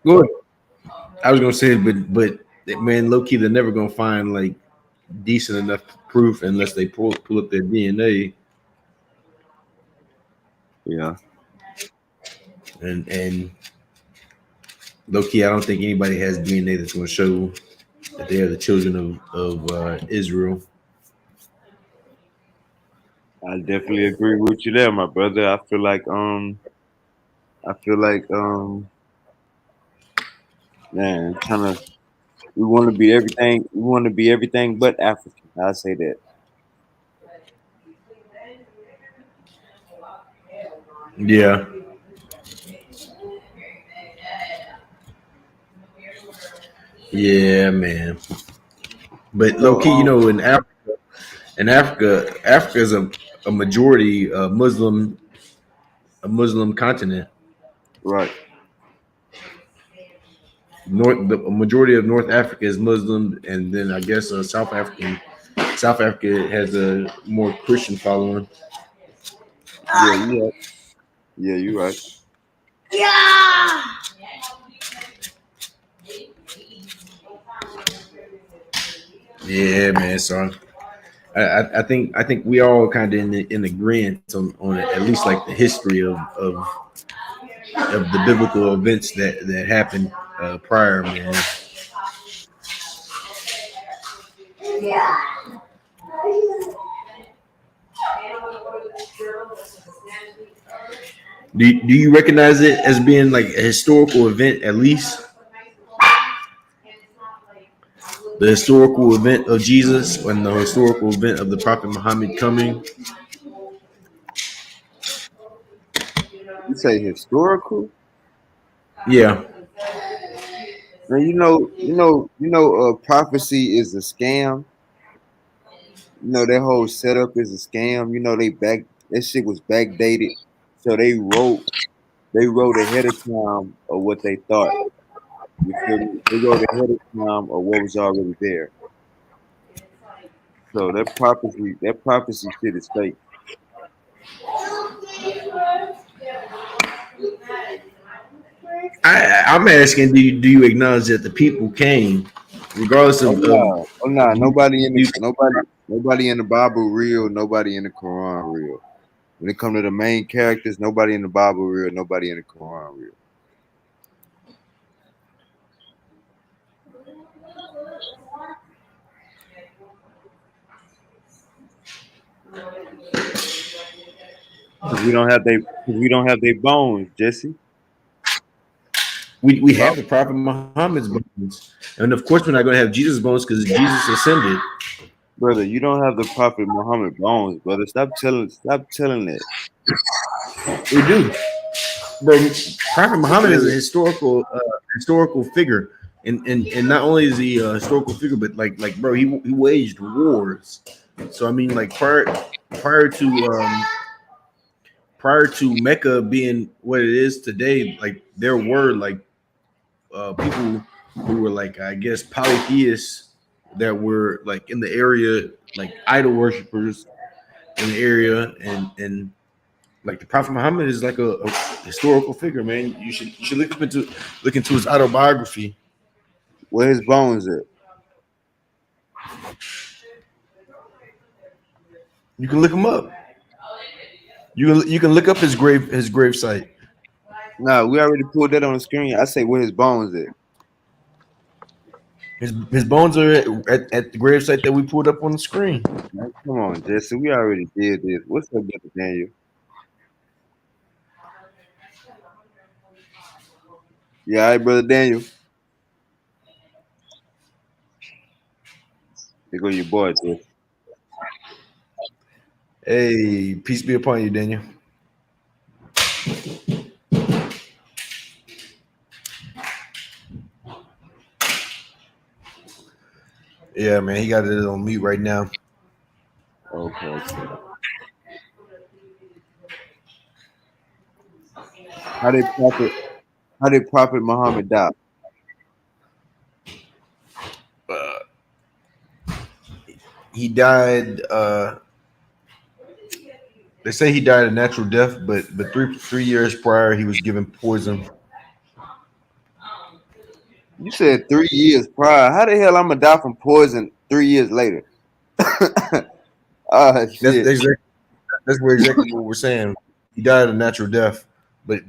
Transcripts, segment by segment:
Go ahead. I was gonna say, but man, low key, they're never gonna find like decent enough proof unless they pull up their DNA, Yeah, and low key, I don't think anybody has DNA that's gonna show that they are the children of Israel. I definitely agree with you there, my brother. I feel like man, kind of we want to be everything. We want to be everything but African. I say that. Yeah, yeah, man. But low So key, Africa is a majority a Muslim continent. right. A majority of North Africa is Muslim, and then I guess South Africa has a more Christian following. Yeah, you right. Yeah, you right. Yeah, man. So I think we all kind of in agreement on at least like the history of the biblical events that happened prior, man. Do you recognize it as being like a historical event at least? The historical event of Jesus and the historical event of the Prophet Muhammad coming. You say historical? Yeah, Man, prophecy is a scam. You know that whole setup is a scam. You know that shit was backdated, so they wrote ahead of time of what they thought. You feel me? They wrote ahead of time of what was already there. So that prophecy shit is fake. I'm asking, do you acknowledge that the people came, regardless Oh of no, oh no, you? you nobody in the Bible real, nobody in the Quran real. When it comes to the main characters, nobody in the Bible real, nobody in the Quran real. Cause we don't have their bones, Jesse. we Hello, have the Prophet Muhammad's bones, and of course we're not going to have Jesus' bones because Jesus ascended. brother. You don't have the Prophet Muhammad bones, brother. Stop telling that. We do, bro. Prophet Muhammad is a Brother, historical figure, and not only is he a historical figure, but bro, he waged wars. So I mean, like prior to prior to Mecca being what it is today, like there were like people who were like I guess polytheists that were like in the area, like idol worshippers in the area, and like the Prophet Muhammad is like a historical figure, man. You should look into his autobiography. where his bones at? You can look him up. You can look up his grave site. Nah, we already pulled that on the screen. I say where his bones at. His bones are at the grave site that we pulled up on the screen. Man, come on, Jesse. We already did this. What's up, brother Daniel? Yeah, all right, brother Daniel. There go your boy, Jesse. Hey, peace be upon you, Daniel. Yeah, man, he got it on mute right now. Okay, okay. How did Prophet How did Prophet Muhammad die? Uh, he died. They say he died a natural death, but 3 years prior he was given poison. You said 3 years prior. How the hell I'm gonna die from poison 3 years later? Ah, That's shit. exactly exactly what we're saying. He died a natural death, but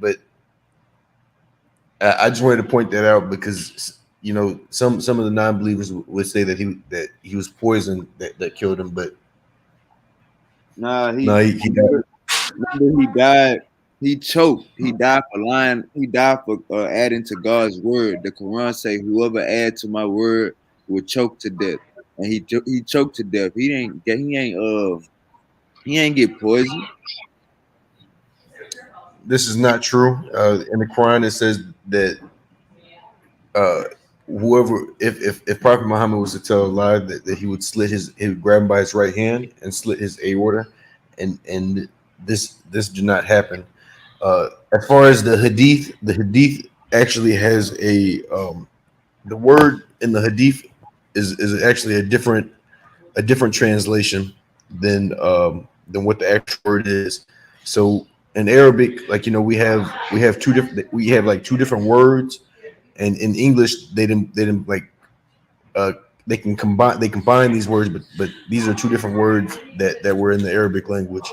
I just wanted to point that out because some of the non-believers would say that he was poisoned that killed him, but Nah, no, he died. remember he died. He choked. He died for lying. He died for adding to God's word. The Quran say, "Whoever add to my word will choke to death." And he choked to death. He ain't get poisoned. This is not true. In the Quran, it says that uh, whoever, if Prophet Muhammad was to tell a lie, that he would grab him by his right hand and slit his aorta, and this did not happen. As far as the hadith actually has the word in the hadith is actually a different translation than what the actual word is. So in Arabic, like we have like two different words, and in English they didn't like uh, they combine these words, but these are two different words that were in the Arabic language.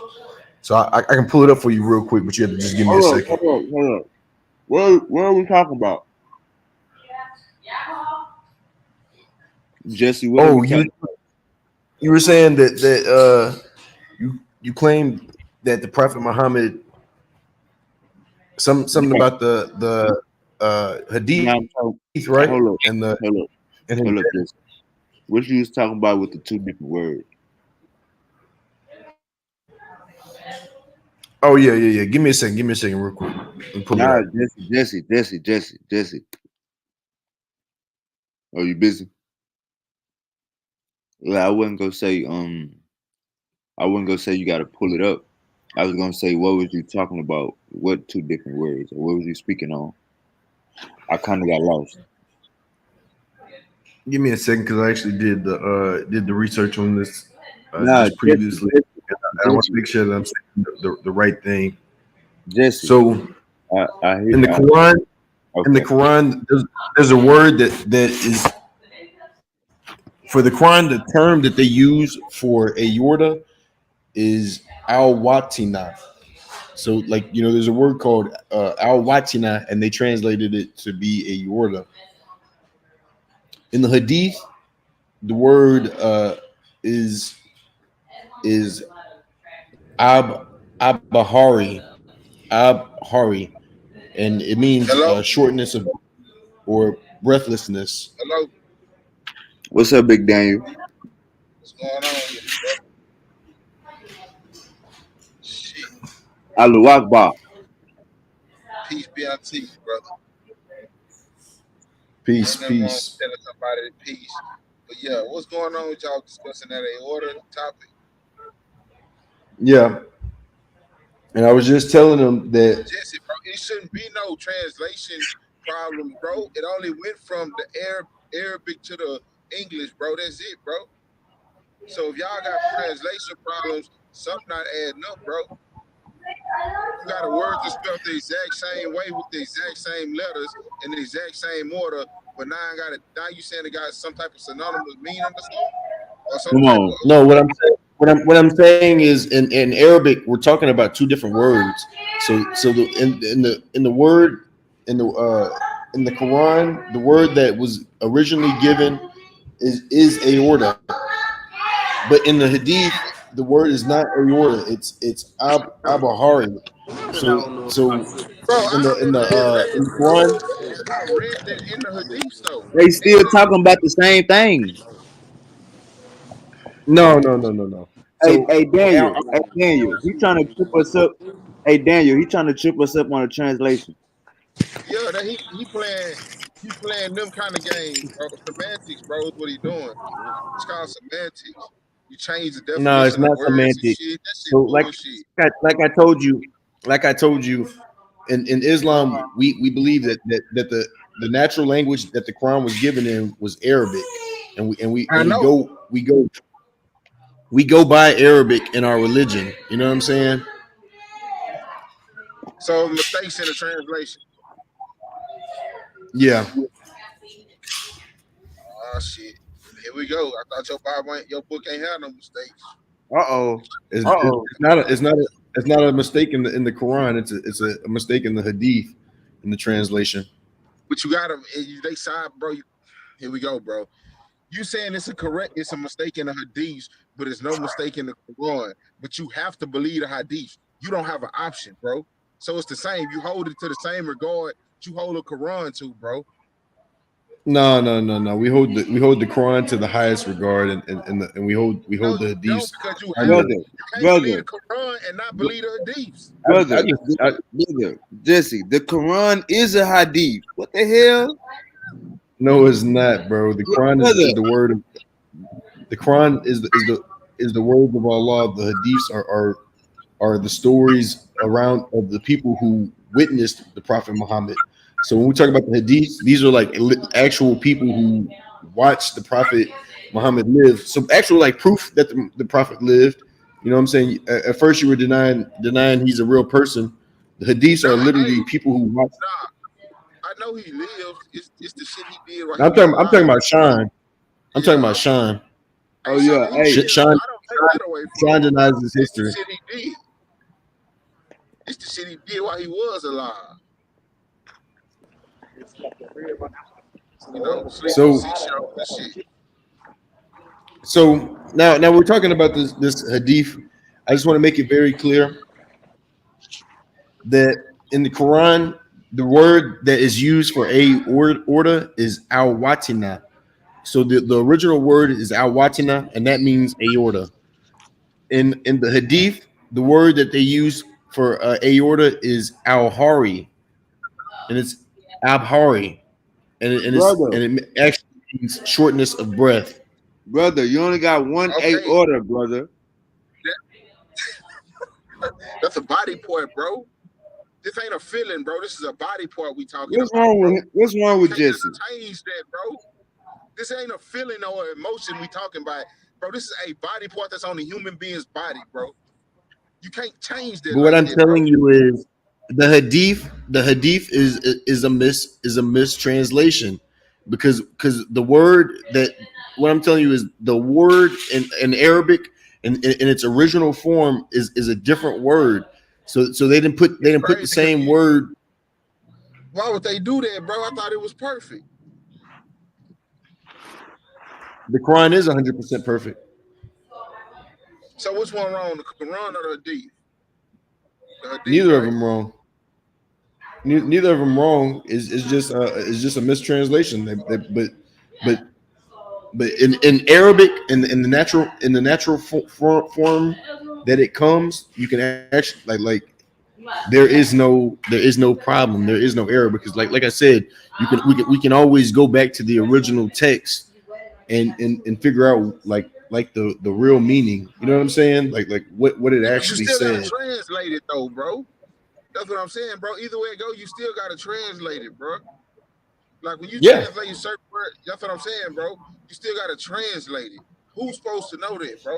So I can pull it up for you real quick, but you have to just give me a Hold up, second. hold up, hold up. What are we talking about, Jesse? What are we Oh, talking? you were saying that you claimed that the Prophet Muhammad something Yeah, about the now hadith, I'm talking. right? Hold up, And the hold up, and his hold up, Jesse. What you was talking about with the two different words? oh yeah. Give me a second, real quick. Let me pull it Nah, up. Jesse. Are you busy? Like, I wasn't gonna say you got to pull it up. I was gonna say, what was you talking about? What two different words? Or what was you speaking on? I kind of got lost. Give me a second because I actually did the research on this Nah, just previously. And I want to Jesse, make sure that I'm saying the right thing. Jesse. So I hear. in the Quran, in the Okay. Quran, there's a word that is for the Quran. The term that they use for aorta is al watina. So like there's a word called al watina, and they translated it to be aorta. In the Hadith, the word is ab abahari abhari, and it means Hello? shortness of or breathlessness. Hello? What's up, Big Daniel? What's going on with you, brother? Shit. Alu Akbar. Peace be unto you, brother. Peace, Ain't nothing wrong with peace. telling somebody peace. But yeah, what's going on with y'all discussing that aorta topic? Yeah, and I was just telling them that Jesse, bro, it shouldn't be no translation problem, bro. It only went from the Arabic to the English, bro. That's it, bro. So if y'all got translation problems, something not adding up, bro. You got a word that's spelled the exact same way with the exact same letters in the exact same order, but now I got it. Now you saying it got some type of synonymous meaning or something, or some Come type on. of no, what I'm saying is in Arabic we're talking about two different words. So in the word in the Quran, the word that was originally given is aorta, but in the Hadith the word is not aorta. It's abahari. So bro. in I understand that, in the bro. Quran. I read that in the Hadith though. They It still said, talking about the same thing. No. So Hey Daniel. our, Hey Daniel. He trying to trip us up. Hey Daniel. He trying to trip us up on a translation. yeah, that he playing them kind of games, bro. Semantics, bro, is what he doing. It's called semantics. You change the no, it's definition of not words and semantic. shit. That shit So bullshit. like I told you, in Islam we believe that the natural language that the Quran was given in was Arabic, I and know. we go by Arabic in our religion. You know what I'm saying? So mistakes in the translation. Yeah. shit. Here we go. I thought your book ain't had no mistakes. Uh-oh. It's, Uh-oh. it's not a mistake in the Quran. It's a mistake in the Hadith in the translation. But you gotta they side, bro. Here we go, bro. You saying it's a mistake in the hadith, but it's no mistake in the Quran. But you have to believe the hadith. You don't have an option, bro. So it's the same. You hold it to the same regard you hold the Quran to, bro. No. We hold the Quran to the highest regard, and we No, hold the you don't Hadiths because under. Brother, you can't believe brother, the Quran and not believe the hadiths. I brother, just brother, Jesse, the Quran is a hadith. What the hell? no, it's not, bro. The Quran Brother, is the word of the Quran is the words of Allah. The Hadiths are the stories around of the people who witnessed the Prophet Muhammad. So when we talk about the Hadiths, these are like actual people who watched the Prophet Muhammad live. So actual like proof that the Prophet lived. You know what I'm saying? At first you were denying he's a real person. The Hadiths are Nah, hey, literally people who watched. nah. I know he lived. It's the shit he did while he I'm was talking. I'm alive. talking about Sean. I'm talking Yeah, about Sean. hey, oh yeah, Sean, he hey, did. Sean. I don't take that away from Sean him. denies his It's the history. shit he did. It's the shit he did while he was alive. Sleep on So 6 shows and shit. so now we're talking about this hadith. I just want to make it very clear that in the Quran, the word that is used for a order is al watina. So the original word is al watina, and that means aorta. In the hadith, the word that they use for aorta is al hari, and it's abhari, brother, and it actually means shortness of breath. brother, you only got one A Okay, order, brother. that's a body part, bro. This ain't a feeling, bro. This is a body part we talking What's about, bro. what's wrong You with can't Jesse? change that, bro. This ain't a feeling or emotion we talking about, bro. This is a body part that's on a human being's body, bro. You can't change that But what like I'm that, bro. telling you is the hadith is a mistranslation because the word that what I'm telling you is the word in Arabic in its original form is a different word. So they It's didn't put the crazy because same word. why would they do that, bro? I thought it was perfect. The Quran is 100% perfect. So which one wrong, the Quran or the Hadith? The Hadith, Neither of right? them wrong. Neither of them wrong. Is just a mistranslation. But but in Arabic in the natural form that it comes, you can actually there is no problem. There is no error because like I said, we can always go back to the original text and figure out like the real meaning. You know what I'm saying? Like what it Yeah, but you actually still gotta said. translate it though, bro. That's what I'm saying, bro. Either way it go, you still gotta translate it, bro. Like when you Yeah, translate certain word, that's what I'm saying, bro. You still gotta translate it. Who's supposed to know that, bro?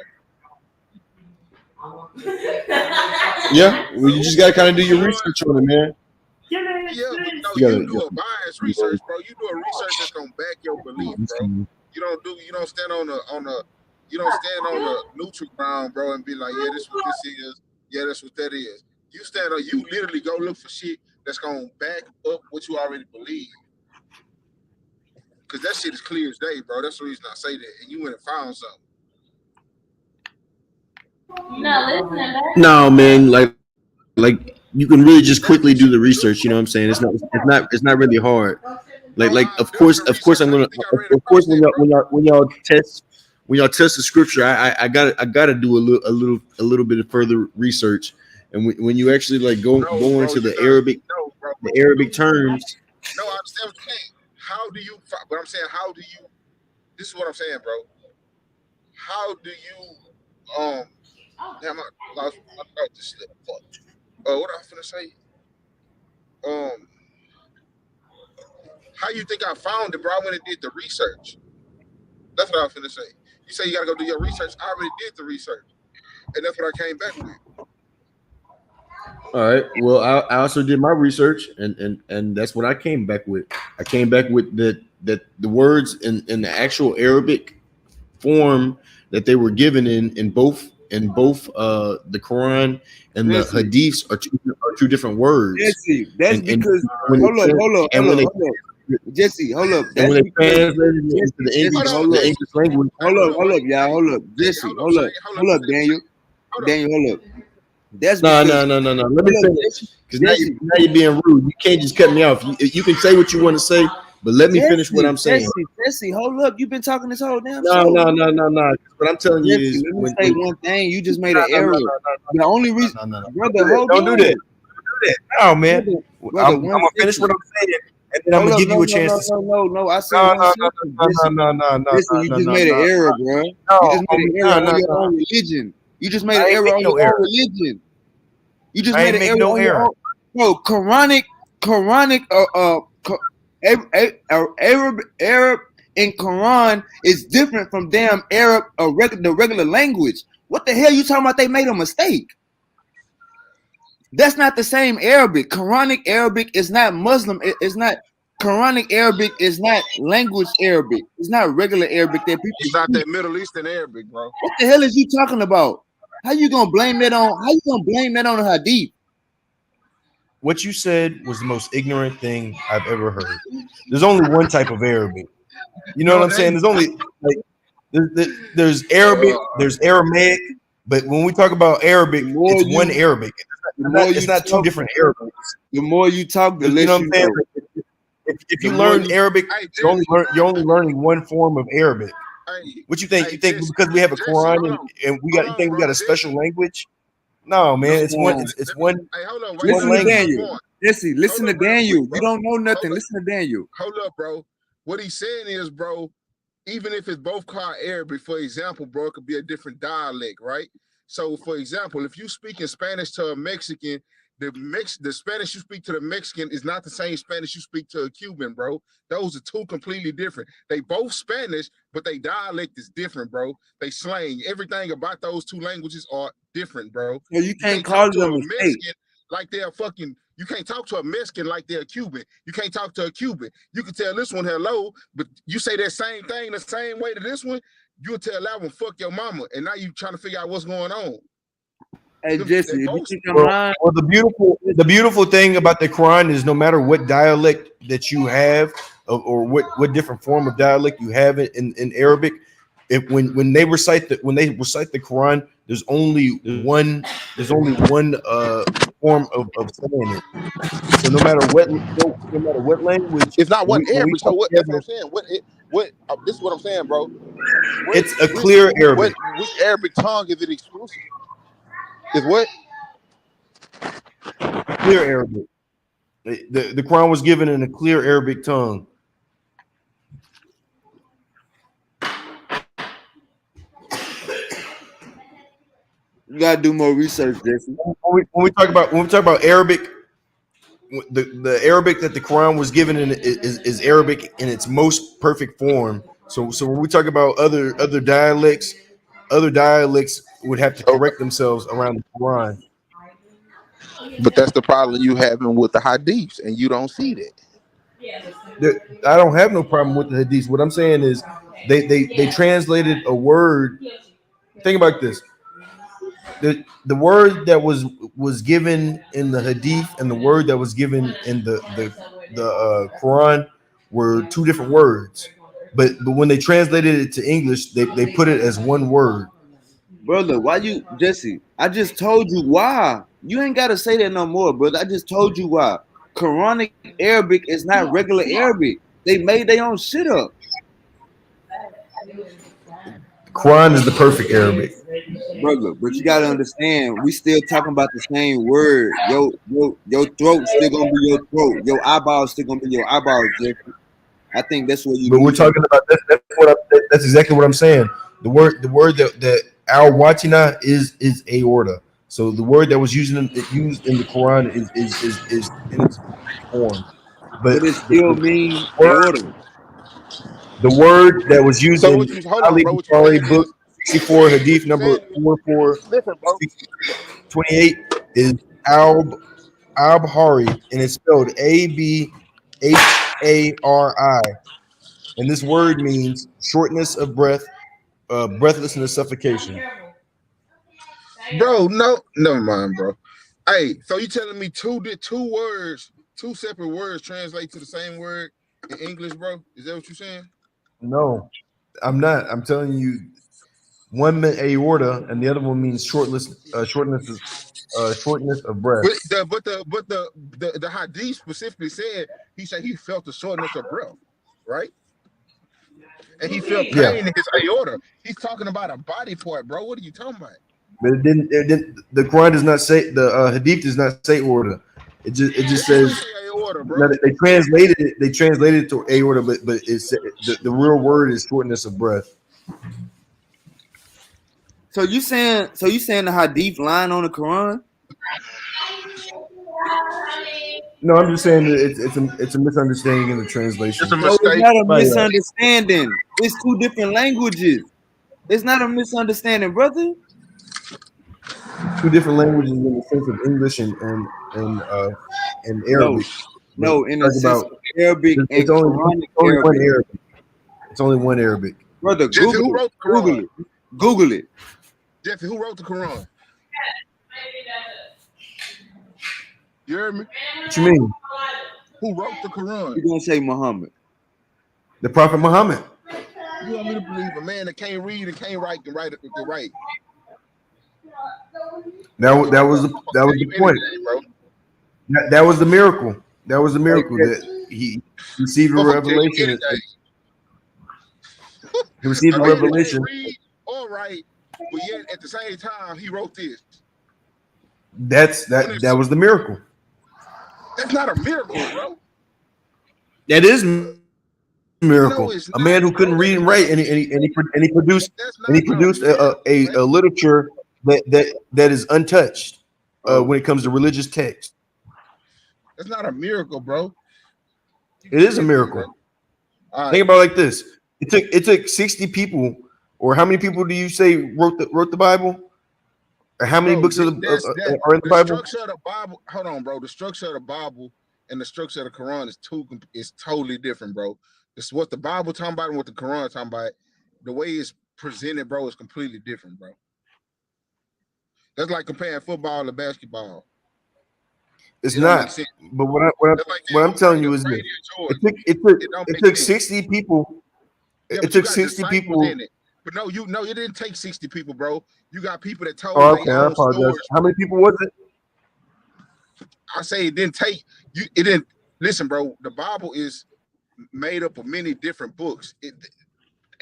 yeah. Well, you just Who's gotta kind of supposed do to your know it? research on it, man. Yeah, but no, You you gotta. do a biased research, bro. You do a research that's gonna back your belief, bro. You don't stand you don't stand on a neutral ground, bro, and be like, yeah, this what this is, yeah, that's what that is. You literally go look for shit that's gonna back up what you already believe. Cause that shit is clear as day, bro. That's the reason I say that. And you went and found something. No, man. Like you can really just quickly do the That's what research. you You know what I'm look saying? for. It's not really hard. Bro, Like I've done of the course I'm research. gonna How you think I ran of course across that, bro? when y'all test the scripture, I gotta do a little bit of further research. And when you actually like No, go bro, into you gotta no, bro. the What you Arabic do? terms, No, I understand what you're saying. How do you? But I'm saying, how do you? This is what I'm saying, bro. How do you? Um, damn, I lost my thought. This shit. Fuck. What I finna say? Um, how you think I found it, bro? I went and did the research. That's what I was finna say. You say you gotta go do your research. I already did the research, and that's what I came back with. all right. Well, I also did my research, and that's what I came back with. I came back with the words in the actual Arabic form that they were given in both the Quran and the Jesse, Hadiths are two different words. Jesse, that's And because when they hold up, hold up, and hold when up, they hold up. Jesse, hold up. and That's when they because translated it into Jesse, Jesse, Hold on, hold The up. Jesse. English language, Hey, hold on, Hold up, wait. y'all, Hey, hold up. Jesse, Jesse, hold up, hold Shane. up. Hold up. Hold up, Let me Daniel. finish. Hold up. Daniel, hold up. That's no, because no, no, no, no. Let me hold up, finish, Jesse, because Jesse, now you're being rude. You can't just cut me off. You can say what you want to say, but let me finish what Jesse, I'm saying. Jesse, Jesse, hold up. You've been talking this whole damn No, show. no, no, no, no. What I'm telling you Jesse, is let me when say one thing. You just made no, an no, no, error. no, The only reason, no, no, no, no. brother, hold Don't do that. on. Do that. No, man. Brother, I'm one gonna finish what second. I'm saying, and then I'm Hold gonna up, give no, you a no, chance no, to no, speak. no, no. I said No, one no, second. no, no, Jesse, no, no, no, listen, you no, just no, made an no, error, bro. no, You just made an no, error no, on your no. own religion. You just made an I ain't error make on no your own error. religion. You just I made ain't an make error no on your error. own. No, Quranic, Arab and Quran is different from damn Arab, the regular language. What the hell you talking about? They made a mistake. That's not the same Arabic. Quranic Arabic is not Muslim. It's not Quranic Arabic is not language Arabic. It's not regular Arabic that people It's not speak. that Middle Eastern Arabic, bro. What the hell is you talking about? How you gonna blame that on? How you gonna blame that on the Hadith? What you said was the most ignorant thing I've ever heard. There's only one type of Arabic. You know No, what I'm it saying? ain't. There's only like there's Arabic, there's Aramaic, but when we talk about The Arabic, more it's one you, Arabic. the more It's you not two talk, different Arabics. the more you talk, the You know less what I'm you saying? know. Like, if The you more learn you, Arabic, Hey, Jesse. you're only learning one form of Arabic. Hey, What you think? hey, You think Jesse. because we have a Jesse, Quran hold and, on. and we Hold got you on, think we bro. got a special Jesse. language? No, no. man. It's Let me. one Hey, hold on. it's Wait. one Listen Let to me get language. my Daniel. point. Jesse, Hold listen to up, real quick, Daniel. bro. You don't know Hold nothing. up. Listen to Daniel. Hold up, bro. What he's saying is, bro, even if it's both called Arabic, for example, bro, it could be a different dialect, right? So, for example, if you speak in Spanish to a Mexican, the Spanish you speak to the Mexican is not the same Spanish you speak to a Cuban, bro. Those are two completely different. They both Spanish, but they dialect is different, bro. They slang. Everything about those two languages are different, bro. So you You can't can't call talk it to a a mistake. Mexican like they're fucking. You can't talk to a Mexican like they're a Cuban. You can't talk to a Cuban. You can tell this one hello, but you say that same thing the same way to this one, you'll tell that one fuck your mama, and now you trying to figure out what's going on. Hey They Jesse, if you both think I'm Well, lying, the beautiful thing about the Quran is no matter what dialect that you have, or what different form of dialect you have in Arabic, if when they recite the Quran, there's only one form of saying it. So no matter what language, it's not when one we Arabic. So come what? That's what I'm together, saying. What? This is what I'm saying, bro. What? it's a Which? clear What? Arabic. Which Arabic tongue is it exclusive? Is what? Clear Arabic. The Quran was given in a clear Arabic tongue. you gotta do more research, Jesse. When we talk about Arabic, the Arabic that the Quran was given in is Arabic in its most perfect form. So when we talk about other dialects would have to So, correct themselves around the Quran. but that's the problem you having with the hadiths, and you don't see that. I don't have no problem with the hadiths. What I'm saying is they translated a word. Think about this: the word that was given in the hadith and the word that was given in the Quran were two different words. But when they translated it to English, they put it as one word. Brother, why you Jesse? I just told you why. You ain't gotta say that no more, brother. I just told you why. Quranic Arabic is not regular Arabic. They made their own shit up. Quran is the perfect Arabic. Brother, but you gotta understand, we still talking about the same word. Your throat still gonna be your throat. Your eyeballs still gonna be your eyeballs, Jesse. I think that's where you But we're losing. talking about that's exactly what I'm saying. The word that al watina is aorta. So the word that was used in the Quran is in its perfect form. But But it the, still the mean word aorta. the word that was used So what in you hold on, Ali bro? What you Bukhari saying book is 64 hadith what you number saying is listen, bro. 4428 is al Bukhari, and it's spelled Abhari. and this word means shortness of breath, breathlessness, suffocation. Bro, no, never mind, bro. Hey, so you telling me two words, two separate words translate to the same word in English, bro? Is that what you're saying? No, I'm not. I'm telling you, one meant aorta, and the other one means shortness of breath. But the hadith specifically said he said he felt the shortness of breath, right? And he felt Yeah, pain in his aorta. He's talking about a body part, bro. What are you talking about? but it didn't. It didn't. The Quran does not say the Hadith does not say aorta. It just It do says say aorta, that bro. they translated it. They translated it to aorta, but it's the real word is shortness of breath. So you saying the hadith line on the Quran? No, I'm just saying that it's a misunderstanding in the It's translation. a No, it's mistake. not a Right. misunderstanding. It's two different languages. It's not a misunderstanding, brother. Two different languages in the sense of English and No, Arabic. But no, in the talk sense about of Arabic and Quranic it's only one Arabic. Arabic. It's only one Arabic. Brother, Jeffy, who Google it. wrote the Google Quran? it. Google it. Jeffy, who wrote the Quran? You heard me? What you mean? Who wrote the Quran? You're gonna say Muhammad. The Prophet Muhammad. You want me to believe a man that can't read and can't write can write it can write? That was the point. Bro. That was the miracle. That was the miracle Hey, that he received a I'm gonna tell you revelation. anything. He received A a man that can't revelation. read or write, but yet at the same time he wrote this. That was the miracle. That's not a miracle, bro. That is a miracle. No, it's A man not, who couldn't bro. read and write, and he produced That's and he not a produced miracle, man. a literature that is untouched Oh, when it comes to religious text. That's not a miracle, bro. You It is a tripping, miracle. bro. All Think right. about it like this: it took 60 people, or how many people do you say wrote the Bible? Or how many Bro, books of that's that are in the the Bible? structure of the Bible. Hold on, bro. The structure of the Bible and the structure of the Quran is totally different, bro. This what the Bible talking about and what the Quran talking about. The way it's presented, bro, is completely different, bro. That's like comparing football to basketball. It's It don't make not. sense. But That's like what I'm telling comparing you the is Brady this: and Jordan. it It don't it make took sense. 60 people. Yeah, It but you took got 60 disciples people. in it. But no, it didn't take 60 people, bro. You got people that told Oh, their okay. I own apologize. stories. How many people was it? I say it didn't take you. It didn't listen, bro. The Bible is made up of many different books.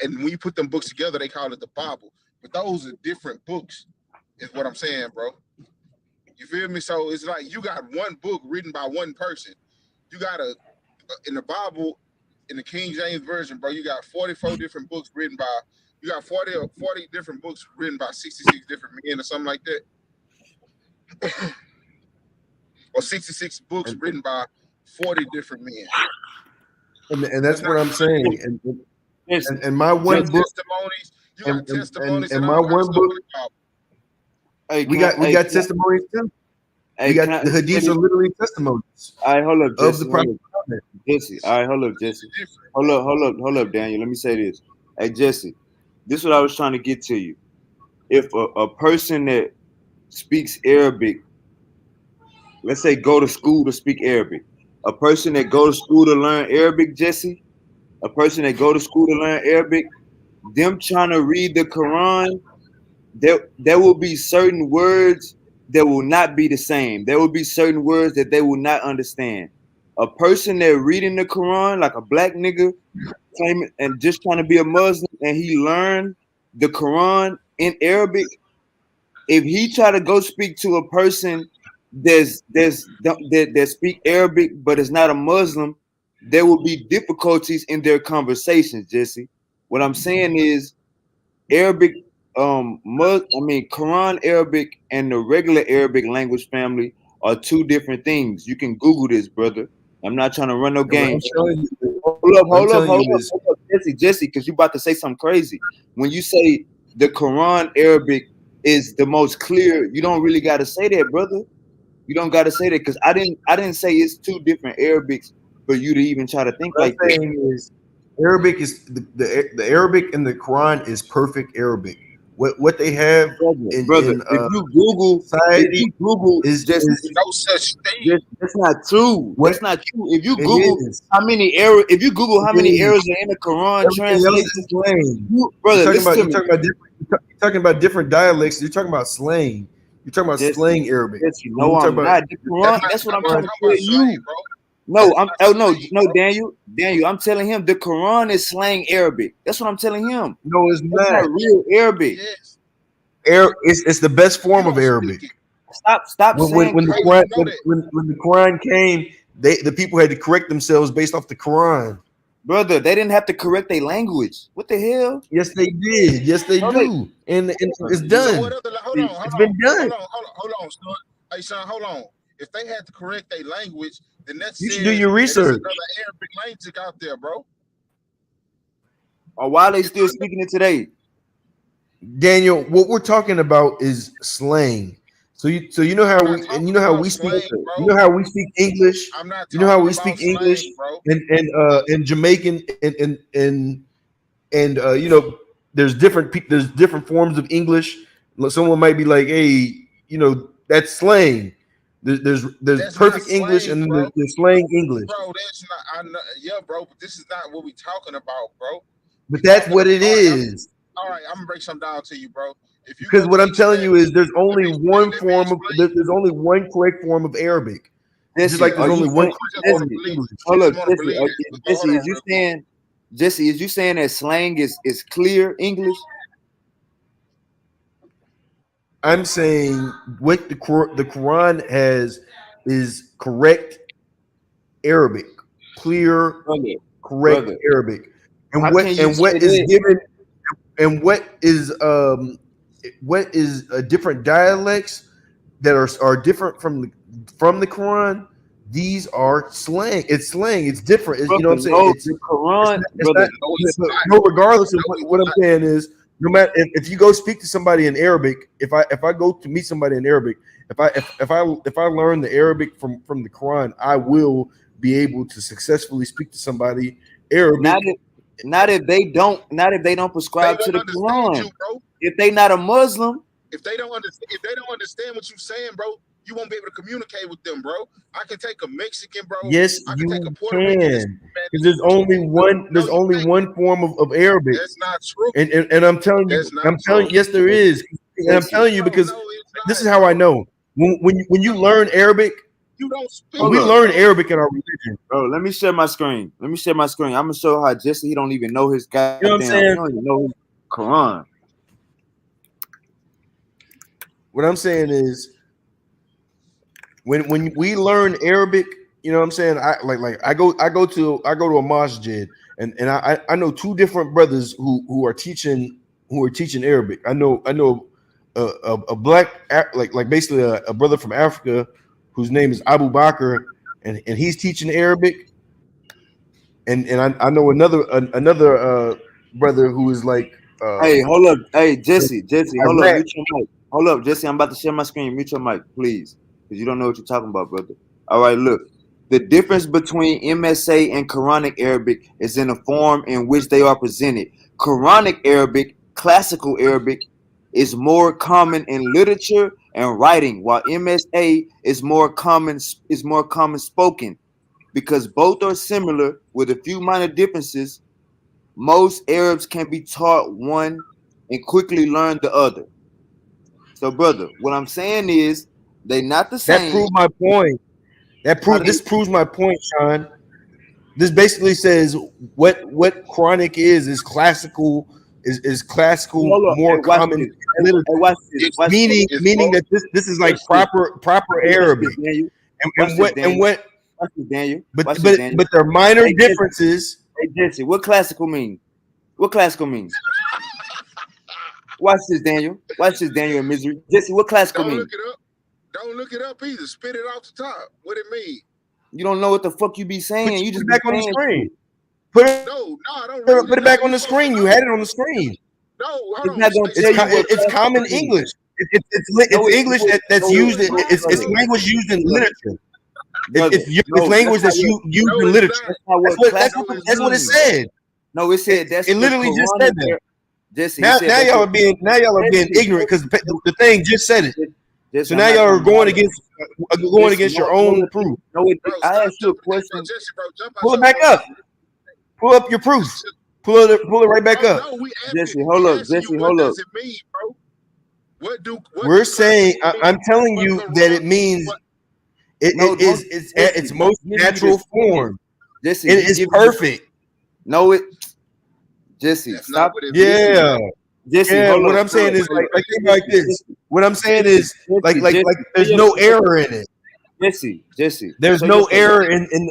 And when you put them books together, they call it the Bible. But those are different books, is what I'm saying, bro. You feel me? So it's like you got one book written by one person. You got in the Bible, in the King James Version, bro, you got 44 different books written by, you got 40 different books written by 66 different men or something like that. Or 66 books And, written by 40 different men. and That's that's not what I'm saying. Jesse, And my you got one book testimonies. You got and testimonies and my all kind of one stuff in book, the Bible. hey, we got testimonies too. We got let the me say hadiths this. are literally testimonies All right, hold up, of the Jesse. Hold Prophet up, Muhammad. Jesse. All right, hold up, Jesse. Different. Hold up, Daniel. Let me say this. Hey, Jesse, this is what I was trying to get to you. If a person that speaks Arabic, let's say go to school to speak Arabic, a person that go to school to learn Arabic, Jesse, a person that go to school to learn Arabic, them trying to read the Quran, there will be certain words that will not be the same. There will be certain words that they will not understand. A person that reading the Quran, like a black nigga, claiming and just trying to be a Muslim, and he learned the Quran in Arabic. If he try to go speak to a person that speak Arabic but is not a Muslim, there will be difficulties in their conversations, Jesse. What I'm saying is Arabic, Quran Arabic and the regular Arabic language family are two different things. You can Google this, brother. I'm not trying to run no And what I'm games. telling you, Hold up, Jesse, because you about to say something crazy. When you say the Quran Arabic is the most clear, you don't really got to say that, brother. You don't got to say that because I didn't say it's two different Arabics for you to even try to think what I'm like that. saying is Arabic is the Arabic in the Quran is perfect Arabic. What they have brother. in If you Google, society just is No such thing. that's not true. what That's not true. If you it Google is. if you Google It how many is. errors are in the Quran Everything else is translation, slang. brother, listen to You're me. talking about different. You're talking about different dialects. You're talking about slang. You're talking about Jesse, slang Arabic. Jesse, When no, we talk I'm about not. The That's Quran, not. that's what I'm I'm not trying Quran, to talking tell about you. slang, bro. No, That's I'm not oh no, slang, no, bro. Daniel, I'm telling him the Quran is slang Arabic. That's what I'm telling him. no, it's That's not not. real Arabic. Yes, It's the best you form of don't speak Arabic. it. Stop saying When the How do you Quran know that? when the Quran came, the people had to correct themselves based off the Quran. brother. They didn't have to correct their language. What the hell? Yes, they did. Yes, they No, they do. And it's brother, So what done. other? Hold on, see, hold It's on, been done. hold on, son. Hey, son, hold on. If they had to correct their language, then that You should do says your that there's research. another Arabic language out there, bro. or why they still speaking it today? Daniel, what we're talking about is slang. So you know how I'm not we and you talking know how about we speak slang, you bro. know how we speak English. I'm not You know how talking we about speak English slang, bro. and Jamaican and there's there's different forms of English. Someone might be like, hey, that's slang. There's That's not perfect English slang, and then bro. there's slang English. Bro, that's not. I know, yeah, bro. But this is not what we talking about, bro. But We that's talking what about. it is. All right. I'm gonna break something down to you, bro. If you Because go to what I'm telling dictionary, you is let me explain. there's only one correct form of Arabic. Just Jesse, like Yeah, are there's you only one saying you correct just form want of to Jesse? believe. English. You Hold up, just want to Jesse. believe that. But go, Jesse, hold is on, you real quick. saying Jesse? Is you saying that slang is clear English? I'm saying what the Quran has is correct Arabic, clear, Brother, correct brother, Arabic, how can you and say what is that? given and what is different dialects that are different from the Quran. These are slang. It's slang. It's different. You know what Brother, I'm saying? no, the Quran, It's not. brother. No, it's not. No, regardless of No, what it's I'm not. saying is, no matter if you go speak to somebody in Arabic, if I go to meet somebody in Arabic, if I learn the Arabic from the Quran, I will be able to successfully speak to somebody Not Arabic. if, not if they don't They prescribe to don't the understand Quran. you, bro. If they not a Muslim, If they don't understand what you're saying, bro, you won't be able to communicate with them, bro. I can take a Mexican, bro. Yes, I can take a you Puerto Rican and can, speak because Spanish with you. No, there's you only can't. one form of Arabic, That's not true. and That's not I'm telling true. you, yes, there is, and I'm Jesse, telling you Bro, because no, it's this not, is how I bro. know when you No, learn Arabic. you don't speak We hold up, it, learn bro. Arabic in our religion. bro. Let me share my screen. I'm gonna show how Jesse he don't even know his You know what I'm goddamn. He saying? don't even know his Quran. What I'm saying is when we learn Arabic, you know what I'm saying? I go to a masjid and I know two different brothers who are teaching Arabic. I know a black like basically a brother from Africa whose name is Abu Bakr and he's teaching Arabic and I know another brother who is like Hey, hold up. Hey, Jesse, hold up. Iraq. Mute your mic. Hold up, Jesse. I'm about to share my screen. Mute your mic, please, because you don't know what you're talking about, brother. All right, look. The difference between MSA and Quranic Arabic is in the form in which they are presented. Quranic Arabic, classical Arabic, is more common in literature and writing, while MSA is more common spoken. Because both are similar with a few minor differences, most Arabs can be taught one and quickly learn the other. So, brother, what I'm saying is they not the That same. proved my point. How they This proves my point, Sean. This basically says what Quranic is classical is classical hold up. Hey, more watch common this. literature, Hey, watch this. It's Watch this. it's meaning more. that this is like Watch this. proper Watch this, Arabic Daniel. and, Watch and this, what and Daniel. what Watch this, Daniel. but Watch this, but Daniel. but there are minor Hey, Jesse. differences. Hey, Jesse. What classical mean? What classical mean? Watch this, Daniel. Watch this, Daniel in misery. Jesse, what classical Don't mean? look it up. Don't look it up either. Spit it off the top. What it mean? You don't know what the fuck you be saying. You Put just it be back on the saying screen. shit. No, I don't read Put it. it No, back on you the supposed to screen. You know. had it on the screen. No, hold It's on. not gonna Say tell you it what again. It's classical common means. English. No, It's English that's no, used. No, it's not, It's bro. language used in brother, literature. brother. It's No, language that's used No, in it's literature. not. that's not what That's classical No, it's what it not, means. bro. said. No, it said that's It the literally just Quranic. said that. Jesse, Now, it said that's y'all are being ignorant because the thing just said it. Jesse, So I'm now not y'all are gonna going lie. against your No, own proof. no, I Bro, asked you a jump, hey, bro, question. Jesse, bro, jump out Pull it your back way. up. Pull up your proof. Pull it right back Bro, up. no, we Jesse, asking, hold up. asking you Jesse, what hold up. does it mean, bro? What We're do saying classical mean? I'm telling What you that Quran? it means What? No, don't it's at Jesse, its don't most give me natural this. form. Jesse, It you is give me perfect. no it. Jesse, That's not stop. what it means, Yeah. bro. Jesse, Yeah. hold What up. I'm saying is like think like this. Jesse, What I'm saying is Jesse, there's no error in it. Jesse, There's show your no face. error Ain't in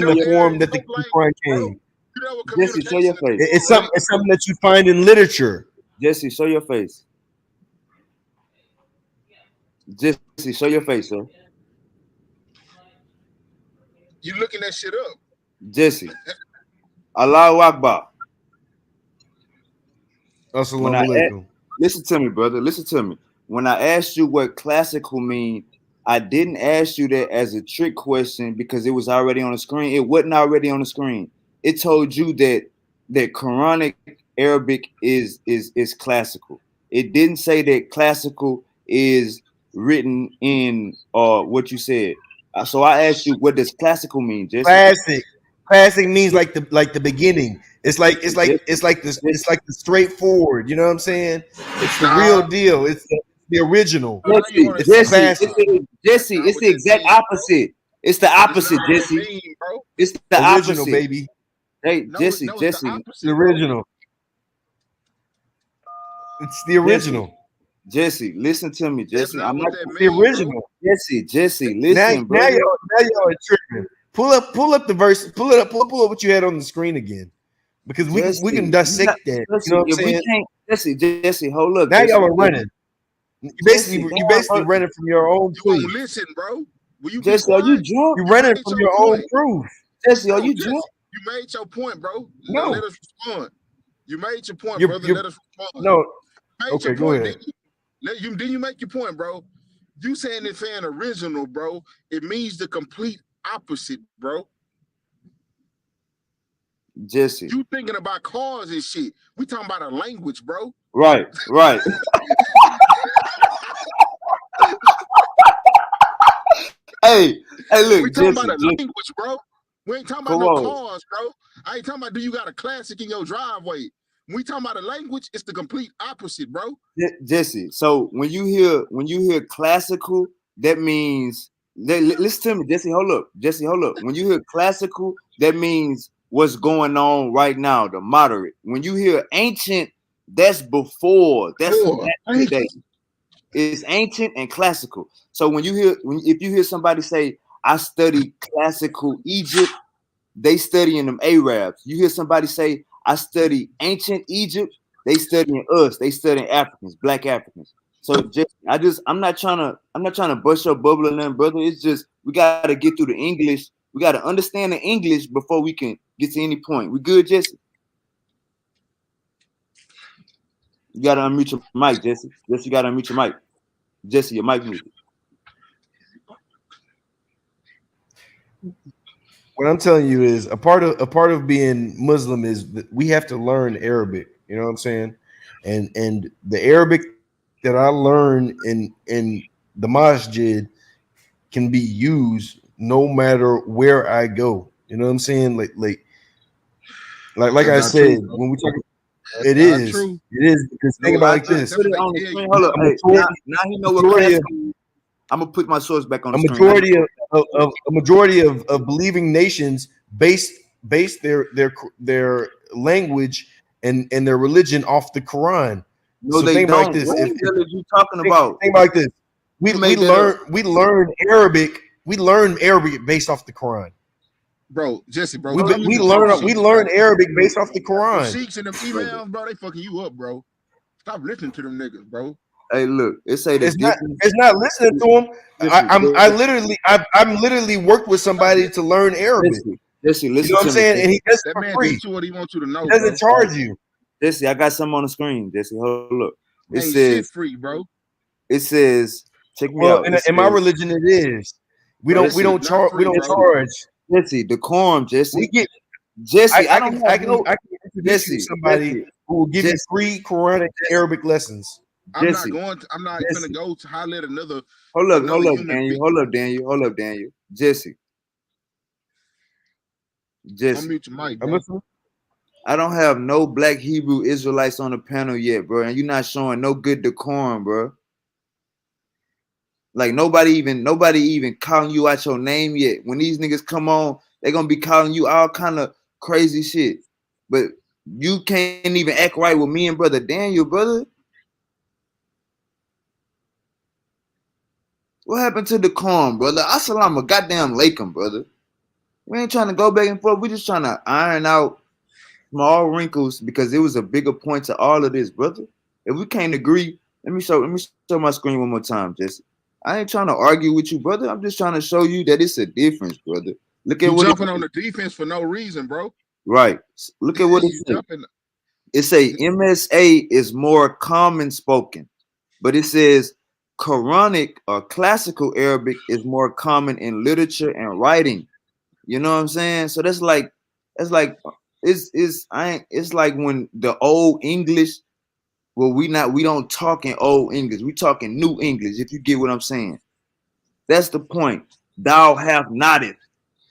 no the error form in that no the Quran language, bro. came. You know what Jesse, show your communication is face. for, right? It's something that you find in literature. Jesse, show your face. Jesse, show your face, sir. You looking that shit up. Jesse, Allahu Akbar. When Assalamu I alaikum. listen to me, brother. Listen to me. When I asked you what classical mean, I didn't ask you that as a trick question because it was already on the screen. It wasn't already on the screen. It told you that Quranic Arabic is classical. It didn't say that classical is written in what you said. So I asked you, what does classical mean, Jesse? Classic. Classic means like the beginning. Jesse, It's like the straightforward. You know what I'm saying? It's the real Nah, deal. It's the original. now you want to It's say, classic. Jesse, not it's what the that exact mean, bro. opposite. It's the It's not opposite, what that Jesse. mean, bro. It's the Original, opposite. baby. Hey, No, Jesse, no, it's the Jesse, It's the opposite, bro. original. It's the Jesse, original. Jesse, listen to me, That's Jesse. not I'm what not that It's the mean, bro. original. Jesse, listen, Now brother. y'all are tripping. Pull up the verse. Pull up what you had on the screen again. Because we can Jesse, dissect that. You know what I'm If we saying? can't, Jesse, hold up, Now y'all Jesse. are running. Jesse, You damn, basically running from your own You proof. won't listen, bro. Will you be Jesse, are you quiet? drunk? You You running made from your your own point. proof. Jesse, are No, you just drunk? you made your point, bro. Now No. let us respond. You made your point, brother. You're Let us respond. no. Made your Okay, go point, ahead. didn't you make your point, bro? You saying it's fan original, bro. It means the complete opposite, bro. Jesse. You thinking about cars and shit. We talking about a language, bro. Right. hey, look, We talking Jesse, about a Jesse, language, bro. We ain't talking about come no on. cars, bro. I ain't talking about do you got a classic in your driveway. When we talking about a language, it's the complete opposite, bro. Jesse. So when you hear classical, that means listen to me, Jesse. Hold up, Jesse. Hold up. When you hear classical, that means what's going on right now, the moderate. When you hear ancient, that's before. That's today. It's ancient and classical. So if you hear somebody say, "I study classical Egypt," they studying them Arabs. You hear somebody say, "I study ancient Egypt," they studying us. They studying Africans, black Africans. So I'm not trying to bust your bubble or nothing, brother. It's just we gotta get through the English. We gotta understand the English before we can get to any point. We good, Jesse? You gotta unmute your mic, Jesse. Jesse, you gotta unmute your mic. Jesse, your mic muted. What I'm telling you is a part of being Muslim is that we have to learn Arabic. You know what I'm saying? And the Arabic that I learn in the masjid can be used no matter where I go. You know what I'm saying? Like That's I not true, said, bro. when we talk, That's not true. it is because think No, about it I like just this: put it they on the tell screen. you. Hold up. a Hey, majority, now he know what majority of classical. I'm gonna put my source back on a the screen. majority of believing nations base their language and their religion off the Quran. No, So they think about like don't. this: What if the hell are you talking think, about? think about like this, You made that up. we learn Arabic. We learn Arabic based off the Quran. Bro, Jesse, bro, No, talking you to some We sheiks, learn bro. Arabic based off the Them Quran. sheiks and them brother. emails, bro, they fucking you up, bro. Stop listening to them niggas, bro. Hey, look, it say the difference. It's not listening to them. Listen, I'm literally worked with Stop somebody to learn Arabic. listen, You know listen what I'm to me. saying? And he does it that for man free. teach you what he wants you to He know, doesn't bro. charge you. Jesse, I got something on the screen. Jesse, hold up. It Ain't shit says, free, bro. check me Well, out. It in my says, religion, it is. listen, Not free, We don't bro. charge. Jesse, decorum, We Jesse. get Jesse, I I don't can have no I can introduce you to Jesse, somebody Jesse, who will give you Jesse, free Quranic Arabic lessons. I'm not Jesse, going to. I'm not finna Jesse. go to highlight Hold another up, human Daniel. being. Hold up, Daniel. Jesse. Unmute your mic, I'm bro. listening. I don't have no black Hebrew Israelites on the panel yet, bro. And you're not showing no good decorum, bro. Like nobody even calling you out your name yet. When these niggas come on, they gonna be calling you all kind of crazy shit. But you can't even act right with me and brother Daniel, brother. What happened to decorum, brother? Assalamu goddamn alaikum, brother. We ain't trying to go back and forth. We just trying to iron out small wrinkles because it was a bigger point to all of this, brother. If we can't agree, let me show my screen one more time, Jesse. I ain't trying to argue with you, brother. I'm just trying to show you that it's a difference, brother. Look at You what it jumping on the defense for no reason, bro. right. Look Yeah, at what it you says. jumping. It say MSA is more common spoken, but it says Quranic or classical Arabic is more common in literature and writing. You know what I'm saying? So that's like it's like when the old English. Well, we don't talk in old English. We talk in new English. If you get what I'm saying, that's the point. Thou have not it.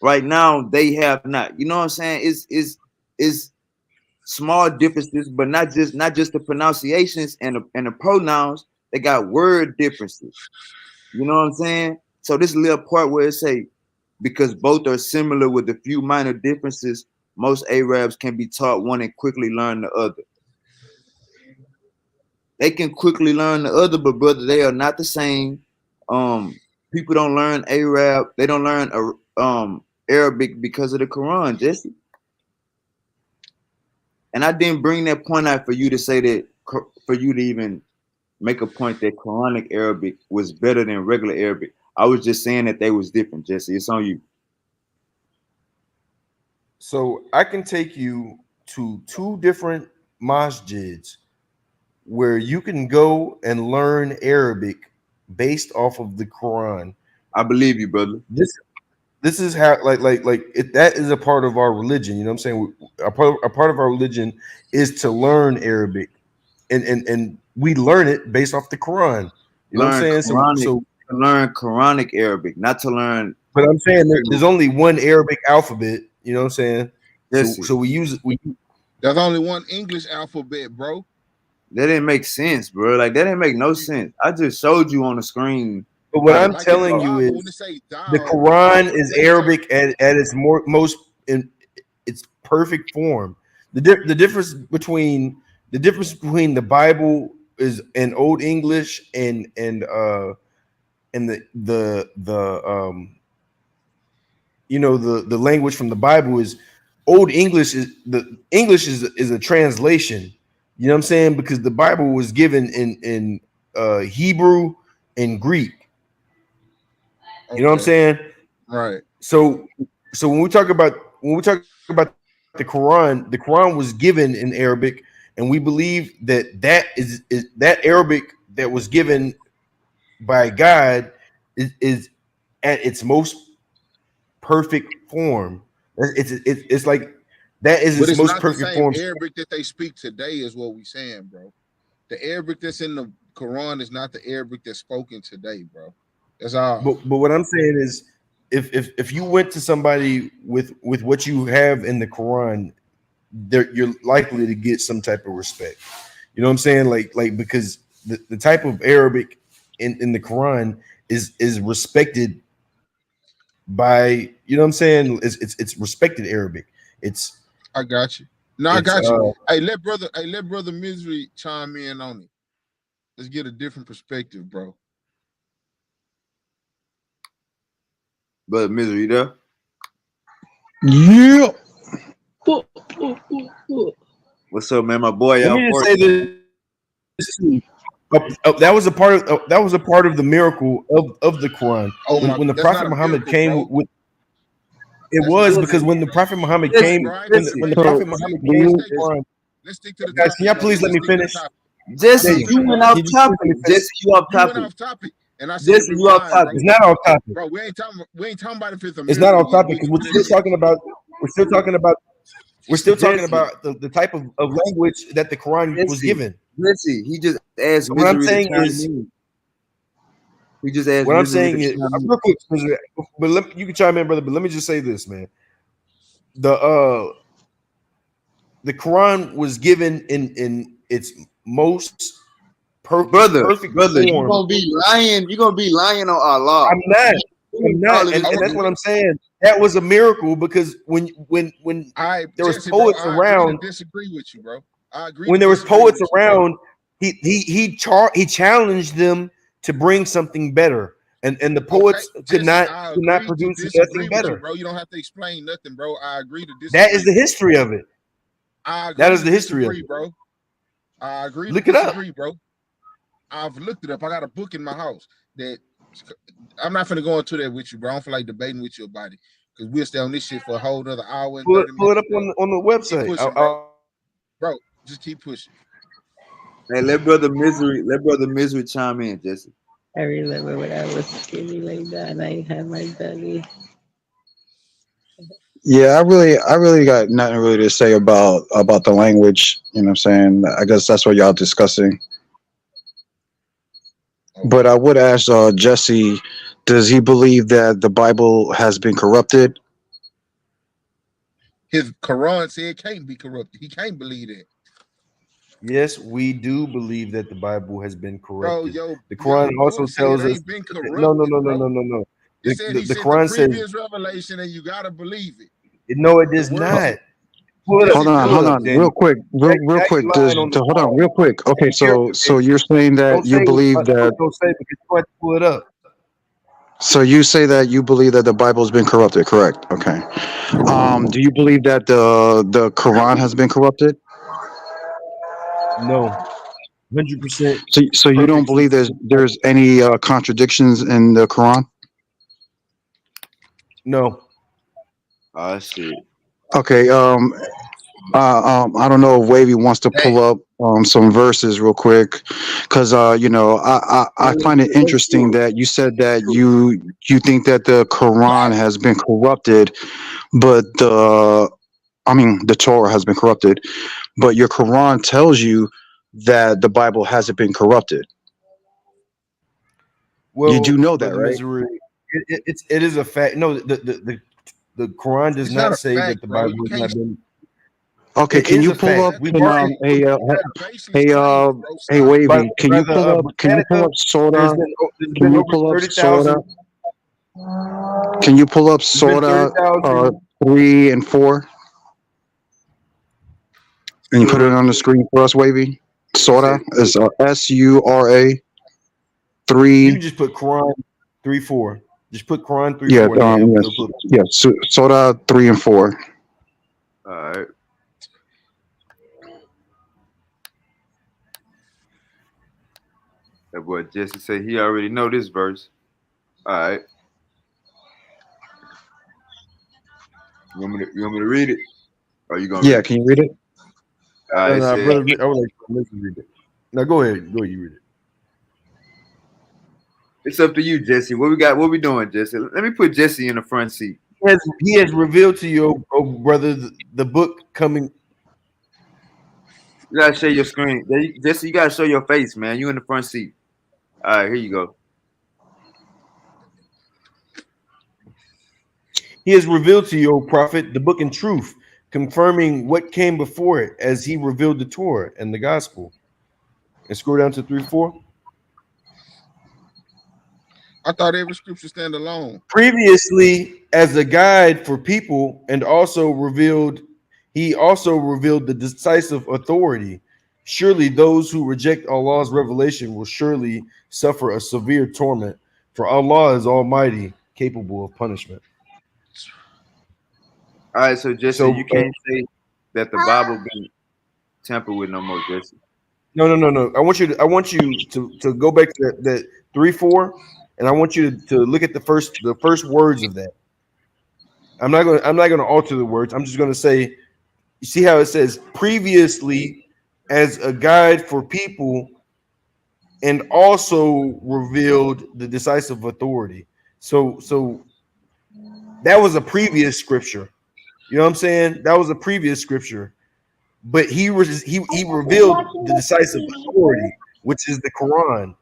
Right now they have not. You know what I'm saying? It's small differences, but not just the pronunciations and the pronouns. They got word differences. You know what I'm saying? So this little part where it say because both are similar with a few minor differences, most Arabs can be taught one and quickly learn the other. They can quickly learn the other, but brother, they are not the same. People don't learn Arab. They don't learn Arabic because of the Quran, Jesse. And I didn't bring that point out for you to say that for you to even make a point that Quranic Arabic was better than regular Arabic. I was just saying that they was different, Jesse. It's on you. So I can take you to two different masjids where you can go and learn Arabic based off of the Quran. I believe you, brother. This is how that is a part of our religion. You know what I'm saying? A part of our religion is to learn Arabic, and we learn it based off the Quran. You know what I'm Learn saying? So Quranic, so, to learn Quranic Arabic, not to learn but I'm saying there's only one Arabic alphabet. You know what I'm saying? So Jesse. so we use it. There's only one English alphabet, bro. That didn't make sense, bro. Like that didn't make no sense. I just showed you on the screen But what how to I'm Like in the telling you Bible, when it is say the thou, Quran is when it say Arabic at its most in its perfect form. The difference between the Bible is in Old English and the the language from the Bible is Old English is a translation. You know what I'm saying? Because the Bible was given in Hebrew and Greek. You know what I'm okay, saying? right. So so when we talk about the Quran was given in Arabic, and we believe that that Arabic that was given by God is at its most perfect form. It's like that is But its it's most not the perfect same form. Arabic that they speak today, is what we saying, bro. The Arabic that's in the Quran is not the Arabic that's spoken today, bro. That's all. But what I'm saying is, if you went to somebody with what you have in the Quran, you're likely to get some type of respect. You know what I'm saying? Like because the type of Arabic in the Quran is respected by, you know what I'm saying? It's respected Arabic. I got you. No, I It's got you. Hey, let brother Misery chime in on it. Let's get a different perspective, bro. but misery there. Yeah. What's up, man? My boy let out me just for say this too. That was a part of the miracle of the Quran. Oh When my, the that's Prophet not a Muhammad miracle, came bro. with it That's not was a because when miracle, the bro. Prophet Muhammad Hey, came Brian, when the hey, So Prophet let's Muhammad do came let's with you the stay. Quran. Let's stick to the Guys, can topic, y'all though. please let Let's me stick to the finish? topic. Let's Jesse. stick Hey, to the You went topic. off can you please let topic. me finish? Jesse, you off You went topic. off topic, and I said Jesse, you off rewind, topic. It's bro. not off topic. Bro, we ain't talking about if it's a It's not miracle off yet. topic We because just we're still talking about We're still talking Jesse, about the type of language that the Quran was Jesse, given. Jesse. He just asked So what I'm Misery to saying chime is, in. He just asked what I'm Misery to saying is, chime in. real quick, but you can chime in, brother. But let me just say this, man. The Quran was given in its most perfect Brother, you form. gonna be lying. You gonna be lying on Allah. I'm not. I'm All not, of and this that's shit. what I'm saying. That was a miracle because when All right, there was Jesse, bro, poets I agree to around, disagree with you, bro. I agree when to there was disagree poets with you, bro. around, he challenged them to bring something better, and the Okay, poets could Jesse, not I could not agree to produce disagree nothing with you, better. bro. You don't have to explain nothing, bro. I agree to That is disagree, the bro. history of it. I That agree is to the history of disagree, it. bro. I agree to Look it up. disagree, bro. I've looked it up. I got a book in my house that I'm not gonna go into that with you, bro. I don't feel like debating with you about it because we'll stay on this shit for a whole other hour and 30 Pull it minutes, up bro. on the Keep website. pushing, bro. Bro, just keep pushing. Hey, let brother Misery chime in, Jesse. I remember when I was skinny like that and I had my belly. Yeah, I really got nothing really to say about the language. You know what I'm saying? I guess that's what y'all discussing. But Okay. I would ask Jesse, does he believe that the Bible has been corrupted? His Quran said it can't be corrupted. He can't believe that. Yes, we do believe that the Bible has been Bro, corrupted. The your Quran also book said tells it us ain't been no, no, corrupted, no, no, no, bro. no, no. It said he The sent the Quran says previous revelation and you gotta believe it. no, it The does word, Ho- not. Pull it up. yes, Hold it on, Pull it hold does. up, on, real Daniel. quick, real Now quick. you lying on the Hold on, wall. real quick. Okay, Be careful, so Daniel. you're saying that Don't you say what believe that. don't say because you have to pull it up. So you say that you believe that the Bible's been corrupted, correct? Okay. Do you believe that the Quran has been corrupted? No, 100% So you don't perfect. believe there's any contradictions in the Quran? No. Oh shit. Okay. I don't know if Wavy wants to Damn. pull up some verses real quick, because I find it Let's interesting do it. that you said that you think that the Quran has been corrupted, but the Torah has been corrupted, but your Quran tells you that the Bible hasn't been corrupted. You Well, do know that, brother right? Misery, it is a fact. No, the Quran does It's not not a say that fact, the bro. Bible You has can't not been. Okay, It can is you a pull fact. up? that's We've Can already, that's baseless hey claims, bro. hey Stop. Wavy, can you pull brother up? Can you pull Britannica, up Sora? there's Can been you over pull up Sora? 30,000. Can you pull up There's been Sora 30,000 3 and 4 and you put it surah. on the screen for us, Wavy? You said Sora is Sura You 3. can just put Quran 3-4. Just put Quran 3 Yeah, 4 in there. yes, It'll put yes. Sora 3 and 4. all right. That boy Jesse said he already know this verse. All right. You want me to read it? Or you gonna Yeah, read it? can you read it? All right, no, it no, said, brother. I would like to listen to read it. Now go ahead. Go ahead. You read it. it's up to you, Jesse. What we got? What we doing, Jesse? Let me put Jesse in the front seat. He has revealed to you, oh brother, the book coming. You gotta share your screen. Jesse, you gotta show your face, man. You in the front seat. All right, here you go. He has revealed to you, O prophet, the book in truth, confirming what came before it, as he revealed the Torah and the gospel. And scroll down to 3-4. I thought every scripture stand alone. Previously, as a guide for people, and he also revealed the decisive authority. Surely those who reject Allah's revelation will surely suffer a severe torment, for Allah is almighty, capable of punishment. All right, so Jesse, So you can't say that the Bible been tampered with no more, Jesse. no, no, no, no. I want you to go back to that 3-4, and I want you to look at the first words of that. I'm not gonna alter the words. I'm just gonna say, you see how it says previously as a guide for people and also revealed the decisive authority. So that was a previous scripture. You know what I'm saying? That was a previous scripture. But he revealed the decisive authority, which is the Quran.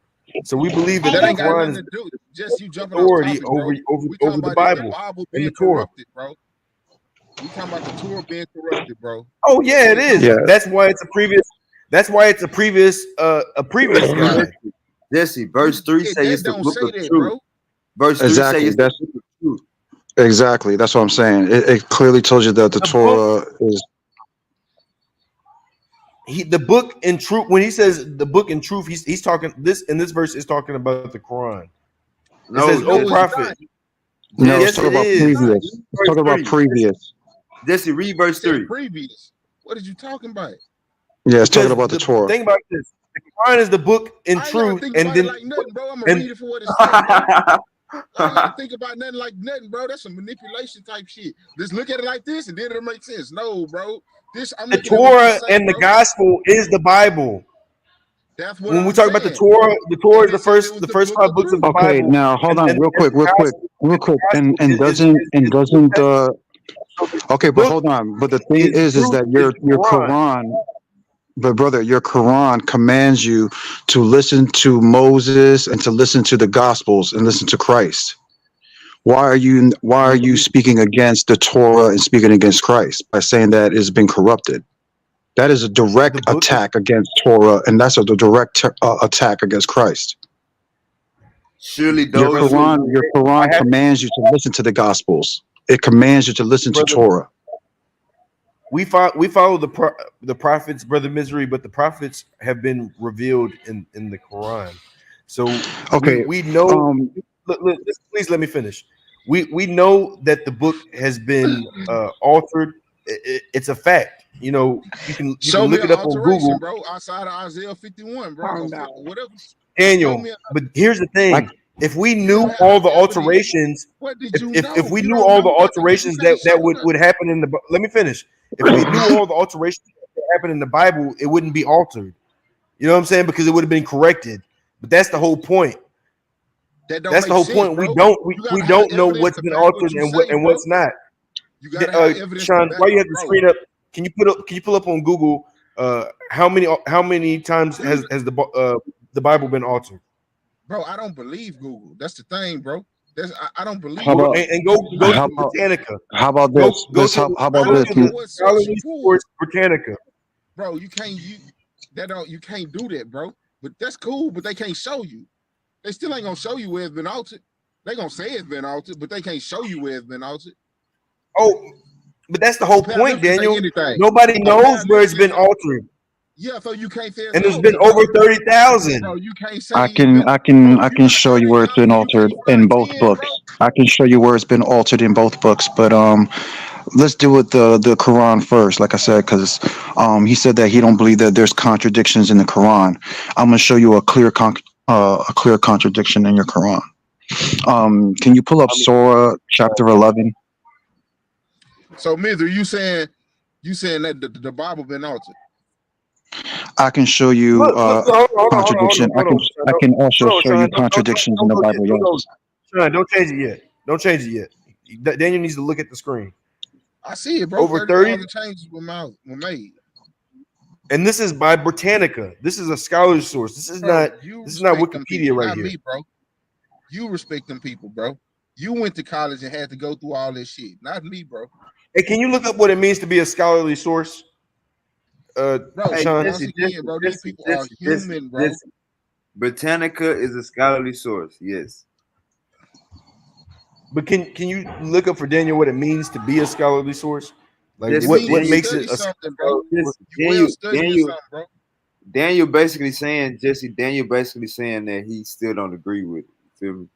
So we believe But that that the ain't got Quran nothing is to do. Just you jumping off authority topic, over bro. over We over talking the about is the Bible Bible and being the Torah. corrupted, bro. We talking about the Torah being corrupted, bro. Oh yeah, We it ain't talking is. Yeah, about That's why it's a previous. That's why it's a previous guy. Jesse, verse 3 say that it's the don't book say of that, truth. bro. Verse 3 say exactly. it's the That's book of truth. exactly. That's what I'm saying. It clearly tells you that the The book, Torah is the book in truth. When he says the book in truth, he's talking this in this verse is talking about the Quran. It says, No, "O No, it's prophet." not. no. It's Yes, Jesse, talking it about It's is. not. previous. read It's verse talking about 3. previous. Jesse, read It verse said 3. previous. What are you talking about? Yeah, it's talking Because about the the Torah. thing about this, the Quran is the book in I ain't gotta truth, think and about it then like nothing, bro. I'm gonna and read it for what it say, bro. I ain't gotta think about nothing like nothing, bro. That's some manipulation type shit. Just look at it like this, and then it'll make sense. No, bro. This I'm the looking at what you Torah say, and the bro. gospel is the Bible. That's what When we I'm talk about saying. the Torah And is it said it was the the first book five of books of the truth. Okay, Bible, now hold on, real quick, and real the quick, gospel and is the New doesn't Testament. So the okay, but book hold on. But the thing is is truth that is the your Quran. Quran, but brother, your Quran commands you to listen to Moses and to listen to the Gospels and listen to Christ. Why are you speaking against the Torah and speaking against Christ by saying that it's been corrupted? That is a The direct book is attack against Torah, and that's a direct attack against Christ. Surely Your those brother. who Quran I have commands you to listen to the Gospels. It commands you to listen to brother. Torah. We follow the prophets, brother Misery, but the prophets have been revealed in the Quran. So Okay. we know. Um. Please let me finish. We know that the book has been altered. It's a fact. You know, you Show can me look an it up on alteration, Google, bro, outside of Isaiah 51, bro, or Calm down. whatever. Show Daniel. me. But here's the I thing: if we You knew don't have all no the evidence. alterations, What did you if know? we You knew don't all the know nothing because you alterations can't that show would nothing. happen in the let me finish. If we knew all the alterations that happened in the Bible, it wouldn't be altered. You know what I'm saying? Because it would have been corrected. But that's the whole point. That don't That's the make whole sense, point. bro. You We gotta have don't know evidence what's to been back altered what you say, and bro. what's not. You gotta have evidence to Sean, back why you up, have the bro. screen up? Can you pull up on Google how many times has the Bible been altered? Bro, I don't believe Google. That's the thing, bro. I don't how believe Google about and go how to about Britannica. how about Go this? go This to how I about go this? don't to know the what source you scholarly pull. source Britannica. Bro, you can't you can't do that, bro. But that's cool, but they can't show you. They still ain't gonna show you where it's been altered. They gonna say it's been altered, but they can't show you where it's been altered. Oh, but that's the A whole point, paralympic say Daniel. anything. Nobody A knows where it's paralympic been say, altered, yeah, so you can't say it's and there's been altered, over bro. 30,000. Bro, you can't say it's been, bro. I You can got show you where it's been 30,000, you altered can't in find both 10, bro. books. I can show you where it's been altered in both books, but let's do with the Quran first. Like I said, because he said that he don't believe that there's contradictions in the Quran. I'm gonna show you a clear contradiction in your Quran. Can you pull up I mean, Surah chapter 11? So, Mister, you saying that the Bible been altered? I can show you contradiction. hold on, Sean, I can also hold on, show you Sean, contradictions in don't the go yet, Bible. Yes. Sean, don't change it yet, don't change it yet. Daniel needs to look at the screen. I see it, bro. Over 30, 30,000 changes were made. and this is by Britannica. This is a scholarly source. Bro, you This is not respect them Wikipedia people, right not here. me, bro. You respect them people, bro. You went to college and had to go through all this shit, not me, bro. Hey, can you look up what it means to be a scholarly source, Bro, hey Sean? once again, bro, these people are human, bro. Jesse. Britannica is a scholarly source. Yes. But can you look up for Daniel what it means to be a scholarly source? Like It Jesse, means what you Daniel, makes study it a something, bro. scholarly source? Jesse, You well studying Daniel, something, bro. Daniel basically saying, Jesse, Daniel basically saying that he still don't agree with it. You feel me?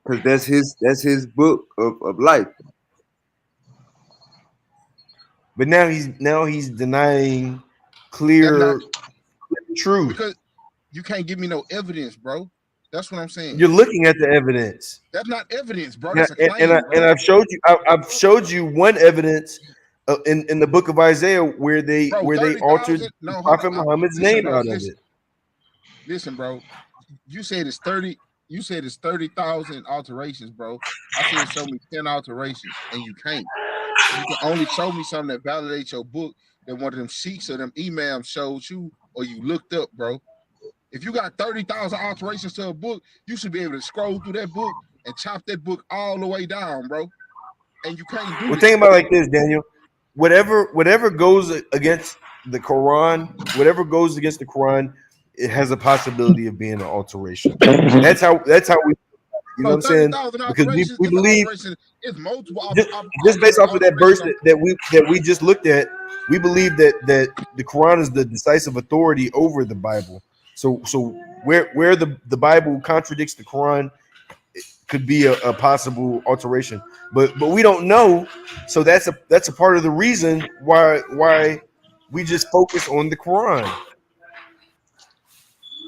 Because that's his book of life. But now he's denying That's not clear truth. because you can't give me no evidence, bro. That's what I'm saying. You're looking at the evidence. That's not evidence, bro. Yeah, That's a claim, bro. and I've showed you one evidence in the book of Isaiah where Bro, they 30,000. altered No, hold Prophet on. Muhammad's Listen, name bro. out of Listen, it. listen, bro. You said it's 30. You said it's 30,000 alterations, bro. I said show me 10 alterations, and you can't. You can only show me something that validates your book that one of them sheets or them emails showed you or you looked up, bro. If you got 30,000 alterations to a book, you should be able to scroll through that book and chop that book all the way down, bro. And you can't do Well, that. think about it like this, Daniel. Whatever goes against the Quran, whatever goes against the Quran, it has a possibility of being an alteration. That's how we, you know what So I'm saying? 30,000 Because alterations we is an believe alteration. It's multiple just based off of that verse alterations. that we just looked at, we believe that the Quran is the decisive authority over the Bible. So where the Bible contradicts the Quran could be a possible alteration, but we don't know. So that's a part of the reason why we just focus on the Quran.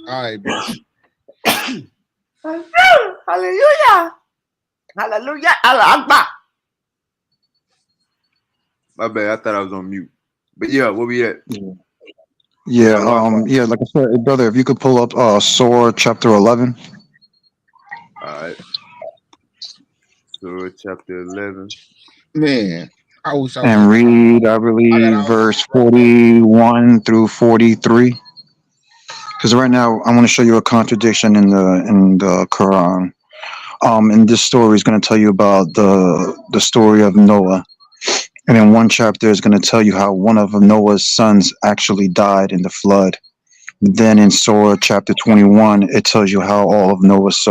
All right, bro. Hallelujah. Hallelujah. Allah Akbar. My bad. I thought I was on mute. But yeah, where we at? Yeah, like I said, brother, if you could pull up Surah chapter 11. All right. Surah chapter 11. Man, I wish I was And in the read, I I got believe, all verse bro. 41 through 43. Because right now, I want to show you a contradiction in the Quran. And this story is going to tell you about the story of Noah. And in one chapter, is going to tell you how one of Noah's sons actually died in the flood. Then in Surah chapter 21, it tells you how all of Noah's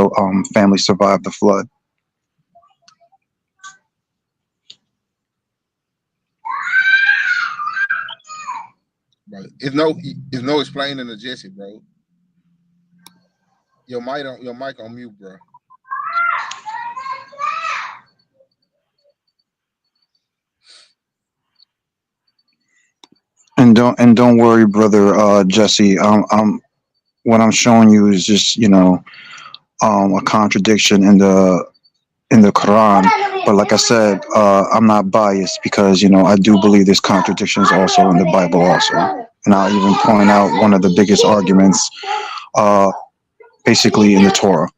family survived the flood. Bro. It's no explaining to Jesse, bro. Your mic on mute, bro. And don't worry, brother Jesse. What I'm showing you is just a contradiction in the Quran. But like I said, I'm not biased because I do believe there's contradictions also in the Bible also. And I'll even point out one of the biggest arguments, basically in the Torah.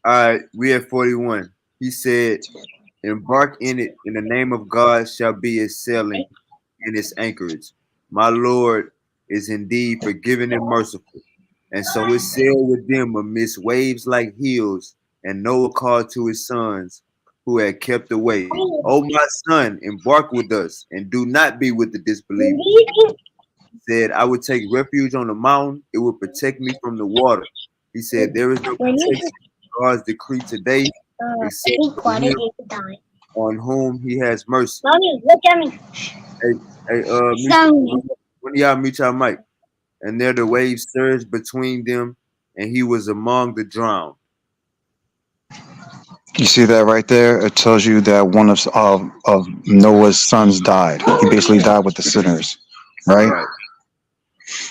All right, we at 41. He said, embark in it, in the name of God shall be its sailing and its anchorage. My Lord is indeed forgiving and merciful. And so it sailed with them amidst waves like hills, and Noah called to his sons who had kept away, O my son, embark with us, and do not be with the disbelievers. He said, I would take refuge on the mountain, it will protect me from the water. He said, there is no protection God's decree today, except for him on whom he has mercy. Mommy, look at me. When y'all mute y'all mic. And there the waves surged between them, and he was among the drowned. You see that right there? It tells you that one of Noah's sons died. He basically died with the sinners, right?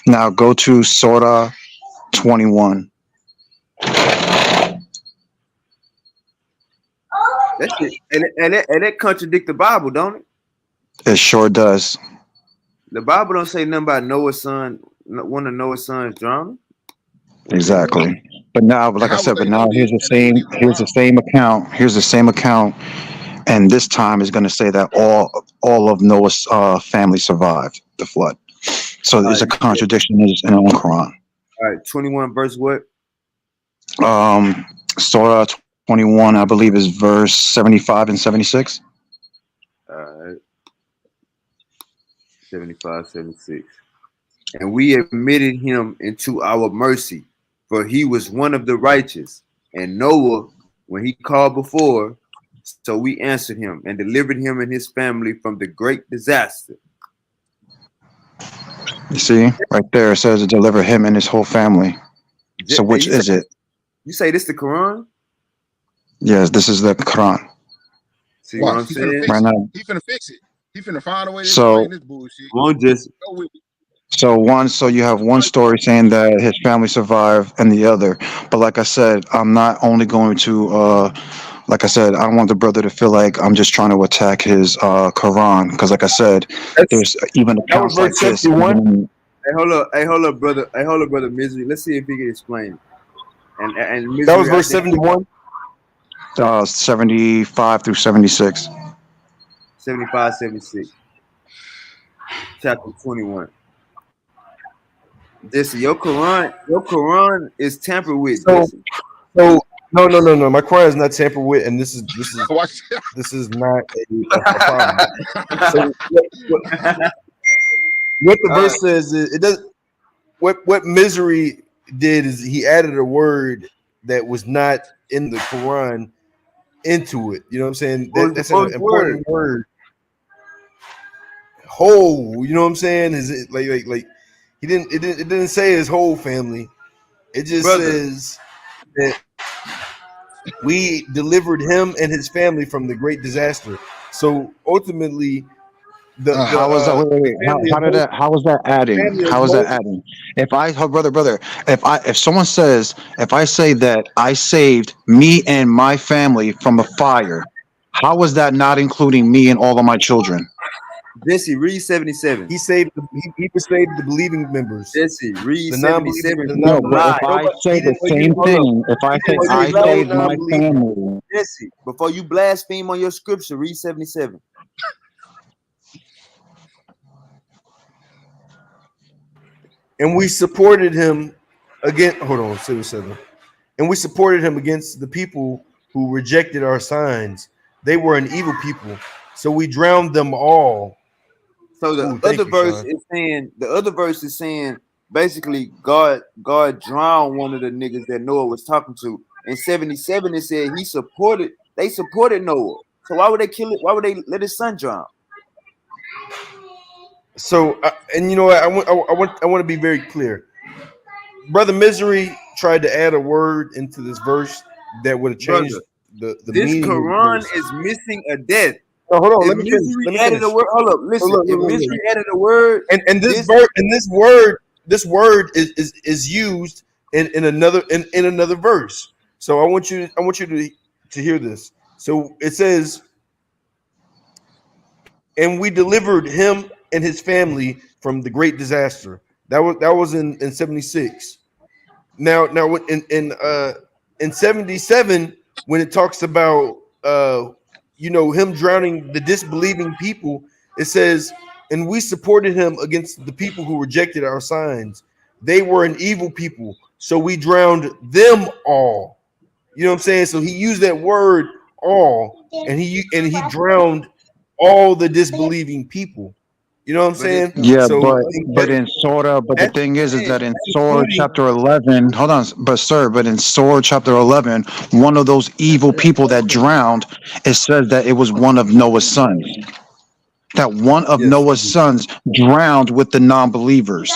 Now go to Surah 21. That's it. And that contradict the Bible, don't it? It sure does. The Bible don't say nothing about Noah's son, one of Noah's sons drowning. Exactly. But now, like I said, here's the same account. Here's the same account, and this time is going to say that all of Noah's family survived the flood. So there's a contradiction in the Quran. All right, 21 verse what? Surah 21, I believe, is verse 75 and 76. All right. 75, 76. And we admitted him into our mercy, for he was one of the righteous. And Noah, when he called before, so we answered him and delivered him and his family from the great disaster. You see, right there it says to deliver him and his whole family. So which is it? You say this the Quran? Yes, this is the Quran. See what I'm saying? Right now. He finna fix it. He finna find a way to explain this bullshit. So you have one story saying that his family survived and the other. But like I said, I'm not only going to like I said, I don't want the brother to feel like I'm just trying to attack his Quran, because like I said, there's even accounts like this. Hey, hold up, brother Misery. Let's see if he can explain it. And Misery, that was verse 71. 75 through 76. 75, 76, chapter 21. Jesse, your Quran is tampered with, So Jesse. so no. My Quran is not tampered with, and Watch. this is not a problem. So what the All right, verse says is it does what misery did is he added a word that was not in the Quran into it. You know what I'm saying? what was the That's an first word? important word. Whole, you know what I'm saying? Is it like it didn't say his whole family. It just Brother, says that we delivered him and his family from the great disaster. So ultimately, How was that? the Wait. family of How did Moses, that? How was that the adding? family of How was that Moses. adding? Oh, brother, if someone says, if I say that I saved me and my family from a fire, how was that not including me and all of my children? Jesse, read 77. He persuaded the believing members, Jesse, read the non-believing, 77 the before No, you but non-believing. if lie. I Nobody, say he the didn't use. same Hold up. thing, if I He say didn't Before you I use no saved blaspheme, my non-believing. family, Jesse, before you blaspheme on your scripture, read 77. And we supported him again. Hold on, 7. And we supported him against the people who rejected our signs. They were an evil people, so we drowned them all. So Ooh, thank you, Sean. the other verse is saying basically God drowned one of the niggas that Noah was talking to. In 77, it said they supported Noah. So why would they kill it? Why would they let his son drown? So, and you know what? I want to be very clear. Brother Misery tried to add a word into this verse that would have changed Brother, the this meaning of the Quran verse. is missing a death. No, hold on. If Let me finish. misery Let me added a finish. word, hold up, So listen. If look. misery added a word, And this this word is used in another verse. So I want you to hear this. So it says, and we delivered him and his family from the great disaster. That was in 76. Now in 77, when it talks about him drowning the disbelieving people, it says, and we supported him against the people who rejected our signs. They were an evil people, so we drowned them all. You know what I'm saying? So he used that word all, and he drowned all the disbelieving people. You know what I'm but it saying? yeah, So but in Surah, but the that's thing is saying that in Surah including chapter 11, hold on, but sir, but in Surah chapter 11, one of those evil people that drowned, it says that it was one of Noah's sons. That one of yes. Noah's sons drowned with the non-believers.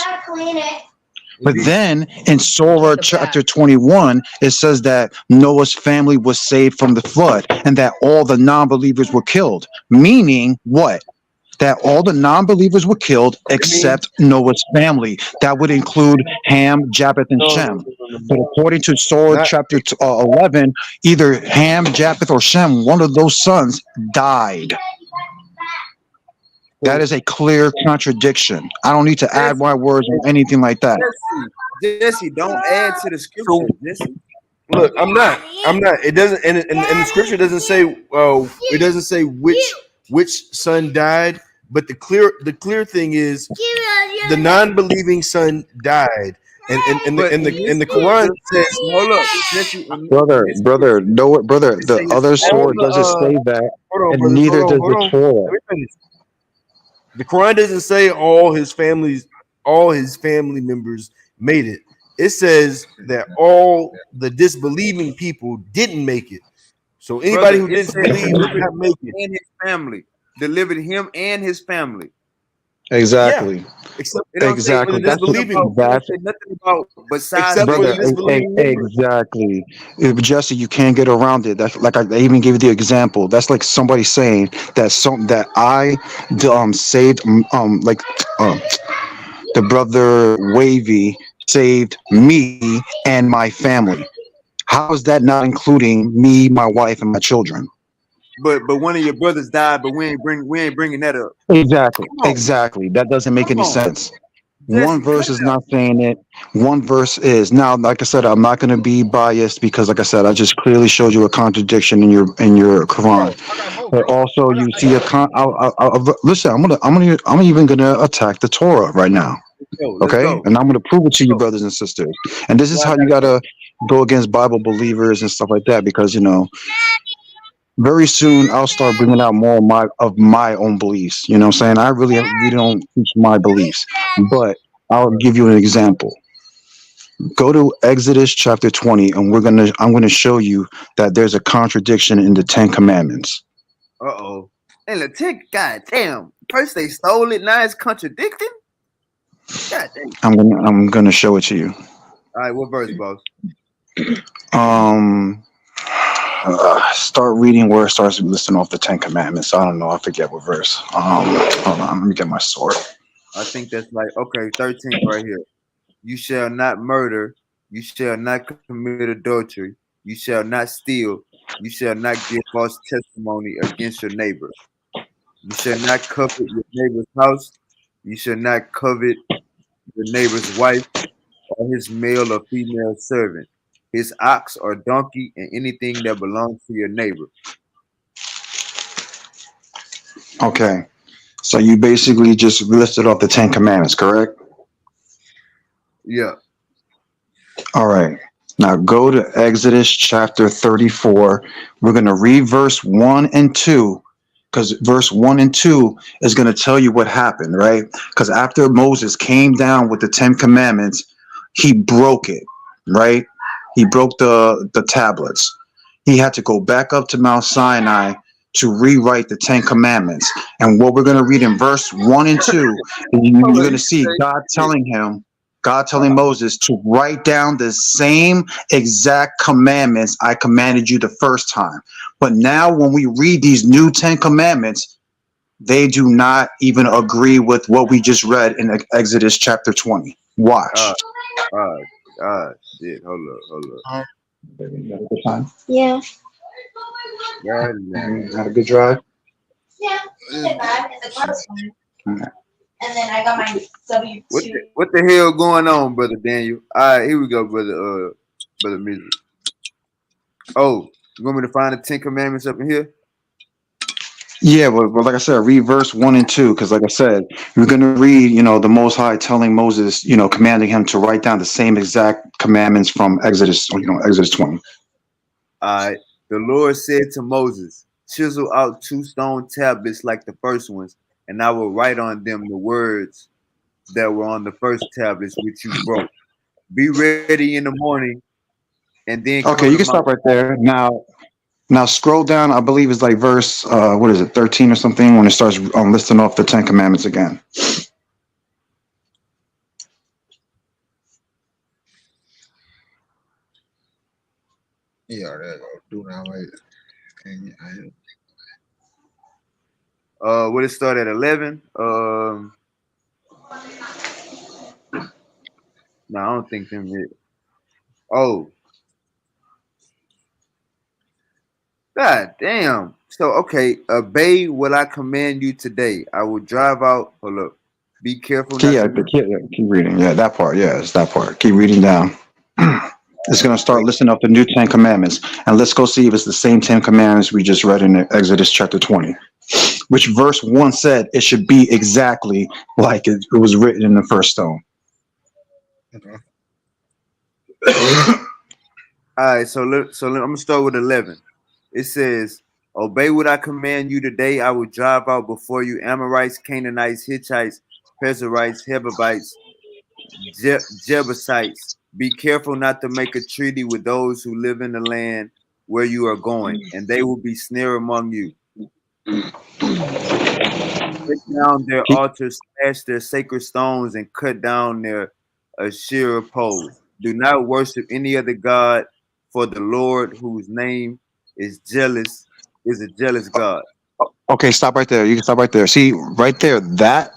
But then in Surah chapter 21, it says that Noah's family was saved from the flood and that all the non-believers were killed. Meaning what? That all the non-believers were killed It means except Noah's family. That would include Ham, Japheth, and Shem. But according to Surah not. chapter 11, either Ham, Japheth, or Shem, one of those sons died. That So is a clear contradiction. I don't need to add Jesse, my words or anything like that. Jesse, don't add to the so scriptures, Jesse. look, I'm not. It doesn't, and the scripture doesn't say. It doesn't say which son died, but the clear thing is the non-believing son died, and But the Quran says hold up, Jesse, in Brother, this brother, scripture, no, brother, it the says other all sword the doesn't say that, hold on, and brothers, neither does hold the on. Torah. Let me finish. The Quran doesn't say all his family members made it. It says that all the disbelieving people didn't make it. So anybody brother, who it didn't said believe did delivered not make it. and his family. Delivered him and his family. Yeah, Exactly, except It don't say for the exactly. disbelieving, it don't That's say nothing about besides except the for the brother. disbelieving members. Exactly, Jesse. You can't get around it. That's like I even gave you the example. That's like somebody saying that I saved like um the brother Wavy saved me and my family. How is that not including me, my wife, and my children? but one of your brothers died, but we ain't bringing that up. Exactly, Come on, exactly. That doesn't make come any on. sense. One Jesse, cut verse is it out. not saying it. One verse is. Now, like I said, I'm not going to be biased because, like I said, I just clearly showed you a contradiction in your Bro, Quran. I got more, But bro. also, I got you I see a got con. Listen. I'm even gonna attack the Torah right now. Let's go. Let's Okay, go. and I'm gonna prove it to you, Go. brothers and sisters. And this is Where I how you gotta go. gotta go against Bible believers and stuff like that, because very soon I'll start bringing out more of my own beliefs. You know what I'm saying? I really don't teach my beliefs, but I'll give you an example. Go to Exodus chapter 20, and I'm gonna show you that there's a contradiction in the Ten Commandments. Uh-oh. And the tick, god damn. First they stole it, now it's contradicting? God damn. I'm gonna show it to you. All right, what verse, boss? Um, start reading where it starts listing off the Ten Commandments. I don't know. I forget what verse. Hold on. Let me get my sword. I think that's like, okay, 13th right here. You shall not murder. You shall not commit adultery. You shall not steal. You shall not give false testimony against your neighbor. You shall not covet your neighbor's house. You shall not covet your neighbor's wife or his male or female servant, his ox or donkey, and anything that belongs to your neighbor. Okay. So you basically just listed off the Ten Commandments, correct? Yeah. All right. Now go to Exodus chapter 34. We're going to read verse 1 and 2, because verse 1 and 2 is going to tell you what happened, right? Because after Moses came down with the Ten Commandments, he broke it, right? He broke the tablets. He had to go back up to Mount Sinai to rewrite the Ten Commandments. And what we're going to read in verse 1 and 2, you're Hold on, going to you see say God telling Moses to write down the same exact commandments I commanded you the first time. But now when we read these new 10 commandments, they do not even agree with what we just read in Exodus chapter 20. uh Watch. uh shit. Hold up, hold up. You had a good time? Yeah. God damn. You had a good drive? What the hell going on, brother Daniel? All right, here we go, brother Music. Oh, you want me to find the 10 Commandments up in here? Yeah, but like I said, read verse 1 and 2, because like I said, we're going to read, the Most High telling Moses, commanding him to write down the same exact commandments from Exodus, Exodus 20. All right. The Lord said to Moses, chisel out 2 stone tablets like the first ones, and I will write on them the words that were on the first tablets which you broke. Be ready in the morning, and then Okay, come you to can Mount. stop right there. Now scroll down. I believe it's like verse, what is it, 13 or something, when it starts listing off the 10 commandments again. Yeah, there you go. Do now wait. Would it start at 11? No, I don't think them hit. Oh, god damn. So okay, obey what I command you today. I will drive out. Hold up. Be careful Okay, not yeah, to but make. keep reading. Yeah, that part. Yeah, it's that part. Keep reading down. It's going to start Wait. listing off the new 10 commandments. And let's go see if it's the same 10 commandments we just read in Exodus chapter 20, which verse 1 said it should be exactly like it was written in the first stone. All right, I'm gonna start with 11. It says, "Obey what I command you today. I will drive out before you Amorites, Canaanites, Hittites, Perizzites, Hebrites, Jebusites. Be careful not to make a treaty with those who live in the land where you are going, and they will be snare among you. Take down their altars, smash their sacred stones, and cut down their Asherah poles. Do not worship any other god, for the Lord, whose name is jealous, is a jealous God." Okay, stop right there. You can stop right there. See, right there, that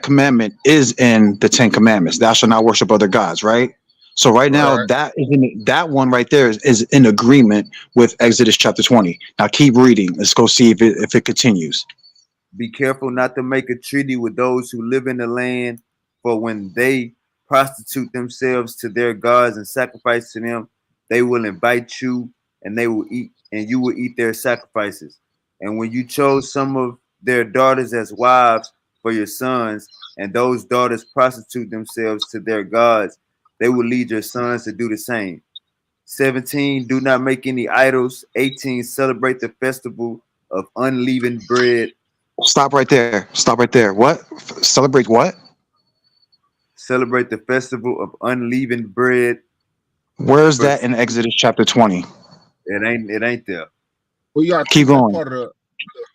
commandment is in the 10 commandments. Thou shalt not worship other gods, right? So right now, Right. that one right there is in agreement with Exodus chapter 20. Now keep reading. Let's go see if it continues. Be careful not to make a treaty with those who live in the land, For when they prostitute themselves to their gods and sacrifice to them, they will invite you, and they will eat, and you will eat their sacrifices. And when you chose some of their daughters as wives for your sons, and those daughters prostitute themselves to their gods, they will lead your sons to do the same. 17, do not make any idols. 18, celebrate the festival of unleavened bread. Stop right there. Stop right there. What? Celebrate what? Celebrate the festival of unleavened bread. Where is that Verse, in Exodus chapter 20? it ain't there. Well, you got to Keep think that's going. part of the.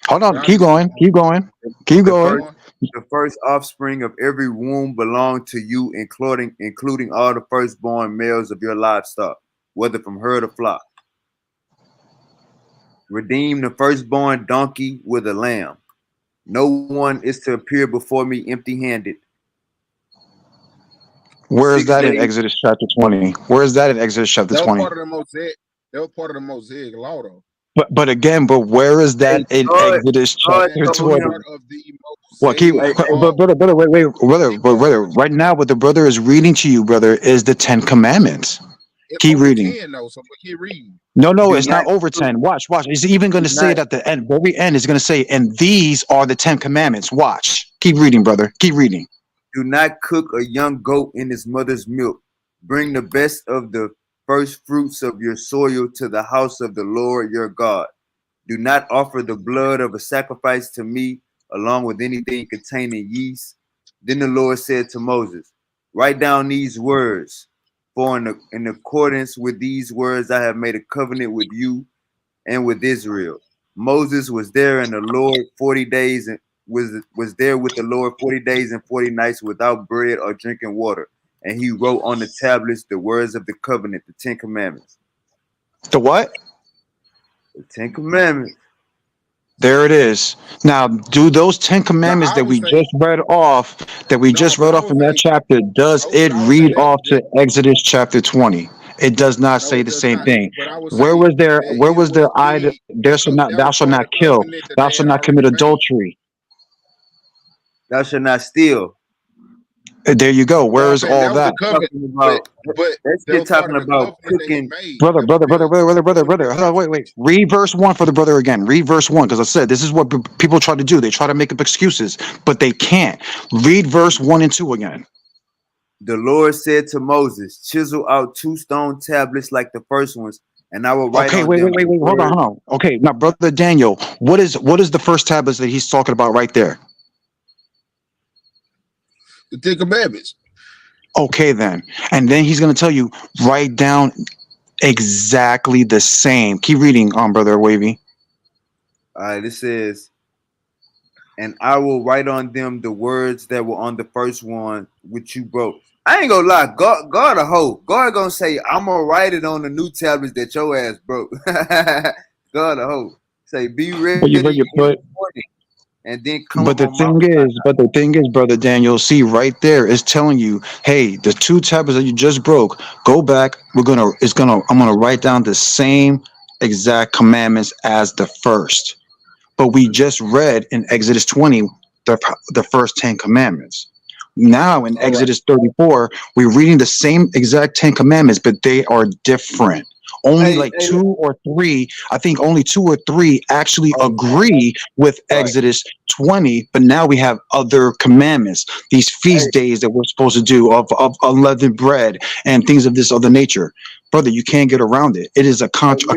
Hold But on. I Keep just going. Keep going. Keep The keep going. first going. the first offspring of every womb belong to you, including all the firstborn males of your livestock, whether from herd or flock. Redeem the firstborn donkey with a lamb. No one is to appear before me empty-handed. Where is Six that in days. Exodus chapter 20? Where is that in Exodus chapter That was 20? part of the mosaic. That was part of the mosaic law, though. But again, but where is Hey, that in God, Exodus I'm God saying chapter that was told 20? him. part of the Well, keep, mosaic Hey, law. brother, brother. Right now, what the brother is reading to you, brother, is the Ten Commandments. It's Keep over reading. 10 though, so we keep reading. No, do it's not not over cook, 10. Watch. He's even going do to say not it at the end, very end. He's going to say, and these are the 10 Commandments. Watch. Keep reading, brother. Keep reading. do not cook a young goat in his mother's milk. Bring the best of the first fruits of your soil to the house of the Lord your God. Do not offer the blood of a sacrifice to me along with anything containing yeast. Then the Lord said to Moses, write down these words, for in accordance with these words I have made a covenant with you and with Israel. Moses was there and the Lord 40 days and was there with the Lord 40 days and 40 nights without bread or drinking water. And he wrote on the tablets the words of the covenant, the Ten Commandments. The what? The Ten Commandments. There it is. Now, do those 10 Now commandments I that would we say just read off, no, but I would in that say chapter, does it I would say read that, off to Exodus chapter 20? It does not no, say it the does same not. thing. But I would Where say was there, that it was I, the thou that was shalt part of not the kill, covenant that thou they shalt had not already commit made. adultery. Thou shalt not steal. There you go. No, Where I'm is saying all that was the that? covenant, Talking but about but that that shit was part talking of the about covenant that he cooking. made. Brother, That was still totally different verse. wait. Read verse 1 for the brother again. Read verse 1, because I said this is what people try to do. They try to make up excuses, but they can't. Read verse 1 and 2 again. The Lord said to Moses, chisel out 2 stone tablets like the first ones, and I will write Okay, on them the wait. word. Hold on. Okay, now, brother Daniel, what is the first tablets that he's talking about right there? The Ten Commandments. Okay, then, and then he's going to tell you write down exactly the same. Keep reading, brother Wavy. All right, it says, and I will write on them the words that were on the first one which you broke. I ain't gonna lie, God a hoe. God gonna say, I'm gonna write it on the new tablets that your ass broke. God a hoe. Say, be But you, ready but you in the put. morning, and then come But up the on Mount thing Sinai. is, brother Daniel, see right there is telling you, hey, the two tablets that you just broke, go back. I'm gonna write down the same exact commandments as the first. But we just read in Exodus 20 the first 10 commandments. Now in All right. Exodus 34, we're reading the same exact 10 commandments, but they are different. Only Hey, like hey, two or three, I think only two or three actually all agree with right. Exodus 20, but now we have other commandments, these Hey, feast days that we're supposed to do of unleavened bread and things of this other nature. Brother, you can't get around it. It is hey, a No,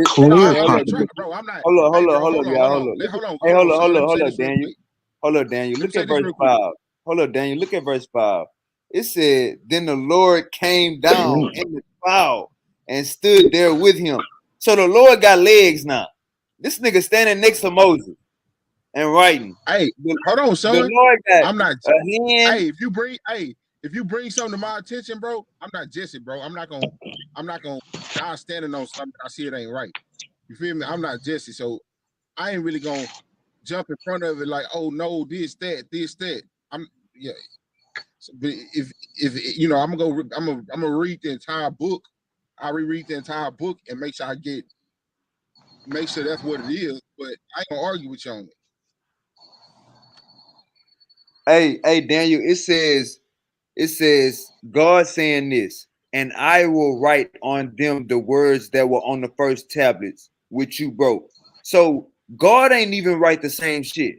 clear I'm not trying, contradiction. bro. I'm not. hold Hey, up, bro, hold up, y'all, hold up. Look at, hey, hold on, son. Let me hold say up, this real Daniel. quick. Hold up, Daniel. Let me Look say at this verse real quick. 5. Hold up, Daniel. Look at verse 5. It said, then the Lord came down in the cloud and stood there with him. So the Lord got legs now. This nigga standing next to Moses and writing. Hey, The, hold on, the son. Lord got I'm not. a hand. If you bring something to my attention, bro, I'm not Jesse, bro. I'm not gonna die standing on something I see it ain't right. You feel me? I'm not Jesse, so I ain't really gonna jump in front of it like, oh no, this, that. I'm yeah. So, but if you know, I'm gonna read the entire book. I reread the entire book and make sure that's what it is. But I ain't gonna argue with you on it. Hey, Daniel, it says It says, God saying this, and I will write on them the words that were on the first tablets, which you broke. So God ain't even write the same shit.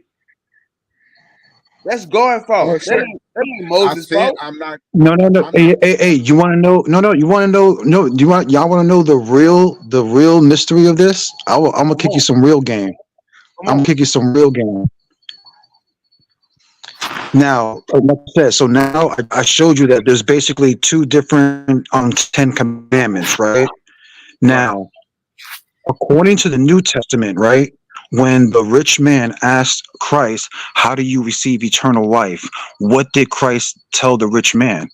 That's God's Well, fault. That sir, ain't I Moses' said fault. I'm not. No, no, no. I'm not. Hey, hey, hey, you want to know? No, no. You want to know? No, do you want? Y'all want to know the real mystery of this? I'm gonna Come kick you on, some real game. come I'm gonna on. kick you some real game. Now, like I said, so now I showed you that there's basically two different 10 commandments, right? Right. Now, according to the New Testament, right? When the rich man asked Christ, "How do you receive eternal life?" What did Christ tell the rich man?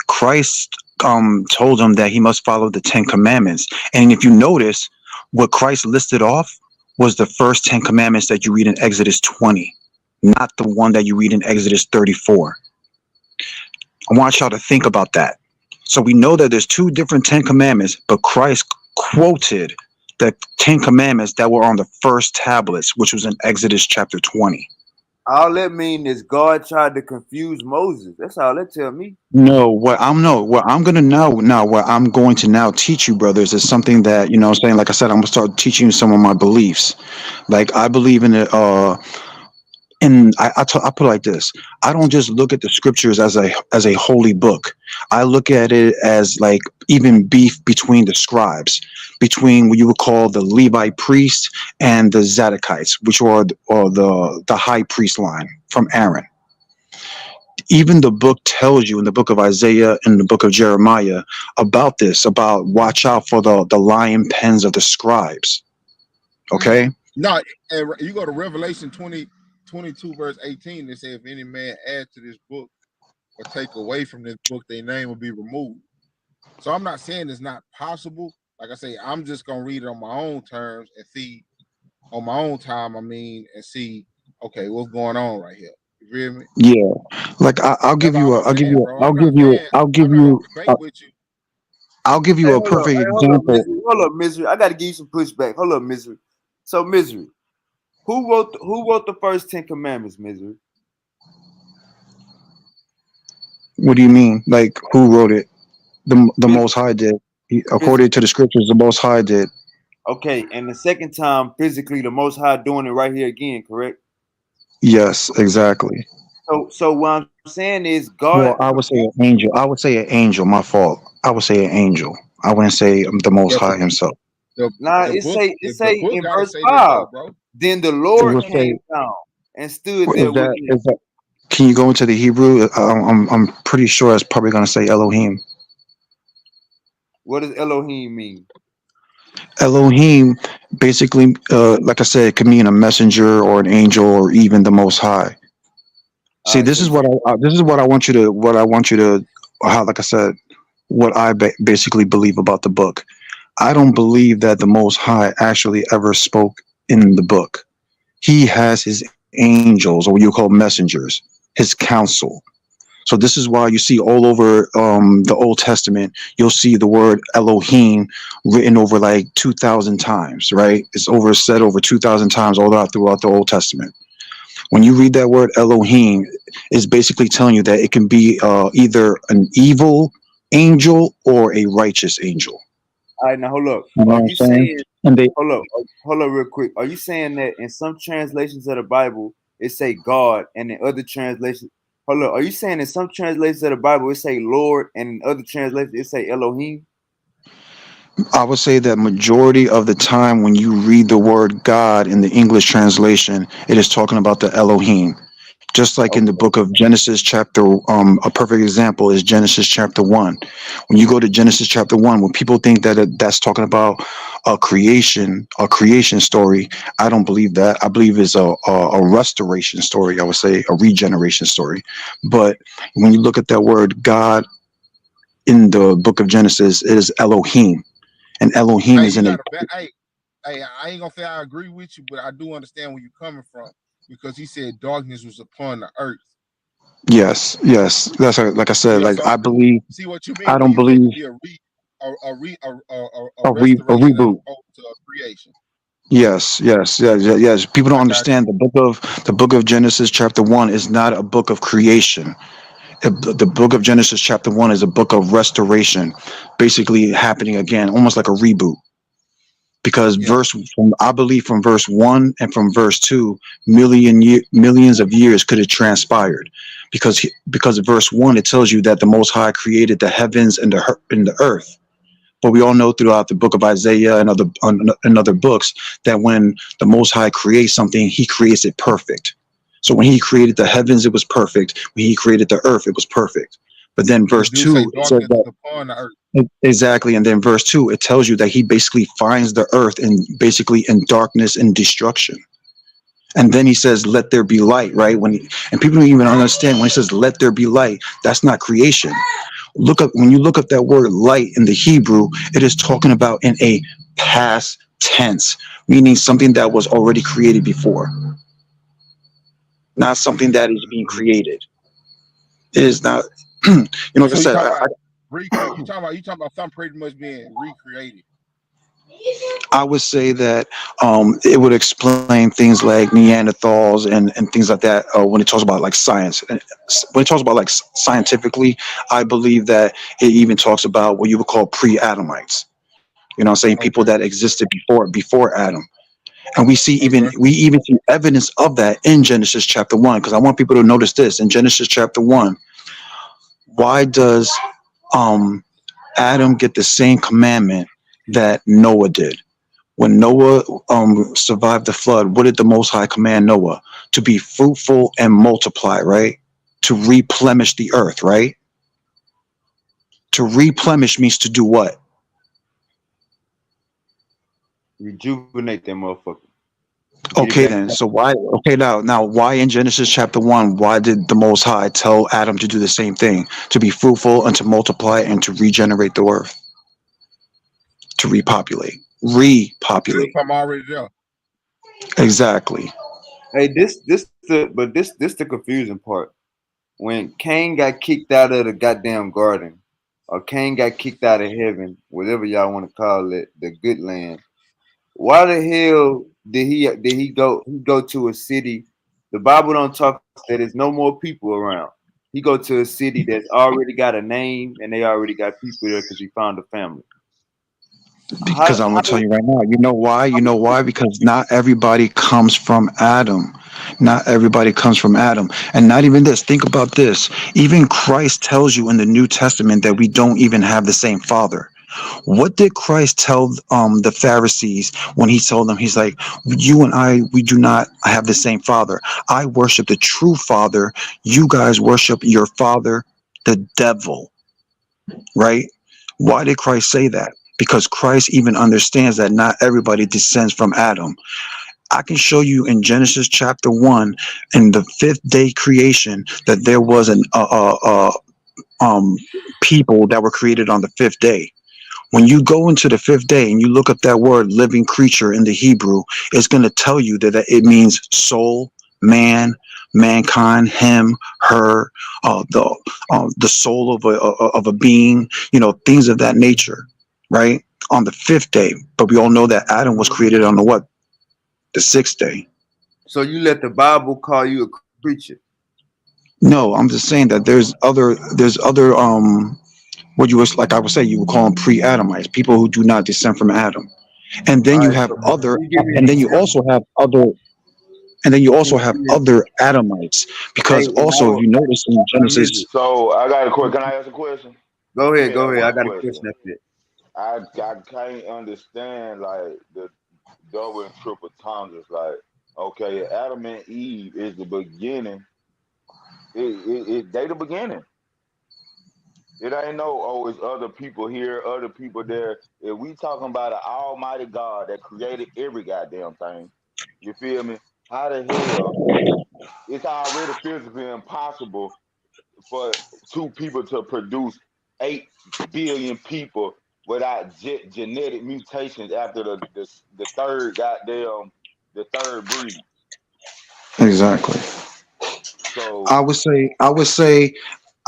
Christ told him that he must follow the 10 commandments. And if you notice, what Christ listed off was the first 10 commandments that you read in Exodus 20, not the one that you read in Exodus 34. I want y'all to think about that. So we know that there's two different 10 commandments, but Christ quoted the 10 commandments that were on the first tablets, which was in Exodus chapter 20. All that mean is God tried to confuse Moses. That's all that tell me. What I'm gonna now what I'm going to now teach you, brothers, is something that, what I'm saying, like I said, I'm gonna start teaching you some of my beliefs. Like I believe in it, and I put it like this: I don't just look at the scriptures as a holy book. I look at it as like even beef between the scribes, between what you would call the Levite priests and the Zadokites, which are or the high priest line from Aaron. Even the book tells you in the book of Isaiah and the book of Jeremiah about this, about watch out for the lion pens of the scribes. Okay. No, and you go to Revelation 22, verse 18. They say, if any man add to this book or take away from this book, their name will be removed. So I'm not saying it's not possible. Like I say, I'm just gonna read it on my own terms and see on my own time. I mean, and see, okay, what's going on right here. You feel me? Yeah. Like I'll That's give all you I'm saying, bro. I'll I'm not give you saying I'll give I'm not gonna you debate with you. I'll give Hey, you a perfect hold up, example. misery. Hold up, misery. I gotta give you some pushback. Hold up, misery. So misery. Who wrote the first 10 commandments, misery? What do you mean? Like who wrote it? The Misery. Most High did. Misery. According to the scriptures, the Most High did. Okay, and the second time, physically, the Most High doing it right here again, correct? Yes, exactly. So what I'm saying is God. Well, I would say an angel. I would say an angel. My fault. I would say an angel. I wouldn't say the Most But High himself. Nah, the it book, say it say the book in gotta verse say that 5. though, bro. Then the It Lord will came say, down and stood is there with that him. is that? Can you go into the Hebrew? I'm pretty sure it's probably going to say Elohim. What does Elohim mean? Elohim, basically, like I said, it could mean a messenger or an angel or even the Most High. All See, right, so this is what I want you to how, like I said, what I basically believe about the book. I don't believe that the Most High actually ever spoke in the book. He has his angels, or what you call messengers, his counsel. So this is why you see all over the Old Testament, you'll see the word Elohim written over like 2,000 times, right? It's over said over 2,000 times all throughout the Old Testament. When you read that word Elohim, it's basically telling you that it can be either an evil angel or a righteous angel. all right, now hold up. You know Are what I'm you saying? saying And they, hold up real quick? Are you saying that in some translations of the Bible it say God and in other translations hold up, are you saying in some translations of the Bible it say Lord and in other translations it say Elohim? I would say that majority of the time when you read the word God in the English translation, it is talking about the Elohim. Just like in the Okay. book of Genesis chapter, a perfect example is Genesis chapter 1. When you go to Genesis chapter 1, when people think that that's talking about a creation story, I don't believe that. I believe it's a restoration story. I would say a regeneration story. But when you look at that word God in the book of Genesis, it is Elohim, and Elohim Hey, is you in a got a bad. Hey, I ain't gonna say I agree with you, but I do understand where you're coming from because he said darkness was upon the earth. yes, yes. That's like I said. Yeah, Like so I believe. see what you I mean when don't you say it believe could be a a restoration as reboot. opposed to a creation. Yes, yes, yes, yes, yes. People don't I got you. understand the book of Genesis chapter 1 is not a book of creation. The book of Genesis chapter 1 is a book of restoration, basically happening again, almost like a reboot. Because Yeah. I believe from verse 1 and from verse 2, millions of years could have transpired, because of verse 1 it tells you that the Most High created the heavens and the earth. But we all know throughout the book of Isaiah and other books that when the Most High creates something, He creates it perfect. So when He created the heavens, it was perfect. When He created the earth, it was perfect. But then And verse it do say 2 it says darkness is that upon the earth. exactly, and then verse 2 it tells you that He basically finds the earth in basically in darkness and destruction. And then He says, "Let there be light." Right? And people don't even understand when He says, "Let there be light." That's not creation. When you look up that word light in the Hebrew, it is talking about in a past tense, meaning something that was already created before, not something that is being created. It is not, like I So you said, talking about you talking about something pretty much being recreated. I would say that it would explain things like Neanderthals and things like that when it talks about like science. And when it talks about like scientifically, I believe that it even talks about what you would call pre-Adamites. You know what I'm saying? People Okay. that existed before Adam. And Okay. we even see evidence of that in Genesis chapter 1, because I want people to notice this. In Genesis chapter 1, why does um Adam get the same commandment that Noah did? When Noah survived the flood, what did the Most High command Noah? To be fruitful and multiply, right? To replenish the earth, right? To replenish means to do what? Rejuvenate that motherfucker. Get it Okay, back. then. So why? Okay, now, why in Genesis chapter 1? Why did the Most High tell Adam to do the same thing? To be fruitful and to multiply and to regenerate the earth, to Still repopulate. something already there. Exactly. Hey, this the confusing part. When Cain got kicked out of the goddamn garden, or Cain got kicked out of heaven, whatever y'all want to call it, the good land. Why the hell did he go? He go to a city. The Bible don't talk that there's no more people around. He go to a city that's already got a name and they already got people there because he found a family. Because I'm gonna tell you right now. You know why? You know why? Because not everybody comes from Adam. Not everybody comes from Adam. And not even this. Think about this. Even Christ tells you in the New Testament that we don't even have the same Father. What did Christ tell the Pharisees when He told them? He's like, "You and I, we do not have the same Father. I worship the true Father. You guys worship your father, the devil." Right? Why did Christ say that? Because Christ even understands that not everybody descends from Adam. I can show you in Genesis chapter 1, in the fifth day creation, that there was an people that were created on the fifth day. When you go into the fifth day and you look up that word living creature in the Hebrew, it's going to tell you that it means soul, man, mankind, him, her, the soul of a being, things of that nature, right? On the fifth day. But we all know that Adam was created on the what? The sixth day. So you let the Bible call you a creature. No, I'm just saying that there's other what you was like I would say you would call them pre-Adamites, people who do not descend from Adam. And then All you right. have So other, can you give me and an then you example? also have other, and then you Can also you have give me other Adamites, hey, because and I also if will, you notice in listen. Genesis, So I got a question. Can I ask a question? Go Let ahead, me go ask ahead. I one got a question. question after that. I can't understand like the double and triple entendres. Like, okay, Adam and Eve is the beginning. They the beginning. It ain't no, oh, it's other people here, other people there. If we talking about an almighty God that created every goddamn thing, you feel me? How the hell it's already physically impossible for two people to produce 8 billion people without genetic mutations after the third goddamn the third breed. exactly. So I would say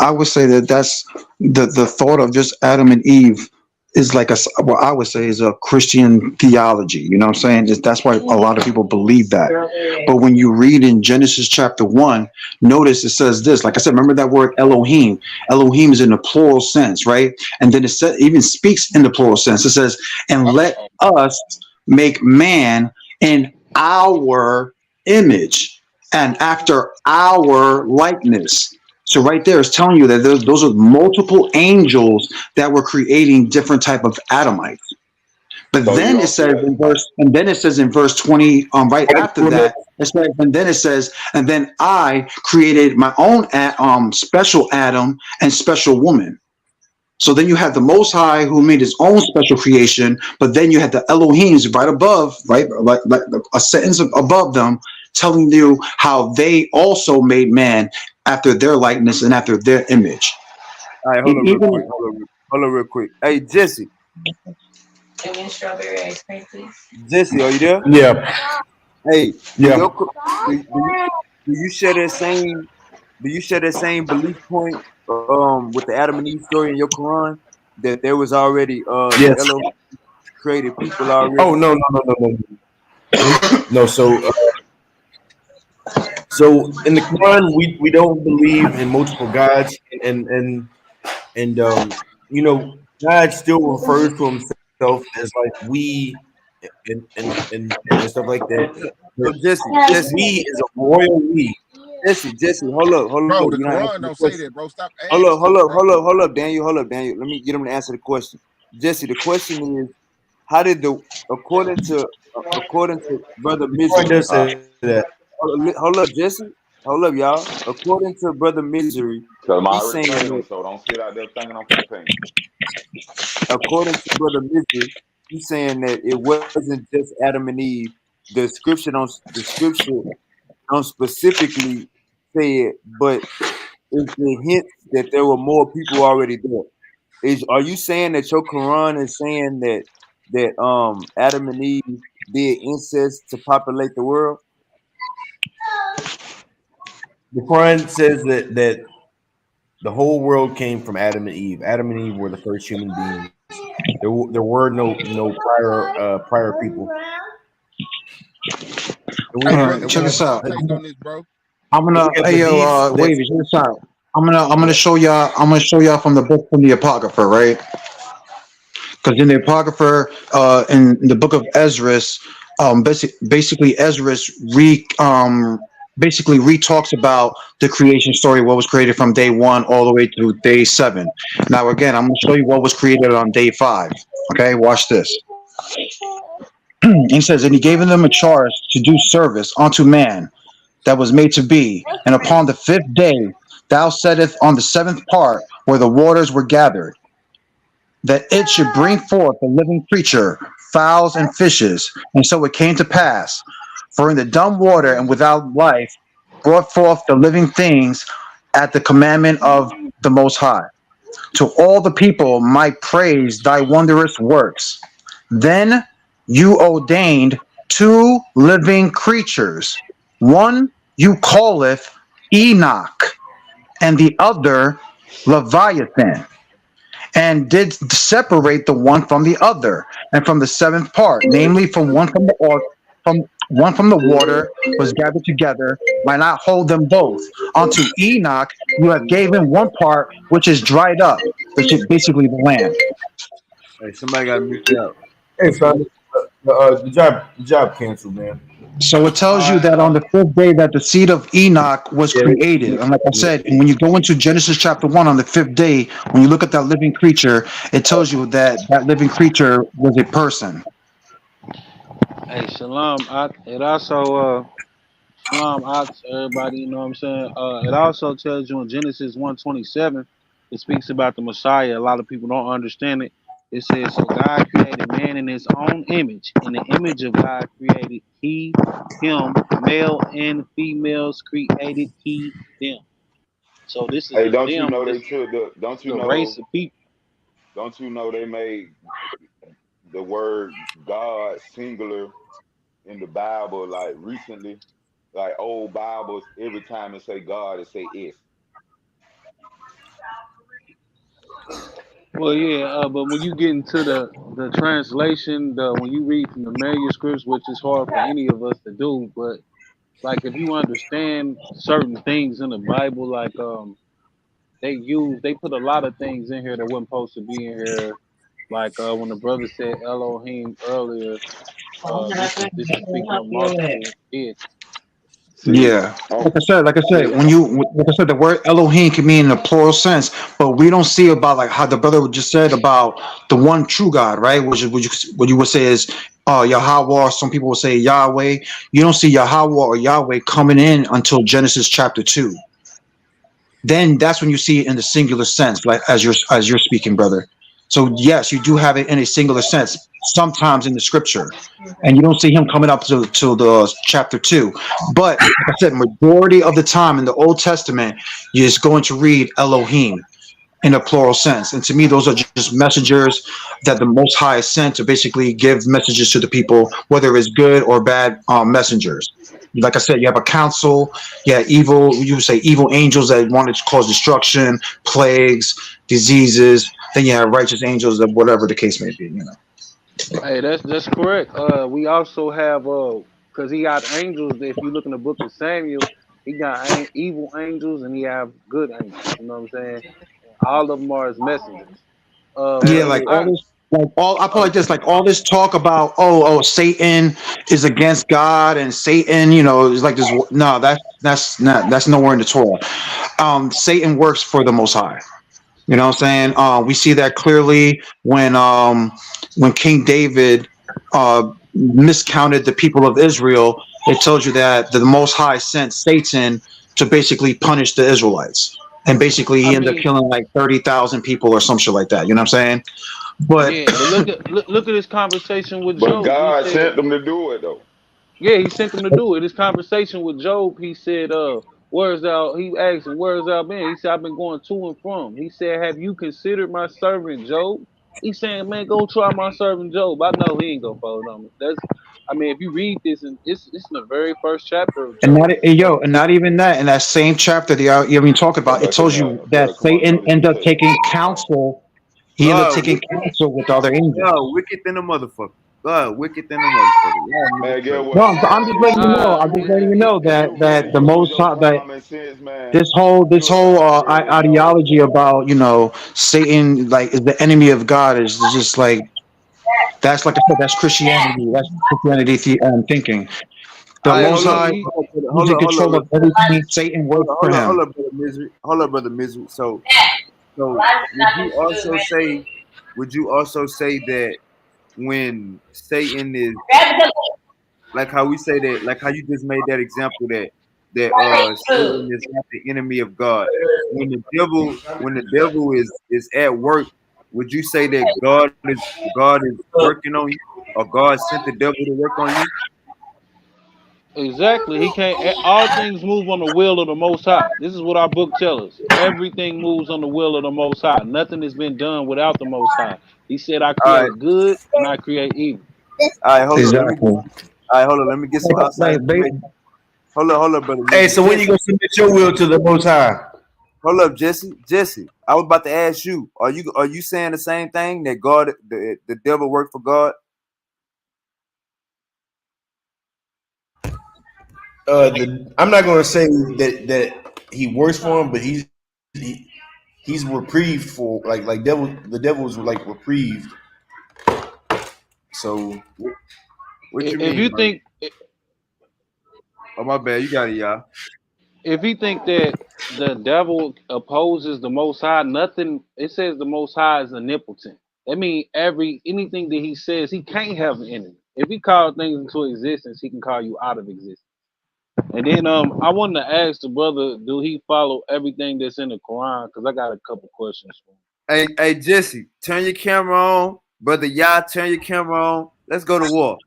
that that's the thought of just Adam and Eve. is like what I would say is a Christian theology. You know what I'm saying? That's why a lot of people believe that. But when you read in Genesis chapter 1, notice it says this. Like I said, remember that word Elohim. Elohim is in the plural sense, right? And then even speaks in the plural sense. It says, and let Uh-oh. us make man in our image and after our likeness. So right there is telling you that those are multiple angels that were creating different type of Adamites. But So you then it don't see says that. in verse 20, right after that, it says, and then it says, and then I created my own special Adam and special woman. So then you have the Most High who made his own special creation, but then you had the Elohims right above, right, like a sentence above them, telling you how they also made man after their likeness and after their image. All right, hold And up real quick. even Hold up real quick. Hey, Jesse. Jesse, are you there? Yeah, Hey, yeah. do you share that same belief point with the Adam and Eve story in your Quran that there was already the Yes. Elohim created people already? Oh no, no, no, no, no, no. So in the Quran, we don't believe in multiple gods, and God still refers to himself as like we and stuff like that. But So Jesse, this Jesse, we is a royal we. Jesse, hold up, Bro, you're the not answering Quran the don't say question. that, bro. Stop Hold adding up, hold stuff, up, bro. hold up, hold up, Daniel. Let me get him to answer the question. Jesse, the question is, how did the according to Brother The Quran Misery? does say that. Hold up, Jesse. Hold up, y'all. According to Brother Misery, Cause I he's already saying paid that them, so don't sit out there thinking I'm finna pay 'em. according to Brother Misery, he's saying that it wasn't just Adam and Eve. The scripture don't specifically say it, but it hints that there were more people already there. Are you saying that your Quran is saying that Adam and Eve did incest to populate the world? The Quran says that the whole world came from Adam and Eve. Adam and Eve were the first human beings. There were no prior people. And Hey, all Brother right, check this Wiz, out. what's your take on this, bro? I'm we gonna have hey yo hadiths that wavy, check this out. I'm yeah. gonna show y'all. I'm gonna show y'all from the book from the Apocrypha, right? Because in the Apocrypha, in the book of Ezra, basically Ezra basically talks about the creation story, what was created from day one all the way to day seven. Now again, I'm gonna show you what was created on day five. Okay, watch this. He says, and he gave them a charge to do service unto man that was made to be, and upon the fifth day thou settest on the seventh part where the waters were gathered, that it should bring forth a living creature, fowls and fishes. And so it came to pass, for in the dumb water and without life brought forth the living things at the commandment of the Most High. To all the people might praise thy wondrous works. Then you ordained two living creatures. One you calleth Enoch, and the other Leviathan, and did separate the one from the other, and from the seventh part, namely from one from the water was gathered together, might not hold them both. Unto Enoch you have given one part which is dried up, which is basically the land. hey, somebody got to mute you out. Hey, son, the job canceled, man. So it tells you that on the fifth day that the seed of Enoch was Yeah, created. And like I said, when you go into Genesis chapter 1 on the fifth day, when you look at that living creature, it tells you that that living creature was a person. Hey, shalom. It also, shalom, everybody. You know what I'm saying? It also tells you in Genesis 1:27, it speaks about the Messiah. A lot of people don't understand it. It says, so God created man in his own image. In the image of God created he, him, male and females created he, them. So this is Hey, a don't you them. know This they is took the? Don't you a race know? of people. Don't you know they made the word God singular in the Bible like recently? Like old Bibles, every time it say God, it say is. Well, yeah, but when you get into the translation, the when you read from the manuscripts, which is hard for any of us to do, but like if you understand certain things in the Bible, like they put a lot of things in here that wasn't supposed to be in here. Like when the brother said Elohim earlier, this is speaking of multiple deities. See, Yeah. oh, Like I said, see, like I said, the word Elohim can mean in a plural sense, but we don't see about like how the brother just said about the one true God, right? Which is what you would say is Yahweh, or some people would say Yahweh. You don't see Yahweh or Yahweh coming in until Genesis chapter 2. Then that's when you see it in the singular sense, like as you're speaking, brother. So yes, you do have it in a singular sense sometimes in the scripture, and you don't see him coming up to the chapter 2. But like I said, majority of the time in the Old Testament, you're just going to read Elohim in a plural sense. And to me, those are just messengers that the Most High is sent to basically give messages to the people, whether it's good or bad messengers. Like I said, you have a council, yeah, evil, you would say evil angels that wanted to cause destruction, plagues, diseases. Then you have righteous angels, that whatever the case may be, you know. Hey, that's correct. We also have because he got angels. If you look in the book of Samuel, he got evil angels and he have good angels. You know what I'm saying? All of them are his messengers. Yeah, But like all I this, like all I put oh like this, like all this talk about Satan is against God and Satan, is like this. No, that's nowhere in the Torah. Satan works for the Most High. You know what I'm saying? We see that clearly when King David miscounted the people of Israel. It tells you that the Most High sent Satan to basically punish the Israelites, and basically I he ended up mean killing like 30,000 people or some shit like that. You know what I'm saying? But yeah, but look at his conversation with but Job. He God said sent them to do it though. yeah, he sent them to do it. His conversation with Job, he said, where's thou? He asked him, where's thou been? He said, I've been going to and from. He said, have you considered my servant Job? He's saying, man, go try my servant Job. I know he ain't gonna fold on me. I mean, if you read this, and it's in the very first chapter of and Job. not yo, and not even that. In that same chapter that you been talking Go about, it back in tells there, you that bro. Come on, Satan Tony. Let me ended up tell you. taking counsel. He ended up God, taking wicked, counsel with the other angels. God, wicked than a motherfucker. God, wicked than a motherfucker. Y'all niggas Man, get crazy. what? No, I'm just letting you know. I'm just letting you know If that you that really the use most your that common sense, man, this you'll whole start spreading the knowledge. ideology about Satan like is the enemy of God is just like that's like I said that's Christianity. That's Christianity thinking. The All right, Most hold up, High, he's hold in up, hold up, control hold up, of everything. Satan works for hold him. up, brother misery. Hold up, brother misery. So would you also say that when Satan is like how we say that, like how you just made that example that Satan is not the enemy of God. When the devil is at work, would you say that God is working on you, or God sent the devil to work on you? Exactly. He can't. All things move on the will of the Most High. This is what our book tells us. Everything moves on the will of the Most High. Nothing has been done without the Most High. He said, "I All right, create good and I create evil." all right, hold up. Exactly. Let me get some outside Like, information. Hold up, brother Hey, misery. so when you gonna submit your will to the Most High? Hold up, Jesse. Jesse, I was about to ask you. Are you saying the same thing that God, the devil worked for God? I'm not gonna say that he works for him, but he, he's reprieved for like devil. The devil is like reprieved. So What you If mean, you bro? think, Oh my bad, you got it, y'all. if you think that the devil opposes the Most High, nothing. It says the Most High is omnipotent. That means anything that he says, he can't have an enemy. If he calls things into existence, he can call you out of existence. And then I wanted to ask the brother, do he follow everything that's in the Quran? Because I got a couple questions for him. Hey, Jesse, turn your camera on, brother. Y'all, turn your camera on. Let's go to war.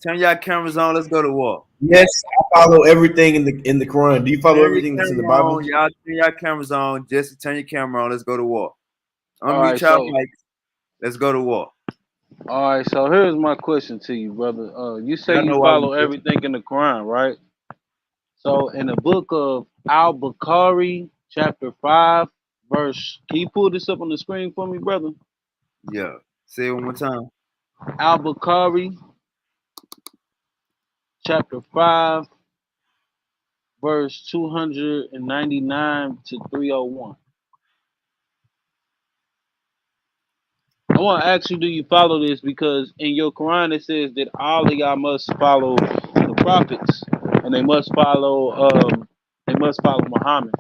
Turn y'all cameras on. Let's go to war. yes, I follow everything in the Quran. Do you follow Turn your everything that's in the camera Bible? on, y'all. Turn y'all cameras on. Jesse, turn your camera on. Let's go to war. All Unmute right, y'all so mics. Let's go to war. here's my question to you, brother. You say Y'all you know why we follow here. everything in the Quran, right? So in the book of Al Bukhari, chapter 5, verse. Can you pull this up on the screen for me, brother? Yeah. Say it one more time. Al-Bukhari, chapter 5, verse 299 to 301. I want to ask you, do you follow this? Because in your Quran it says that all of y'all must follow the prophets, and they must follow Muhammad.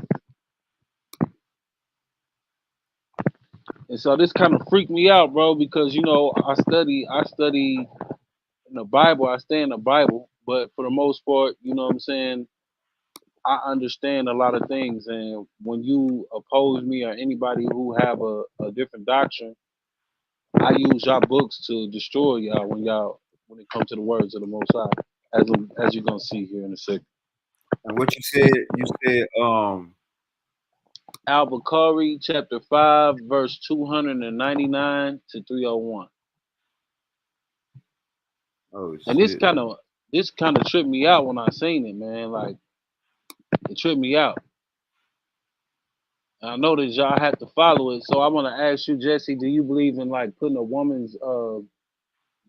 And so this kind of freaked me out, bro, because I study in the Bible, I stay in the Bible, but for the most part, you know what I'm saying, I understand a lot of things, and when you oppose me or anybody who have a different doctrine, I use y'all books to destroy when it comes to the words of the Most High, as you're gonna see here in a second. And what you said, Al-Bukhari, chapter 5, verse 299 to 301. oh And shit. this kind of tripped me out when I seen it, man. Like, it tripped me out. And I know that y'all have to follow it, so I want to ask you, Jesse, do you believe in like putting a woman's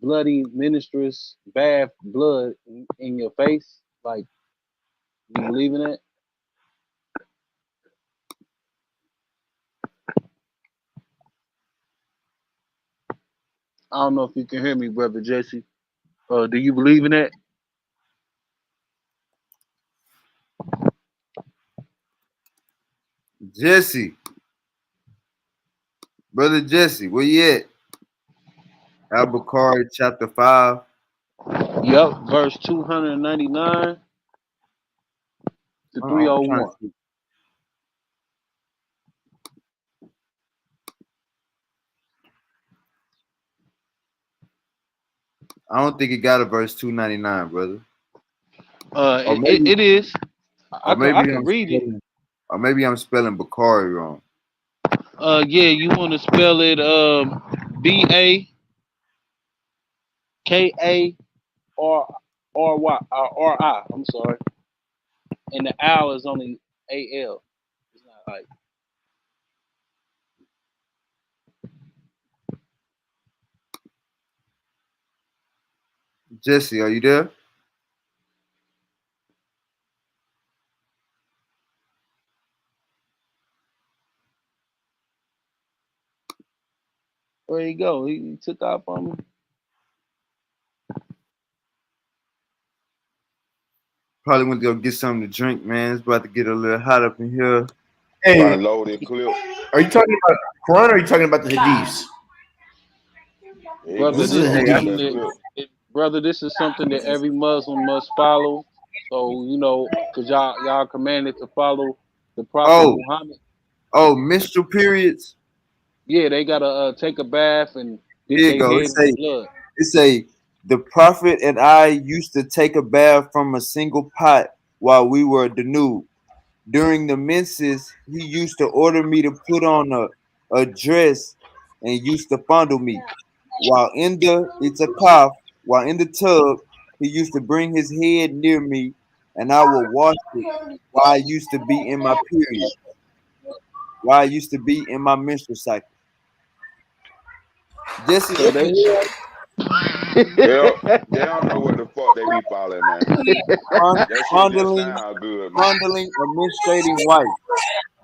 bloody ministress bath blood in your face? Like, do you believe in that? I don't know if you can hear me, brother Jesse. Do you believe in that? Jesse, brother Jesse, where you at? Al-Bukhari chapter 5. Yep, verse 299 to I'm trying to 301. see. I don't think it got a verse 299, brother. Or maybe It is. or I maybe can I'm read it. spelling or maybe I'm spelling Bukhari wrong. Yeah, you want to spell it Bakari, I'm sorry, and the Al is only AL. It's not like Jesse, are you there? where you go. He took off on me. Probably went to go get something to drink, man. It's about to get a little hot up in here. Hey, Trying to load that clip. are you talking about Quran or are you talking about the Hadiths? He Brother, gonna This is get a this is Hey, I, loaded Hadith. that something clip. brother, this is something that every Muslim must follow. So, because y'all commanded to follow the Prophet oh, Muhammad. menstrual periods. Yeah, they gotta take a bath and dip Here you their go. head in the blood. It say the prophet and I used to take a bath from a single pot while we were Danube. During the menses, he used to order me to put on a dress and used to fondle me. While in the tub, he used to bring his head near me and I will wash it while I used to be in my period, while I used to be in my menstrual cycle. Jesse, So you they can hear They don't know what the fuck they be following, man. That shit just fondling, sound good, man. fondling a menstruating wife.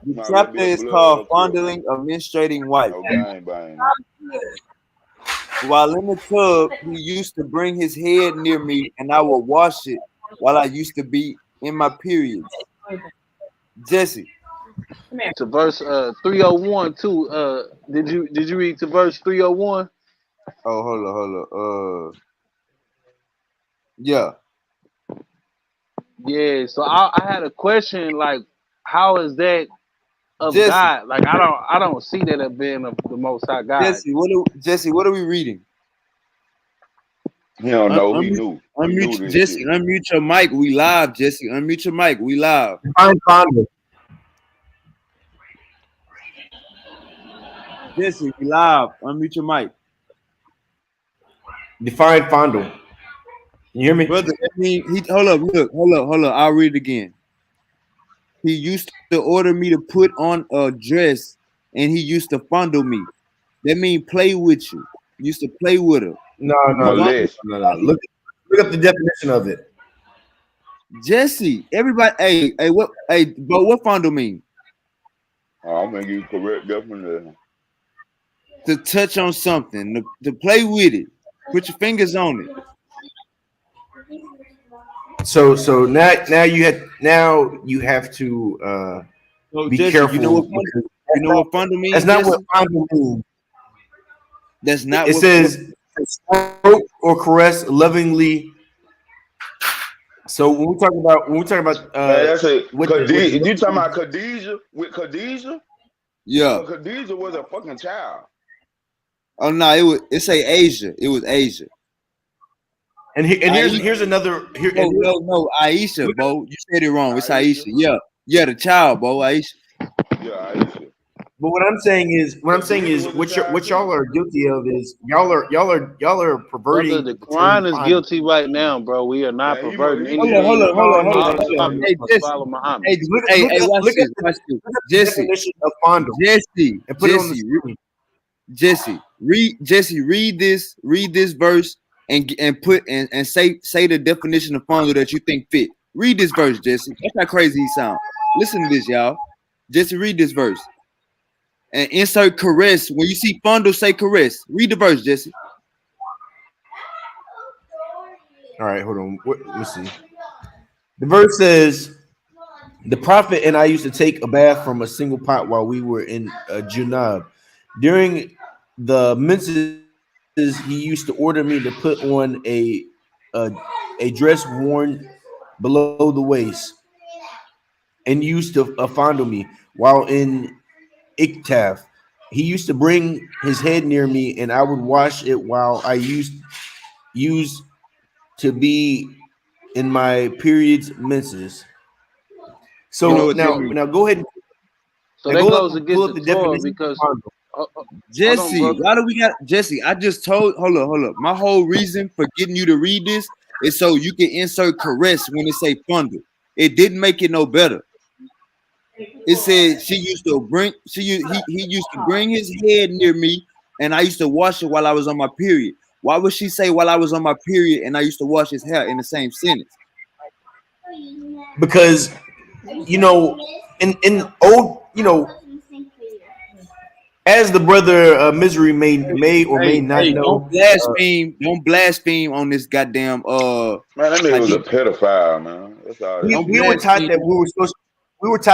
The Might well chapter be a is blood called up here. Fondling a Menstruating Wife. No gang bang, man. While in the tub, he used to bring his head near me and I would wash it while I used to be in my periods. Jesse. to verse 301 too. Did you read to verse 301? Oh, hold on. Yeah. Yeah. So I had a question like, how is that of Jesse. God? Like I don't see that as being of the Most High God. Jesse, what are we reading? He don't know. He Unmute, knew. He knew unmute this Jesse, shit. unmute your mic. We live, Jesse. Unmute your mic. We live. Define fondle. Jesse, we live. Unmute your mic. Define fondle. You hear me? Brother, I mean, hold up. I'll read it again. He used to order me to put on a dress and he used to fondle me. That mean play with you. Used to play with her. No, no, no, Fondle Molest. no, no. Look up the definition of it. Jesse. Everybody, but what fondle mean? I'm gonna give you correct definition. To touch on something, to play with it, put your fingers on it. So now you have to So be Jesse, careful because you know what fondle that's mean, not what Jesse? fondle means. That's not It what. says stroke or caress lovingly. So when we talk about Man, that's it. what Khadijah, the you talking about Khadijah with Khadijah? Yeah. But Khadijah was a fucking child. Oh no, it say Asia. It was Asia. and Aisha. here's another here and No, Aisha, Bo. You said it wrong. It's Aisha. Aisha. Yeah, the child, Bo. Aisha. Yeah, Aisha. But what I'm saying is Khadijah was a what child y'all too. are guilty of is y'all are Brother, perverting the the term Quran is fondle. guilty right now, bro. We are not Man, he perverting he Hold on, anything hold did. on, at hold all. on, hold All on, the hold on. prophets Hey, must Jesse. follow Muhammad. Hey, Hey, watch this. Watch this. look up the Jesse. definition of fondle Jesse. and put it on the Jesse. screen. Jesse. Read this. Read this verse and put and say the definition of fondle that you think fit. Read this verse, Jesse. That's how crazy he sound. Listen to this, y'all. Jesse, read this verse and insert caress. When you see fondle, say caress. Read the verse, Jesse. All right, hold on. Let's see. The verse says, "The prophet and I used to take a bath from a single pot while we were in Junab. During the menses, he used to order me to put on a, a dress worn below the waist, and used to fondle me while in iktaf. He used to bring his head near me, and I would wash it while I used to be in my periods menses." You know So what that now, means? now go ahead. So Now that go goes up, pull against up the the Torah definition of because, fondle. hold on, Jesse, brother. why do we got Jesse? I just told hold up. My whole reason for getting you to read this is so you can insert caress when it say fondle. It didn't make it no better. It said she used to bring he used to bring his head near me and I used to wash it while I was on my period. Why would she say while I was on my period and I used to wash his hair in the same sentence? Because in old as the brother Misery may or may not Don't know, don't blaspheme on this goddamn Man, that nigga was a hadith. pedophile, man. That's all that we, Don't shit we were was. taught blaspheme.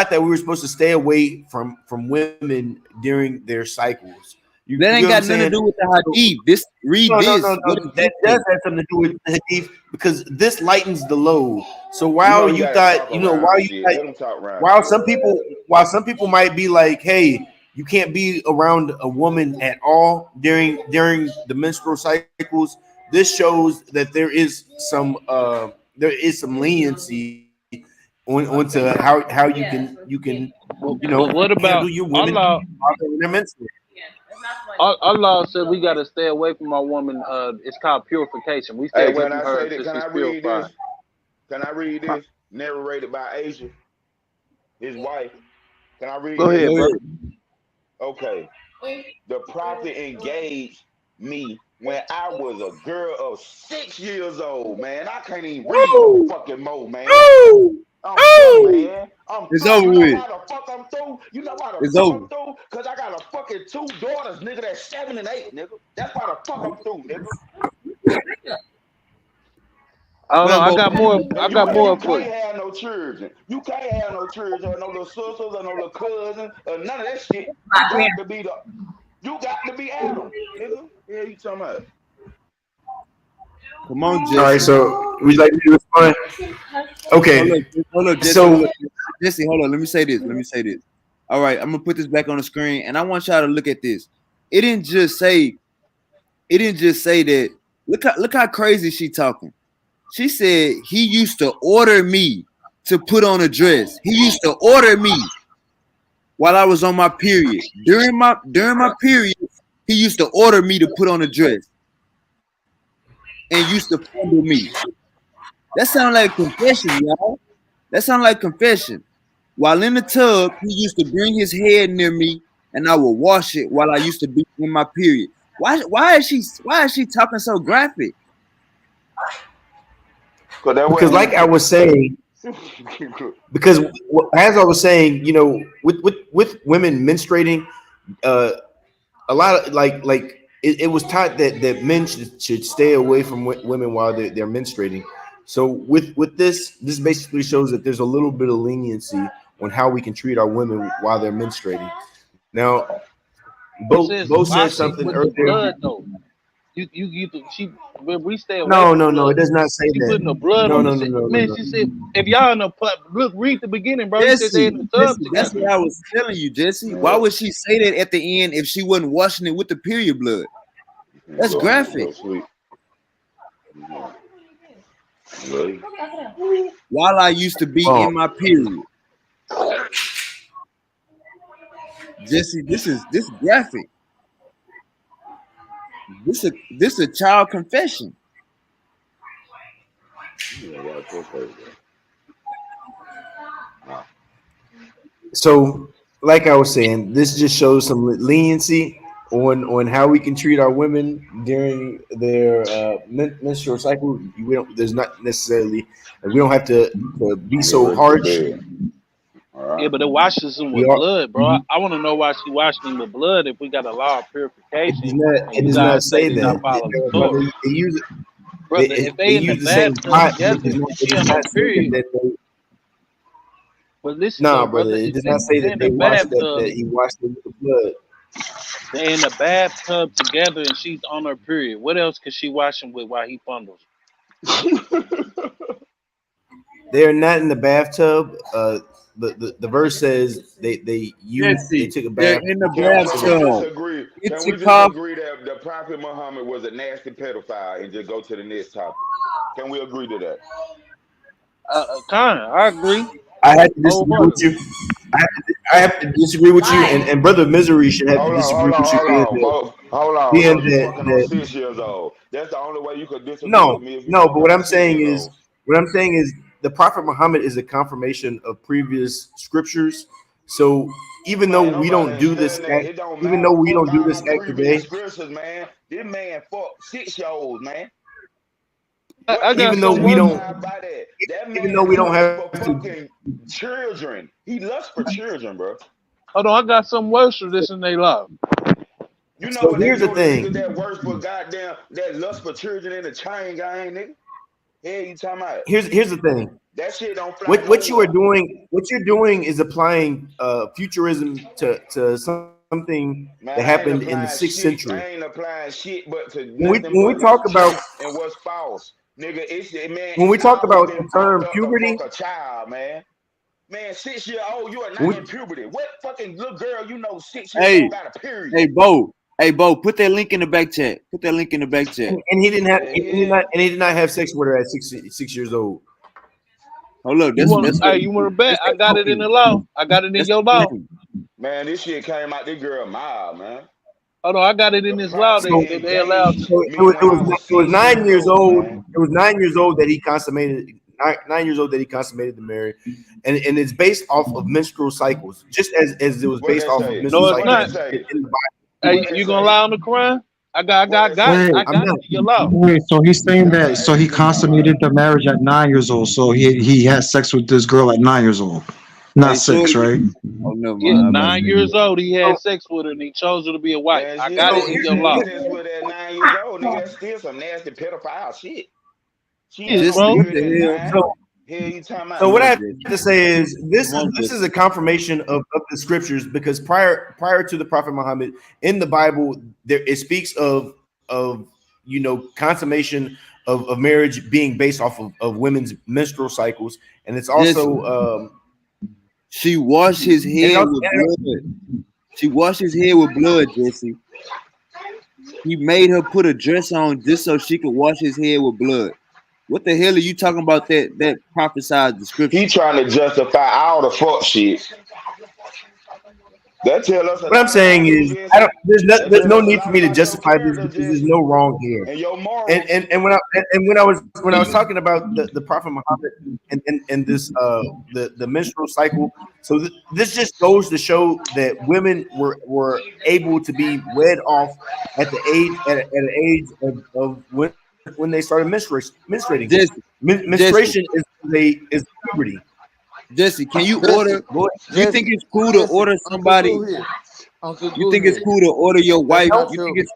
that we were supposed to stay away from women during their cycles. You That get ain't what I'm got nothing to saying? do with the So, hadith. This read no, no, no, this. What no. does That this does say? have something to do with the hadith because this lightens the load. So You know while he you gotta thought, talk around shit. Let him talk around while shit. some people might be like, hey, you can't be around a woman at all during the menstrual cycles. This shows that there is some leniency onto how you can But what handle about your women Allah? while they're in their menstrual. Allah said we got to stay away from our woman. It's called purification. We stay Hey, away can from I her say that? until Can she's I read purified. this? Can I read this? Narrated by Asia, his wife. Can I read Go this? ahead, Go ahead. brother. Okay. The prophet engaged me when I was a girl of 6 years old, man. I can't even read no Woo! fucking more, man. Woo! I'm through, Woo! man. I'm It's through. over You know with. why the fuck I'm through? You know why the It's fuck over. I'm through? Cause I got a fucking two daughters, nigga. That's 7 and 8, nigga. That's why the fuck I'm through, nigga. Oh no, Well, I Bo, got more. I got You more for can't you. have no children. You can't have no children or no little sisters or no little cousins or none of that shit. You got to be Adam, nigga. Yeah, you talking about? come on, All right, Jesse. so would you like me to respond? Okay, Hold up, Jesse. so Jesse, hold on. Let me say this. All right, I'm gonna put this back on the screen, and I want y'all to look at this. It didn't just say. It didn't just say that. Look how crazy she talking. She said he used to order me to put on a dress. He used to order me while I was on my period. During my period, he used to order me to put on a dress and used to fondle me. That sounds like confession, y'all. That sounds like confession. While in the tub, he used to bring his head near me and I will wash it while I used to be in my period. Why is she talking so graphic? Cause that Because wasn't like I easy. was saying, because as I was saying, with women menstruating, uh, a lot of it was taught that men should stay away from women while they're menstruating. So with this basically shows that there's a little bit of leniency on how we can treat our women while they're menstruating. Now, It Bo says Bo said wash it something with the earlier. blood though. She when we stay away No, from no, no, blood. it does not say She that. putting the blood No, on the no, no, shit. no, no, Man, no. she said if y'all in the look, read the beginning, bro. He said they in the tub Jesse, that's together. what I was telling you, Jesse. Why Yeah. would she say that at the end if she wasn't washing it with the period blood? You That's graphic. go sleep. Really? While I used to be Oh, in my period. Jesse, this graphic. This a child confession. Yeah, watch your face, bro. so like I was saying, this just shows some leniency on how we can treat our women during their menstrual cycle. We don't. There's not necessarily. We don't have to be Get so ready for harsh. bed. All Yeah, right. but it washes them We with are. blood, bro. I want to know why she washing them with blood if we got a law of It does purification not. and It you does not guys say say they not that, following the brother. Torah. They use Brother, if they they in the use the same bathtub pot, but it together does not. and It she does on her not say period, that they. but listen Nah, though, brother. brother, It if does not say they that in the they washed bathtub, that he washed it with the blood. they in the bathtub together and she's on her period. What else could she wash him with while he fondles? They are not in the bathtub. The verse says they Jesse, took a they're bath. in the Can we bathtub. disagree? It's Can a we just cop. agree that the Prophet Muhammad was a nasty pedophile and just go to the next topic? Can we agree to that? Kind, I agree I have to disagree with wholeheartedly. you. I have to disagree with you, and brother Misery should have to Hold on, disagree hold on, with you, hold on, bro. Hold on, being bro. You that fucking on that 6 years old. That's the only way you could disagree with no, me if you no. But fucking on 6 years old. what I'm saying is the Prophet Muhammad is a confirmation of previous scriptures. So even though Man, we nobody don't ain't do this, studying that. It don't even matter. though we Fuck don't do all this them act previous today, scriptures, man. This man fuck 6-year-olds, man. I What got even though some innocent we you work. don't, got by that? That even though man we don't lust have for to. fucking children. He lust for children, bro. Hold on, I got some worse for this in their law. You know So what they here's the do to niggas thing. that works for goddamn that lust for children in the chain gang, nigga? Hell you talking about? Here's the thing. That shit don't fly What you are nowhere. doing, is applying futurism to something that Man, happened I ain't in the applying sixth shit. century. I ain't applying shit but to nothing When we but talk what's about true and what's false. Nigga, man, when we it's talk always about been the fucked term up to puberty, fuck a child, man. Man, 6 year old, you are when not we, in puberty. What fucking little girl you know 6 years Hey, old got a period? hey, Bo. Hey, Bo, put that link in the back chat. Put that link in the back chat. and he didn't have Yeah, yeah. he did not have sex with her at 6 years old. Hold up, You want? Hey, you want to bet? that's I that got it in the pumping. law. I got it in That's your law. pumping. Man, this shit came out this girl mild, man. Hold on, I got it in The this law prophet So, that they allowed. engaged so me when I was it was 9 6 years years old, old. man. It was 9 years old that he consummated 9 years old that he consummated the marriage, and it's based off of menstrual cycles, just as it was What based they off of say? menstrual No, it's What cycles they not. say? in the Bible. What Hey, they you gonna say? lie on the Quran? What they say? Wait, I I'm got not. it in your law. wait. So he's saying That's that. what So he Asa talking about. consummated the marriage at 9 years old. So he had sex with this girl at 9 years old, not Hey, six, Shorty. right? Oh, never Yeah, mind. I'm about to 9 years old, he So, had sex with her and he chose her to be a wife. Man, I shit, got so it man, in if your she had law. sex with her at 9 years old, nigga, that's still some nasty pedophile shit. She Yes, ain't on Jesse, bro. what period the at hell? 9. so Hell you talking So about? Come what I on, have Jesse. to say is Come on, this is Jesse. a confirmation of the scriptures, because prior to the Prophet Muhammad in the Bible, there it speaks of consummation of marriage being based off of women's menstrual cycles, and it's Jesse. also She washed his and it head also with blood. She washed his head with blood, Jesse. He made her put a dress on just so she could wash his head with blood. What the hell are you talking about that prophesied He description? trying to justify all the fuck shit. That tell us a What I'm lot about saying you, is, I don't. Jesse. There's That there's tell no us a need for lot me to about your justify this character, because there's Jesse, no wrong here. and your And morals. and and when I and when I was talking about the Prophet Muhammad and this the menstrual cycle, so this just goes to show that women were able to be wed off at the age at an age of when they started menstruating. Jesse, Jesse, Menstruation is puberty. Jesse, can you Jesse, order? Go You think Jesse, it's cool to Jesse, order Uncle somebody? Goo here. Uncle You Goo think it's here. cool to order your That's wife? not You think true. it's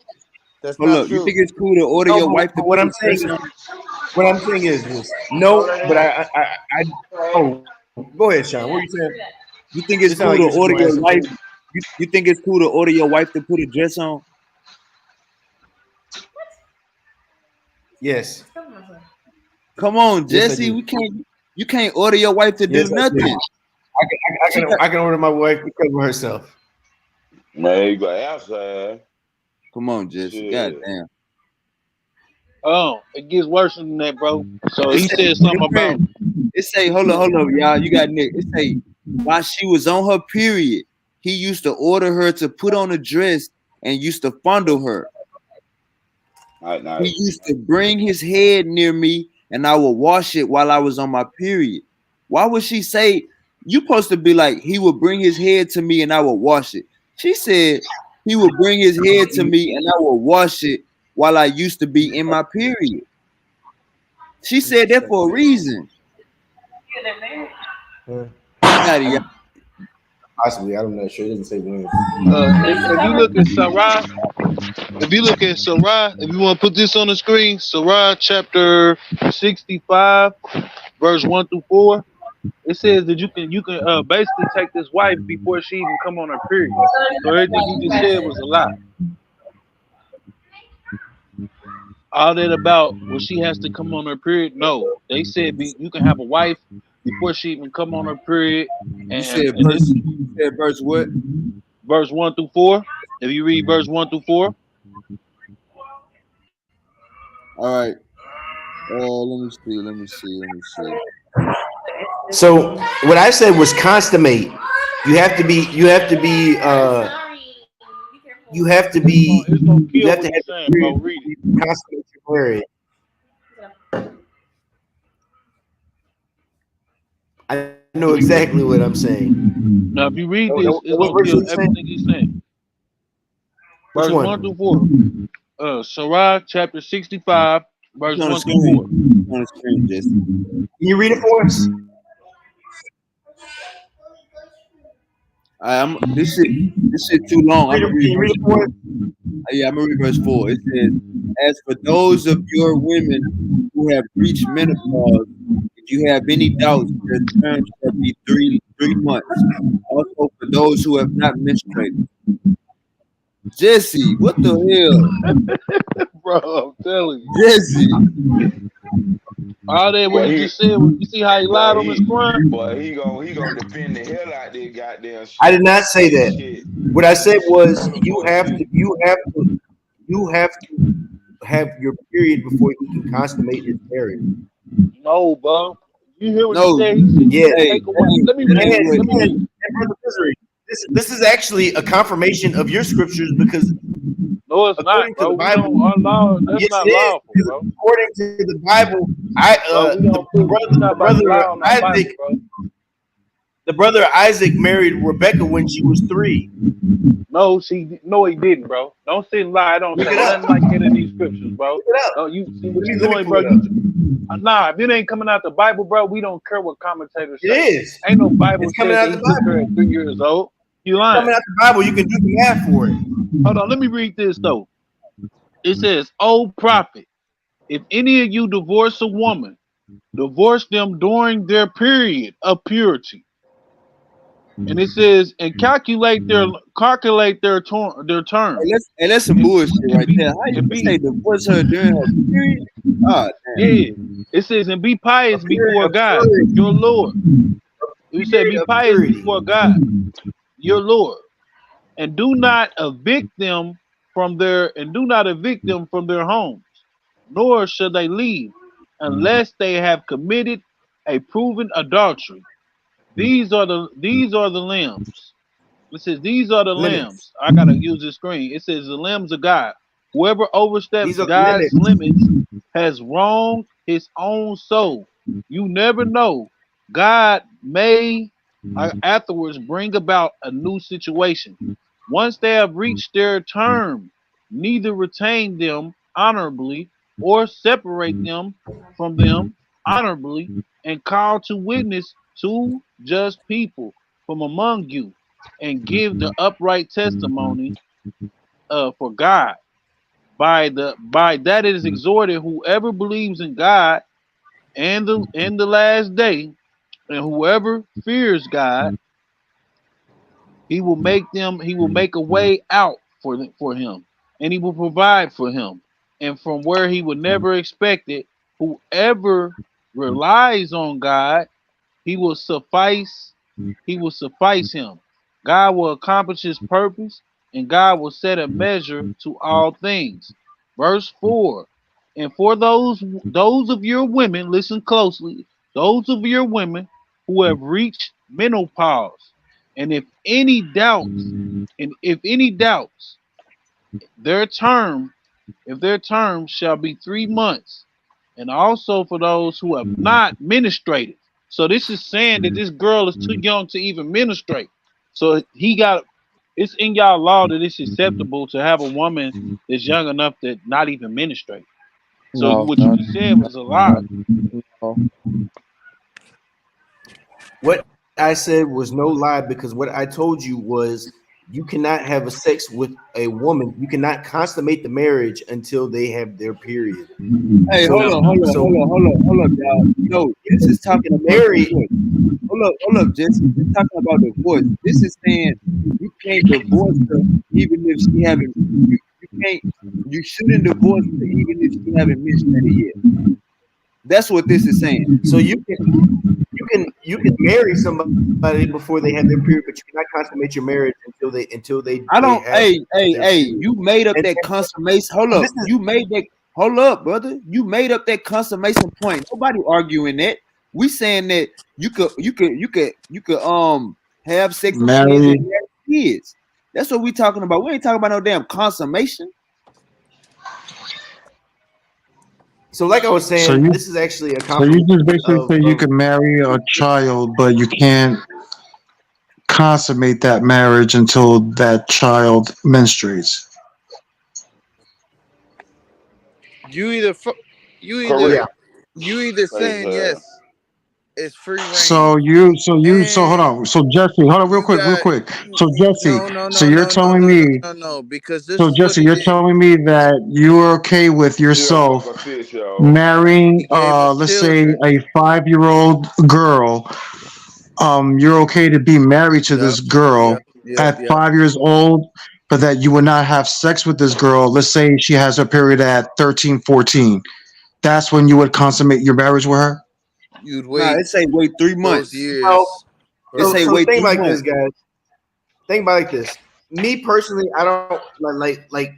That's hold not up? You true. think it's cool to order no, your wife to but what put a I'm saying dress is on? this. No, but I oh, go ahead, Sean. What are you saying? You think It it's sounded cool like to you order were gonna your ask wife? something. You think it's cool to order your wife to put a dress on? Yes, Come on, yes, I Jesse. do. We can't. You can't order your wife to do Yes, I do. nothing. She got. I can order my wife to cover herself. Man, you got outside. Come on, Jesse. God Shit. damn. Oh, it gets worse than that, bro. So It he say, said something about it say, hold up, y'all. You got Nick. It say, while she was on her period, he used to order her to put on a dress and used to fondle her. Night, He night. used to bring his head near me and I would wash it while I was on my period. Why would she say you supposed to be like he would bring his head to me and I would wash it? She said he would bring his head to me and I would wash it while I used to be in my period. She said that for a reason. Fuck out of here. Possibly, I'm not sure. It doesn't say when. if you look at Sarah, if you look at Sarah, if you want to put this on the screen, Sarah chapter 65, verse 1 through 4. It says that you can basically take this wife before she even come on her period. So everything he just said was a lie. All that about when she has to come on her period, no. They said you can have a wife before she even come on her period, You and said and this verse what? verse 1 through 4. If you read verse 1 through 4, All right. Let me see. So what I said was consummate. You have to be. You have to be. You have to be. it's gonna You kill have to what have you're the saying, bro. period Read it. to consummate your marriage. I know exactly what I'm saying. Now, if you read this, it's What gonna verse are kill you everything saying? he's saying. Which Verse 1 through one? 4. Sarah chapter 65, It's verse on the 1 through 4. screen. It's on the screen, Jesse. Can you read it for us? This shit too long. I'm gonna Can read you read verse it for 4. us? Yeah, I'm gonna read verse 4. It says, as for those of your women who have reached menopause, if you have any doubts, their term shall be three months. Also for those who have not menstruated. Jesse, what the hell? Bro, I'm telling you. Jesse. All that what But he he, just said, you see how he lied but on his he, Quran? but he gonna defend the hell out this goddamn I shit. did not say This that. shit, What I said shit was protocol shit. you have to have your period before he can consummate his marriage. No, bro. You hear what he No, said? He said you Yes. can hey, take away. Let me that read ain't it. what Let me And, read it. and Brother Misery, this is actually a confirmation of your scriptures because No, it's not, according to bro. the We Bible, don't allow. That's yes, not it is. lawful, Because bro. according to the Bible, I Bro, we don't put. We not the about to lie brother on our Bible, Isaac bro. married Rebecca when she was 3. No, no, he didn't, bro. Don't sit and lie. I don't Look say it up. nothing like that in these scriptures, bro. Look it up. No, you see what you Let me doing, pull bro. it up. Nah. If it ain't coming out the Bible, bro, we don't care what commentators It say. is. Ain't no Bible It's coming said that out the he took her Bible. at 3 years old. You It's lying? coming out the Bible. You can do the math for it. Hold on. Let me read this though. It says, "O prophet, if any of you divorce a woman, divorce them during their period of purity." And it says, "And calculate their term, that's some and bullshit and right be there. How you and say be divorce her during her period? Ah, yeah." It says, "And be A pious period before of God, purity. your Lord." It said, Period "Be of pious purity. before God, your Lord, and do not evict them from their homes, nor shall they leave, unless they have committed a proven adultery. These are the limbs. It says, "These are the Limits. limbs." I gotta use this screen. It says, "The limbs of God. Whoever These oversteps are the God's limits. limits has wronged his own soul." You never know. God may afterwards bring about a new situation. Once they have reached their term, neither retain them honorably or separate them from them honorably, and call to witness two just people from among you, and give the upright testimony for God. By that it is exhorted whoever believes in God and the last day, and whoever fears God, he will make a way out for him, and he will provide for him, and from where he would never expect it. Whoever relies on God, he will suffice he will suffice him. God will accomplish his purpose, and God will set a measure to all things. Verse 4. And for those of your women, listen closely, those of your women who have reached menopause, and if any doubts, their term, if their term shall be 3 months, and also for those who have not ministrated. So this is saying that this girl is too young to even ministrate. So it's in y'all law that it's acceptable to have a woman that's young enough to not even ministrate. So No, what you no, just said was a lie. no. What I said was no lie because what I told you was you cannot have a sex with a woman. You cannot consummate the marriage until they have their period. Hey, So, so hold up, y'all. No, this is talking about married. divorce. Hold up, Jesse. This is talking about divorce. This is saying you can't divorce her even if she haven't. You can't. You shouldn't divorce her even if she haven't menstruated yet. That's what this is saying. So you can marry somebody before they have their period, but you cannot consummate your marriage until they I don't. have Hey, their hey. period. You made up And, that consummation. Hold and up. this is You made that. Hold up, brother. You made up that consummation point. Nobody arguing that. We saying that you could have sex with kids and Marry. have kids. That's what we talking about. We ain't talking about no damn consummation. so. Like I was So saying, you this is actually a so you confirmation just basically of say you of can marry a child, but you can't consummate that marriage until that child menstruates. You either you either yeah. Correct. you either Is saying yes, it's free So reign, so hold and on. So Jesse, hold on real you quick. got So Jesse, no no so no you're no no telling no no me no no because this so is what Jesse, he you're did. telling me that you're okay with still fuck yourself a 6-year-old. marrying He gave him let's say children. a 5-year-old girl. You're okay to be married to this Yep, girl yep, yep, at yep. 5 years old, but that you would not have sex with this girl. Let's say she has her period at 13, 14. That's when you would consummate your marriage with her. You'd Nah, wait it say wait three those months. So years It for so say so wait think three about this, months. guys. Think about it like this. Me personally, I don't like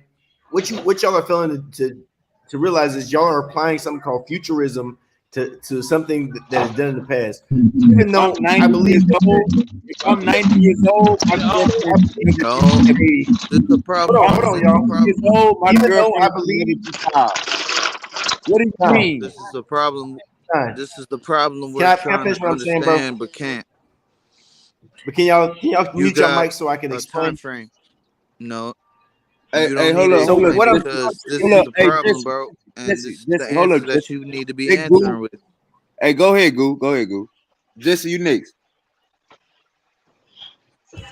what y'all are failing to realize is y'all are applying something called futurism to something that is done in the past. If Even I'm though I 90 believe years old, if I'm 90 years old, my I girlfriend believe that this no. is a This is the problem. hold on, This is the y'all. 90 years problem. old, my Even though I girlfriend is believe ready to file. What do you nah, mean? This is the problem. nah. This is the problem Can we're I trying to finish what I'm saying, bro? understand, but can't. But can y'all You mute your got mic so I can a time explain? frame. No, Hey, you hey, don't need to So hold up, explain what I'm Jesse. because this Hold is up, the hey, problem, Jesse, bro. And Jesse, this is the Jesse, hold up, answer that Jesse. you need to be Hey, Goo. answering with. Hey, go ahead, Goo. Go ahead, Goo. Jesse, you next.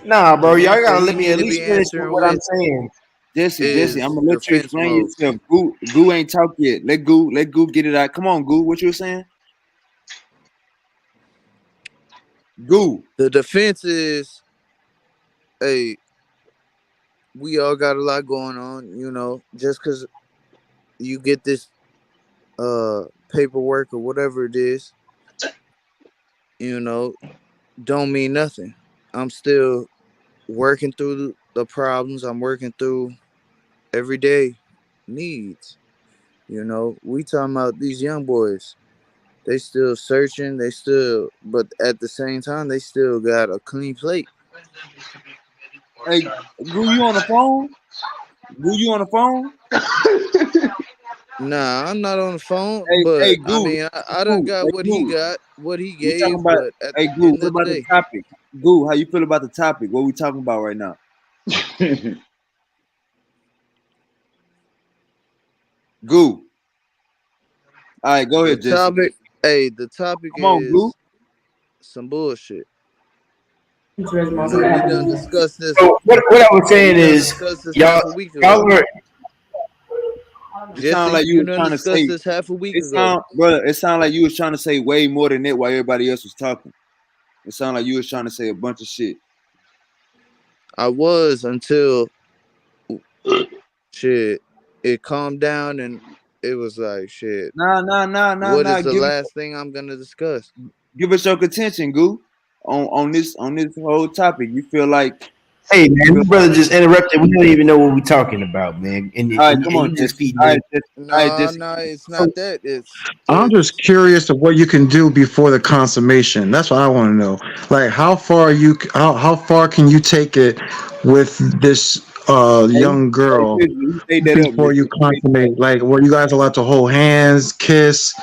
nah, bro. The Y'all answer gotta he let me need at to be least finish with answering what I'm with saying. Jesse, I'm is gonna let you defense explain mode. yourself. Goo ain't talk yet. Let Goo get it out. Come on, Goo. What you were saying? Goo. The defense is, hey, we all got a lot going on, just because you get this uh paperwork or whatever it is, you know, don't mean nothing. I'm still working through the problems. I'm working through everyday needs. We talking about these young boys. They still searching. But at the same time, they still got a clean plate. Hey, Goo, you on the phone? Goo, you on the phone? Nah, I'm not on the phone, Hey, but I Goo, mean, I done Goo, got hey, what he Goo. got, what he We talking gave, about. but at Hey, the Goo, end what of the about the day, topic? Goo, how you feel about the topic? What we talking about right now? Goo. All right, go the ahead, Jesse. topic, hey, the topic Come on, Goo. is some bullshit. You know, we done So discussed this. what I was saying We done is discussed this y'all half a week y'all ago. were It sound Jesse, like you you was done trying to discussed say. this half a week It ago. sound, brother. It sound like you was trying to say way more than that while everybody else was talking. It sound like you was trying to say a bunch of shit. I was until shit. It calmed down and it was like shit. What Nah. is the last thing I'm gonna discuss? Give us your contention, Goo, on this whole topic. You feel like hey you man, feel this brother just interrupted. We don't even know what we're talking about, man. all right. Come And on, you Jesse. just feeding All in. right, Jesse. All right, No, Jesse. no, it's So not that. I'm just It's curious of what you can do before the consummation. That's what I want to know. Like, how far can you take it with this Hey, young girl who made that up, before you Jesse? Who made that up? consummate? Like, were you guys allowed to hold hands, kiss,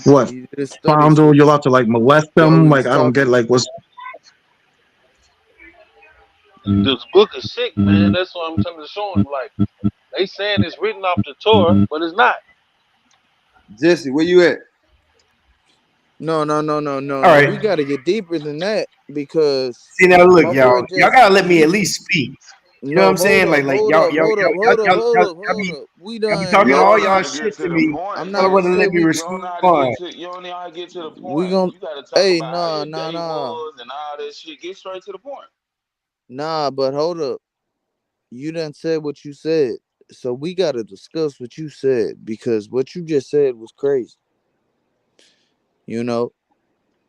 what, this study fondle? shit. You're allowed to like molest While them? we Like, was I don't get talking. like what's. This book is sick, man. That's what I'm trying to show him. Like they saying it's written off the Torah, but it's not. Jesse, where you at? all No. right. We got to get deeper than that because See now, look, my boy y'all just gotta let me he. at least speak. You know what No, I'm saying? Like We y'all be done. You talking don't all know Listen, how y'all to get shit to to the me. point. I'm Y'all not want gonna to say let me we. You don't know how to respond. get to. You don't know how to get to the We point. gonna. You got to talk Hey, about how your day nah. was and all that shit. Get straight to the point. Nah, but hold up. You done said what you said. So we gotta discuss what you said because what you just said was crazy. You know,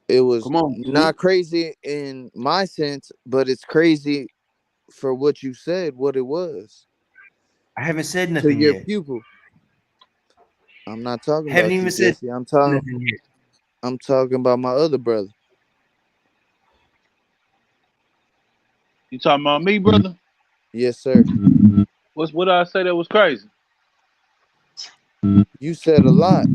it was Come on, Goo. not crazy in my sense, but it's crazy for what you said, what it was I haven't said to nothing your yet. pupil. I'm not talking I haven't about you, even said Jesse. I'm talking. nothing yet. I'm talking about my other brother. You talking about me, brother? Yes, sir. What did I say that was crazy? You said a lot.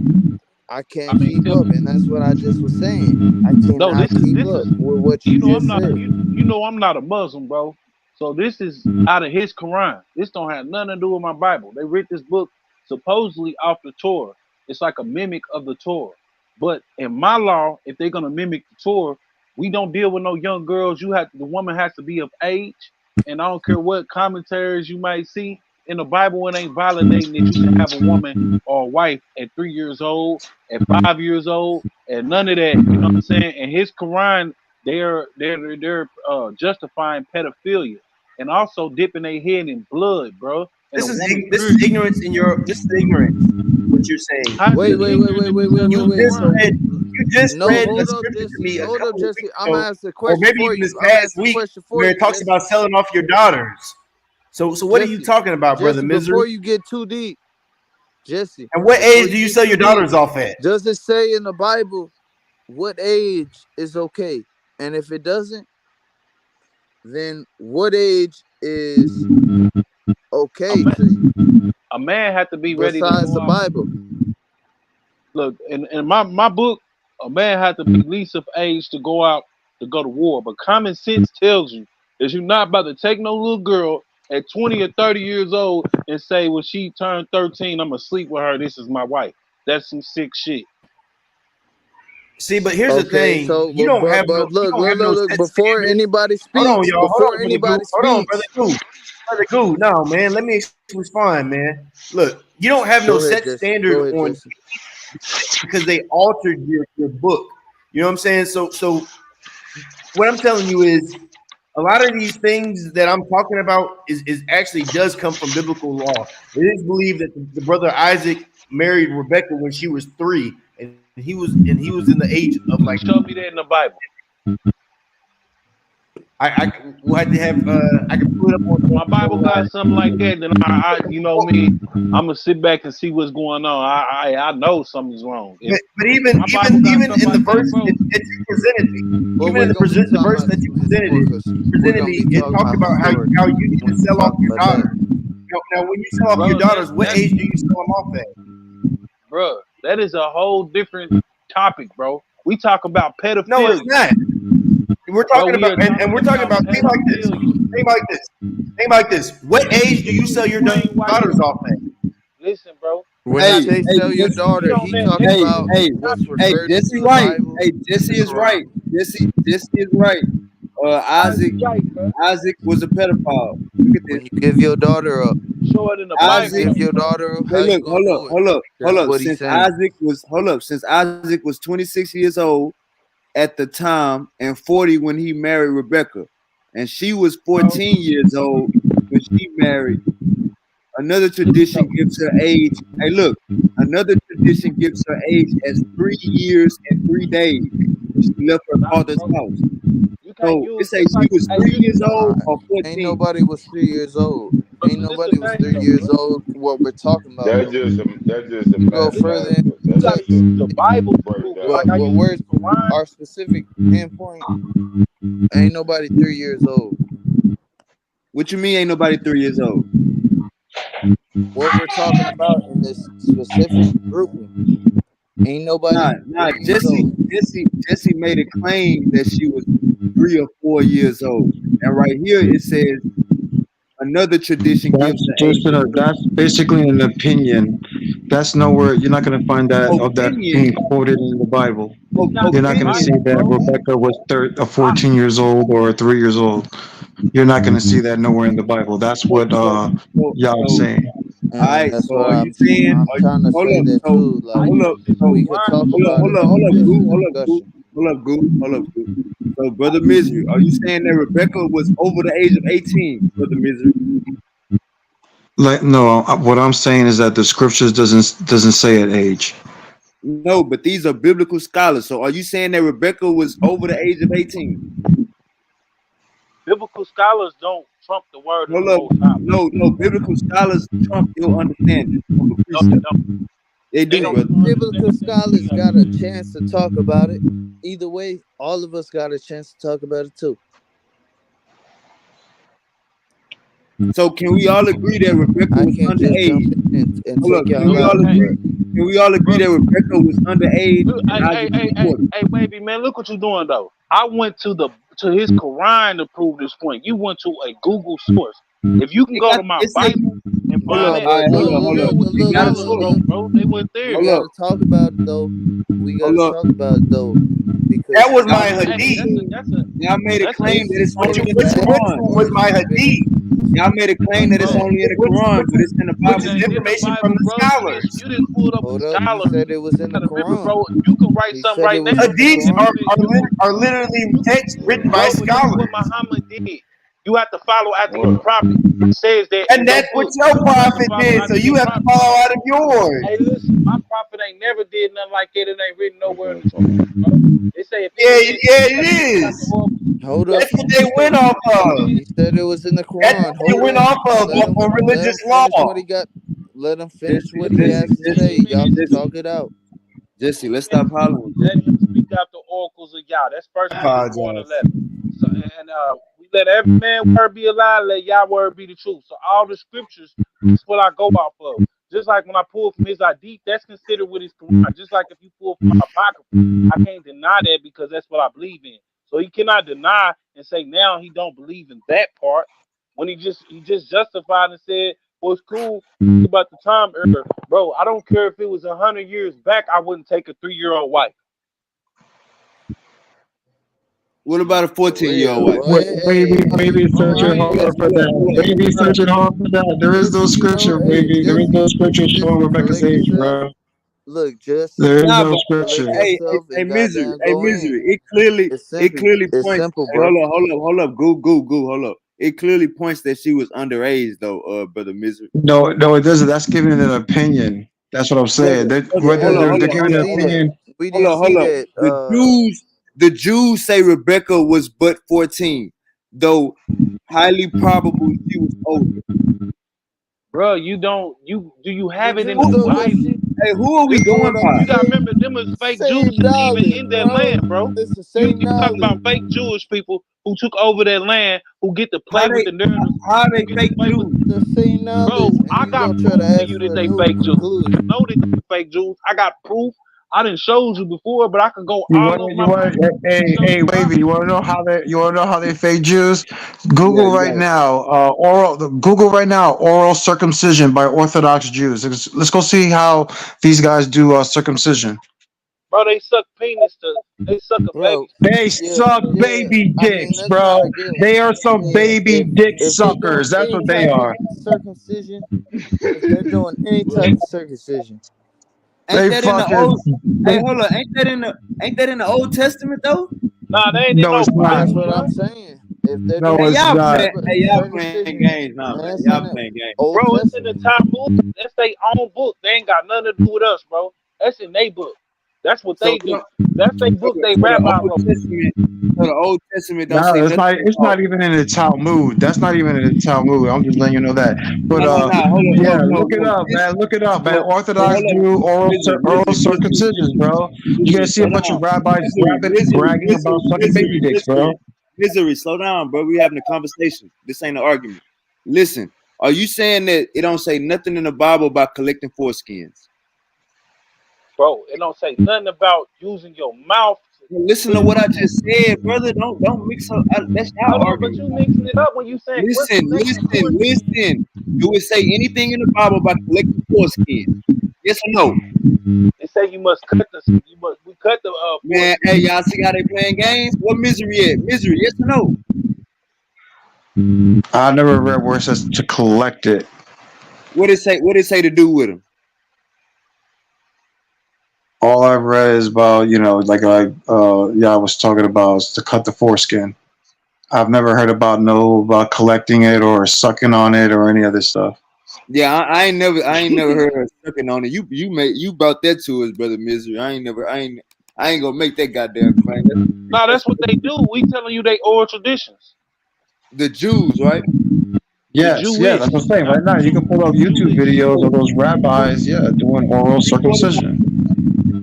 I I can't mean, keep tell up, me. and that's what I just was saying. I No, cannot keep this up is with what you you know I'm just not said. you know I'm not a Muslim, bro. So this is out of his Quran. This don't have nothing to do with my Bible. They read this book supposedly off the Torah. It's like a mimic of the Torah. But in my law, if they're gonna mimic the Torah, we don't deal with no young girls. The woman has to be of age, and I don't care what commentaries you might see in the Bible. It ain't validating that you can have a woman or a wife at 3 years old, at 5 years old, and none of that. You know what I'm saying? And his Quran, they're justifying pedophilia and also dipping their head in blood, bro, in a woman This is period. ignorance in your this is ignorance. What you're saying How is Wait, that because wait, wait, ignorant wait, if wait, it wait, tells wait, you in the wait. Quran? you just No, read a hold up, scripture to Jesse. me a Hold up, couple of Jesse. weeks I'm gonna ago, ask a or question maybe for even you. this I'm gonna past ask a week, question for where it you, talks Jesse. about selling off your daughters. So what are you Jesse, talking about, brother Jesse. Misery? Before you get too deep, Jesse. And what Before age you do you get sell too your deep, daughters off at? does it say in the Bible what age is okay? And if it doesn't, then what age is A okay to you? man, a man had to be ready to Besides go the out. Bible. Look, in my book, a man had to be least of age to go out to go to war. But common sense tells you that you're not about to take no little girl at 20 or 30 years old and say, when she turned 13, I'm gonna sleep with her. This is my wife. That's some sick shit. See, but here's the Okay, thing: so but you look, don't look, have no look, look. set Before standard. anybody Hold on, speaks, y'all. Hold before on, brother anybody Goo. Hold on, brother speaks, Goo. Brother Goo. No, man. Let me respond, man. Look, you don't have no go ahead, set Jesse. standard Go ahead, on Jesse. because they altered your book. You know what I'm saying? So what I'm telling you is a lot of these things that I'm talking about is actually does come from biblical law. It is believed that the brother Isaac married Rebecca when she was 3, and he was in the age of like Show me that in the Bible. we'll have to have I can pull it up If my Bible on got something like that, then you know me, I'm gonna sit back and see what's going on. I know something's wrong. If but even my Bible got even something in the like that, verse bro, that you presented me, Well, even in we're gonna be the talking verse about that you historical. We're presented gonna me, be it talking talked about about historical how you need when to we sell talk off your about that. daughter. Now when you sell off your bro, daughters, what that's age do you sell them off at? bro, that is a whole different topic, bro. We talk about No, it's pedophilia, not. We're bro. talking We about are and talking we're talking about about think like this. pedophilia. Think like this. Think like this. What age do you sell your Explain why daughters you off at? listen, bro. When We he not Hey, say hey, sell your Jesse, get daughter, on he that. talking That's a hey, about different hey, what's topic. hey, referred into Jesse the right. Bible Hey, and the Jesse is right. Quran. Jesse is right. Why is Isaac, he right, bro? Isaac was a pedophile. Look at this. When you give your daughter up, Show it in the when you Bible, Isaac, give though, your bro. daughter up, hey, how you look, gonna do it? hold That's up. what he's saying. Since Isaac was 26 years old at the time and 40 when he married Rebecca, and she was Bro, 14 years old when she married. Another tradition gives her age. Hey, look, another tradition gives her age as 3 years and 3 days when she left her nah, father's bro. house. You can't So it use say just she like was hey, 3 years old Alright. or Ain't 14. nobody was 3 years old. but Ain't this the nobody was thing, 3 years though, old. What we're talking about That's though. just a You go bro. further into mathematical. the You That's gotta just text. a use the Bible to prove it. But Like I breakdown. what use where's the Quran. our specific pinpoint? Ain't nobody 3 years old. What you mean ain't nobody 3 years old? What we're talking about in this specific grouping, ain't nobody Nah. 3 years old. Jesse made a claim that she was 3 or 4 years old. And right here it says another tradition gives That's her age just as that's basically an opinion. That's nowhere. You're not going to find that of that being opinion. quoted in the Bible. It's not You're in the not going to see Opinion. Bible, that bro. Rebecca was 14 I, years old or 3 years old. You're not going to see that nowhere in the Bible. That's So what so so y'all so saying. all And right. that's So what are you saying? I'm trying to Hold say up. that So too. I Like hold up. use this So we could Quran to talk prove about it, it. but it's just a Goo. discussion. Hold up, Goo. So brother Misery, are you saying that Rebecca was over the age of 18, brother Misery? Like no, what I'm saying is that the scriptures doesn't say an age. No, but these are biblical scholars. So are you saying that Rebecca was over the age of 18? Biblical scholars don't trump the word of the Hold up. Most High, bro. No. Biblical scholars trump your understanding of a No, they precept. don't. They They do, don't brother. Biblical understand that we scholars are. got a chance to talk about it. Either way, all of us got a chance to talk about it too. So can we all agree that Rebecca I was can't just jump underage? in and Hold up. take Can y'all we Look, all out, hey, agree? but Can we all agree bro. that Rebecca was underage Look, and Isaac was 40? hey, baby, man. Look what you doing though. I went to his Quran to prove this point. You went to a Google source. If you can It go got to my it say Bible and hold find up, no, that, all but right, go to hold up. what the It got a scholars source. wrote, bro. They went we there. Hold up, gotta talk about it though. We gotta hold up. talk about it though, That because was Y'all my this made is hadith. y'all made a that's a claim this that is it's for only the in the Which facts Quran. one was or my fiction, hadith? Y'all made a claim that it's bro. only in the Which Quran, but it's in the It which Bible is ain't too. in the information from Bible, the bro. scholars. You didn't pull up a hold up. He scholar. said it was in You the gotta remember, Quran. bro. You can write He something said it right now. was in the Hadiths Quran. are literally You can, texts written by bro. But that's what scholars, Muhammad did. You have to follow after your Well, prophet. It says that and in your that's what book. your You have to prophet follow did. So after you your have to prophet. follow out of yours. Hey, listen, my prophet ain't never did nothing like that. It ain't written what's nowhere in that the talking scriptures, bro. They say if Yeah, any man yeah, you gotta it seek out the is. oil, Hold you gotta up. That's what seek they out went off of. He said it was in the That's Quran. what they Hold went up. off of Let him on religious law. finish what he got. Let him finish Jesse, what he Jesse, has to Jesse, say. Y'all can Jesse, talk it out. Jesse, let's stop hollering, bro. let him speak out the oracles of Yah. That's I first Peter 4 and apologize. 11. So and we let every man word be a lie, let Yah word be the truth. So all the scriptures, that's what I go off of. Just like when I pull from his hadith, that's considered with his Quran. Just like if you pull from my apocrypha, I can't deny that because that's what I believe in. So he cannot deny and say now he don't believe in that part when he just justified and said, well, it's cool about the time error. Bro, I don't care if it was 100 years back, I wouldn't take a 3-year-old wife. What about a For 14-year-old real, wife? boy. Maybe Hold searching on. hard for that. Maybe searching hard for that. There is no scripture, baby. There is no scripture showing Jesse, Rebecca's collect age, yourself. bro. Look, just There is Nah, no but collect scripture. yourself hey, and misery, goddamn go in. It clearly, It's simple. It's points. simple, Hey, bro. hold up, goo, hold up. It clearly points that she was underage, though, brother misery. No, it doesn't. That's giving an opinion. That's what I'm saying. Brother, That whether hold Yeah, up, we they're didn't giving an see that. opinion. We didn't see hold up. that. The Jews say Rebecca was but 14. though highly probable she was older. Bro, you don't you The have it in Jews the Who, don't who, that Bible? shit. hey, who are we You know going what I'm by? You gotta saying? remember them was fake Jews Same wasn't even knowledge, in that bro. land, bro. It's the You same you talking knowledge. about fake Jewish people who took over that land, who get to How play with they the narratives, how who they get to fake play with. Jews? The same Bro, knowledge, and I you got gonna try to proof to ask you for that a they new fake Jews. I conclusion. know that they fake Jews. I got proof. I didn't showed you before, but I could go You all want over you my want phone and hey show hey you why. Wavy, you want to know how they fake Jews? Yeah, Google you right got it. now, Google right now, oral circumcision by Orthodox Jews. Let's go see how these guys do circumcision. Bro, they suck penis to they suck a Bro, baby's They penis. yeah, suck yeah. baby I mean, dicks, that's bro. not a good one. They are I some mean, baby dick if they doing suckers. That's any what they type of are. circumcision, if they're doing any type of circumcision, Ain't They that in the fucking old? Hey, hold on. Ain't that in the Old Testament though? Nah, they ain't in no, no it's not. that's Bible, what bro. I'm saying. If they're No, Hey, doing it's y'all any not. playing. type of Hey, y'all playing circumcision, games now, man. that's in Y'all the playing games. Old Bro, it's in the Testament. Talmud. That's their own book. They ain't got nothing to do with us, bro. That's in their book. That's what So, they do. That's their so book they the rabbi Old wrote. Testament, don't No, say it's nothing not. It's about. not even in the Talmud. That's not even in the Talmud. I'm just letting you know that. But No, no, no. Hold on. yeah, No, no, look it no. up, This, man. Look it up, man. no, no, Orthodox hold on. Jew oral Misery, circumcisions, bro. You gonna see a slow bunch of down. rabbis bragging about sucking baby dicks, bro. Misery, slow down, bro. We having a conversation. This ain't an argument. Listen, are you saying that it don't say nothing in the Bible about collecting foreskins? Bro, it don't say nothing about using your mouth Well, listen to to what I just said, brother. Don't mix up. That's y'all hold on, but argument. you mixing it up when you saying what's Listen, collecting listen, foreskin. listen. Do it say anything in the Bible about collecting foreskins? Yes or no? They say you must cut the you must we cut the Man, foreskin. hey, y'all see how they playing games? What misery at? Misery, yes or no? I never read where it says to collect it. What it say to do with them? All I've read is about, I was talking about is to cut the foreskin. I've never heard about collecting it or sucking on it or any other stuff. Yeah, I ain't never heard her sucking on it. You brought that to us, brother Misery. I ain't gonna make that goddamn claim. No, That's that's what they do. We telling you they oral traditions. the Jews, right? The Yes, yeah, Jewish, that's what I'm saying. not Right now, you can pull up YouTube Jewish. videos of those rabbis, yeah, doing oral People of the, circumcision.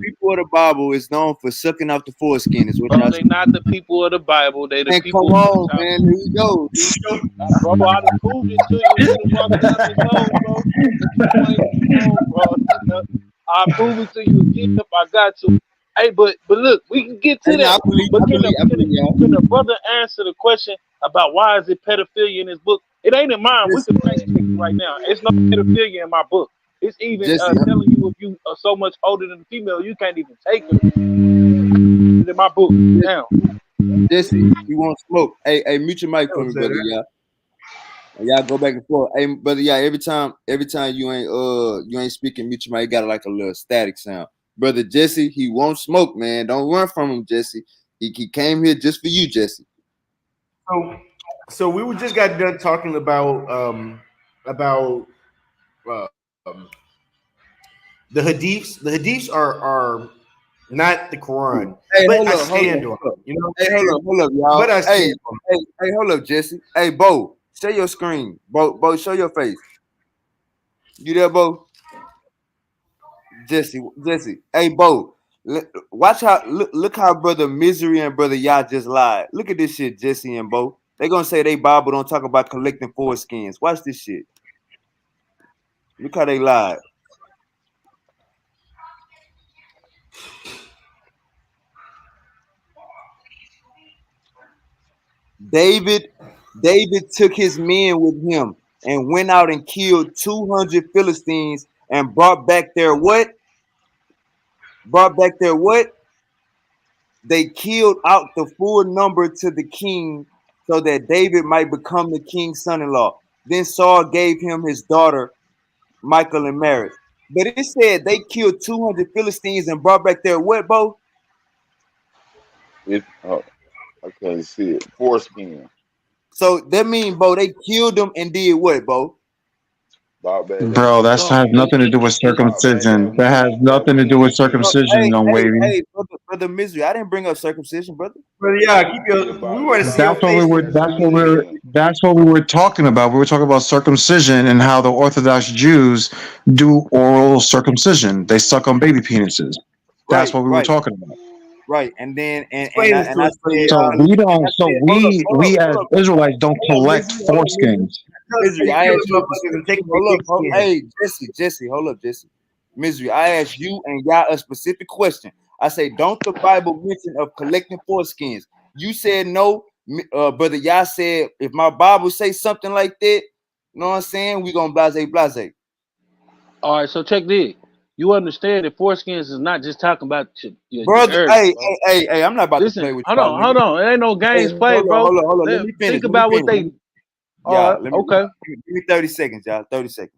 people of the Bible is known for sucking off the foreskin. Is what Bro, y'all they saying? not the people of the Bible. They the Man, come people of the on, man. Here Talmud. we go. Here we go. Bro, I done proved it to you. You done walked down this hole, bro. But you ain't no, bro. I'll prove it to you again if I got to. Hey, but look, we can get Hey, to no, I that. believe, But I believe, I believe y'all. can the brother answer the question about why is it pedophilia in his book? It ain't in mine. We Jesse, can fact check it right now. It's no pedophilia in my book. It's even Jesse, telling you if you are so much older than the female, you can't even take it. It's in my book now. Jesse, you want smoke? Hey, mute your mic I for would me, say brother. that. Y'all go back and forth. Hey, brother, yeah. Every time you ain't speaking, mute your mic. You got like a little static sound. Brother Jesse, he won't smoke, man. Don't run from him, Jesse. He came here just for you, Jesse. So, so we were just got done talking about um, the hadiths. The hadiths are not the Quran, Hey, but hold I up, hold up, stand on hold up. them. You know what Hey, I'm saying? hold up, But y'all. I Hey, stand on them. hey, hold up, Jesse. Hey, Bo, share your screen. Bo, show your face. You there, Bo? Jesse. Hey, Bo. Watch how look how brother Misery and brother Yah just lied. Look at this shit, Jesse and Bo. They gonna say they Bible don't talk about collecting foreskins. Watch this shit. Look how they lied. David, David took his men with him and went out and killed 200 Philistines and brought back their what? Brought back their what? They killed out the full number to the king so that David might become the king's son-in-law. Then Saul gave him his daughter Michael in marriage. But it said they killed 200 Philistines and brought back their what, Bo? It, I can't see it. Foreskin. So that means, Bo, they killed them and did what, Bo? Bought back their Bro, that son. has nothing to do with Bought back their circumcision. That has their nothing to do with firstborn. No, circumcision, hey, no hey, wavy. hey, brother Misery. I didn't bring up circumcision, brother. But yeah, keep your. We want to see your That's what we face. were. That's what we were talking about. We were talking about circumcision and how the Orthodox Jews do oral circumcision. They suck on baby penises. That's Right, what we were right, talking about. right. And then Explain this to I us, brother. said, So Yeah. we and don't. I So said, we as Israelites don't Hold on, collect Misery. Hold on, Misery. foreskins. Misery, You I killing asked you. motherfuckers and taking their Hold dick up, hold, skin. hey Jesse, hold up, Jesse. Misery, I asked you and y'all a specific question. I say, don't the Bible mention of collecting foreskins? You said no, brother. Y'all said if my Bible say something like that, you know what I'm saying? We gonna blase. All right, so check this. You understand that foreskins is not just talking about your Brother, Arabic, hey, bro. I'm not about to Listen, play with y'all, nigga. hold on. It ain't no Hey, games played, bro. hold on. Let me finish. Think about what they. All Yeah, right, okay. give me 30 seconds, y'all. 30 seconds.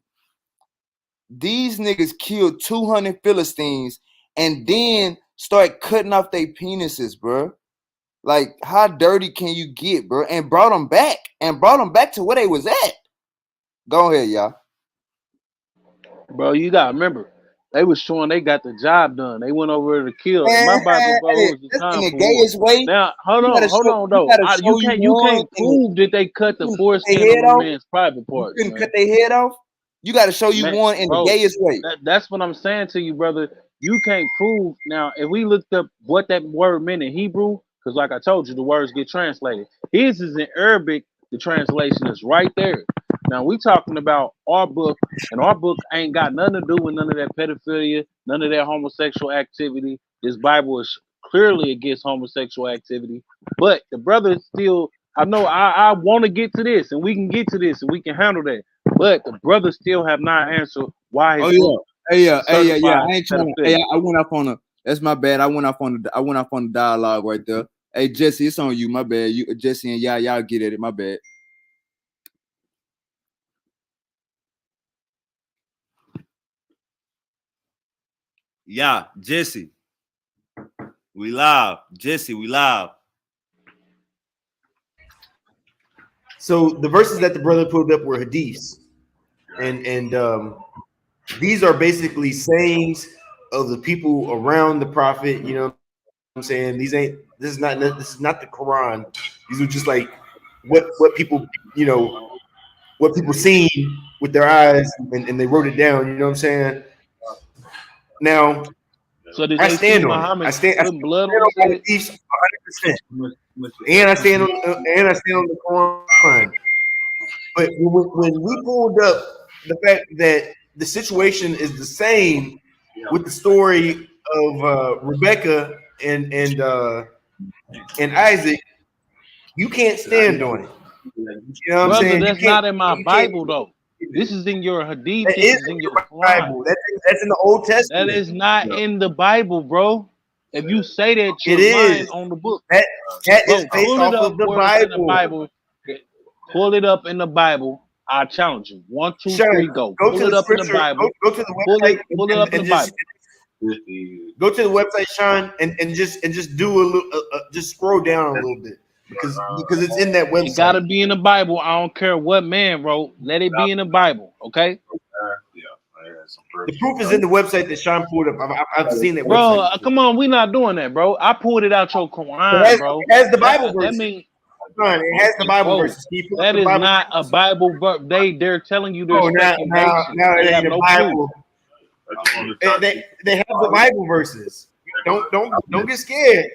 These niggas killed 200 Philistines and then start cutting off their penises, bro. Like, how dirty can you get, bro? And brought them back to where they was at. Go ahead, y'all. Bro, you gotta remember, they was showing they got the job done. They went over to kill. In my Man, Bible, bro, it was the that's in time the for war. gayest way. Now, hold You on though. gotta show You one can't in the, prove that they cut the you couldn't cut foreskin their on head the off. man's private You parts, couldn't cut man. their head off. You gotta show you Man, one in the bro, gayest way. that's what I'm saying to you, brother. You can't prove now. If we looked up what that word meant in Hebrew, because like I told you, the words get translated. His is in Arabic. The translation is right there. Now we talking about our book, and our book ain't got nothing to do with none of that pedophilia, none of that homosexual activity. This Bible is clearly against homosexual activity, but the brother still. I know I want to get to this, and we can get to this, and we can handle that. But the brothers still have not answered why his Oh book yeah. certifies I ain't trying to. Hey, pedophilia. I went off on a. That's my bad. I went off on the dialogue right there. Hey Jesse, it's on you. My bad. You Jesse and y'all get at it. My bad. Yeah, Jesse, we live. Jesse, we live. So the verses that the brother pulled up were hadiths, and these are basically sayings of the people around the prophet. You know what I'm saying? This is not the Quran. These are just like what people, you know, what people seen with their eyes, and they wrote it down. You know what I'm saying? Now So did I they see stand on it. Muhammad I putting blood stand on on his my head? hadiths 100%, and I stand on the Quran. But when we pulled up the fact that the situation is the same with the story of Rebecca and Isaac, you can't stand on it. You know what I'm Brother, saying? that's not in my You can't. Bible though. This is in your hadith. That This is is in in your your Quran. Bible. That's in the Old That Testament. is not in the Bible, bro. If you say that, It you're lying is. on the book. That is Bro, based pull it off up of the where it's in the Bible. Bible. Pull it up in the Bible. I challenge you. One, two, Sean, three, go. go Pull to it the up in the scripture. Bible. Go to the website Pull it up in and the just Bible. go to the website, Sean, and just do a little, just scroll down a little bit because it's in that It website. gotta be in the Bible. I don't care what man wrote. Let it be in the Bible, okay? The proof is in the website that Sean pulled up. I've seen that Bro, website. come on, we not doing that, bro. I pulled it out your It Quran, has, bro. it has the Bible That verses. means, Sean, it has the Bible bro, verses. Can you pull up that the is Bible not a verses? Bible verse. They're telling you they're Oh, speculations. now They it have ain't a no proof. Bible. They have the Bible verses. Don't get scared.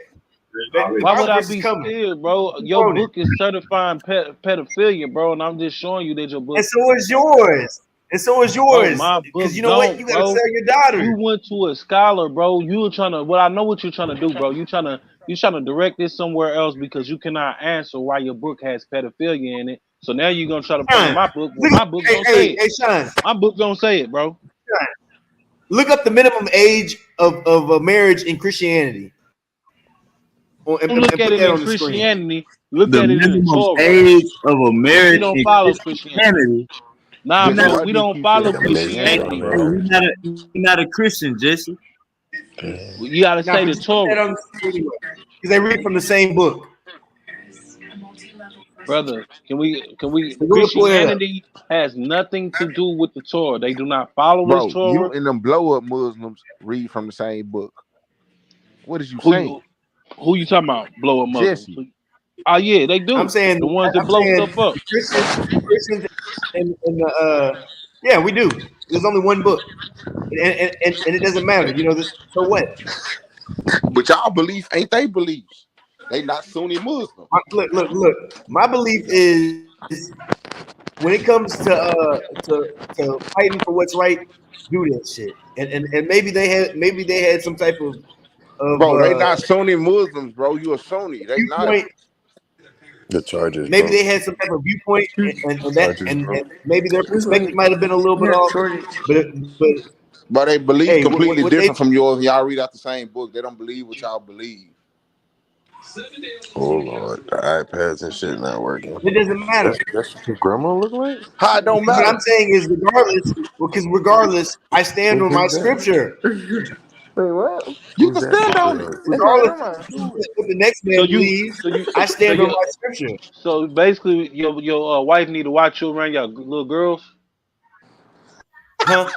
The Why would Bible I verses be coming. scared, bro? Your Quote it. book is certifying pedophilia, bro, and I'm just showing you that your book. And so is yours. And so is Bro, yours. my book Because you know what? don't, You got to bro. sell your daughter. You went to a scholar, bro. You were trying to. Well, I know what you're trying to do, bro. You trying to direct this somewhere else because you cannot answer why your book has pedophilia in it. So now you're gonna try to point at Sean, my book. Well, my book don't say it. hey, Sean, My book don't say it, bro. look up the minimum age of a marriage in Christianity. Don't And look put at it that in on the screen. Christianity. Look The at it in the minimum Torah. age of a We marriage don't in follow Christianity. Christianity. Nah, You're not, bro, Why we do you don't keep follow saying Christianity, Christianity, bro. man? you're not a Christian, Jesse. You gotta Now, say but the just put that Torah, on the screen anyway. Because they read from the same book. brother. Can we? So go pull that up. Christianity has nothing to do with the Torah. They do not follow this Bro, you Torah. and them blow up Muslims read from the same book. What is you Who saying? you who you talking about? Blowing Muslims? Jesse. Oh yeah, they I'm do. saying, The ones that I'm blow saying stuff up. Christians, and the yeah, we do. There's only one book, and it doesn't matter. You know, so what? But y'all belief ain't they beliefs. They not Sunni Muslim. Look. My belief is when it comes to fighting for what's right, do that shit. And maybe they had some type of Bro, they not Sunni Muslims, bro. You a Sunni. They not. viewpoint. The Chargers, Maybe bro. they had some type of viewpoint, Chargers, bro. and maybe their This perspective way. might have been a little bit Yeah, off. shortage. But But they believe hey, completely what they different from yours. Y'all read out the same book. They don't believe what y'all believe. Oh Lord, the iPads and shit not working. it doesn't matter. That's what your grandma look like. How it don't What matter. I'm saying is, regardless, I stand on my Who's that? scripture. Wait, what? You Who's can that stand with on it. the? That's my Regardless grandma. of what the next So man you believes, so you I so stand on you my scripture. so basically your wife need to watch you around your little girls. Huh?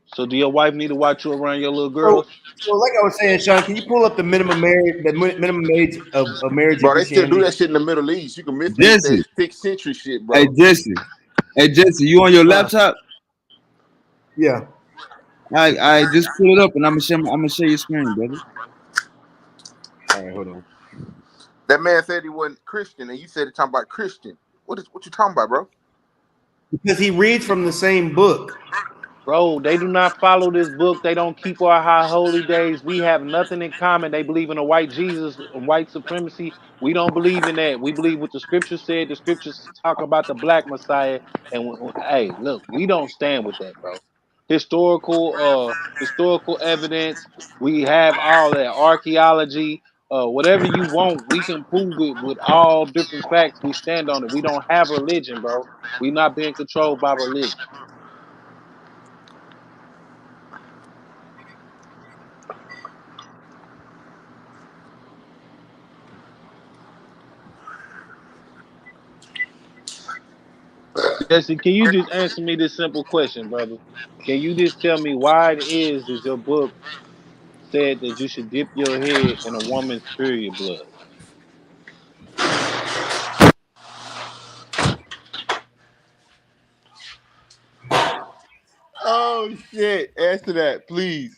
So do your wife need to watch you around your little So, girls? so like I was saying, Sean, can you pull up the minimum age of marriage in Bro, they still do Christianity? that shit in the Middle East. You can miss that Jesse. 6th century shit, Hey bro. Jesse. Hey Jesse, you on your Huh? laptop? Yeah. I just pull it up and I'm gonna share your screen, brother. All right, hold on. That man said he wasn't Christian, and you said he talking about Christian. What you talking about, bro? Because he reads from the same book. Bro, they do not follow this book. They don't keep our high holy days. We have nothing in common. They believe in a white Jesus, white supremacy. We don't believe in that. We believe what the scriptures said. The scriptures talk about the black Messiah. And hey, look, we don't stand with that, bro. Historical evidence. We have all that archaeology. Whatever you want, we can prove it with all different facts. We stand on it. We don't have religion, bro. We not being controlled by religion. Jesse, can you just answer me this simple question, brother? Can you just tell me why it is that your book said that you should dip your head in a woman's period blood? Oh shit! Answer that, please.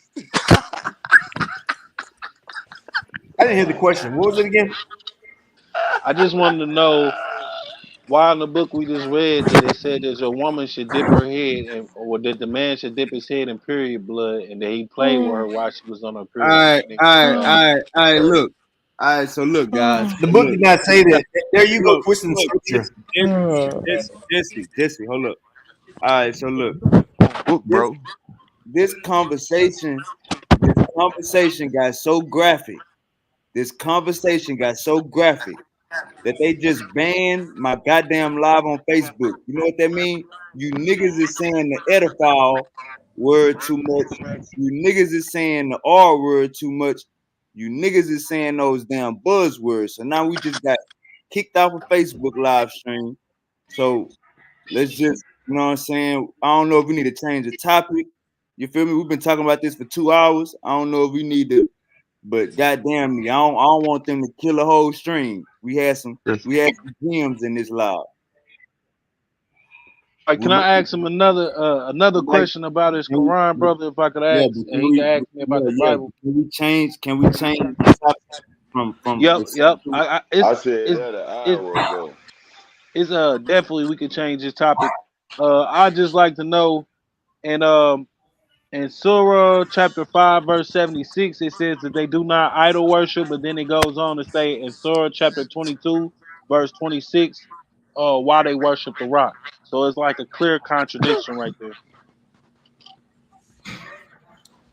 I didn't hear the question. What was it again? I just wanted to know why in the book we just read that it said that your woman should dip her head and or that the man should dip his head in period blood and that he played with her while she was on her period. Alright, And alright, alright, alright, look. Alright, so look, guys. The So book look, did not say that. There you go, look, twisting look, scripture. Jesse, hold up. Alright, so look, Book, this bro. this conversation, this conversation got so graphic. This conversation got so graphic that they just banned my goddamn live on Facebook. You know what that mean? You niggas is saying the edophile word too much. You niggas is saying the R word too much. You niggas is saying those damn buzzwords. So now we just got kicked off a Facebook live stream. So let's just, you know what I'm saying? I don't know if we need to change the topic. You feel me? We've been talking about this for 2 hours. I don't know if we need to, but goddamn me, I don't want them to kill a whole stream. We had some gems in this live. all right, We can might, I ask him another we might question about his can Quran, we, brother? If I could yeah, ask, but and he could ask me about the Bible. can we change the topic from Yep, the yep. sexual? I said It's that an it's hour ago. it's definitely we could change this topic. I just like to know and in Surah chapter 5, verse 76, it says that they do not idol worship, but then it goes on to say in Surah chapter 22, verse 26, why they worship the rock. So it's like a clear contradiction right there.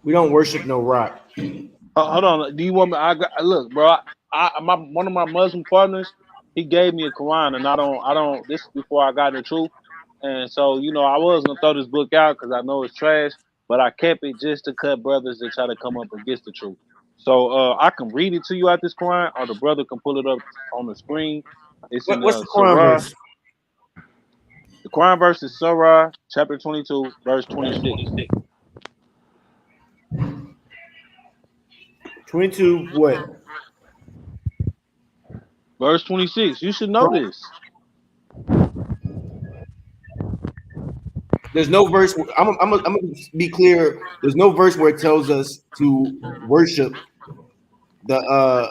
We don't worship no rock. Hold on, do you want me? Look, bro. One of my Muslim partners, he gave me a Quran, and I don't. This is before I got in the truth, and so I was gonna throw this book out because I know it's trash, but I kept it just to cut brothers that try to come up against the truth. So I can read it to you out this Quran, or the brother can pull it up on the screen. It's in What's the Quran Surah. verse? The Quran verse is Surah chapter 22, verse 26. 22 what? Verse 26. You should know From- this. There's no verse. I'm gonna be clear. There's no verse where it tells us to worship the uh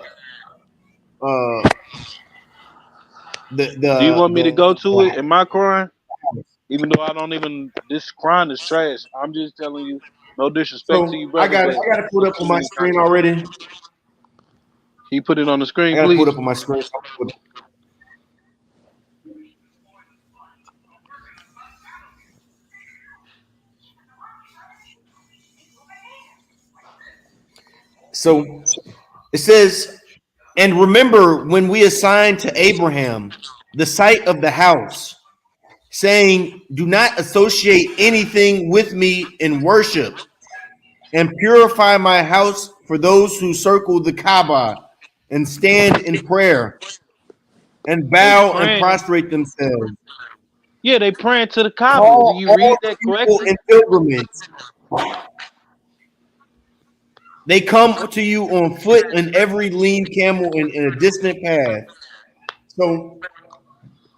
the Do you the want me to the, go to it? the Am I crying? Even though I don't even, this crying is trash. I'm just telling you, no disrespect to So you, brother, but I got it put there's up too on my many screen contradictions. already. Can you put it on the I screen, got to put please? up on my screen. So it says, and remember when we assigned to Abraham the site of the house, saying, do not associate anything with me in worship, and purify my house for those who circle the Kaaba and stand in prayer and They bow and praying. prostrate themselves. Yeah, they praying to the Kaaba. Do Call you all read that people correctly? in pilgrimage. They come to you on foot and every lean camel in a distant path. So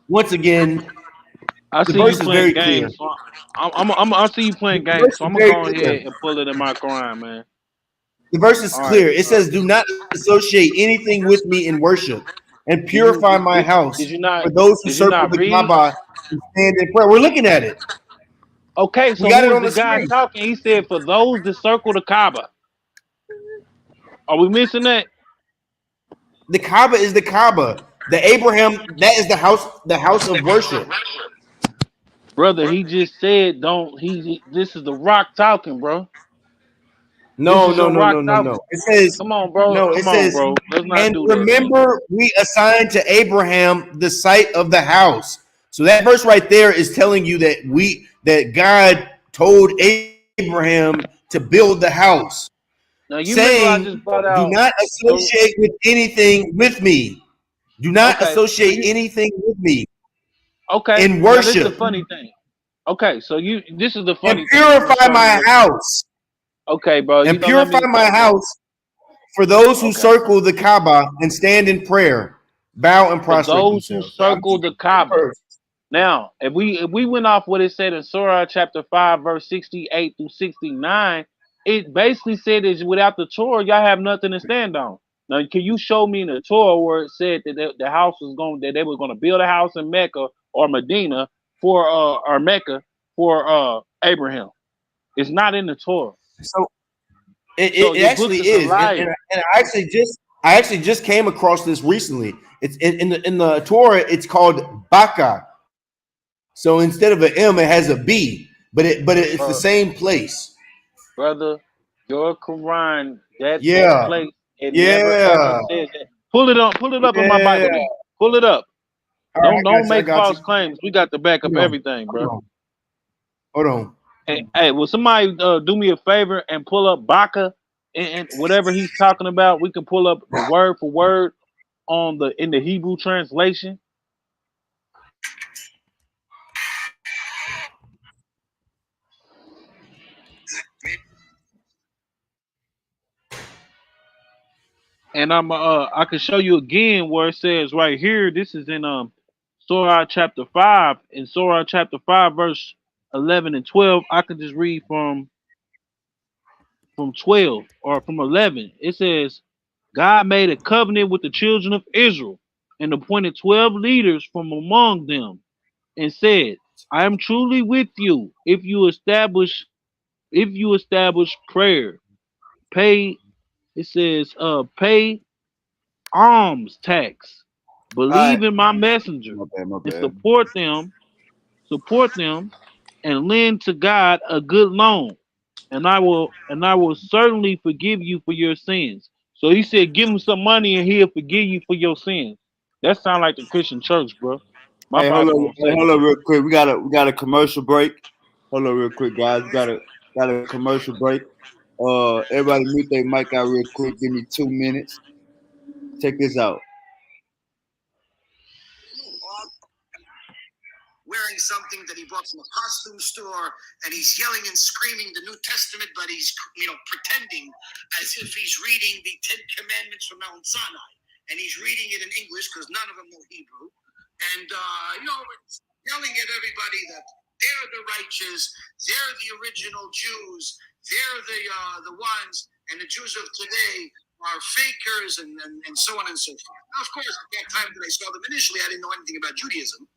once again, I the see you verse is playing very clear. games. So I see you The playing games. verse So is I'm gonna very go clear. ahead and pull it in my Quran, man. The verse is All right. clear. It says, "Do not associate anything with me in worship, and Did you purify my did house you not for those who did you circle not the read? Kaaba and stand in prayer." We're looking at it. Okay, We so got who it is on the the guy screen. talking? He said for those that circle the Kaaba. Are we missing that? The Kaaba is the Kaaba. The Abraham, that is the house of worship. Brother, he just said don't this is the rock talking, bro. This No, is no, your no, rock no, no, talking. no. It says, Come on, bro. no, it Come on, says, bro. Let's not and do that, man. remember, we assigned to Abraham the site of the house. So that verse right there is telling you that God told Abraham to build the house, Now you remember I saying, just brought do out not so associate with anything with me. Do not okay. So associate you anything with me okay. in Now this is the worship funny thing. Okay, so you this is the and funny thing. I'm gonna purify show you my what house okay, bro. You and gonna let purify me my house for those who okay. circle the Kaaba and stand in prayer, bow and For prostrate those who themselves. I'm circle just the reading the Kaaba. verse. Now, if we went off what it said in Surah chapter 5, verse 68 through 69, it basically said that without the Torah, y'all have nothing to stand on. Now, can you show me in the Torah where it said that the house was going that they were going to build a house in Mecca or Medina for or Mecca for Abraham? It's not in the Torah. So it, So it, it your book actually is a is, and, liar. and, and I actually just came across this recently. It's in the Torah. It's called Baka. So instead of an M, it has a B, but it's the Bro, same place. brother, your Quran, that Yeah, place, it never ever yeah, says that. Pull it up in my yeah. Bible then. Pull it up. All right, Don't I make got false you. claims. We got to back up Hold on, everything, hold bro. on, hold on. Hey, will somebody do me a favor and pull up Baka and whatever he's talking about? We can pull up the word for word on the in the Hebrew translation. And I can show you again where it says right here. This is in Surah chapter 5. In Surah chapter 5, verse 11 and 12. I can just read from 12 or from 11. It says, God made a covenant with the children of Israel and appointed 12 leaders from among them and said, I am truly with you if you establish prayer, pay it says pay alms tax, All right. believe in my messenger, My bad, my and bad. support them and lend to God a good loan, and I will certainly forgive you for your sins. So he said, give him some money and he'll forgive you for your sins. That sound like the Christian church, bro. My Bible don't say Hold that. on real quick. We got a commercial break. Hold on real quick, guys. We got a commercial break. Everybody mute their mic out real quick. Give me 2 minutes. Check this out. wearing something that he bought from a costume store, and he's yelling and screaming the New Testament, but he's pretending as if he's reading the Ten Commandments from Mount Sinai, and he's reading it in English because none of them know Hebrew, and yelling at everybody that they're the righteous, they're the original Jews, they're the ones, and the Jews of today are fakers, and so on and so forth. Now, of course, at that time that I saw them initially, I didn't know anything about Judaism.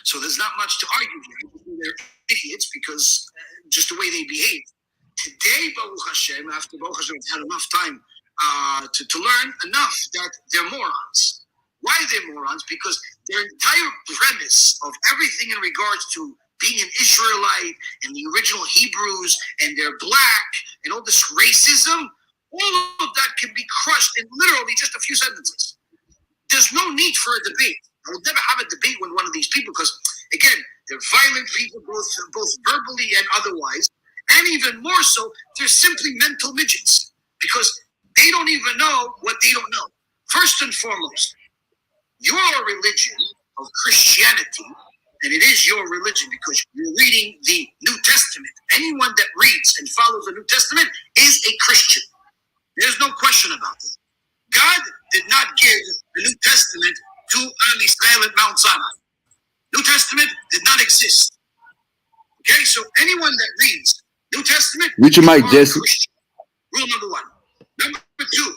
So there's not much to argue here. They're idiots because just the way they behave. Today, Baruch Hashem, after Baruch Hashem had enough time to learn enough that they're morons. Why they're morons? Because their entire premise of everything in regards to being an Israelite and the original Hebrews and they're black and all this racism, all of that can be crushed in literally just a few sentences. There's no need for a debate. I would never have a debate with one of these people because, again, they're violent people, both verbally and otherwise. And even more so, they're simply mental midgets because they don't even know what they don't know. First and foremost, your religion of Christianity, and it is your religion because you're reading the New Testament. Anyone that reads and follows the New Testament is a Christian. There's no question about it. God did not give the New Testament to Am Yisrael at Mount Sinai. New Testament did not exist. Okay, so anyone that reads New Testament, Reach your mic, Jesse. Christian. Rule number one. Number two,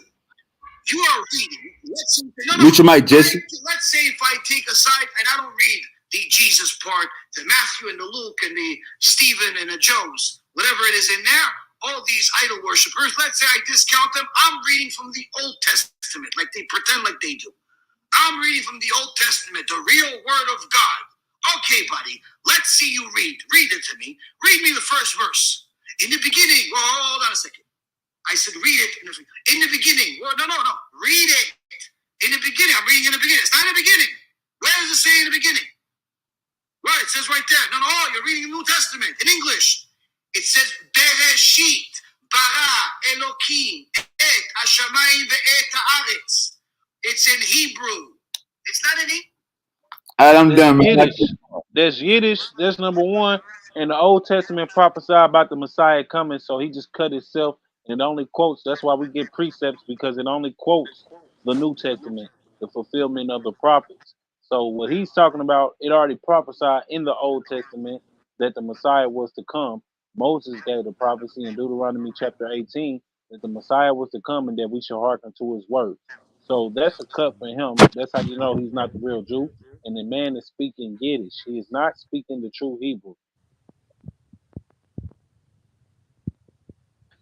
you are reading. Reach your mic, Jesse. Let's say if I take a side and I don't read the Jesus part, the Matthew and the Luke and the Stephen and the Joes, whatever it is in there, all these idol worshipers, let's say I discount them, I'm reading from the Old Testament, like they pretend like they do. I'm reading from the Old Testament, the real word of God. Okay, buddy, let's see you read. Read it to me. Read me the first verse. In the beginning, hold on a second. I said read it. In the beginning. Well, no. Read it. In the beginning. I'm reading in the beginning. It's not in the beginning. Where does it say in the beginning? Right, it says right there. No, you're reading the New Testament in English. It says Bereshit bara Elokim et hashamayim ve'et haaretz. It's in Hebrew. It's not in English. I'm done, man. Yiddish. There's Yiddish. That's number one. And the Old Testament prophesied about the Messiah coming, so he just cut himself, and it only quotes. That's why we get precepts, because it only quotes the New Testament, the fulfillment of the prophets. So what he's talking about, it already prophesied in the Old Testament that the Messiah was to come. Moses gave the prophecy in Deuteronomy chapter 18 that the Messiah was to come and that we should hearken to his words. So that's a cut for him. That's how you know he's not the real Jew. And the man is speaking Yiddish. He is not speaking the true Hebrew.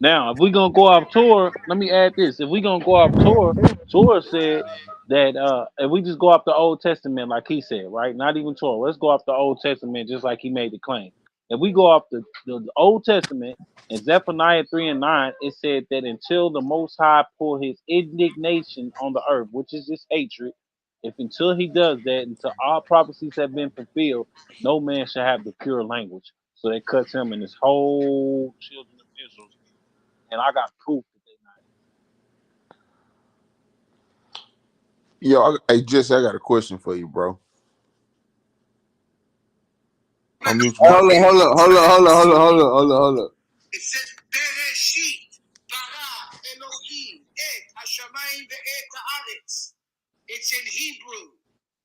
Now, if we're gonna go off Torah, let me add this. If we're gonna go off Torah, Torah said that if we just go off the Old Testament, like he said, right? Not even Torah. Let's go off the Old Testament, just like he made the claim. If we go off the Old Testament, in Zephaniah 3:9, it said that until the Most High pour his indignation on the earth, which is his hatred, until he does that, until all prophecies have been fulfilled, no man shall have the pure language. So that cuts him and his whole children of Israel. And I got proof that they not. Yo, hey Jesse, I got a question for you, bro. Hold up. It says Bereshit bara Elohim et hashamayim ve'et haaretz. It's in Hebrew.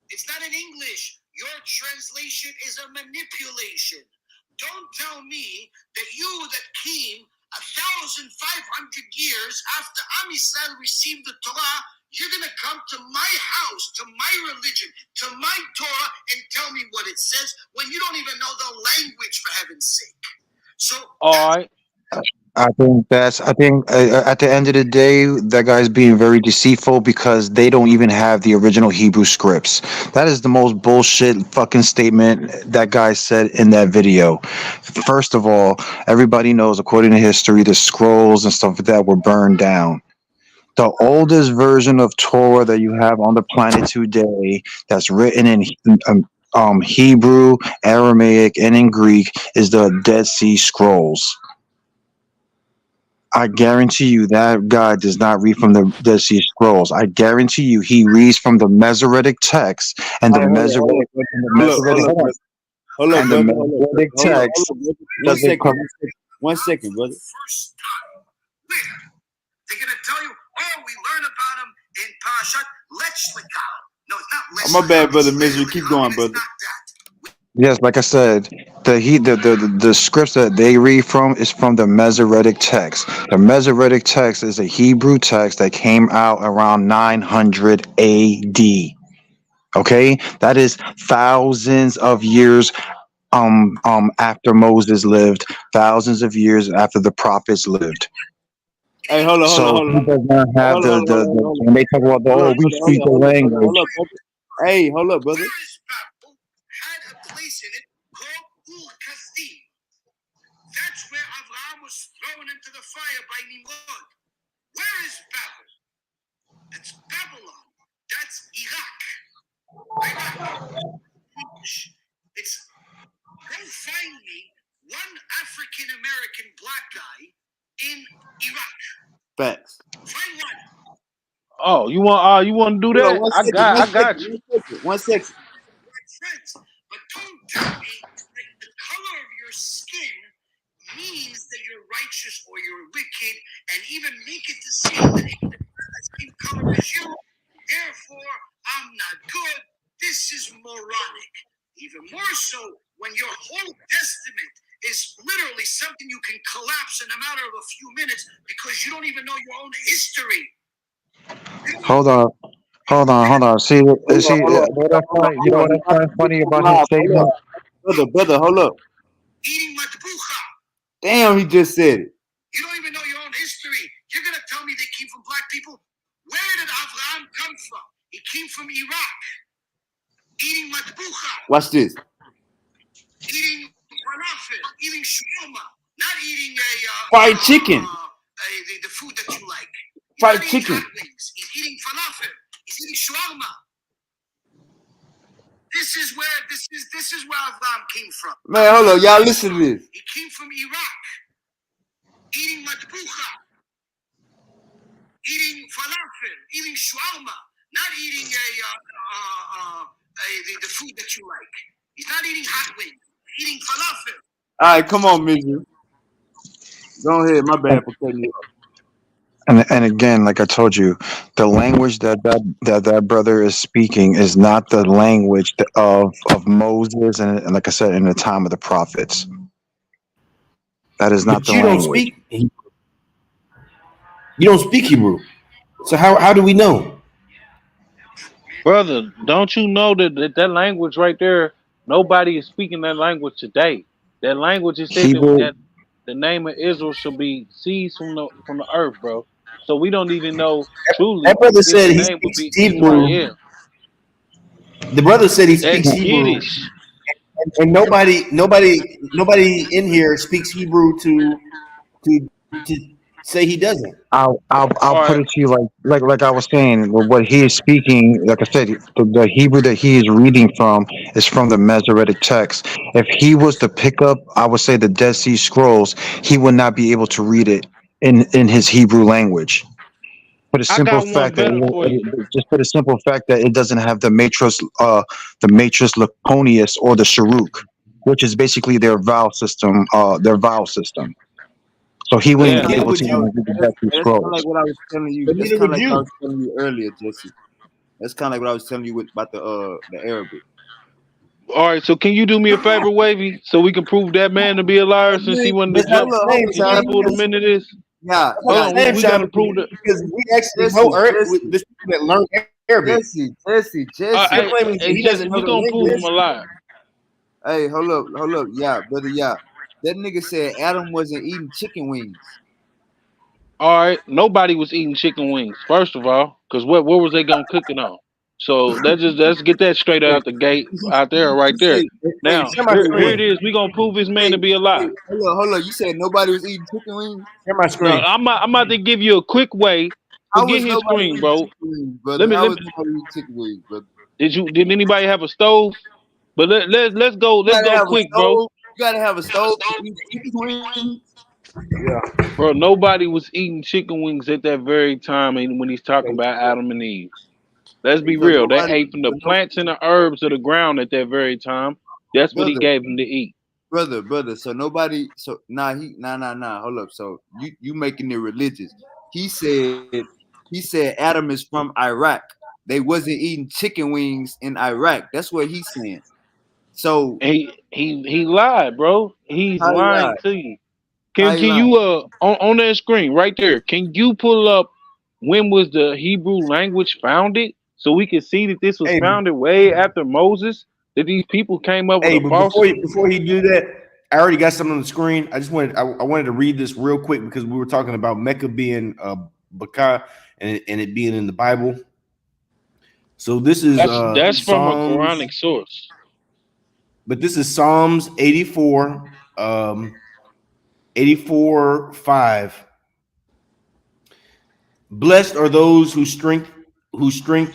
It's not in English. Your translation is a manipulation. Don't tell me that you that came 1,500 years after Am Yisrael received the Torah, you're going to come to my house, to my religion, to my Torah, and tell me what it says when you don't even know the language, for heaven's sake. So, all right. I think at the end of the day, that guy's being very deceitful because they don't even have the original Hebrew scripts. That is the most bullshit fucking statement that guy said in that video. First of all, everybody knows, according to history, the scrolls and stuff like that were burned down. The oldest version of Torah that you have on the planet today, that's written in Hebrew, Aramaic, and in Greek, is the Dead Sea Scrolls. I guarantee you that guy does not read from the Dead Sea Scrolls. I guarantee you he reads from the Masoretic text, and the All right, Masoretic and the Masoretic hold on, hold up, and the brother, hold up, Masoretic hold text up, brother. One doesn't second, come. 1 second, brother. First time. Where? They're going to tell you, oh, we learn about him in Parashat Lech Lecha. No, it's not Lech Oh, my bad, Lecha, brother. it's Misery, Lech keep Lecha, going, and it's brother. not that. Yes, like I said, the scripts that they read from is from the Masoretic text. The Masoretic text is a Hebrew text that came out around 900 A.D. Okay, that is thousands of years after Moses lived, thousands of years after the prophets lived. Hey, hold on, hold on, So hold on, he hold on. does not Hey, have hold on, hold on, hold on, the hold on. when they talk about the Hold oh up, we hold speak up, the hold up, hold up, hold language. up, brother. Hey, hold up, brother. Where's Babel had a place in it called Ur Kasdim. That's where Abraham was thrown into the fire by Nimrod. Where is Babel? That's Babylon. That's Iraq. It's go find me one African American black guy in Iraq. Facts. Find one. Oh, you want to do Hold on, that? 1 I second, got 1 I second, got you. 1 second, 1 second. Friends, but don't tell me that the color of your skin means that you're righteous or you're wicked, and even make it to seem that if the same color as you, therefore I'm not good. This is moronic. Even more so when your whole testament is literally something you can collapse in a matter of a few minutes because you don't even know your own history. Hold on. Hold on, See, hold on, what hold I on, hold on, find, you hold know on. what I You're about find to get funny to about his live. Hold statement? up. Brother, hold up. Eating matbucha. Damn, he just said it. You don't even know your own history. You're going to tell me they came from black people? Where did Abraham come from? He came from Iraq. Eating matbucha. Watch this. Eating falafel. Eating shawarma. Not eating Fried chicken. the food that you like. He's Fried not eating chicken. hot wings. He's eating falafel. He's eating shawarma. This is where Abraham came from. Man, hold on. Y'all listen to this. He came from Iraq. Eating matbucha. Eating falafel, eating shawarma, not eating the food that you like. He's not eating hot wings. He's eating falafel. All right, come on, Misery. Go ahead. My bad for cutting you off. And again, like I told you, the language that brother is speaking is not the language of Moses and like I said, in the time of the prophets. That is not But the you don't language. speak. You don't speak Hebrew. So how do we know? Brother, don't you know that language right there, nobody is speaking that language today. That language, it said Hebrew. that the name of Israel shall be seized from the earth, bro. So we don't even know That truly brother if said the he name would speaks be Hebrew. Israel. The brother said he That's speaks Hebrew, Yiddish. and nobody in here speaks Hebrew to to say he doesn't. I'll All put right, it to you like I was saying. What he is speaking, like I said, the Hebrew that he is reading from is from the Masoretic text. If he was to pick up, I would say the Dead Sea Scrolls, he would not be able to read it in his Hebrew language. For the I simple got one fact that better for you. just for the simple fact that it doesn't have the matrix Laconius or the Sharuk, which is basically their vowel system. So he That's wouldn't Yeah, be kind of able what to I was. even read the That's, Dead Sea that's kind of like Scrolls. what I was telling you. But That's neither kind of would like what I you. was telling you earlier, Jesse. That's kind of like what I was telling you about the Arabic. all right, so can you do me a favor, Wavy, so we can prove that man to be a liar since he wanted to That's not jump the Hold same, up, and you Sean. Jesse, pulled him Because into this? yeah, that's not Hold yeah, on, the same, we got Sean. to prove that. Because we actually know Jesse, Jesse, the people that learn Arabic. You're Jesse. claiming that Hey, he doesn't Jesse, know we the gonna prove him language. a liar. Hey, hold up, yeah, brother, yeah. That nigga said Adam wasn't eating chicken wings. All right, nobody was eating chicken wings, first of all, because what was they gonna cook it on? So let's get that straight Hey, out the gate, out there, right you there. said, hey, Now Share my here it screen. is. We gonna prove this man hey, to be a hey, lie. hold up. You said nobody was eating chicken wings. Share my No, screen. I'm about to give you a quick way. How Forget was his nobody screen, eating bro. chicken wings, brother? Let How me. was nobody eating chicken wings, brother? Did anybody have a stove? But let's go You gotta have a quick, bro. stove. You gotta have a stove to eat chicken wings. Yeah. Bro, nobody was eating chicken wings at that very time and when he's talking Okay. about Adam and Eve. Let's be So real. They nobody, ate from the so no, plants and the herbs of the ground at that very time. That's what he brother, gave them to eat. brother. So nobody. So nah. Hold up. So you making it religious? He said Adam is from Iraq. They wasn't eating chicken wings in Iraq. That's what he's saying. So And he lied, bro. He's how he lying lied? to you. How he Can lied? you on that screen right there? Can you pull up when was the Hebrew language founded so we can see that this was Hey, founded way after Moses? That these people came up with hey, a but false. before he do that, I already got something on the screen. I wanted to read this real quick because we were talking about Mecca being Bakah and it being in the Bible. So this is That's from a Psalms, Quranic source. but this is Psalms 84, 84:5. Blessed are those whose strength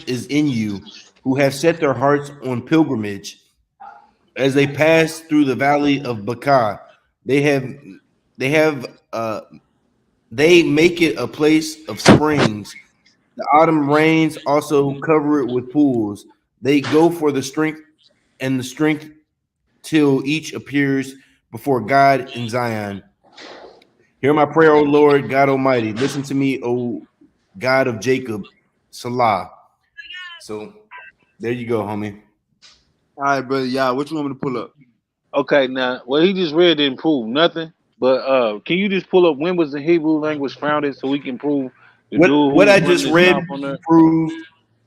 is in you, who have set their hearts on pilgrimage. As they pass through the valley of Baca, they have they have they make it a place of springs. The autumn rains also cover it with pools. They go for the strength and the strength till each appears before God in Zion. Hear my prayer, O Lord God Almighty. Listen to me, O God of Jacob. Salah. So there you go, homie. All right, brother. Yeah, what you want me to pull up? Okay, now what he just read didn't prove nothing. But can you just pull up when was the Hebrew language founded so we can prove the dude who What was I running just his read mouth on there? proved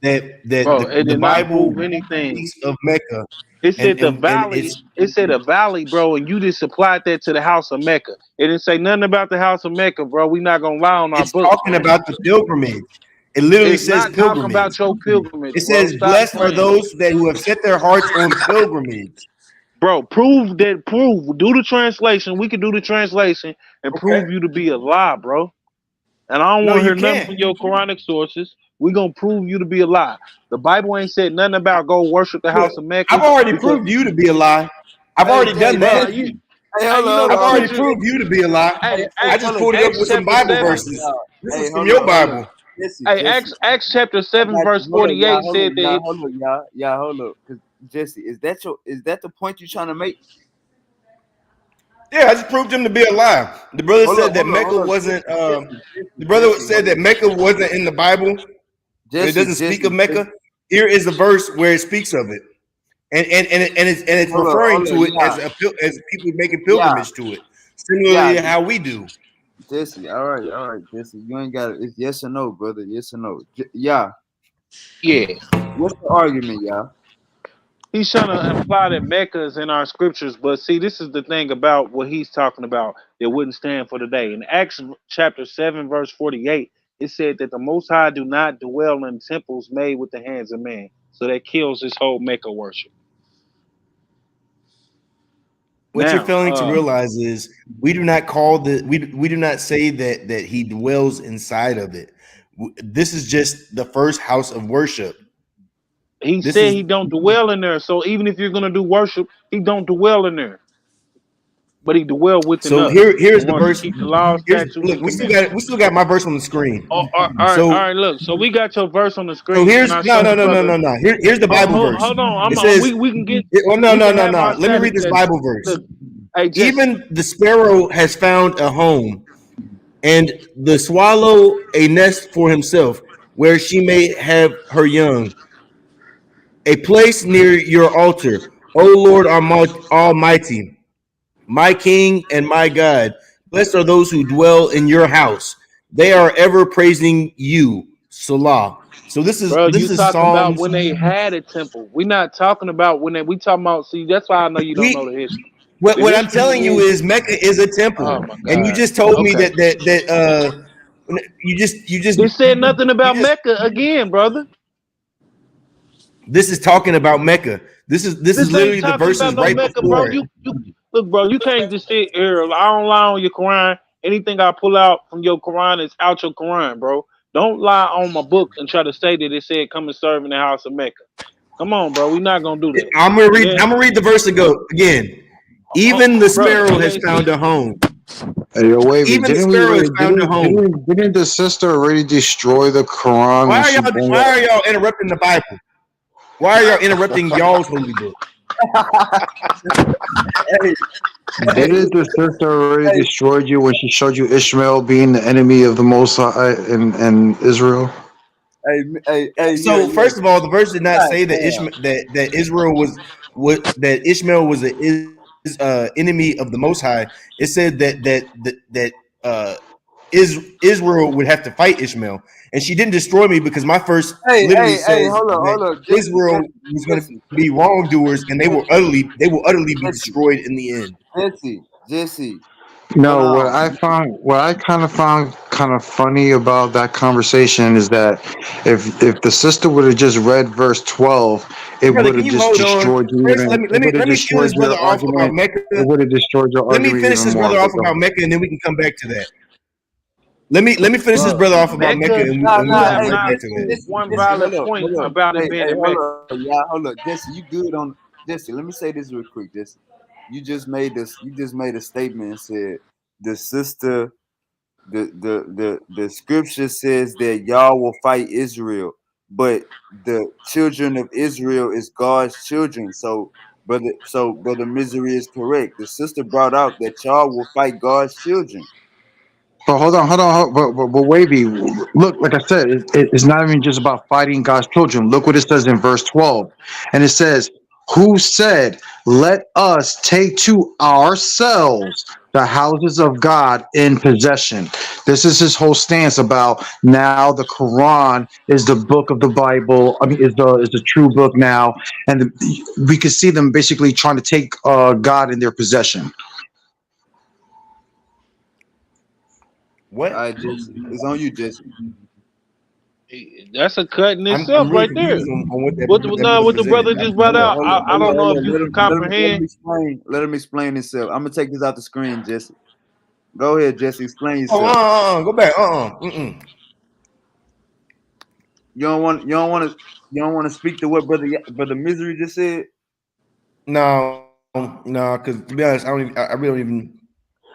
that Bro, it the did not Bible prove anything. speaks of Mecca, It said the and valley. It said a valley, bro, and you just applied that to the house of Mecca. It didn't say nothing about the house of Mecca, bro. We not gonna lie on our it's books, talking man. about the pilgrimage. It literally It's says not talking pilgrimage. about your pilgrimage, It bro. says, Stop "Blessed are playing, those that who have set their hearts on pilgrimage." bro. Prove that. Prove. Do the translation. We can do the translation and Okay. prove you to be a lie, bro. And I don't No, want to you hear nothing can't. from your Quranic sources. We gonna prove you to be a lie. The Bible ain't said nothing about go worship the Look, house of Mecca I've already because, proved you to be a lie. I've Hey, already hey, done bro, that. Jesse. you, Hey, hey, you know hold the I've on. already scripture. proved you to be a lie. Hey, I hey, just hold up, pulled it up Acts with some chapter Bible yeah, 7. verses. yeah. This Hey, is from your hold up. Bible. Hey, Jesse. Acts chapter I 7 got verse you. Hold up, y'all. 48 Hold up, said y'all. that. Hold up, y'all. Yeah, hold up. Cause Jesse, is that the point you trying to make? Yeah, I just proved him to be a lie. The brother Hold up, said that hold up, Mecca hold up. wasn't. The brother Jesse, said hold that up. Mecca wasn't in the Bible. It Jesse, doesn't speak of Mecca. Here is the verse where it speaks of it, and it's referring hold up, to it yeah, as people making yeah, pilgrimage to it, similarly yeah. to how we do. Jesse, all right, Jesse. You ain't got it. It's yes or no, brother. Yes or no. Yeah. Yeah, What's the argument, y'all? he's trying to imply that Mecca is in our scriptures, but see, this is the thing about what he's talking about that wouldn't stand for today. In Acts chapter 7 verse 48, it said that the Most High do not dwell in temples made with the hands of man. So that kills this whole Mecca worship. What you're Now, failing to realize is we do not call we do not say that he dwells inside of it. This is just the first house of worship. he This said is he don't dwell in there. So even if you're gonna do worship, he don't dwell in there. But he dwell within so us, the here's the ones that verse. keep the laws, Here's statutes, look, and commandments. we still got my verse on the screen. Oh, all So right, look. So we got your verse on the so screen. Can here's I show the brother? no. Here's the Bible verse. Hold on. It I'm on. says, We can get. oh We can have no. our Let me status read this that. Bible verse. Look, hey Jesse, Even the sparrow has found a home, and the swallow a nest for himself, where she may have her young. A place near your altar, O Lord Almighty, my King and my God. Blessed are those who dwell in your house. They are ever praising you. Salah. So bro, this you is talking about Psalms. when they had a temple? We not talking about when they. We talking about. See, that's why I know you don't know the We history. The what I'm history telling you is. is Mecca is a temple, Oh my and you God. just told me Okay. that It said nothing you about just Mecca again, brother. this is talking about Mecca. This is This ain't literally the talking verses about no right Mecca, bro. before it. You look, bro. You can't just sit here. I don't lie on your Quran. Anything I pull out from your Quran is out your Quran, bro. Don't lie on my book and try to say that it said come and serve in the house of Mecca. Come on, bro. We not gonna do that. And then, I'm gonna read the verse again. Even the bro, sparrow it has ain't say. found a home. Hey, yo, Wavy, Even the didn't we sparrow has already, found a home. didn't the sister already destroy the Quran Why when are she y'all? brought Why up? are y'all interrupting the Bible? Why are y'all interrupting y'all's holy book? Hey, hey, Didn't the sister already hey, destroyed you when she showed you Ishmael being the enemy of the Most High in Israel? yeah, So yeah. first of all, the verse did not God say that damn. Ishmael that Israel was what that Ishmael was a is enemy of the Most High. It said that Israel would have to fight Ishmael, and she didn't destroy me because my verse literally Hey, says hold that up. Israel was going to be wrongdoers, and they will utterly be Jesse, destroyed in the end. Jesse. Hold No, on. what I kind of found kind of funny about that conversation is that if the sister would have just read verse 12, it Brother, would can have you just hold on? destroyed you First, even. It would have let me kill destroyed this brother your off about argument. Mecca. It would have destroyed your Let me argument finish even this more. brother But off go about ahead. Mecca, and then we can come back to that. Let me finish this Bro, brother off about Mecca, Mecca, and we you nah. can have come Hey, right not back to Jesse, that. proved one hold valid up, point hold up. about it being in Hold Mecca. up, yeah, hold up. Jesse, you good on Jesse, let me say this real quick, Jesse. You just made a statement and said the sister the scripture says that y'all will fight Israel, but the children of Israel is God's children. So brother Misery is correct. The sister brought out that y'all will fight God's children. But but Wavy, look, like I said, it's not even just about fighting God's children. Look what it says in verse 12. And it says, who said, let us take to ourselves the houses of God in possession. This is his whole stance about now the Quran is the book of the Bible. I mean, is the true book now. And we can see them basically trying to take God in their possession. All What? right, Jesse. It's on you, Jesse. That's a cut in I'm itself really right there. confused on What that now? brother What the presented. brother just brought out? I don't know Hold if on. you can Let him comprehend. explain. Let him explain himself. I'm gonna take this out the screen, Jesse. Go ahead, Jesse. Explain Oh, yourself. go back. Mm-mm. You don't want. You don't want to. You don't want to speak to what brother Misery just said. No, because to be honest, I really don't even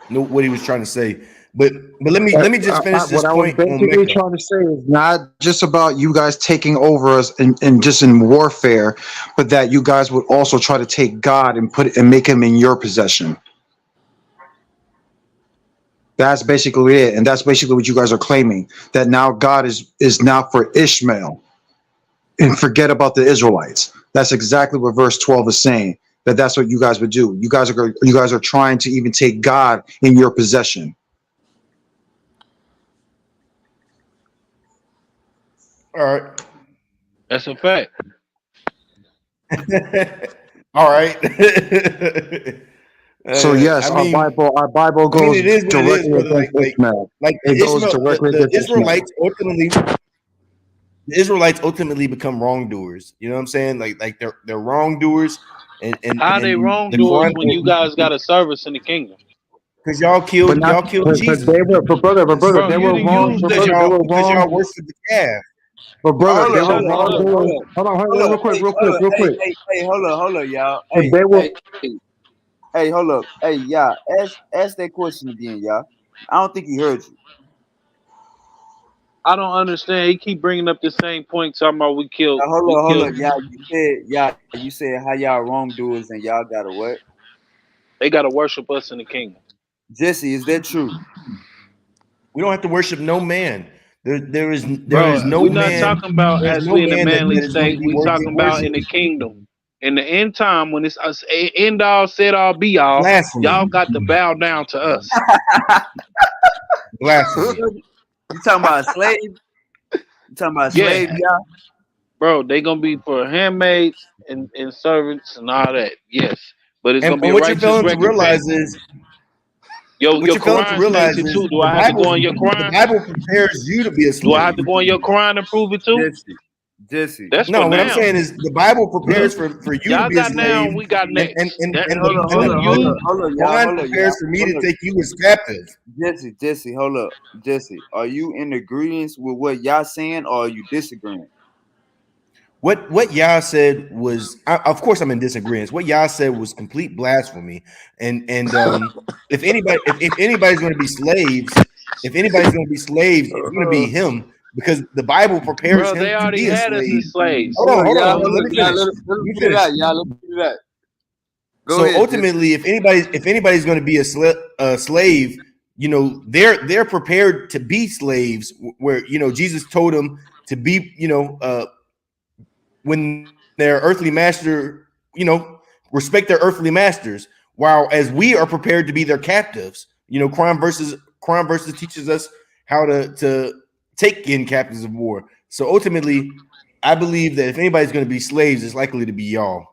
know what he was trying to say. But let me just finish this What I was point on basically Mecca. trying to say is not just about you guys taking over us and just in warfare, but that you guys would also try to take God and put and make him in your possession. That's basically it, and that's basically what you guys are claiming, that now God is now for Ishmael and forget about the Israelites. That's exactly what verse 12 is saying. That's what you guys would do. You guys are trying to even take God in your possession. All right. That's a fact. All right. So yes, our Bible I mean, goes it is what it is, directly brother. against Ishmael. Like It goes directly The against Ishmael. Israelites ultimately become wrongdoers. You know what I'm saying? Like they're wrongdoers, and How they the wrongdoers Quran, when you guys got a service in the kingdom? because But not, y'all killed but Jesus they were, Bro, they you were didn't wrong. use But that. brother, they were because wrong. y'all worship the calf. But brother, Hold they up, were hold up, hold up, hold wrongdoers. up, Hold on, real quick, real quick. hold up, y'all. But they were. Hold up. Hey, y'all. Ask that question again, y'all. I don't think he heard you. I don't understand. He keep bringing up the same point, talking about Hold we up, killed. y'all. You said how y'all wrongdoers and y'all gotta what? They gotta worship us in the kingdom. Jesse, is that true? We don't have to worship no man. There Bro, is no we're not man. talking about There's as no we in the man manly that is going to state. be We worthy of talking about in worship. the kingdom. In the end time, when it's us end all, said all, be all, Blasphemy. y'all got to bow down to us. Blasphemy. You talking about a slave? You talking about a Yeah, slave, y'all? bro, they gonna be for handmaids and servants and all that. Yes, but it's gonna be And a what you're righteous failing to realize recompense. is Your Quran states it too. Do I have to go on your The Quran? Bible prepares you to be a Do I have slave. to go on your Quran and prove it too? Jesse. That's for No, what I'm now. saying is the Bible prepares for you to Y'all be a got now, slave, we got next. That and you you Hold up, y'all. Quran prepares for me to take you as captive. Jesse, hold up. Jesse, are you in agreement with what y'all saying or are you disagreeing? what Yah said was, of course, I'm in disagreement. What Yah said was complete blasphemy. And if anybody's going to be slaves, if anybody's going to be slaves, it's going to be him because the Bible prepares Bro, him they to already be a had us slave. as slaves. Hold on, Hold y'all. on. Hold Let on, me y'all. finish. Let Let him me get it finish. out, y'all. Let him get it out. Go So ahead, Jesse. ultimately, if anybody's going to be a slave, they're prepared to be slaves. Where Jesus told them to be, when their earthly master, respect their earthly masters, while as we are prepared to be their captives. Crime versus teaches us how to take in captives of war. So ultimately, I believe that if anybody's going to be slaves, it's likely to be y'all.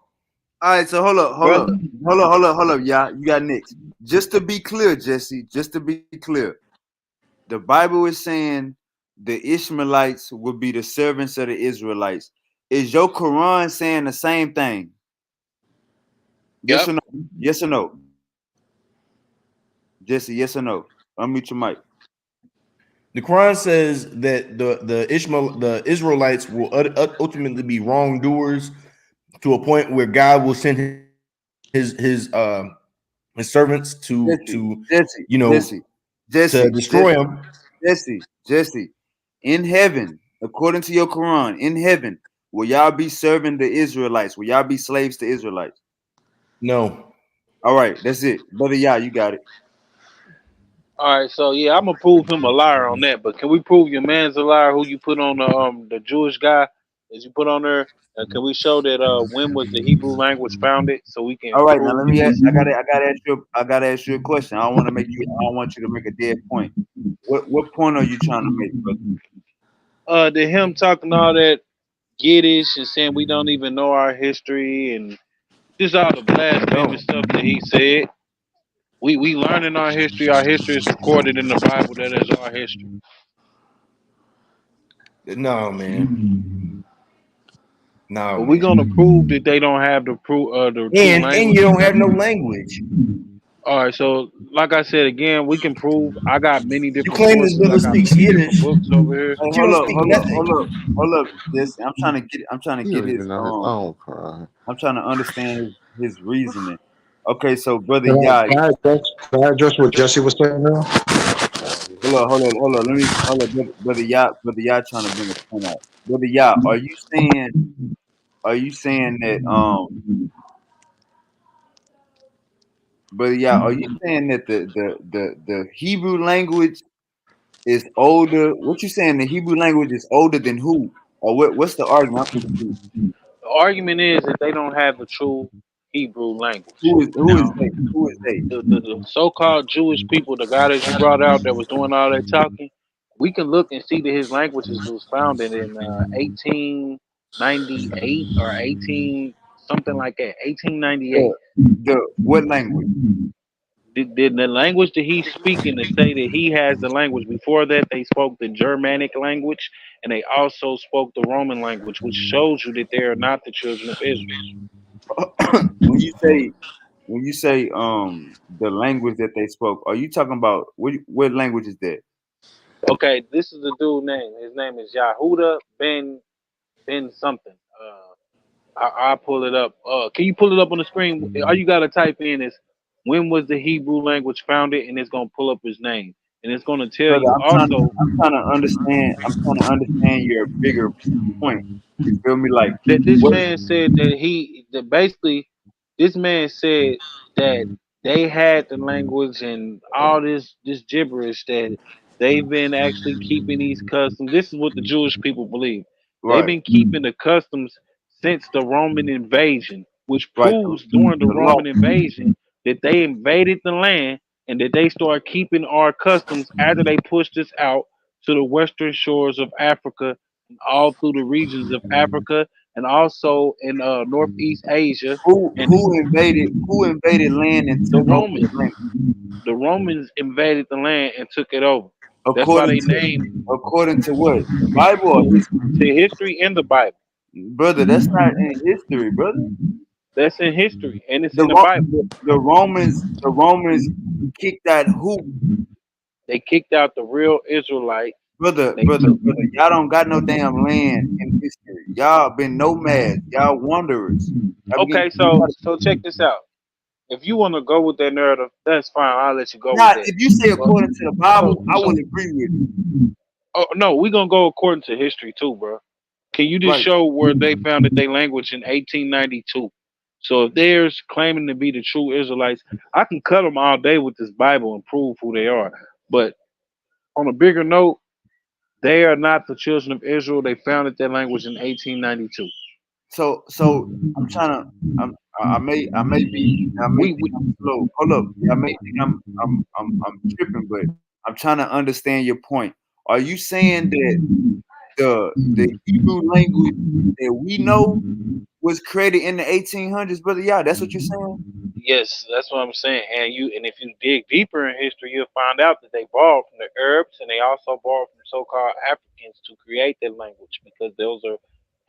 All right, so hold up, y'all. You got next. Just to be clear, Jesse. Just to be clear, the Bible is saying the Ishmaelites will be the servants of the Israelites. Is your Quran saying the same thing? Yes Yep. or no? Yes or no? Jesse, yes or no? Unmute your mic. The Quran says that the Israelites will ultimately be wrongdoers to a point where God will send his servants Jesse, to Jesse, you know Jesse, to Jesse, destroy Jesse, them. Jesse. In heaven, according to your Quran, in heaven, will y'all be serving the Israelites? Will y'all be slaves to Israelites? No, All right, that's it. Brother, yeah, you got it. All right, so yeah, I'm gonna prove him a liar on that. But can we prove your man's a liar? Who you put on the Jewish guy that you put on there? Can we show that when was the Hebrew language founded so we can All right, now prove let that me ask, this? I gotta ask you a question. I don't want you to make a dead point. What point are you trying to make, brother? The him talking all that giddish and saying we don't even know our history and just all the No. blasphemous stuff that he said. We learning our history. Our history is recorded in the Bible. That is our history. no, man, no, But we're man, gonna prove that they don't have the true and language. you don't have no language. All right, so like I said again, we can prove. I got many You different claim this sources. I brother got speaks many different Yiddish, books over here. Hey, but you don't speak nothing. hold up, Jesse. I'm trying to He get don't his even know his own crime. I'm trying to understand his reasoning. Okay, so brother Can Yah, can I address what Jesse was saying now? hold on. Let me hold on, brother Yah trying to bring a point out. Brother Yah, are you saying that brother Yah, are you saying that the Hebrew language is older? What you saying the Hebrew language is older than who? Or what's the argument? I'm confused. The argument is that they don't have the true Hebrew language. Who is Now, they? Who is they? the so-called Jewish people, the guy that you brought out that was doing all that talking, we can look and see that his languages was founded in 1898 or 18 something like that, 1898. The what language? The language that he's speaking to say that he has the language. Before that, they spoke the Germanic language and they also spoke the Roman language, which shows you that they are not the children of Israel. when you say the language that they spoke, are you talking about what language is that? Okay, this is the dude name. His name is Yahuda Ben something. I'll pull it up. Can you pull it up on the screen? All you gotta type in is when was the Hebrew language founded, and it's gonna pull up his name, and it's gonna tell Brother, you also I'm trying to understand your bigger point. You feel me? Like that this what man said that basically this man said that they had the language and all this gibberish that they've been actually keeping these customs. This is what the Jewish people believe. They've right, been keeping the customs since the Roman invasion, which right, proves during the the law. Roman invasion that they invaded the land and that they started keeping our customs after they pushed us out to the western shores of Africa and all through the regions of Africa and also in Northeast Asia. And Who invaded land and the took over the Romans, land? the Romans invaded the land and took it over. That's why According they to named what? The Bible or history? the history in the Bible. Brother, that's not in history, brother. That's in history and it's in the Bible. The Romans kicked out who? They kicked out the real Israelites. Brother, They took y'all don't got no damn land in history. Y'all been nomads. Y'all wanderers. Okay, so check this out. If you want to go with that narrative, that's fine. I'll let you go with Now, that. if you say But according to the Bible, so I will so agree with you. oh no, we're gonna go according to history too, bro. Can you just Right. show where they founded their language in 1892? So if they're claiming to be the true Israelites, I can cut them all day with this Bible and prove who they are. But on a bigger note, they are not the children of Israel. They founded their language in 1892. So I'm trying to. I may We, think we I'm slow. Hold up. I may think I'm tripping, but I'm trying to understand your point. Are you saying that the Hebrew language that we know was created in the 1800s, brother? Yeah, that's what you're saying. Yes, that's what I'm saying. And if you dig deeper in history, you'll find out that they borrowed from the Arabs and they also borrowed from so-called Africans to create their language because those are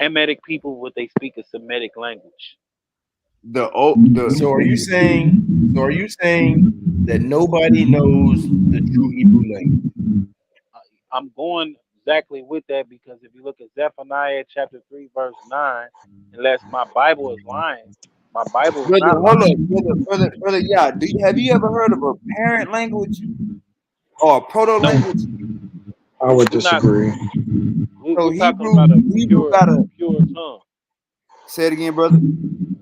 Hamitic people, what they speak a Semitic language. The old the So are you saying? So are you saying that nobody knows the true Hebrew language? I'm going exactly with that because if you look at Zephaniah chapter 3, verse 9, unless my Bible is lying, my Bible is brother. not Hold up, lying. brother. Yeah, have you ever heard of a parent language or a proto No, language? I would we're not. disagree. So We're talking about Hebrew got a a. pure tongue. Say it again, brother.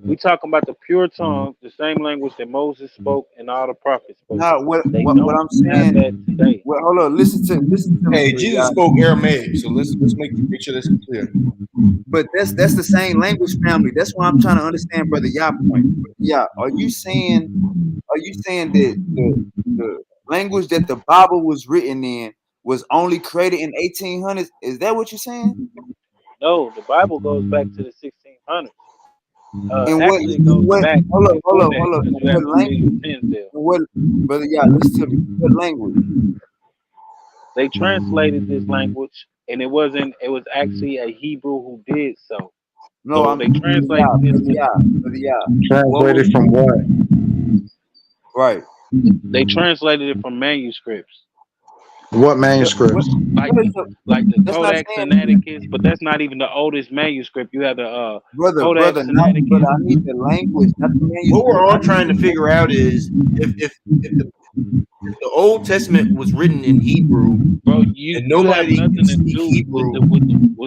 We talking about the pure tongue, the same language that Moses spoke and all the prophets spoke. Now, what They what what don't I'm have saying. that today. Well, hold on. Listen to me, Hey, brother. Jesus Yeah, spoke Aramaic, so let's make sure that's clear. but that's the same language family. That's why I'm trying to understand, brother. Yeah, point. Yeah, are you saying that the language that the Bible was written in was only created in 1800s? Is that what you're saying? No, the Bible goes back to the 1600s. And what Actually, it in goes what back before that hold up. because In you have what Samuel language? Tinsdale. In what brother? Yeah, listen to me. What language? They translated this language, and it wasn't. It was actually a Hebrew who did so. No, So I'm they brother. Yeah, translated this brother. to the. Yeah, brother. Yeah. What was Translated from what? right? They translated it from manuscripts. What What? manuscripts? like What is the? like the That's not Codex saying, Sinaiticus, but that's not even the oldest manuscript. You have the brother. Codex Not brother. Sinaiticus. I need the language, not the What we're manuscript. I all need trying to the figure out is if the Old Testament was written in Hebrew Bro, and you have nobody can nothing to speak do with Hebrew,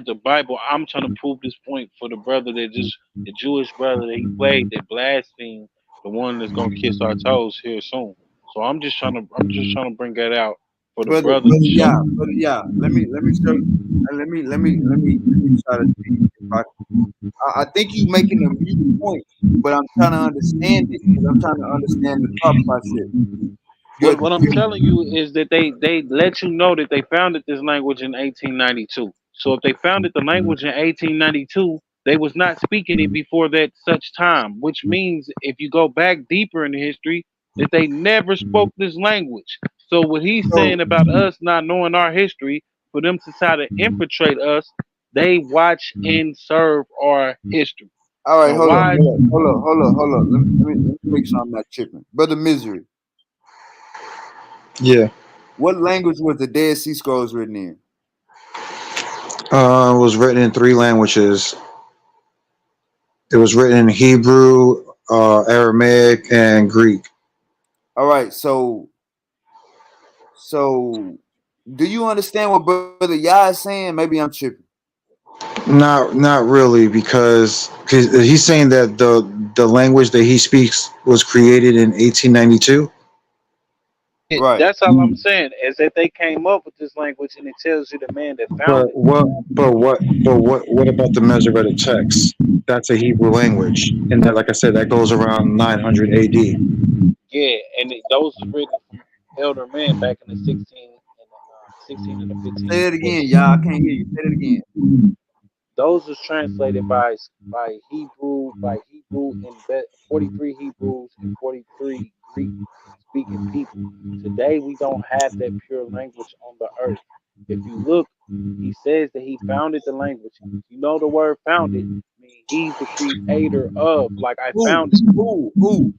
the Bible. I'm trying to prove this point for the brother that just the Jewish brother that he played that blasphemed, the one that's gonna kiss our toes here soon. So I'm just trying to bring that out for the brother. brother to show. Brother. Yeah. Let me show. Let me try to see if I think you making a mute point, but I'm trying to understand it because I'm trying to understand the thought process. Your, What I'm your telling you is that they let you know that they founded this language in 1892. So if they founded the language in 1892, they was not speaking it before that such time, which means if you go back deeper in history, that they never spoke this language. So what he's so saying about us not knowing our history, for them to try to infiltrate us, they watch and serve our history. all right, Now why hold up. Let me make sure I'm not tripping, brother. Misery. Yeah. What language was the Dead Sea Scrolls written in? It was written in three languages. It was written in Hebrew, Aramaic, and Greek. All right, so do you understand what brother Yah is saying? Maybe I'm tripping. Not really, because he's saying that the language that he speaks was created in 1892. Right. that's all I'm saying is that they came up with this language and it tells you the man that But found it. what about the Masoretic text? That's a Hebrew language, and that, like I said, that goes around 900 AD. Yeah, and those was written from elder men back in the 16 and the Say it again, 1540s. y'all. I can't hear you. Say it again. Those was translated by Hebrew and 43 Hebrews and 43 Greek speaking people. Today we don't have that pure language on the earth. If you look, he says that he founded the language. You know the word founded mean he's the creator of. Like I Who? founded Who?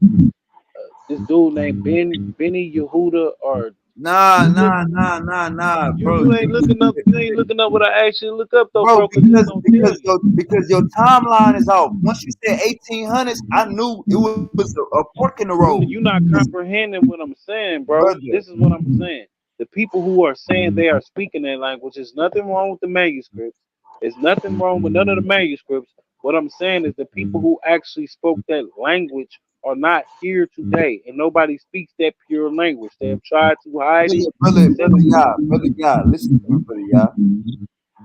this dude named Benny Yehuda or Nah, You look, nah, nah, nah, nah, you bro. you ain't looking up. You ain't looking up what I asked you to look up though, Bro, bro, because it's gonna tell you. because your timeline is off. Once you said 1800s, I knew it was a fork in the road. You not comprehending what I'm saying, bro. Brother. This is what I'm saying. The people who are saying they are speaking that language, there's nothing wrong with the manuscripts. There's nothing wrong with none of the manuscripts. What I'm saying is the people who actually spoke that language are not here today, and nobody speaks that pure language. They have tried to hide it and Brother, yeah, listen to me, brother, yeah.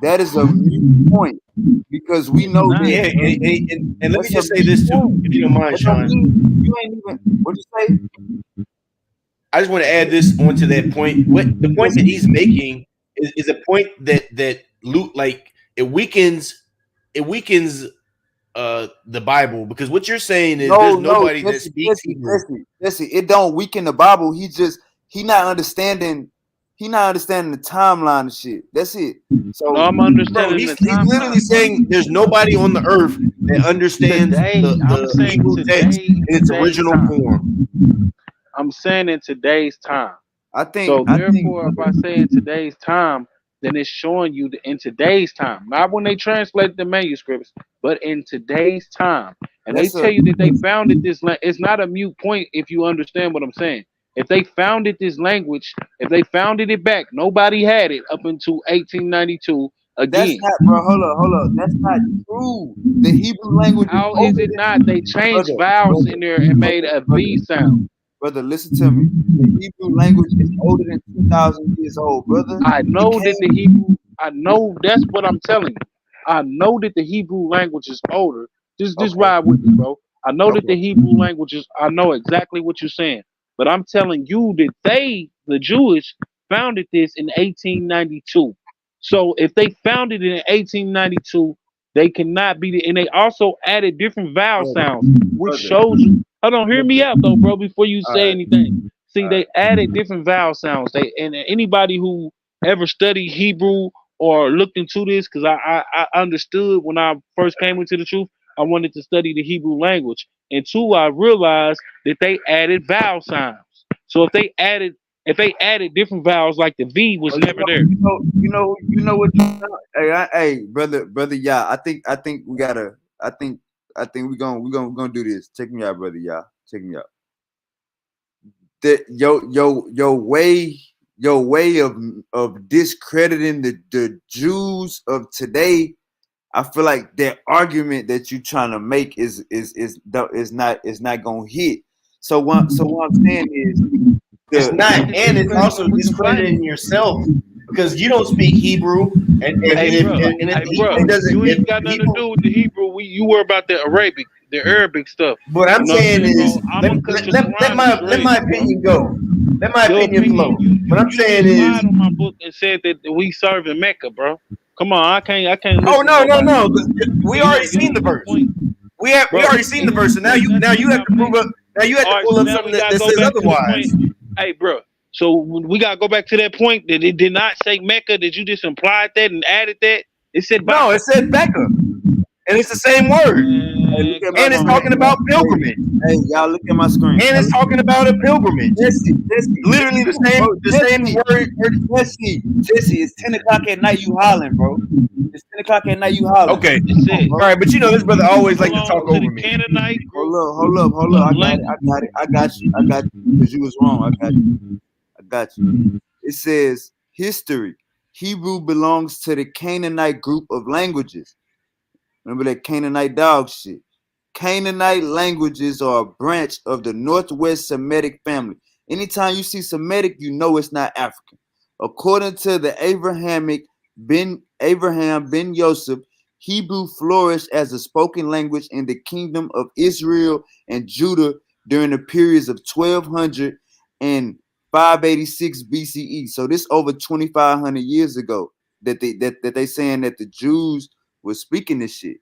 That is a mute point because we it's know not. Yeah, that. and let me That's a just say mute this too, point. if you don't mind, That don't Sean. mean you ain't even. What you say? I just want to add this onto that point. What the point Because that he's making is a point that loot like it weakens the Bible, because what you're saying is there's no, nobody that speaks Hebrew. Jesse. It don't weaken the Bible. He not understanding. He not understanding the timeline and shit. That's it. No, So I'm Bro, understanding the he's literally timeline, bro. saying there's nobody on the earth that understands Today, I'm the saying Hebrew text today in in its today's original time. form. I'm saying in today's time. I think So I think therefore, if I say in today's time, then it's showing you that in today's time, not when they translate the manuscripts, but in today's time. And they that's tell a you that they founded this. It's not a mute point if you understand what I'm saying. If they founded this language, if they founded it back, nobody had it up until 1892 that's again. not, bro. Hold up. That's not true. The Hebrew language is How is older it than not? They changed vowels in there and made a V sound. brother. Listen to me. The Hebrew language is older than 2,000 years old, brother. I It know that the came. Hebrew, I know that's what I'm telling you. I know that the Hebrew language is older. Just Okay, ride with me, bro. I know that okay. the Hebrew language is, I know exactly what you're saying. But I'm telling you that they, the Jewish, founded this in 1892. So if they founded it in 1892, they cannot be the, and they also added different vowel Brother, sounds, which brother, shows you. Hold on, hear me brother. out though, bro, before you All say right, anything. See, all right. they added different vowel sounds. They and anybody who ever studied Hebrew or looked into this, because I understood when I first came into the truth, I wanted to study the Hebrew language. And two, I realized that they added vowel sounds. So if they added different vowels, like the V was Oh, never there. what you know. Hey, hey, brother, yeah. I think we gotta. I think we gonna do this. Check me out, brother. Yeah, check me out. That your way of discrediting the Jews of today. I feel like that argument that you're trying to make is not gonna hit. So what I'm saying is It's the not, You just and it's discredited also them with the Bible. discrediting yourself because you don't speak Hebrew, Hey, bro. and if Hey, the bro. Hebrew doesn't, You if ain't got the nothing to Hebrew, do with the Hebrew. You worry about the Arabic, the Arabic stuff. what You I'm know what I'm saying saying? is So I'm gonna cut your let Quran to let my shreds, bro. opinion go, let my Your opinion opinion, flow. What I'm you saying just is, lied on my book and said that we serve in Mecca, bro. Come on, I can't oh listen to no no nobody. no, So we already your seen the verse. point, We bro, already seen the it verse, and didn't say now nothing you have about to prove up. Mecca. Now you have to All right, pull so up now something we gotta that go says back to the point. otherwise. Hey, bro. So we gotta go back to that point that it did not say Mecca. That you just implied that and added that. It said No, Baka. it said Becca, and it's the same word, Hey, Man, look at my and come it's screen. on, talking bro. about pilgrimage, Hey, y'all look at my screen. and Y'all it's look talking about a pilgrimage. Literally bro, the same word. Jesse, it's 10 o'clock at night. You hollering, bro. It's 10 o'clock at night. You hollering. Okay, It Come on, said all bro. right, but you know this brother Hebrew always like to belongs talk to the over me. Canaanite group Hold up. of I got it. language. I got you. Because you was wrong. I got you. It says history. Hebrew belongs to the Canaanite group of languages. Remember that Canaanite dog shit. Canaanite languages are a branch of the Northwest Semitic family. Anytime you see Semitic, you know it's not African. According to the Abraham ben Yosef, Hebrew flourished as a spoken language in the kingdom of Israel and Judah during the periods of 1200 and 586 BCE. So this over 2,500 years ago that they saying that the Jews were speaking this shit.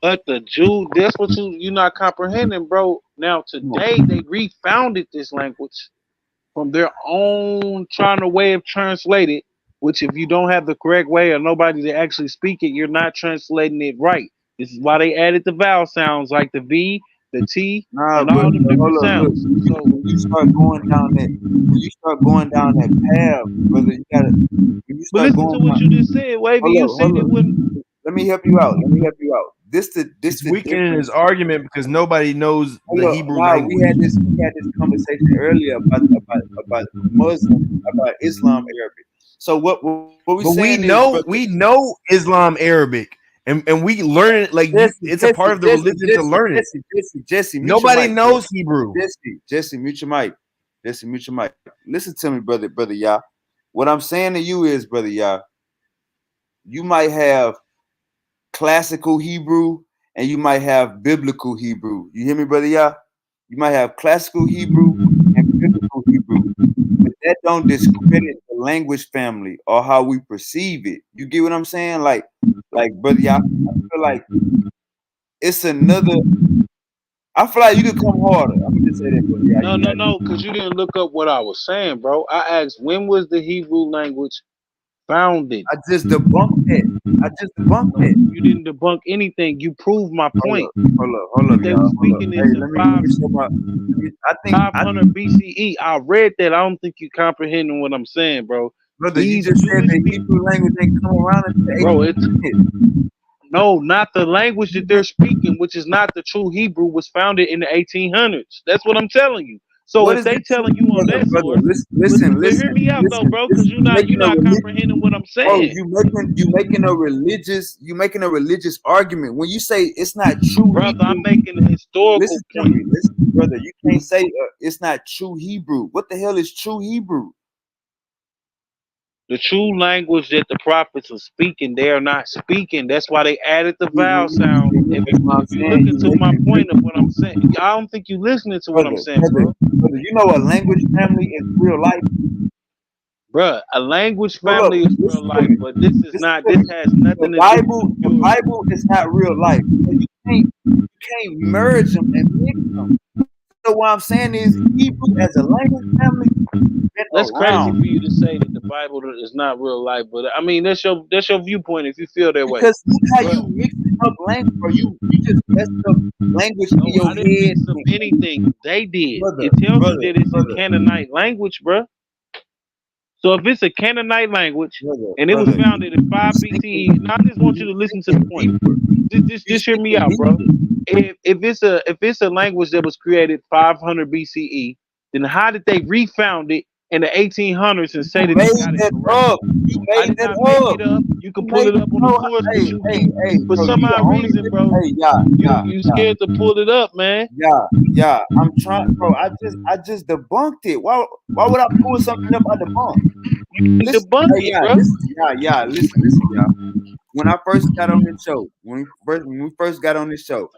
But the Jew, that's what you're not comprehending, bro. Now Come on. today they refounded this language from their own trying to way of translate it, which if you don't have the correct way or nobody to actually speak it, you're not translating it right. This is why they added the vowel sounds like the V, the T, Nah, and all brother, them different hold up. Look, sounds. So, when you start going down that, when you start going down that path, brother, you gotta. When you but start listen to going what you down, just said, Wavy. You hold said it up. wouldn't. Let me help you out. Let me help you out. This It's the weakening his difference. argument because nobody knows the Hold up. Hebrew Nah, language. we had this conversation earlier about Muslim, about Islam, Arabic. So what we But we saying is, know brother, Islam Arabic, and we learn it like you. Jesse, It's a part Jesse, of the Jesse, religion to Jesse, learn it. Jesse, Jesse, Jesse, mute your Nobody mic, bro. knows Hebrew. Jesse, mute your mic. Jesse, mute your mic. Listen to me, brother, Yah. What I'm saying to you is, brother, Yah, you might have classical Hebrew and you might have biblical Hebrew. You hear me, brother, Yah? You might have classical Hebrew and biblical Hebrew, but that don't discredit the language family or how we perceive it. You get what I'm saying? Like, brother, Yah, I feel like it's another. I feel like you could come harder. I'm gonna just say that, brother. Yeah, No, you no, got it. no, because you didn't look up what I was saying, bro. I asked, when was the Hebrew language founded? I just debunked that. I just debunked No, that. you didn't debunk anything. You proved my Hold point up, hold that up, they y'all. were Hold up. speaking Hey, this in let me show my. I think, 500 BCE. I read that. I don't think you comprehending what I'm saying, bro. brother, you These just said Jewish the people, Hebrew language ain't come around until the bro. It's 1800s. no, not the language that they're speaking, which is not the true Hebrew, was founded in the 1800s. That's what I'm telling you. So What if is the they telling you truth, on brother? that Brother, source, but hear me out though, bro, because listen. you're not comprehending what I'm Bro, saying, you making a religious argument when you say it's not true brother. I'm Hebrew. making a historical Listen to point. me, listen, brother. You can't say it's not true Hebrew. What the hell is true Hebrew? The true language that the prophets are speaking, they are not speaking. That's why they added the vowel sound. If That's what I'm you saying. look into my point of what I'm saying, I don't think you listening to what I'm saying, bro. Brother. You know a language family is real life. Bruh, a language Hold up, family is real listen to life, me. but this is Listen not. to This me. has nothing to do with The your. Bible is not real life. So you can't merge them and mix them. So what I'm saying is Hebrew as a language family been That's crazy around. for you to say that the Bible is not real life, but I mean that's your viewpoint if you feel that way. Because look how But you mixing up language, or you just messed up language in no, your I didn't head. mix up anything. They did. Brother, It tells you brother, that it's a brother, Canaanite language, bruh. So if it's a Canaanite language brother, and it was brother, founded in you 5 sinking, BCE, now I just want you you to listen to the sinking point. deeper. You Just hear me sinking out, bro. deeper. If it's a language that was created 500 BCE, then how did they refound it in the 1800s and say You that they made got it that correctly? up. You I made did that not make up. it up. You can You pull made it up on the bro. source, but Hey, hey, hey, for bro. some You the odd only reason, bro, hey, yeah, yeah, you yeah, scared to pull it up, man. yeah. I'm trying, bro. I just debunked it. Why would I pull something up I debunked? You Listen, debunk hey, it, yeah, bro. yeah. Listen, y'all. When I first got on this show, when we first got on this show,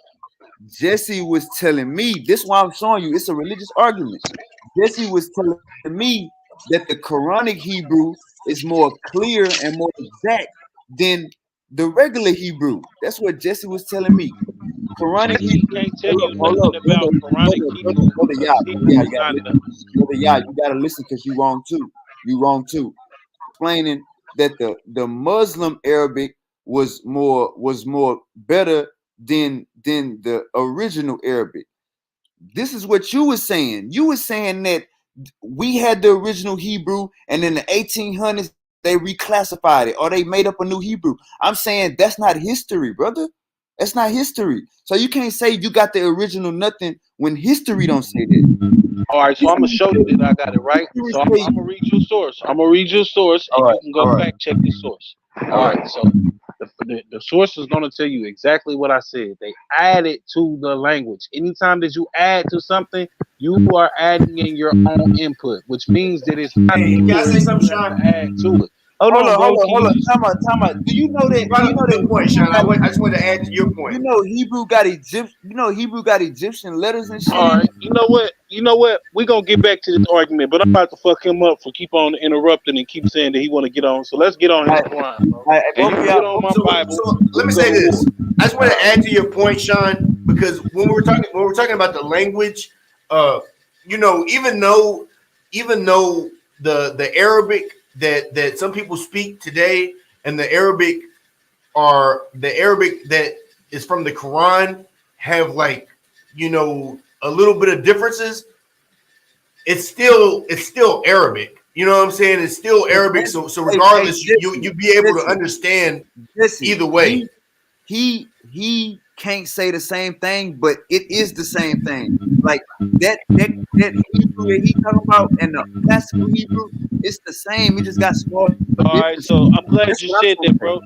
Jesse was telling me, this is why I'm showing you, it's a religious argument. Jesse was telling me that the Quranic Hebrew is more clear and more exact than the regular Hebrew. That's what Jesse was telling me. Quranic Jesse Hebrew, can't tell you hold up, nothing about Quranic Hebrew yeah, because Hebrew you is gotta not listen. Brother, yeah, you gotta listen because you wrong too. You wrong too. Explaining that the Muslim Arabic was more better than the original Arabic. This is what you were saying. You were saying that we had the original Hebrew, and in the 1800s they reclassified it or they made up a new Hebrew. I'm saying that's not history, brother. That's not history. So you can't say you got the original nothing when history don't say that. All right, so I'm gonna History show you say, that I got it right. history So I'm say, gonna read your source. I'm gonna read your source, and all right, you can go all right, fact check this source. all All right. right, so the source is gonna tell you exactly what I said. They added to the language. Anytime that you add to something, you are adding in your own input, which means that it's not Hey, can I say yours, and something, you have Sean? to add to it. Hold Hold on, on, hold bro. on, Can hold you on. just Time out. Do you know You that? Do brought you up know a that good point, Hebrew Sean. got I just wanted to add to your you point. know Hebrew got Egypt? You know Hebrew got Egyptian letters and shit all in right, it. you know what? You know what? We're gonna get back to this argument, but I'm about to fuck him up for keep on interrupting and keep saying that he wanna get on. So let's get on his Quran, bro. And you Both of can y'all, get on my Bible. So let me We go say to war. this. I just want to add to your point, Sean, because when we're talking about the language, uh, even though the Arabic that some people speak today and the Arabic that is from the Quran have like a little bit of differences, it's still Arabic. You know what I'm saying? It's still But Arabic. Jesse, So hey regardless, Jesse, you be able to Jesse, understand Jesse, either way. he can't say the same thing, but it is the same thing. Like that Hebrew that he talking about and the classical Hebrew, it's the same. It just got small All right, differences. so I'm glad That's you what I'm said trying to that, say. bro.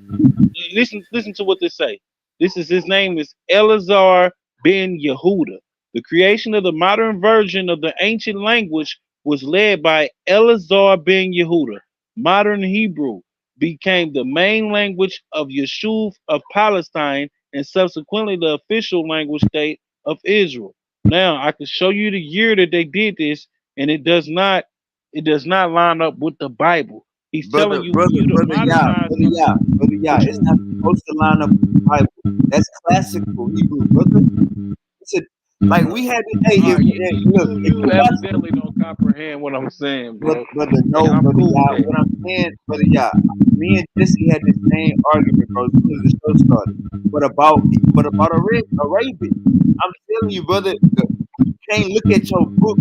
Listen to what they say. This is his name is Elazar ben Yehuda. The creation of the modern version of the ancient language was led by Elazar ben Yehuda. Modern Hebrew became the main language of Yeshuv of Palestine and subsequently the official language state of Israel. Now I can show you the year that they did this, and it does not line up with the Bible. He's telling you for you to modernize something. Brother Yah. What It's not supposed to line up with the Bible. That's classical Hebrew, brother. It's a, like we had it. Hey, All right, look, if you you watch, evidently don't comprehend what I'm saying, bro. brother, And no, I'm brother cool with Yah. that. What I'm saying, brother Yah, me and Jesse had the same argument, bro, as soon as the show started. But about Arabic, I'm telling you, brother, you can't look at your book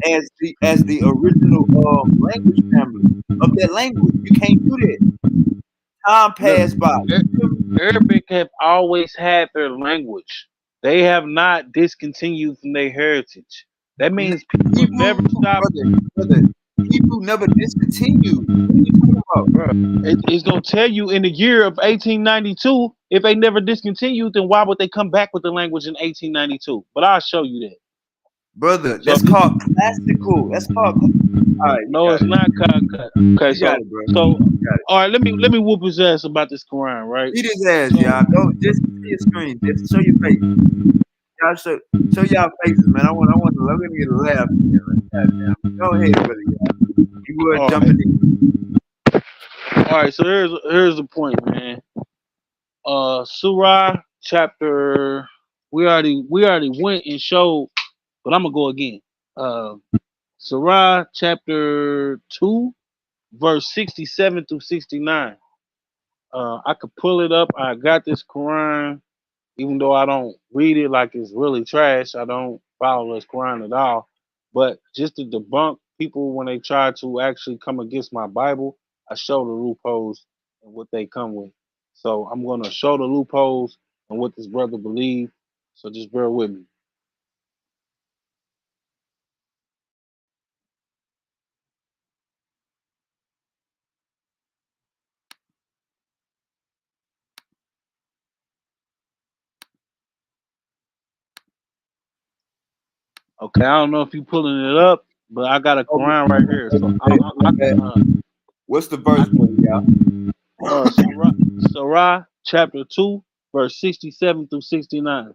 as the original language family of that language. You can't do that. Time Look, passed by. A- Arabic have always had their language. They have not discontinued from their heritage. That means people have Hebrew, never stopped. brother, Hebrew never discontinued. What are you talking about? Bro, it's gonna tell you in the year of 1892. If they never discontinued, then why would they come back with the language in 1892? But I'll show you that. Brother, So that's called classical. That's called. All right, you no, got it's it. not cut. Okay, You got so it, bro. so You got it. all right, let me whoop his ass about this Quran, right? Beat his ass, So y'all. Go just see your screen. Just show your face. Y'all show y'all faces, man. Let me get a laugh in here, man. God damn. Go ahead, brother. Y'all. You were all right, jumping in. all right. So here's the point, man. Surah chapter. We already went and showed, but I'm gonna go again. Uh, Surah chapter 2, verse 67 through 69. I could pull it up. I got this Quran, even though I don't read it like it's really trash. I don't follow this Quran at all. But just to debunk people when they try to actually come against my Bible, I show the loopholes and what they come with. So I'm gonna show the loopholes and what this brother believes. So just bear with me. Okay, I don't know if you pulling it up, but I got a Oh, Quran right here. So hey, I my bad. can What's the I verse, brother? Y'all? Surah chapter 2, verse 67 through 69.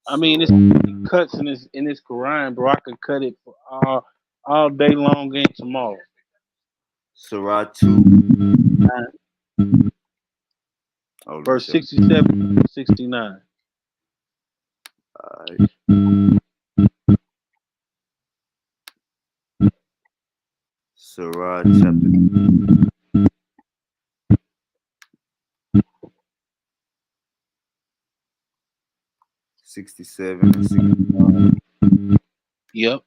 I mean, it's cuts in this Quran, bro. I could cut it for all day long and tomorrow. Surah 2:9. Oh, let me Verse show you. 67 69. All right. Surah chapter 67 and 69. Yep.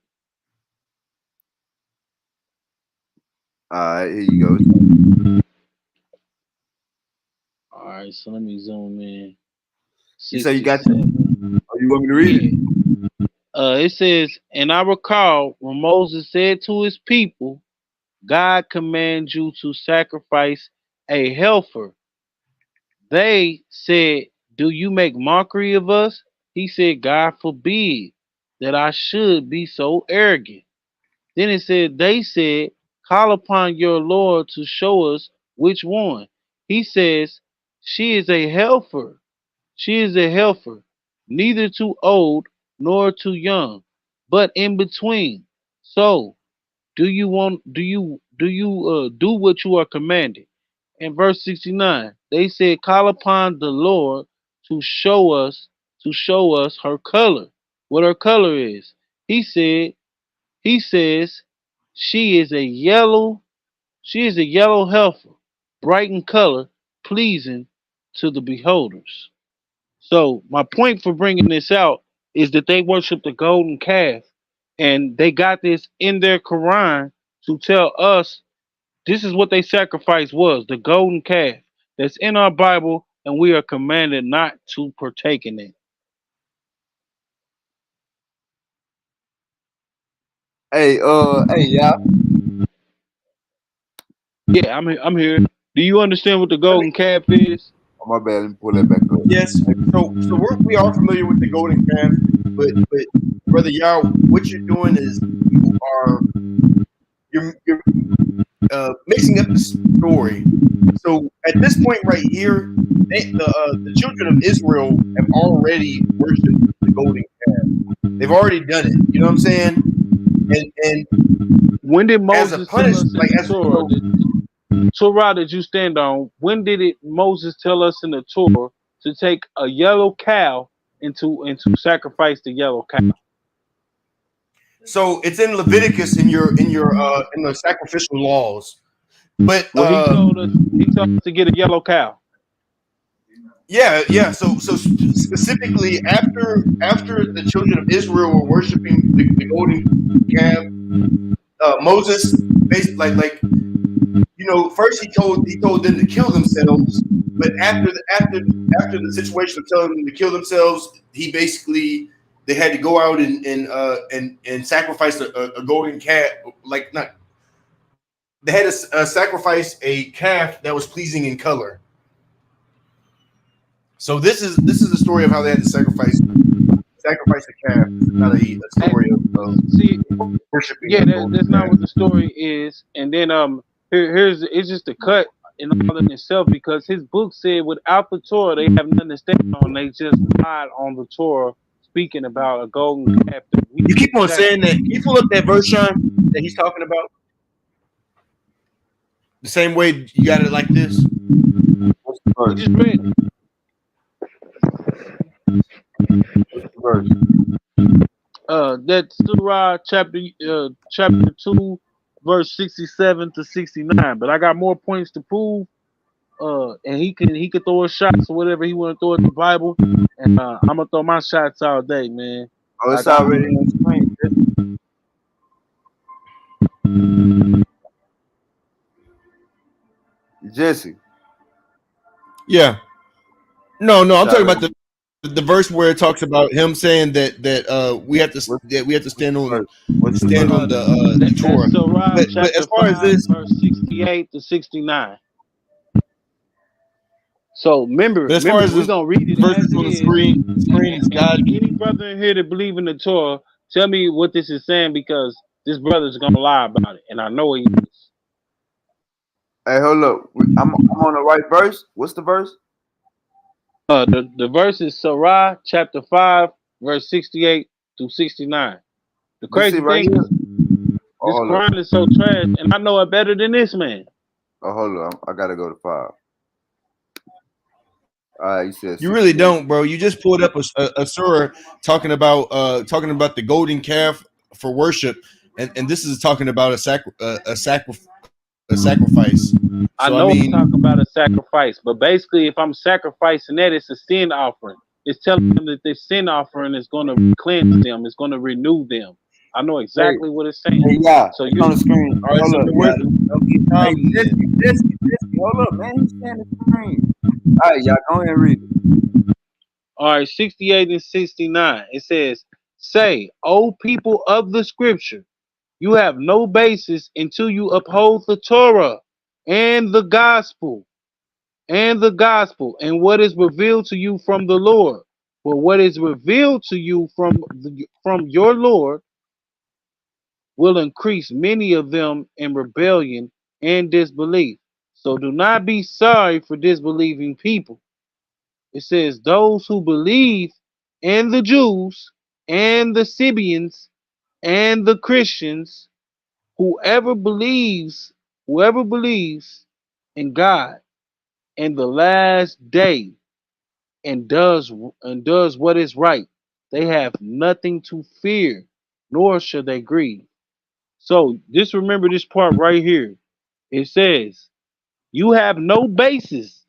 All right, here you go. All right, so let me zoom in. You say you got. 67. Oh, you want me to read Yeah. it? It says, and I recall when Moses said to his people, God commands you to sacrifice a heifer. They said, do you make mockery of us? He said, God forbid that I should be so arrogant. Then it said, they said, call upon your Lord to show us which one. He says, she is a heifer. She is a heifer, neither too old nor too young, but in between. So do you do what you are commanded? In verse 69, they said, call upon the Lord to show us her color, what her color is. He said, he says, she is a yellow, she is a yellow heifer, bright in color, pleasing to the beholders. So my point for bringing this out is that they worship the golden calf, and they got this in their Quran to tell us this is what they sacrifice was the golden calf that's in our Bible, and we are commanded not to partake in it. Hey, yeah. Yeah, I'm here. Do you understand what the Let me, golden calf is? Oh, my bad. Let me pull that back up. yes. So we are familiar with the golden calf, but brother Yao, what you're doing is you're mixing up the story. So at this point right here, the children of Israel have already worshipped the golden calf. They've already done it. You know what I'm saying? And When did as a Moses tell us punishment, in like the as Torah? The Torah that you stand on. When did it Moses tell us in the Torah to take a yellow cow and to sacrifice the yellow cow? so it's in Leviticus in the sacrificial laws. But Well, he told us to get a yellow cow. yeah. So specifically after the children of Israel were worshiping the golden calf, Moses basically first he told them to kill themselves, but after the situation of telling them to kill themselves, he basically they had to go out and sacrifice a golden calf, like not they had to sacrifice a calf that was pleasing in color. So this is the story of how they had to sacrifice a calf. This is not a story of See, worshiping yeah, a golden that's not calf. what the story is. And then here's it's just a cut in all in itself because his book said without the Torah they have nothing to stand on. They just relied on the Torah speaking about a golden calf. That we You keep on saying that. sacrifice. Can you pull up that verse, Sean, that he's talking about? The same way you got it like this. What's the We verse? just read it. What's the verse? That's Surah chapter 2, verse 67 to 69. But I got more points to prove. And he can throw his shots or whatever he want to throw at the Bible, and I'm gonna throw my shots all day, man. Oh, it's Like I, already on screen. Jesse, Yeah. No, it's I'm talking about already. the verse where it talks about him saying that What's, we have to what's stand the on verse? What's the stand verse? on the that's Torah. Surah But as chapter far as 5, this, verse 68 to 69. So remember, but as far remember, as we're this gonna read it verse as is it on the is, screen is and God. any brother in here that believe in the Torah, tell me what this is saying because this brother's gonna lie about it, and I know he is. Hey, hold up. I'm on the right verse. What's the verse? The verse is Surah chapter 5, verse 68 to 69. The This it crazy right thing here. is Oh, this hold up. Quran is so trash, and I know it better than this man. Oh, hold up. I gotta go to 5. All right, you said You really 68. don't, bro. You just pulled up a surah talking about the golden calf for worship, and this is talking about a sacrifice. I So I know it's mean, talking about a sacrifice, but basically, if I'm sacrificing that, it's a sin offering. It's telling them that this sin offering is going to cleanse them, it's going to renew them. I know Hey, exactly what it's saying. hey, yeah, So it's on the you, screen. all right. Hold So up, then yeah. where's the Hey, problem Jesse, then? hold up, man. He's saying the screen. All right, y'all, go ahead and read it. all right, 68 and 69, it says, say, O people of the scripture, you have no basis until you uphold the Torah and the gospel and what is revealed to you from the Lord. For what is revealed to you from your Lord will increase many of them in rebellion and disbelief. So do not be sorry for disbelieving people. It says those who believe, and the Jews and the Sabians and the Christians, whoever believes, whoever believes in God and the last day and does what is right, they have nothing to fear, nor should they grieve. So just remember this part right here. It says, you have no basis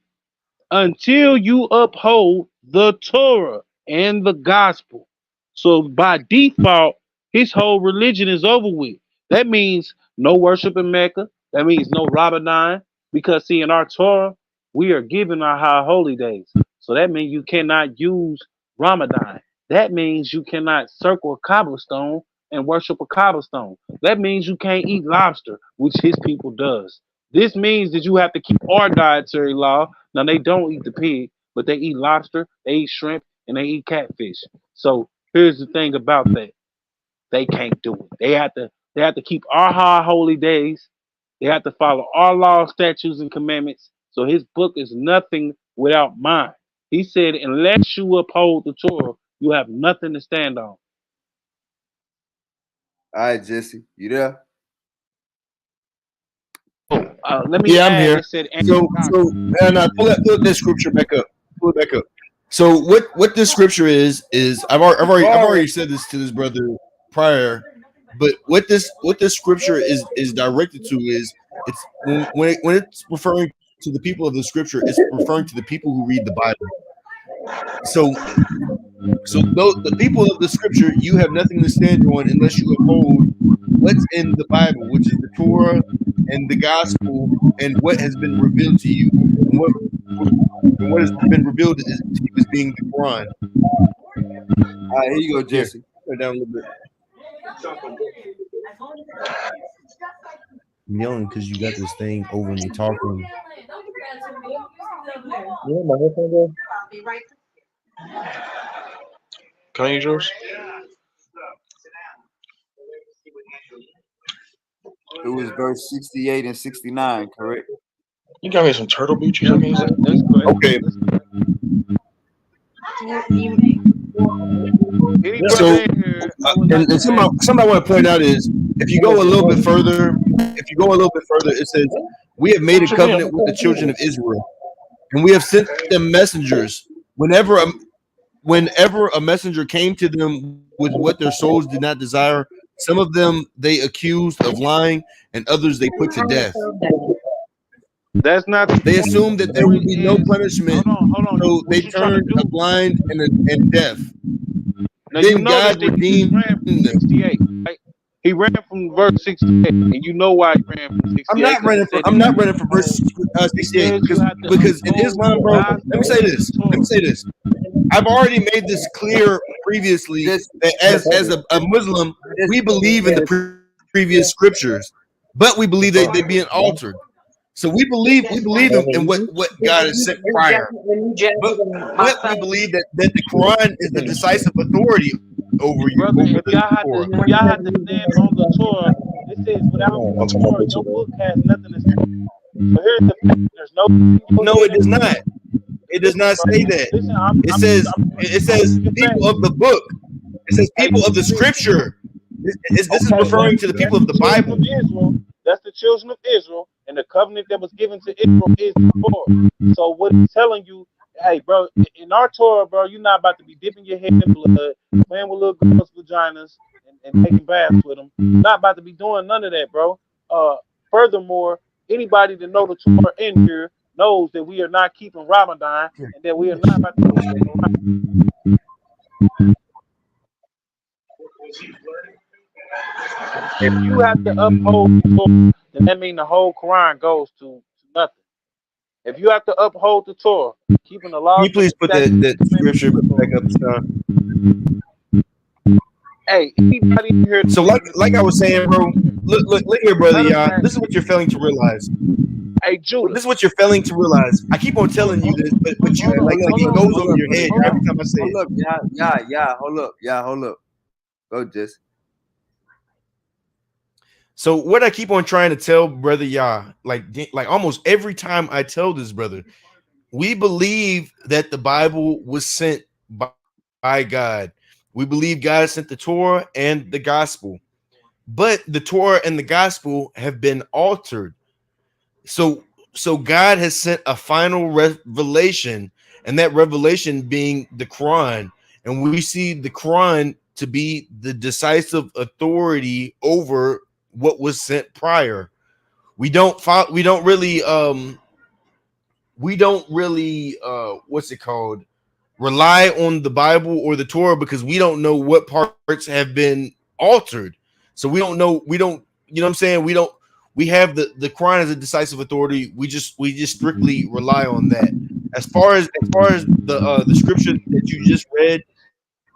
until you uphold the Torah and the gospel. So by default, his whole religion is over with. That means no worship in Mecca. That means no Ramadan. Because see, in our Torah, we are given our high holy days. So that means you cannot use Ramadan. That means you cannot circle a cobblestone and worship a cobblestone. That means you can't eat lobster, which his people does. This means that you have to keep our dietary law. Now they don't eat the pig, but they eat lobster, they eat shrimp, and they eat catfish. So here's the thing about that. They can't do it. They have to keep our high holy days. They have to follow our laws, statutes, and commandments. So his book is nothing without mine. He said, unless you uphold the Torah, you have nothing to stand on. All right, Jesse, you there? Oh, let me Yeah, I'm add. here. It said, So and pull that scripture back up. Pull it back up. So what this scripture is I've already said this to this brother prior, but what this scripture is directed to is it's when it's referring to the people of the scripture, it's referring to the people who read the Bible. So the people of the scripture, you have nothing to stand on unless you uphold what's in the Bible, which is the Torah and the gospel, and what has been revealed to you, and what has been revealed to you as being the Quran. All right, here you go, Here, Jesse. turn it down a little bit. I'm yelling because you got this thing over me talking. Can I use yours? It was verse 68 and 69, correct? You got me some turtle beach or something? That's correct. Okay. Any So, brother in here, I would like and to something I want to point out is if you go a little bit further, it says, "We have made a covenant with the children of Israel, and we have sent them messengers. Whenever a messenger came to them with what their souls did not desire, some of them they accused of lying, and others they put to death. That's not the They point. assumed that The there would point be no is, punishment, hold on. so they What you trying to turned a do? blind and deaf. Now you Then notice God that he redeemed ran from them." 68, right? He ran from verse 68, and you know why he ran from 68 because he said I'm you not have to running for verse uphold. He 68 says you have to because in uphold Islam, bro. God's Let me say commandments this. and Torah. I've already made this clear previously Jesse, that as a Muslim, we believe in the previous scriptures, but we believe they being altered. So we believe in what God has sent prior, but we believe that the Quran is the decisive authority over you Brother, over if the y'all Torah. have to stand on the Torah, it says without the Torah, your book has nothing to stand on. So here's the fact: there's no No, it does not. It does not say that. Listen, It says people of the book. It says hey, people of the scripture. This is okay, referring to the that's people of the the children Bible. of Israel. That's the children of Israel, and the covenant that was given to Israel is the Torah. So what he's telling you, hey, bro, in our Torah, bro, you're not about to be dipping your head in blood, playing with little girls' vaginas, and taking baths with them. Not about to be doing none of that, bro. Furthermore, anybody that know the Torah in here knows that we are not keeping Ramadan, and that we are not about to be keeping Ramadan. If you have to uphold the Torah, then that means the whole Quran goes to nothing. If you have to uphold the Torah, keeping the Can laws, you please put statutes, that and commandments scripture of the back Torah. up, Sean? Hey, anybody in here? So like I was saying, bro, look here, brother. Let us Yeah, ask. this is what you're failing to realize. Hey, Judah. This is what you're failing to realize. I keep on telling you this, but you Hold like on, it hold goes on, over your head hold every on. time I say hold it. up, hold up. Go, Jesse. So what I keep on trying to tell brother Yah, like almost every time I tell this brother, we believe that the Bible was sent by God. We believe God sent the Torah and the gospel, but the Torah and the gospel have been altered. So God has sent a final revelation, and that revelation being the Quran, and we see the Quran to be the decisive authority over what was sent prior. We don't really what's it called, rely on the Bible or the Torah because we don't know what parts have been altered. So we don't know. We don't. You know what I'm saying? We don't. We have the Quran as a decisive authority. We just strictly rely on that. As far as the scripture that you just read,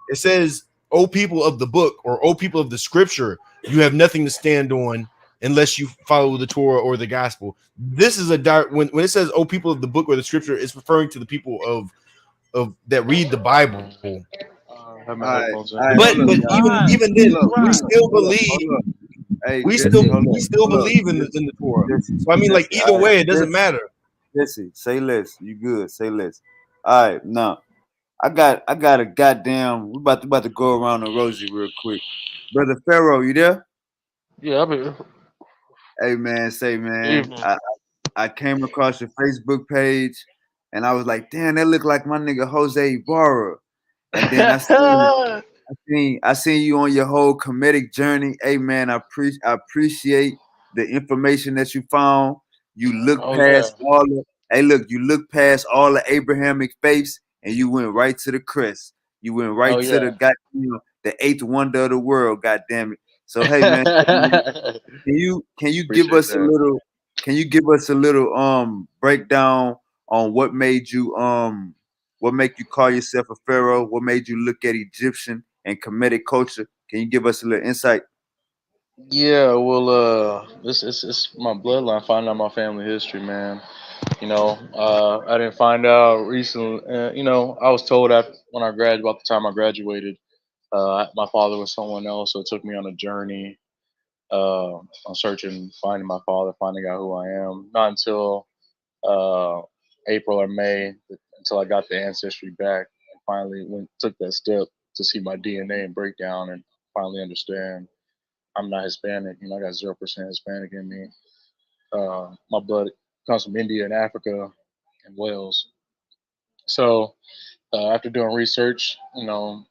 it says, "O people of the book," or "O people of the scripture, you have nothing to stand on unless you follow the Torah or the gospel." This is a direct when it says, "O people of the book or the scripture," it's referring to the people of that read the Bible. I have my All headphones in. right, But hold up, but y'all. even then, Hold up, we hold up, still hold up, believe hold up. Hey, we Jesse, still hold we up, still hold up. believe in the Torah. Jesse, So I mean, like Jesse, either all right, way, it doesn't Jesse, matter. Jesse, say less. You good? Say less. All right, now I got a goddamn. We about to go around the rosy real quick. Brother Pharaoh, you there? Yeah, I've been. Hey man, say man, Evening. I came across your Facebook page, and I was like, damn, that look like my nigga Jose Ibarra. And then I seen you on your whole comedic journey. Hey man, I appreciate the information that you found. You look Oh yeah. past all the hey look, you look past all the Abrahamic faiths and you went right to the crest. You went Oh right to the yeah. goddamn the eighth wonder of the world, god damn it. So hey man, can you give Appreciate us a that. little breakdown on what make you call yourself a pharaoh? What made you look at Egyptian and Kemetic culture? Can you give us a little insight? Yeah, well, it's my bloodline. Finding out my family history, man. I didn't find out recently. I was told that when I graduated, about the time I graduated, my father was someone else. So it took me on a journey, on searching, finding my father, finding out who I am. Not until uh, April or May until I got the ancestry back and finally took that step to see my DNA and breakdown and finally understand I'm not Hispanic. I got 0% Hispanic in me. My blood comes from India and Africa and Wales. So after doing research, going,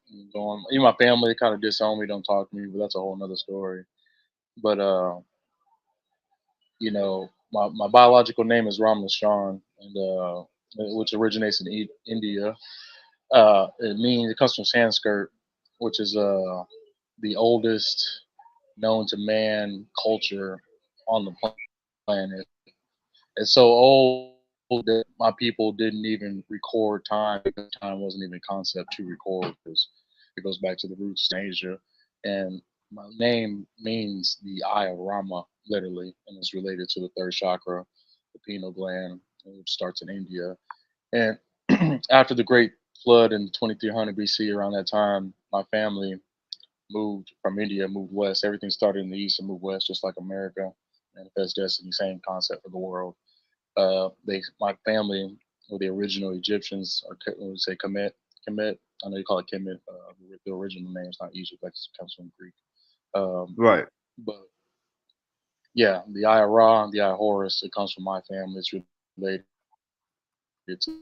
even my family they kind of disown me, don't talk to me, but that's a whole nother story. But my biological name is Ram Sean, and which originates in India. It comes from Sanskrit, which is the oldest known to man culture on the planet. It's so old that my people didn't even record time because time wasn't even a concept to record because it goes back to the roots in Asia. And my name means the eye of Rama, literally, and it's related to the third chakra, the pineal gland, which starts in India. And after the Great Flood in 2300 BC, around that time, my family moved from India, moved west. Everything started in the east and moved west, just like America. Manifest destiny, same concept for the world. My family, or the original Egyptians, or we would say Kemet. I know you call it Kemet. The original name is not Egypt. That comes from Greek. Um, Right. but yeah, the Eye of Ra, the Eye of Horus, it comes from my family. It's related to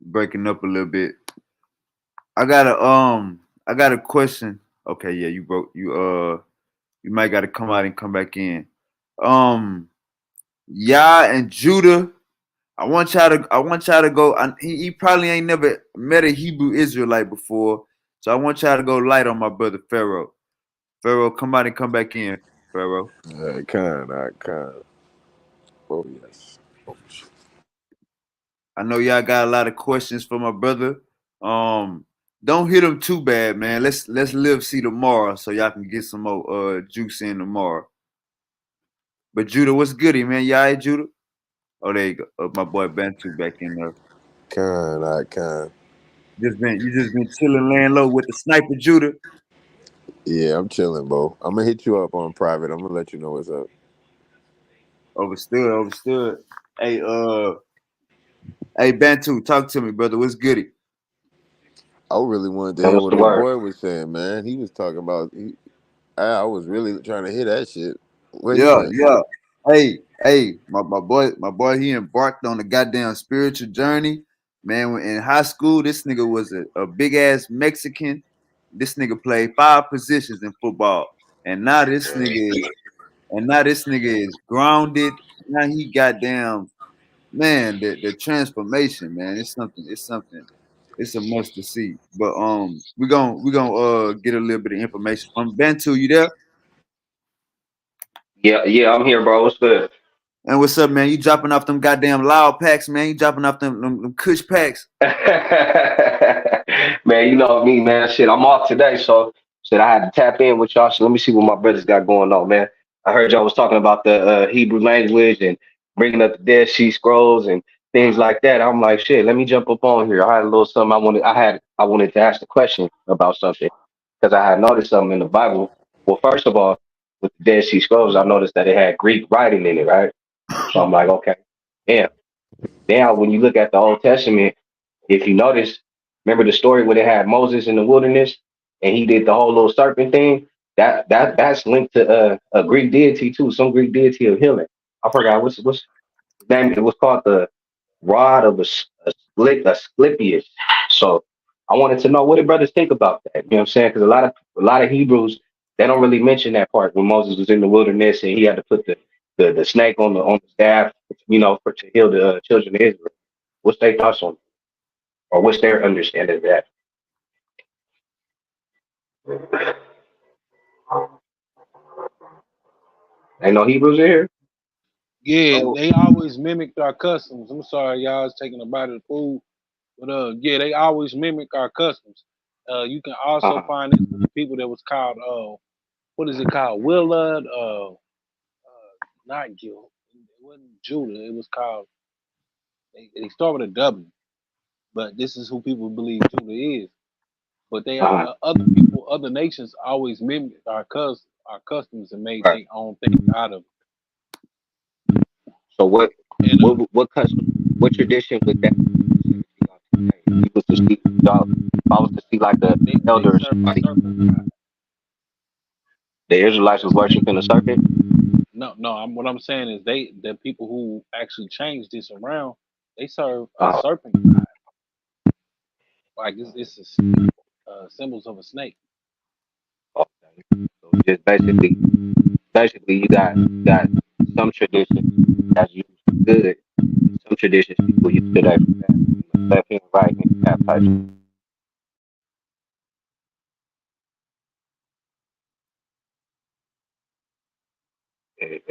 Breaking up a little bit. I got a question. Okay, yeah, you might gotta come out and come back in. Um Yah and Judah. I want y'all to go. He probably ain't never met a Hebrew Israelite before. So I want y'all to go light on my brother Pharaoh. Pharaoh, come out and come back in, Pharaoh. I can. Oh yes. Oh, shit. I know y'all got a lot of questions for my brother. Don't hit him too bad, man. Let's live see tomorrow so y'all can get some more juice in tomorrow. But Judah, what's goody, man? Y'all right, Judah? Oh, there you go. My boy Bantu back in there. I can. You just been chilling, laying low with the sniper, Judah. Yeah, I'm chilling, bro. I'm gonna hit you up on private. I'm gonna let you know what's up. Overstood, overstood. Hey, hey Bantu, talk to me, brother. What's goody? I really wanted to Hey, hear what's what the old word? boy was saying, man. He was talking about. I was really trying to hear that shit. Where he Yeah, went? yeah. Hey, my boy, he embarked on a goddamn spiritual journey. Man, in high school, this nigga was a big ass Mexican. This nigga played 5 positions in football. And now this nigga is grounded. Now he goddamn man, the transformation, man, it's something. It's something. It's a must to see. But we gonna get a little bit of information from Bantu. You there? Yeah, yeah, I'm here, bro. What's good? And what's up, man? You dropping off them goddamn loud packs, man? You dropping off them Kush packs? Man, you know me, man. Shit, I'm off today, so shit, I had to tap in with y'all. So let me see what my brothers got going on, man. I heard y'all was talking about the Hebrew language and bringing up the Dead Sea Scrolls and things like that. I'm like, shit, let me jump up on here. I had a little something I wanted to ask the question about something because I had noticed something in the Bible. Well, first of all, with the Dead Sea Scrolls, I noticed that it had Greek writing in it, right? So I'm like, okay, yeah. Now, when you look at the Old Testament, if you notice, remember the story where they had Moses in the wilderness and he did the whole little serpent thing? That's linked to a Greek deity too, some Greek deity of healing. I forgot what's his name. It was called the rod of Asclepius. So I wanted to know what did brothers think about that. You know what I'm saying? Because a lot of Hebrews they don't really mention that part when Moses was in the wilderness and he had to put the snake on the staff, for to heal the children of Israel. What's their thoughts on it? Or what's their understanding of that? Ain't no Hebrews in here? Yeah, Oh, they always mimicked our customs. I'm sorry, y'all was taking a bite of the food, but yeah, they always mimic our customs. You can also uh, find it with the people that was called what is it called? Willard, not Gil. It wasn't Judah. It was called. They start with a W, but this is who people believe Judah is. But they uh, other people, other nations always mimicked our customs and made right. their own thing out of So what it. And what custom, what tradition would that be associated to y'all today? If you was to see y'all, if I was to see like a they elder or serve a somebody, serpent god. the Israelites was worshiping a serpent. No, no. What I'm saying is the people who actually changed this around, they serve a Uh, serpent god. Like it's a symbols of a snake. okay. So it's just basically you got some traditions that's used for good, and some traditions people use today for bad. Pretty much left hand, right hand, that type shit.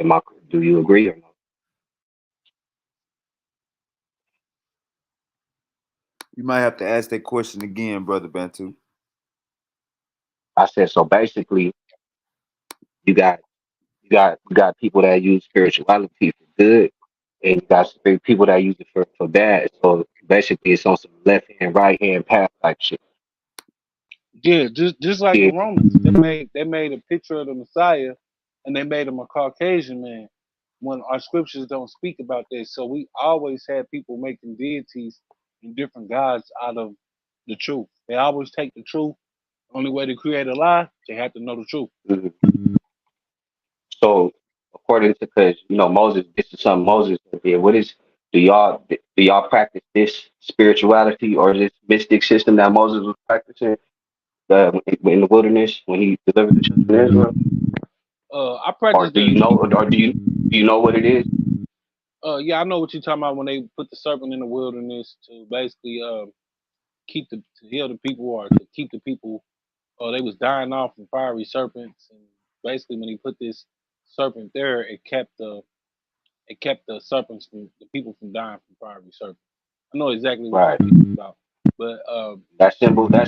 Am I, do you agree or no? You might have to ask that question again, brother Bantu. I said so. Basically, you got you got people that use spirituality for good, and you got people that use it for bad. So basically, it's on some left hand, right hand path type shit. Yeah, just like the Yeah, Romans, they made a picture of the Messiah, and they made him a Caucasian man. When our scriptures don't speak about this, so we always had people making deities and different gods out of the truth. They always take the truth. Only way to create a lie, they have to know the truth. mhm. So according to, because Moses, this is something Moses did. What is do y'all practice this spirituality or this mystic system that Moses was practicing in the wilderness when he delivered the children of Israel? I Or practice do you the know? Or do you know what it is? yeah, I know what you're talking about when they put the serpent in the wilderness to basically to heal the people or to keep the people. They was dying off from fiery serpents, and basically when he put this serpent there, it kept the serpents from the people from dying from fiery serpents. I know exactly what you're Right. speaking about, but That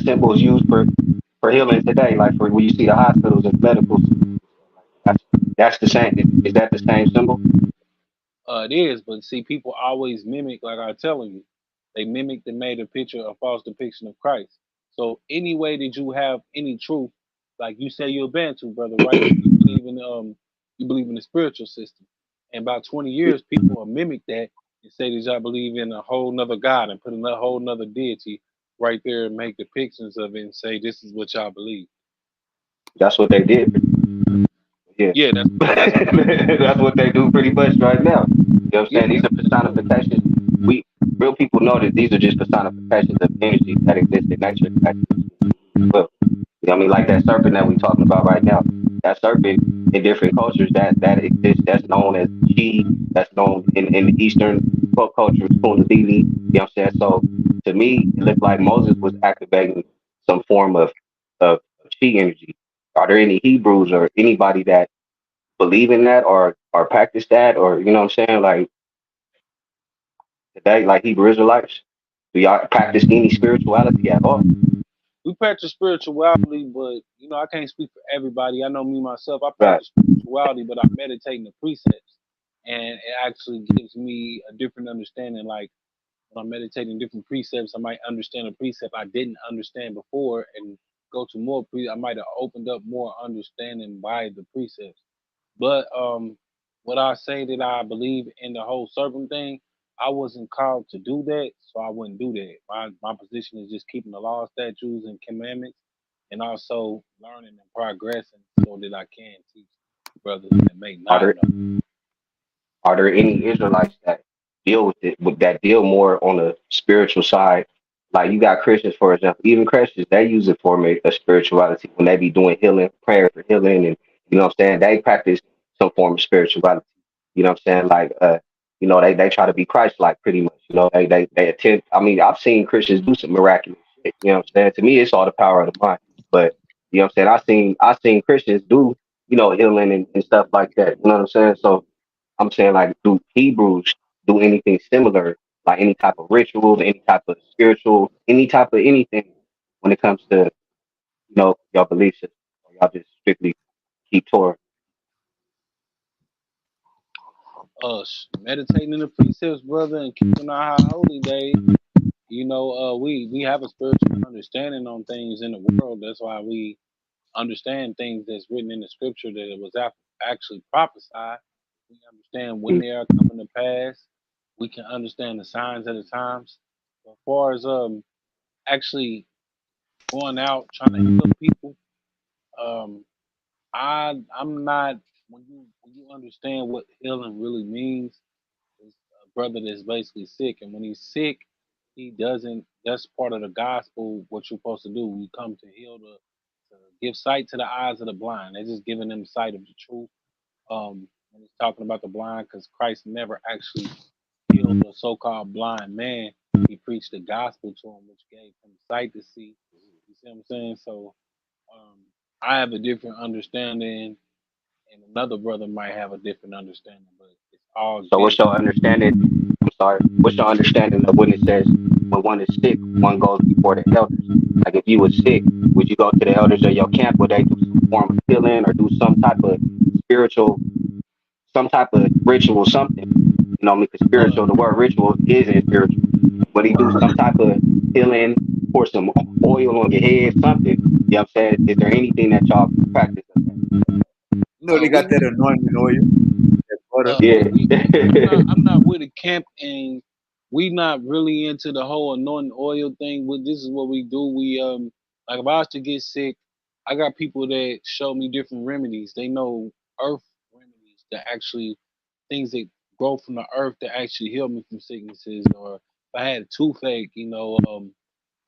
symbol is used for healing today, like for when you see the hospitals and medical centers and stuff like that. That's the same. Is that the same symbol? It is, but see, people always mimic, like I'm telling you, they mimicked and made a picture, a false depiction of Christ. So any way that you have any truth, like you say you're a Bantu, brother, right? You believe in the spiritual system. And about 20 years, people will mimic that and say that y'all believe in a whole nother God and put a whole nother deity right there and make depictions of it and say this is what y'all believe. That's what they did pretty much. Yeah. Yeah, that's That's what they do pretty much right now. You know what I'm yeah, saying? These that's are what they do. personifications. We real people know that these are just personifications of energy that exist in nature that exist in Hebrews as well. You know what I mean? Like that serpent that we're talking about right now. That serpent in different cultures that exists, that's known as chi, that's known in the Eastern. folk culture is Kundalini. You know what I'm saying? So to me, it looked like Moses was activating some form of chi energy. Are there any Hebrews or anybody that believe in that or practice that, or you know what I'm saying, like today, like Hebrew Israelites? Do y'all practice any spirituality at all? We practice spirituality, but I can't speak for everybody. I know me myself. I Right. practice spirituality, but I meditate in the precepts, and it actually gives me a different understanding. Like when I'm meditating different precepts, I might understand a precept I didn't understand before, and go to more I might have opened up more understanding by the precepts. But what I say that I believe in the whole serpent thing, I wasn't called to do that, so I wouldn't do that. My position is just keeping the law, statutes, and commandments, and also learning and progressing so that I can teach brothers that may Are not there know. Are there any Israelites that deal with it, with that deal more on the spiritual side? Like you got Christians, for example, even Christians, they use it for a spirituality when they be doing healing, prayer for healing, and you know what I'm saying. They practice some form of spirituality. You know what I'm saying? Like, they try to be Christ-like, pretty much. They attempt. I mean, I've seen Christians do some miraculous shit. You know what I'm saying? To me, it's all the power of the mind. But you know what I'm saying? I seen Christians do healing and stuff like that. You know what I'm saying? So I'm saying, like, do Hebrews do anything similar, like any type of rituals, any type of spiritual, any type of anything when it comes to, y'all belief system? Or y'all just strictly keep Torah? Meditating in the precepts, brother, and keeping our high holy days. We have a spiritual understanding on things in the world. That's why we understand things that's written in the scripture that it was actually prophesied. We understand when they are coming to pass. We can understand the signs of the times. As far as actually going out trying to heal people, um, I'm not. When you understand what healing really means, it's a brother that's basically sick, and when he's sick, he doesn't. That's part of the gospel. What you're supposed to do, we come to heal to give sight to the eyes of the blind. They're just giving them sight of the truth. And he's talking about the blind because Christ never actually healed a so-called blind man. He preached the gospel to him, which gave him sight to see. You see what I'm saying? So um, I have a different understanding, and another brother might have a different understanding, but it's all So what's geared. your understanding? I'm sorry. What's your understanding of when it says when one is sick, one goes before the elders? Like if you were sick, would you go to the elders of your camp? Would they do some form of healing or do some type of spiritual, some type of ritual, something? You know, because spiritual, the word ritual isn't spiritual. Would he do some type of healing, pour some oil on your head, something? You know what I'm saying? Is there anything that y'all practice of that? You know they got We that anointing oil, that butter. Yeah. I'm not with a camp, and we not really into the whole anointing oil thing. This is what we do. We like if I was to get sick, I got people that show me different remedies. They know earth remedies that actually things that grow from the earth that actually heal me from sicknesses. Or if I had a toothache,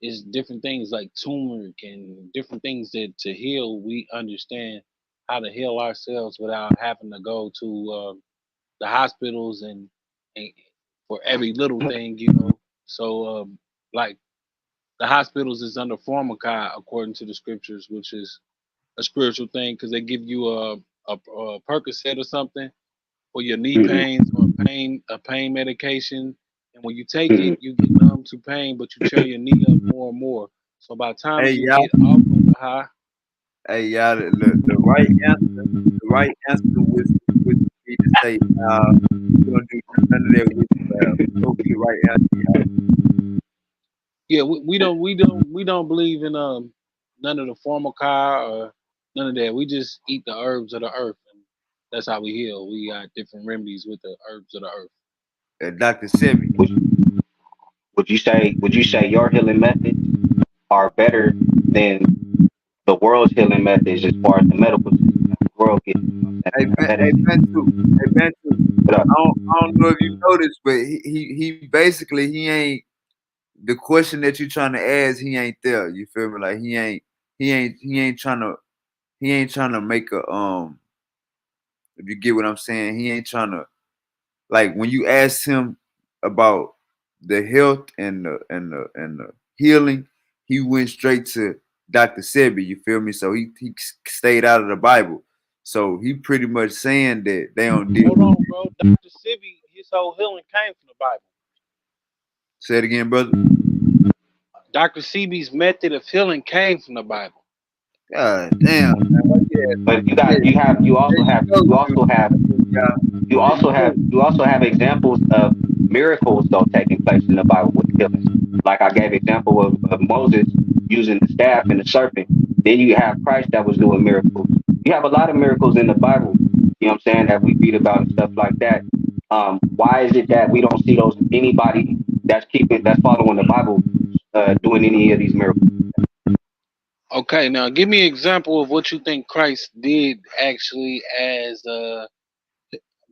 it's different things like turmeric and different things that to heal. We understand how to heal ourselves without having to go to the hospitals and for every little thing. So like the hospitals is under pharmakai according to the scriptures, which is a spiritual thing because they give you a Percocet or something for your knee Mm-mm, pains or a pain medication. And when you take it, mm-mm, you get numb to pain, but you tear your knee up more and more. So by the time Hey you y'all, get off of the high, the right answer would be to say, we don't do none of that witchcraft. What would be the right answer, y'all? yeah, we don't believe in none of the formal car or none of that. We just eat the herbs of the earth, and that's how we heal. We got different remedies with the herbs of the earth. Dr. Simi. Would, would you say your healing methods are better than the world's healing methods as far as the medical system that the world gets? You know what I'm saying? That Hey, medicine. Bantu. Hey, Bantu. What up? I don't know if you noticed, but he basically he ain't the question that you trying to ask. He ain't there. You feel me? Like he ain't trying to make a If you get what I'm saying, he ain't trying to like when you ask him about the health and the healing, he went straight to Dr. Sebi. You feel me? So he stayed out of the Bible. So he pretty much saying that they don't deal. Hold on, bro. Dr. Sebi, his whole healing came from the Bible. Say it again, brother. Dr. Sebi's method of healing came from the Bible. God damn, man. Why But you yeah, got you have you there also you have go, you dude. also have Yeah, you there you also go. have you also have examples of miracles though taking place in the Bible with healings. Like I gave example of Moses using the staff and the serpent. Then you have Christ that was doing miracles. You have a lot of miracles in the Bible, you know what I'm saying, that we read about and stuff like that. Why is it that we don't see those anybody that's following the Bible doing any of these miracles? Okay, now give me an example of what you think Christ did actually as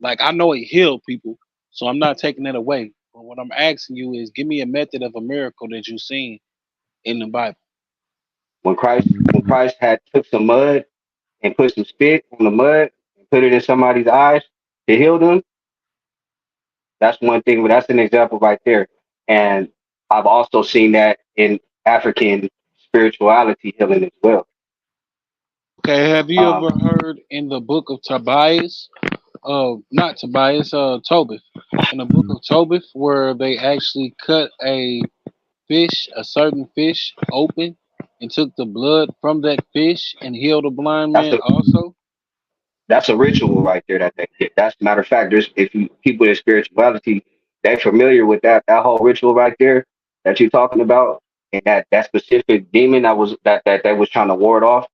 like I know he healed people, so I'm not taking that away. But what I'm asking you is give me a method of a miracle that you've seen in the Bible. When Christ had took some mud and put some spit on the mud and put it in somebody's eyes to heal them, that's one thing, but that's an example right there. And I've also seen that in African spirituality healing as well. Okay, have you Um, ever heard in the book of Tobias, not Tobias, Tobit, in the book of Tobit, where they actually cut a certain fish open and took the blood from that fish and healed a blind that's man a also? that's a ritual right there that they did. That's matter of fact. There's if you people in spirituality, they're familiar with that whole ritual right there that you're talking about, and that specific demon that was trying to ward off.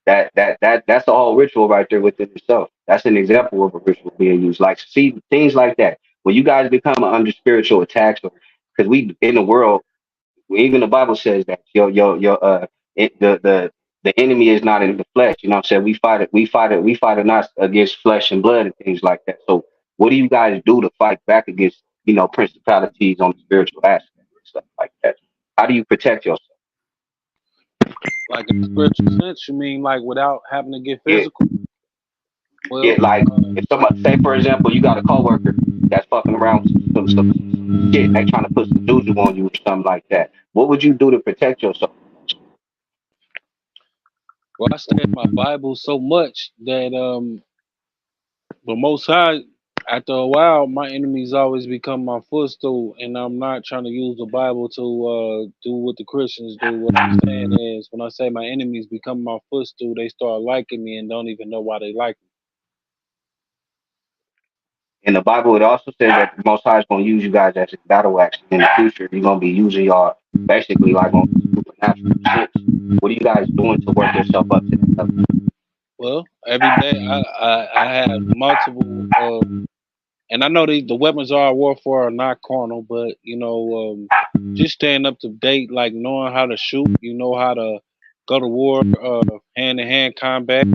That's the whole ritual right there within itself. That's an example of a ritual being used. Like see things like that. When you guys become under spiritual attacks, or because we in the world, even the Bible says that your the enemy is not in the flesh. You know what I'm saying? We fight it not against flesh and blood and things like that. So what do you guys do to fight back against, principalities on the spiritual aspect and stuff like that? How do you protect yourself? Like in a spiritual sense, you mean like without having to get Yeah, physical? yeah, Well, like if somebody say for example you got a coworker that's fucking around with some shit, they trying to put some juju on you or something like that. What would you do to protect yourself? well, I stay in my Bible so much that the Most High, after a while, my enemies always become my footstool, and I'm not trying to use the Bible to do what the Christians do. What I'm saying is, when I say my enemies become my footstool, they start liking me and don't even know why they like me. In the Bible, it also says that the Most High is going to use you guys as a battle axe in the future. You're going to be using y'all basically like on supernatural shit. What are you guys doing to work yourself up to that level? Well, every day I have multiple and I know the weapons of our warfare are not carnal, but just staying up to date, like knowing how to shoot, you know how to go to war, hand to hand combat,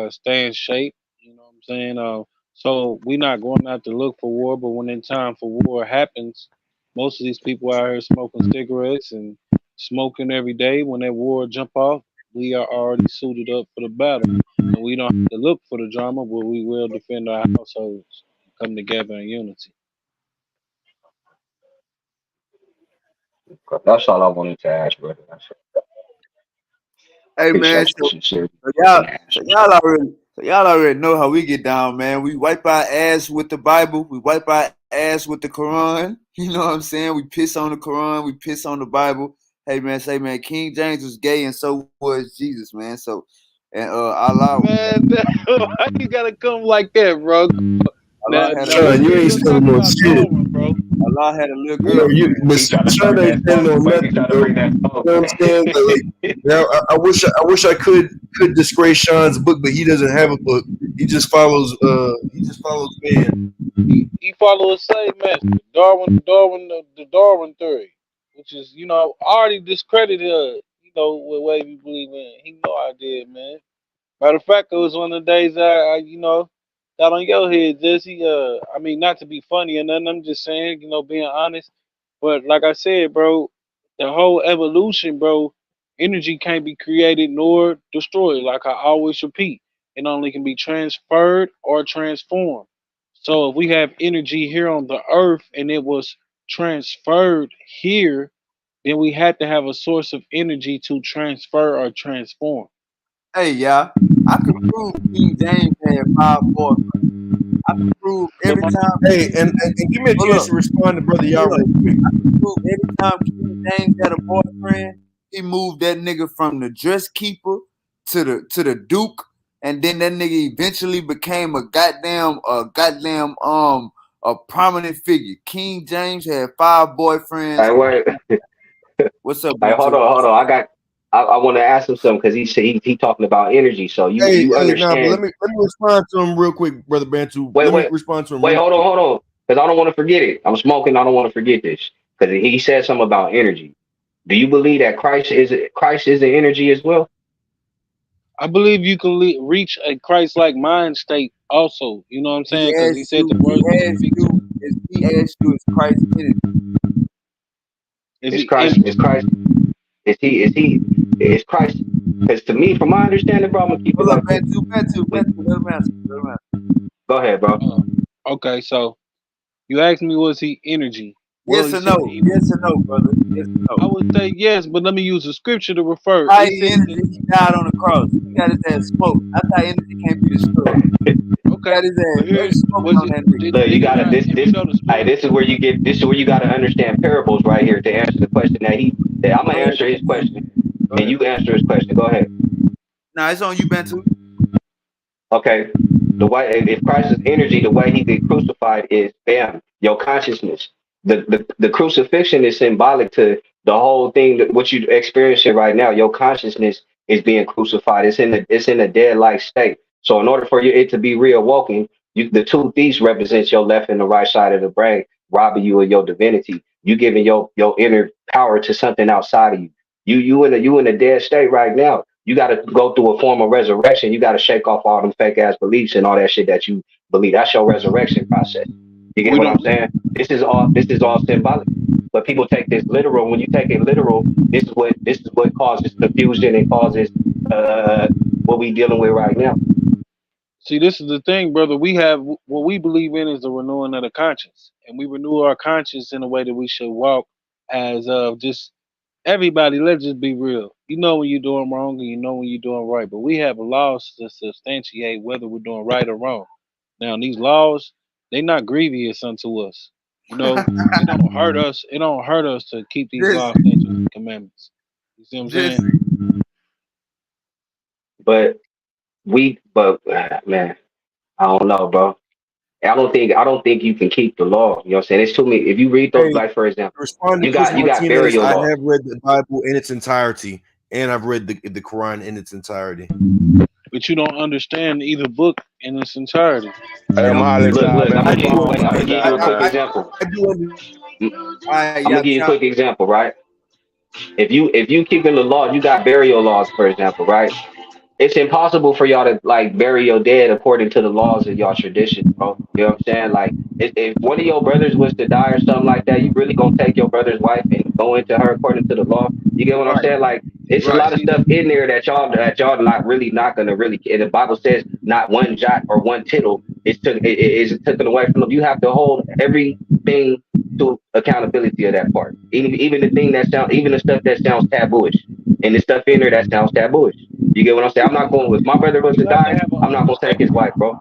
stay in shape. You know what I'm saying? So we're not going out to look for war, but when in time for war happens, most of these people out here smoking cigarettes and smoking every day. When that war jump off, we are already suited up for the battle, and we don't have to look for the drama, but we will defend our households, come together in unity. That's all I wanted to ask, brother. Hey man, Appreciate you sincerely. so y'all, And so answers. y'all already, so y'all already know how we get down, man. We wipe our ass with the Bible. We wipe our ass with the Quran. You know what I'm saying? We piss on the Quran. We piss on the Bible. Hey man, say man, King James was gay, and so was Jesus, man. So, and Allah, Man, why you gotta come like that, bro? Allah Now, had a now little, let's Sean, you get ain't let's standing talk on about shit. Darwin, bro. Allah had a little Bro, girlfriend. He trying to Sean bring ain't that standing smoke, on man. He nothing, trying to bro. bring You that smoke, know what I'm man. saying? Now I wish I could disgrace Sean's book, but he doesn't have a book. He just follows man. He follow the same message, the Darwin theory, which is already discredited. What way we believe in. He know I did, man. Matter of fact, it was one of the days I got on your head, Jesse. I mean, not to be funny or nothing. I'm just saying, being honest. But like I said, bro, the whole evolution, bro, energy can't be created nor destroyed. Like I always repeat, it only can be transferred or transformed. So if we have energy here on the earth and it was transferred here, then we had to have a source of energy to transfer or transform. Hey, y'all, I could prove King James had five boyfriends. I could prove every time Hey, King, and give me a hold chance up, to respond to Brother Yah hold up. real quick. I could prove every time King James had a boyfriend, he moved that nigga from the dress keeper to the Duke, and then that nigga eventually became a prominent figure. King James had five boyfriends. Hey, wait. What's up, Hey, hold Bentu? on, hold on. I want to ask him something because he said he talking about energy. So you Hey, nah, but understand? let me respond to him real quick, Brother Bantu. Wait, Let me wait, respond to him wait. real quick. Hold on, because I don't want to forget it. I'm smoking. I don't want to forget this because he said something about energy. Do you believe that Christ is an energy as well? I believe you can reach a Christ-like mind state also. You know what I'm He saying? Because he asked said you. the He words that he asked speaks. you. He asked you. Is Christ in it? Is Is he Christ in? is Christ is Christ? Because to me, from my understanding, bro, I'm gonna keep it Hold up, like this. Bentu. Let him answer. Let him answer. Go ahead, bro. Okay, so you asked me, was he energy? Well, Yes he or said no? he. Yes or no, brother? Yes or I no? would say yes, but let me use the scripture to refer. How It he says energy? that. He died on the cross. He got his ass smoked. I thought energy can't be destroyed. Okay, Got his ass but here straight smoked was on it. that nigga. Did, Look, you did he gotta not? If you know the scripture, this is where you gotta understand parables right here to answer the question that I'm gonna Go ahead. answer his question Go and ahead. you answer his question. Go ahead. Nah, it's on you, Bentu. Okay. The way if Christ is energy, the way he get crucified is bam, your consciousness. The crucifixion is symbolic to the whole thing that what you experiencing right now. Your consciousness is being crucified. It's in a dead like state. So in order for it to be reawoken, the two thieves represents your left and the right side of the brain, robbing you of your divinity. You giving your inner power to something outside of you. You in a dead state right now. You got to go through a form of resurrection. You got to shake off all them fake ass beliefs and all that shit that you believe. That's your resurrection process. You get we what I'm don't. saying? This is all symbolic. But people take this literal. When you take it literal, this is what causes confusion and causes uh what we dealing with right now. See, this is the thing, brother. We have what we believe in is the renewing of the conscience, and we renew our conscience in a way that we should walk as of just everybody. Let's just be real. You know when you're doing wrong, and you know when you're doing right. But we have laws to substantiate whether we're doing right or wrong. Now, these laws, they not grievous unto us. You know, it don't hurt us. It don't hurt us to keep these Jesse, laws, statutes, and commandments. You see what I'm saying? Jesse. But but man, I don't know, bro. I don't think you can keep the law. You know what I'm saying? It's too many. If you read those, Hey, like for example, to respond to you Chris got Martinez, burial I laws. have read the Bible in its entirety, and I've read the Quran in its entirety. But you don't understand either book in its entirety. Hey, I'm Yeah, holler at Look, y'all, look. man. I'm My gonna I give. do phone Wait. I'm gonna about to give understand. die, you a quick man. example. I do understand. All right, I'm gonna y'all, give you a y'all. quick example, right? If you keeping the law, you got burial laws, for example, right? It's impossible for y'all to like bury your dead according to the laws of y'all tradition, bro. You know what I'm saying? Like, if one of your brothers was to die or something like that, you really gonna take your brother's wife and go into her according to the law? You get what I'm Right, saying? Like, it's a right. lot of See, stuff in there that y'all not gonna really. And the Bible says not one jot or one tittle is taken away from them. You have to hold everything to accountability of that part. Even the thing that sound, even the stuff that sounds tabooish, and the stuff in there that sounds tabooish. You get what I'm saying? I'm not going. If my brother was to you have to die, have an I'm not gonna take his understanding. wife, bro.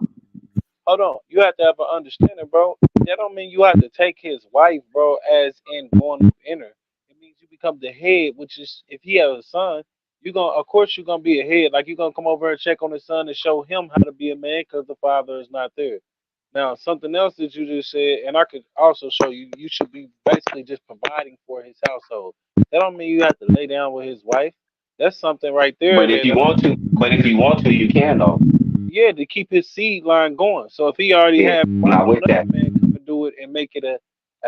Hold on. You have to have an understanding, bro. That don't mean you have to take his wife, bro, as in going in her. It means you become the head, which is if he has a son, you're gonna of course you're gonna be a head. Like you're gonna come over and check on his son and show him how to be a man because the father is not there. Now, something else that you just said, and I could also show you, you should be basically just providing for his household. That don't mean you have to lay down with his wife. That's something right there But if that you want to, you can though. yeah, to keep his seed line going. So if he already Yeah, had, I'm why not would with another that. man come and do it and make it a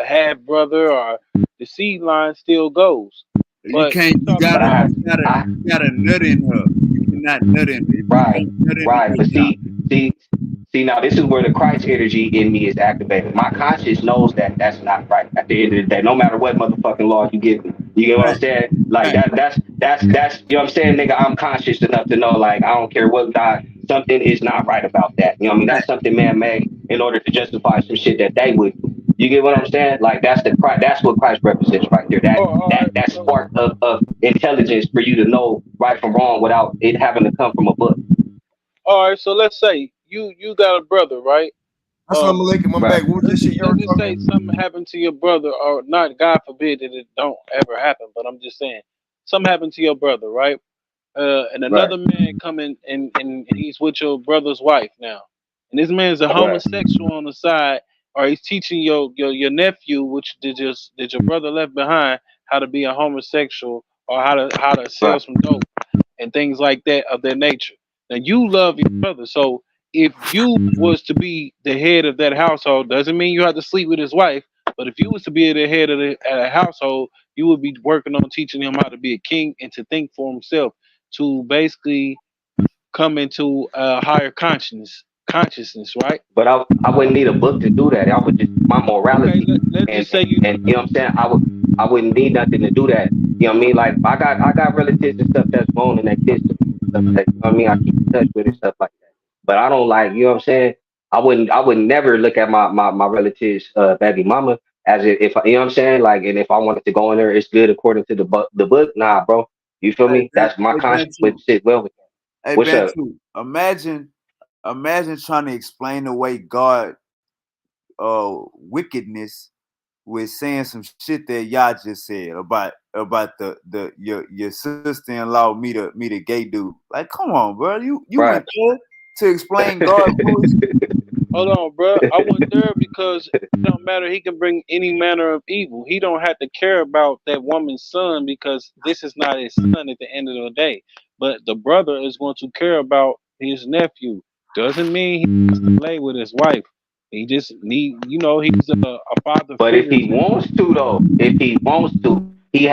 half brother or the seed line still goes. You But can't. we You talking But gotta. I about have, I You gotta nut in her. You cannot nut in her. If you right, can't nut in her, right. you're But not. see, now this is where the Christ energy in me is activated. My conscience knows that that's not right. At the end of the day, no matter what motherfucking laws you give me, you get what I'm Right, saying? Like right. that's you know what I'm saying, nigga. I'm conscious enough to know, like, I don't care what God, something is not right about that. You know what I mean? Right. That's something man made in order to justify some shit that they would do. You get what I'm saying? Like that's the Christ, that's what Christ represents right there. Oh, all right. That So, spark of intelligence for you to know right from wrong without it having to come from a book. all right. So let's say you got a brother, right? Assalamu alaikum. I'm Right. back. What was that shit y'all Let's were just talking? say something happened to your brother, or not. God forbid that it don't ever happen. But I'm just saying something happened to your brother, right? And Right. another man coming and he's with your brother's wife now, and this man's a Right. homosexual on the side, or he's teaching your nephew, which did your brother left behind, how to be a homosexual or how to sell Right. some dope and things like that of that nature. Now you love your brother, so if you was to be the head of that household, doesn't mean you have to sleep with his wife. But if you was to be the head of the household, you would be working on teaching him how to be a king and to think for himself, to basically come into a higher consciousness, right? But I wouldn't need a book to do that. I would just my Okay, morality let's and just say you. and you know what I'm saying. I wouldn't need nothing to do that. You know what I mean? Like I got relatives and stuff that's grown and that kids to me and stuff that you know what I mean. I keep in touch with and stuff like that. But I don't like you know what I'm saying. I would never look at my relatives baby mama as if you know what I'm saying. Like and if I wanted to go in there, it's good according to the book. Nah, bro. You feel Hey, me? That's my hey conscience would Bantu. sit well with that. Hey What's up? Bantu. Imagine trying to explain away God wickedness with saying some shit that y'all just said about the your sister in law meet a gay dude. Like, come on, bro. You Right. went there to explain God bullshit. Hold on, bro. I went there because it don't matter. He can bring any manner of evil. He don't have to care about that woman's son because this is not his son at the end of the day. But the brother is going to care about his nephew. Doesn't mean he has to lay with his wife. He just he's a father But if figure he to him. wants to, though, if he wants to, he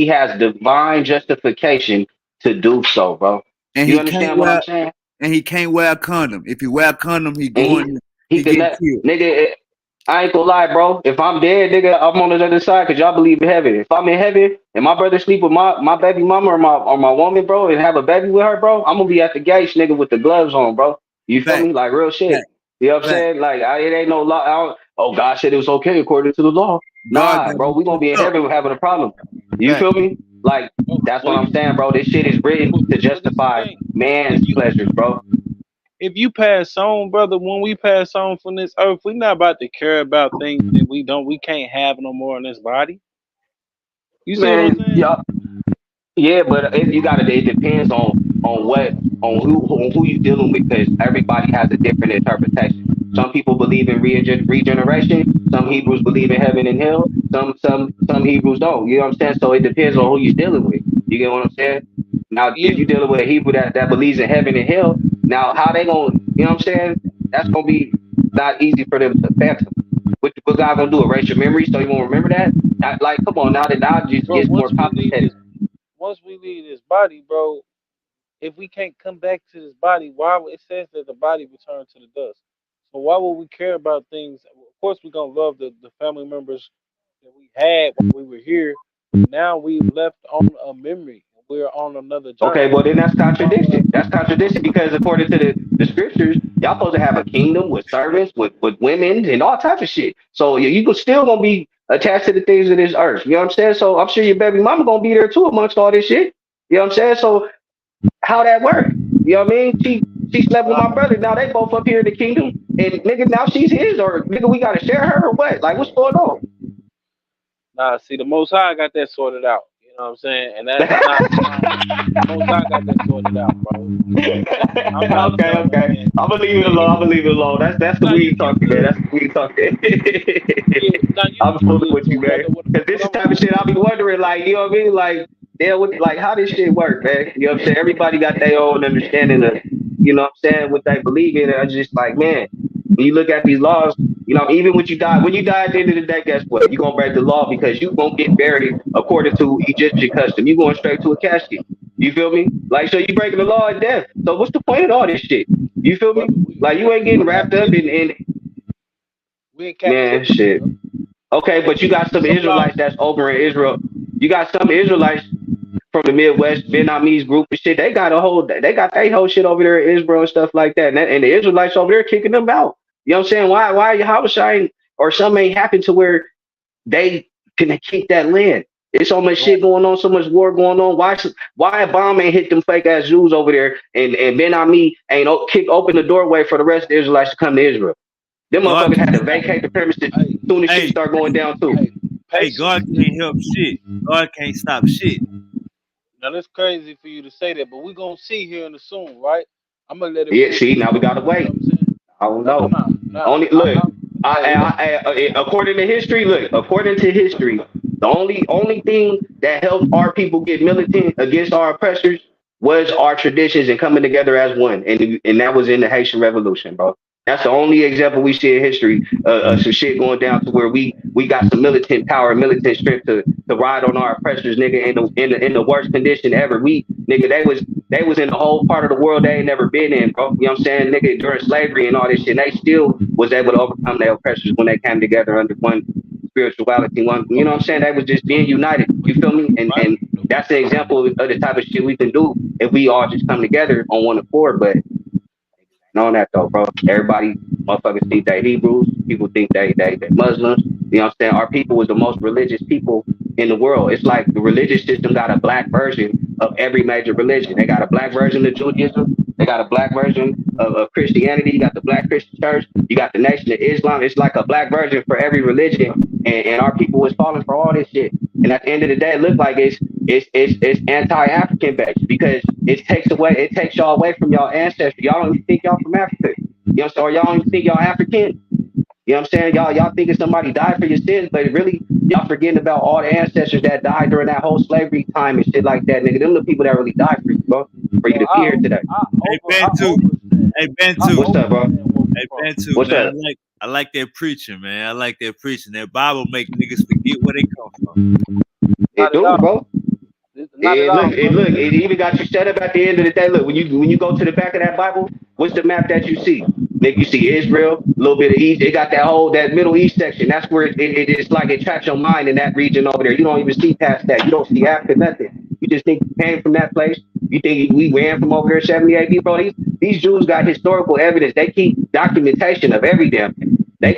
has divine justification to do so, bro. And You he can't understand what I'm wear saying? and he can't wear a condom. If he wear a condom, And he he can getting let killed. nigga. I ain't gonna lie, bro. If I'm dead, nigga, I'm on the other side because y'all believe in heaven. If I'm in heaven and my brother sleep with my baby mama or my woman, bro, and have a baby with her, bro, I'm gonna be at the gates, nigga, with the gloves on, bro. You feel Fact, me? Like real shit. fact, You know what I'm fact. saying? Like it ain't no law. Oh, God said it was okay according to the law. God Nah, got bro, me we gonna be in fucked up. heaven having a problem. You Fact. feel me? Like that's what Well, I'm saying, bro. This shit is written to but this is the justify thing. If man's you pleasures, bro. if you pass on, brother, when we pass on from this earth, we're not about to care about things that we can't have no more in this body. You see what I'm Man, saying? y'all. Yeah, but you got to. It depends on what on who you dealing with because everybody has a different interpretation. Some people believe in regeneration. Some Hebrews believe in heaven and hell. Some Hebrews don't. You know what I'm saying? So it depends on who you're dealing with. You get what I'm saying? Now, Yeah, if you're dealing with a Hebrew that believes in heaven and hell, now how they gonna? You know what I'm saying? That's gonna be not easy for them to fathom. What God gonna do? Erase your memory so you won't remember that? Like, come on, now it just bro. gets more complicated. Once we leave this body, bro, if we can't come back to this body, it says that the body returns to the dust. So why would we care about things? Of course, we're gonna love the family members that we had when we were here. Now we've left on a memory. We're on another Okay, journey. well then that's contradiction. That's contradiction because according to the scriptures, y'all supposed to have a kingdom with servants, with women and all types of shit. So you could still gonna be attached to the things of this earth. You know what I'm saying? So I'm sure your baby mama gonna be there too amongst all this shit. You know what I'm saying? So how that work? You know what I mean? She slept with my brother. Now they both up here in the kingdom, and nigga, now she's his, or nigga, we gotta share her or what? Like what's going on? Nah, see, the Most High got that sorted out. You know what I'm saying? And that's not the Most High got that sorted out, bro. I'm not Okay, telling a okay. man. I'm gonna leave it alone. I'm gonna leave it alone. That's the Now weed you talking, man. good. That's the weed talking. Yeah. Now I'm you fooling good with you, too, man. brother. Cause this What is I'm the type of shit I'll be wondering, like, you know what I mean? Like, damn, like how this shit work, man? You know what I'm saying? Everybody got their own understanding of, you know what I'm saying, what they believe in. And I just like, man, when you look at these laws, you know, even when you die at the end of the day, guess what? You're gonna break the law because you won't get buried according to Egyptian custom. You going straight to a casket. You feel me? Like, so you breaking the law of death. So what's the point of all this shit? You feel me? Like, you ain't we getting in wrapped up captivity. in We in man, captivity, shit. bro. Okay, but you got some Some laws. Israelites that's over in Israel. You got some Israelites from the Midwest, Vietnamese group and shit. They got their whole shit over there in Israel and stuff like that. And the Israelites over there kicking them out. You know what I'm saying? Why Yahushua or something ain't happened to where they can keep that land. There's so much Right. shit going on, so much war going on. Why a bomb ain't hit them fake ass Jews over there, and Ben Ami ain't open the doorway for the rest of the Israelites to come to Israel? Them God motherfuckers had to can't. vacate the premises as Hey, soon as shit Hey, start going down too. hey, hey, patience. God can't help shit. God can't stop shit. Now that's crazy for you to say that, but we gonna see here in the soon, right? I'm gonna let it Yeah, prove see, now we itself. gotta You know wait. what I'm saying? I don't No, no, know. no, no. Only look, Hey, look. according to history, the only thing that helped our people get militant against our oppressors was our traditions and coming together as one, and that was in the Haitian Revolution, bro. That's the only example we see in history some shit going down to where we got some militant power, militant strength to ride on our oppressors, nigga, in the worst condition ever. We nigga, they was in a whole part of the world they ain't never been in, bro. You know what I'm saying? Nigga, during slavery and all this shit, and they still was able to overcome their oppressors when they came together under one spirituality, one, you know what I'm saying? They was just being united. You feel me? And that's an example of the type of shit we can do if we all just come together on one accord. But on that though, bro. Everybody, motherfuckers think they Hebrews. People think they Muslims. You know what I'm saying? Our people was the most religious people in the world. It's like the religious system got a black version of every major religion. They got a black version of Judaism. They got a black version of Christianity. You got the Black Christian Church. You got the Nation of Islam. It's like a black version for every religion. And our people was falling for all this shit. And at the end of the day, it looked like it's anti-African based because it takes y'all away from y'all ancestry. Y'all don't even think y'all from Africa. You know what I'm saying? Or y'all don't even think y'all African. You know what I'm saying? Y'all thinking somebody died for your sins, but really y'all forgetting about all the ancestors that died during that whole slavery time and shit like that, nigga. Them the people that really died for you, bro. For you Well, to be here today. Hey, I Bantu. overstand. Hey, I Bantu. What's up, bro? overstand where we Hey, from. Bantu, What's man. up? I like that preaching, man. I like that preaching. That Bible make niggas forget where they come from. It Not at do, all. bro. Not at all, And brother. look, it even got you set up at the end of the day. Look, when you go to the back of that Bible, what's the map that you see? Nigga, you see Israel, a little bit of East. It got that Middle East section. That's where it's like it traps your mind in that region over there. You don't even see past that. You don't see Africa, nothing. You just think you came from that place. You think we ran from over there 70 AD, bro. These Jews got historical evidence. They keep documentation of every damn thing. They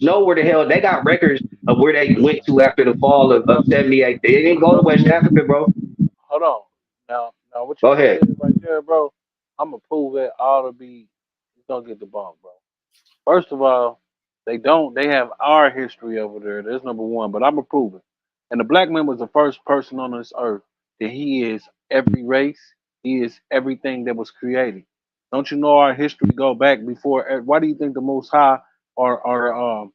know where the hell they got records of where they went to after the fall of Brother, 78. They didn't go to brother West Willie, Africa, bro. hold on. Now, what you Go just ahead. said right there, bro, I'm going to prove it ought to be, it's going to get the bump, bro. First of all, they don't. They have our history over there. That's number one. But I'm gonna prove it. And the black man was the first person on this earth that he is every race. He is everything that was created. Don't you know our history go back before? Why do you think the Most High or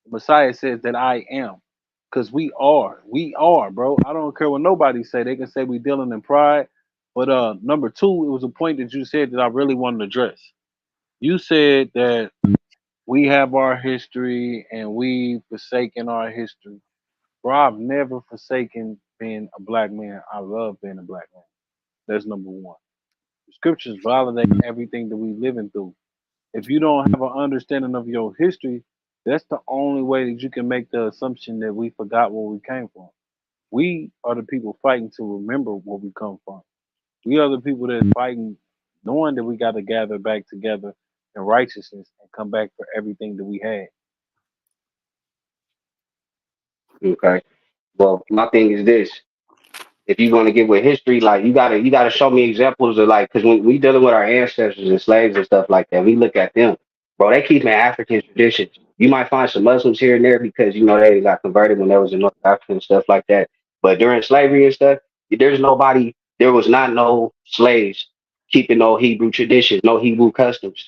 Messiah says that I am? Because we are, bro. I don't care what nobody say. They can say we dealing in pride. But number two, it was a point that you said that I really wanted to address. You said that we have our history and we forsaken our history. Bro, I've never forsaken being a black man. I love being a black man. That's number one. The scriptures validate everything that we living through. If you don't have an understanding of your history, that's the only way that you can make the assumption that we forgot where we came from. We are the people fighting to remember where we come from. We are the people that fighting, knowing that we got to gather back together in righteousness and come back for everything that we had. Okay. Well, my thing is this. If you're gonna get with history, like you gotta show me examples of like, because when we dealing with our ancestors and slaves and stuff like that, we look at them, bro. They keep African traditions. You might find some Muslims here and there because you know they got converted when they was in North Africa and stuff like that. But during slavery and stuff, there was not no slaves keeping no Hebrew traditions, no Hebrew customs.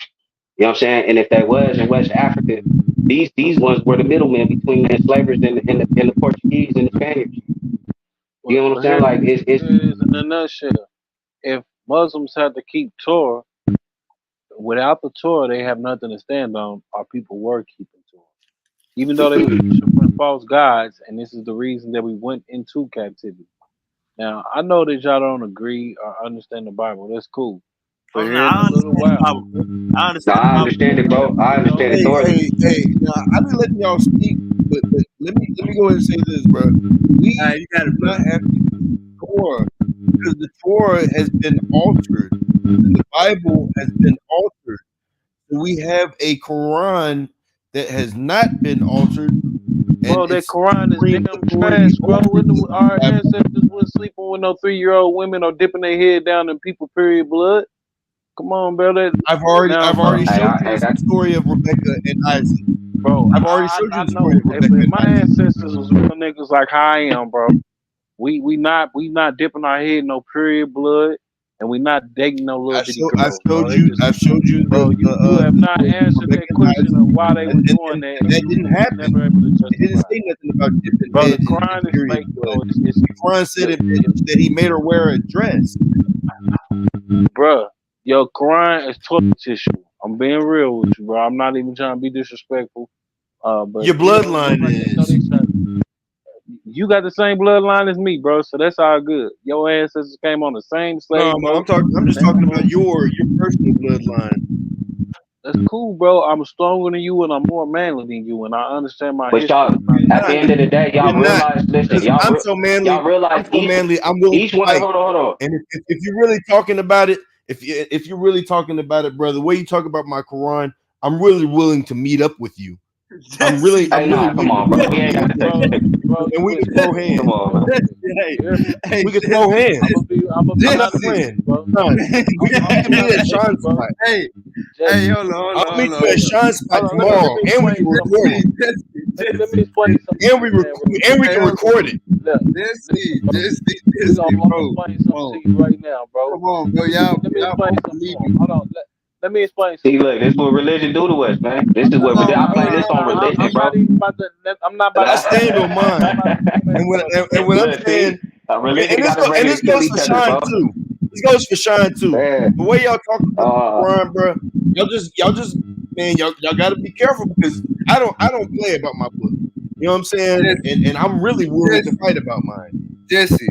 You know what I'm saying? And if they was in West Africa, these ones were the middlemen between the enslavers and the Portuguese and the Spaniards. You know what I'm Well, saying? Like it's here it is in a nutshell. If Muslims had to keep Torah, without the Torah, they have nothing to stand on. Our people were keeping Torah. Even though they was worshiping false gods, and this is the reason that we went into captivity. Now, I know that y'all don't agree or understand the Bible. That's cool. But Oh no, here in I a little understand the while, Bible, bro. I No, understand the I Bible. understand it, bro. I you know, understand it Hey, thoroughly. now I be letting y'all speak, but let me go ahead and say this, bro. All We right, you got do it, not brother. have to keep the Torah because the Torah has been altered and the Bible has been altered. So we have a Quran that has not been altered, Bro, and that it's Quran is supreme damn authority trash, bro. over When the our Bible. ancestors was sleeping with no 3-year-old women or dipping their head down in people period blood. Come on, bro. I've Now, already bro. showed you the story of Rebecca and Isaac. Bro, I've already showed you I the story know of if Rebecca and my Isaac. ancestors was real niggas like how I am, bro. We not dipping our head in no period blood, and we not dating no little bitty girls, bro. They just, I've showed you bro. You have the not story of answered Rebecca that and question Isaac, of why they was doing that, and and that you didn't was never happen. able to It didn't justify say it, nothing about dipping bro. The head in Quran is period fake, blood. bro. It's The Quran said that he made her wear a dress. bro. Your Quran is toilet tissue. I'm being real with you, bro. I'm not even trying to be disrespectful. But Your you know, bloodline nobody know is. this. You got the same bloodline as me, bro. So that's all good. Your ancestors came on the same No, slave no, boat. I'm just Same talking about boat. your personal bloodline. That's cool, bro. I'm stronger than you and I'm more manly than you, and I understand my But history. y'all, You're at the not. end of the day, You're y'all not. realize. Listen, Because I'm so manly. y'all realize I'm so manly. I'm willing each to one. fight. Hold on. And if you're really talking about it, if you're really talking about it, brother, the way you talk about my Quran, I'm really willing to meet up with you. I'm really Hey, nah, come willing on, bro. We to ain't meet got up to with take. you, Bro, and you we can listen. throw Come hands. on, man. You hear me? We can throw hands. I'm gonna be I'm not honest with playing. you, bro. Son, we can meet at Listen, Sean's bro. spot. Hey, Jesse, hold on, I'll meet hold you on. at Sean's spot hold on. Let tomorrow, me and we explain can something to record it. you. Let me explain something And to we you, man. Real quick. can record it. Look, Jesse, bro. Jesse, I'm gonna bro. explain Come something on, to you right now, bro. come on, bro. Let me Y'all explain both something to believe him. me. Hold on. Let me explain See, something to look, him. this is what religion do to us, man. This is Come what on, I bro. blame this Y'all on I'm religion, not bro. even about to. I'm not about I to talk stand about on that. I'm not mine. about to get ready And to when talk about and that. what I'm Look, saying, see, religion got us and ready this to kill goes each for other, Sean bro. too. This goes for Sean too. Man, The way y'all talk about the uh, Quran, bro, y'all just man, y'all got to be careful because I don't play about my book. You know what I'm saying? And I'm really willing to fight about mine. Jesse,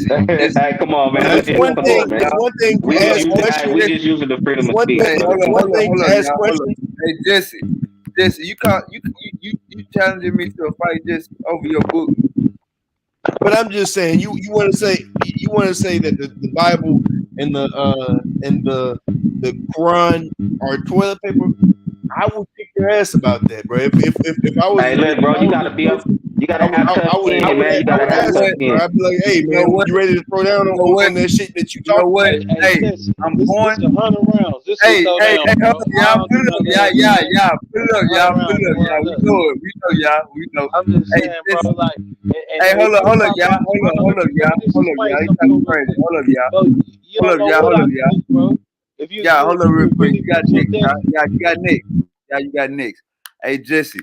hey, come on, man. Now Let's it's get one come thing. on, man. It's one thing We to just ask use hey, questions. we just using the freedom It's of one speech, thing. Hey, brother. It's one thing hold to on, ask y'all, hold on. questions. Hey, Jesse, you challenging me to a fight just over your book? But I'm just saying, you want to say that the Bible and the Quran are toilet paper. I would kick your ass about that, bro. If I was Hey, look, bro, I you was gotta a be up. person, You gotta have tough skin, man. You I gotta would have You know ask tough what? you, bro. skin. I'd be like, hey You know man, what? you ready to throw down You know what? on that shit that you You know talking what? about? Hey, Jesse, I'm this going. 100 rounds. This will Hey, throw hey, down, hey, bro. hold up, y'all. I don't Put do it none up, of y'all, that, man. Put it up, y'all. 100 Put rounds, it up, bro. y'all. We Look, know it. We know, y'all. We know. I'm just Hey, saying, bro. Jesse. Like, Hey, and you hold up, about y'all. hold on. Hold up, Let y'all. me just Hold up, explain y'all. You something to talking you real crazy. quick, Hold up, y'all. bro. You Hold don't up, know y'all. what Hold I up, can y'all. do, bro. If you Yeah, hold up real quick. really You got put your next, y'all. destiny. Yeah, you got next. Yeah, you got next. Hey, Jesse,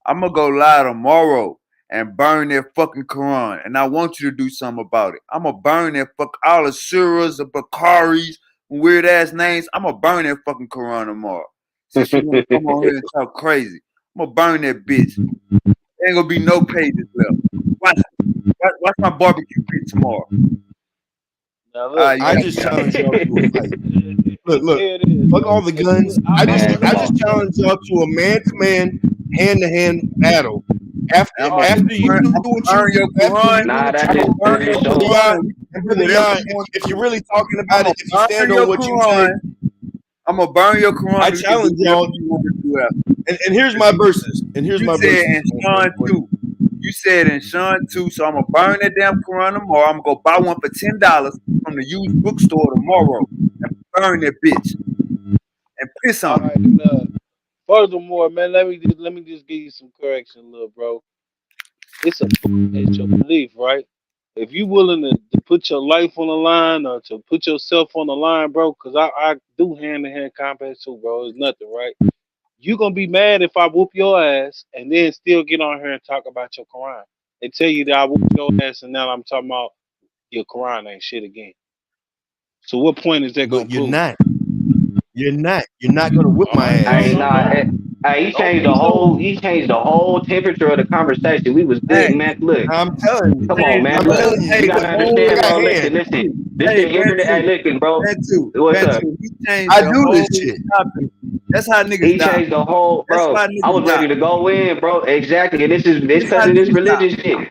I'm gonna go live tomorrow and burn that fucking Quran, and I want you to do something about it. I'm gonna burn that all the surahs, the Bakaris, weird ass names. I'm gonna burn that fucking Quran tomorrow. Since you wanna come on here and talk crazy, I'm gonna burn that bitch. There ain't gonna be no pages left. Watch my barbecue pit tomorrow. Now look, You I got just challenge y'all to a fight. Look. here it is, Fuck bro. all the guns. I just man, come on. challenge y'all to a man-to-man, hand-to-hand battle. I'm After you do what you burn your after you Quran. do Nah, what you I'm gonna do, burn your just brother show. Yah, Quran. We and can do brother whatever Yah, you want to if you're do. really talking I'm about it, gonna if you stand burn on your what you say, Quran. I'm gonna burn your Quran. I We can do challenge whatever y'all. you want to do after. And here's my verses. You said in Sean 2. You said in Sean 2, so I'm gonna burn that damn Quran tomorrow. I'm gonna go buy one for $10 from the used bookstore tomorrow and burn that bitch and piss All on it. right, and furthermore, man, let me just give you some correction, little bro. It's your belief, right? If you willing to put your life on the line or to put yourself on the line, bro, because I do hand to hand combat too, bro. It's nothing, right? You gonna be mad if I whoop your ass and then still get on here and talk about your Quran. They tell you that I whoop your ass and now I'm talking about your Quran ain't shit again. So what point is that gonna but you're prove? not. You're not. You're not gonna whip All my right, Hey, ass. nah, he don't changed be the so. whole. He changed the whole temperature of the conversation. We was good, Hey, man. Look, I'm telling you. come on, man. I'm Look, telling you. you hey, Look, gotta I understand, got bro. hands. Listen. This hey, the internet. Hey, Bantu, listen, bro. What's up? Bantu. We changed I the do whole this shit. topic. That's how niggas He die. changed the whole, That's bro. why I niggas was die. ready to go in, bro. Exactly, and this This because how of this niggas die. religious shit.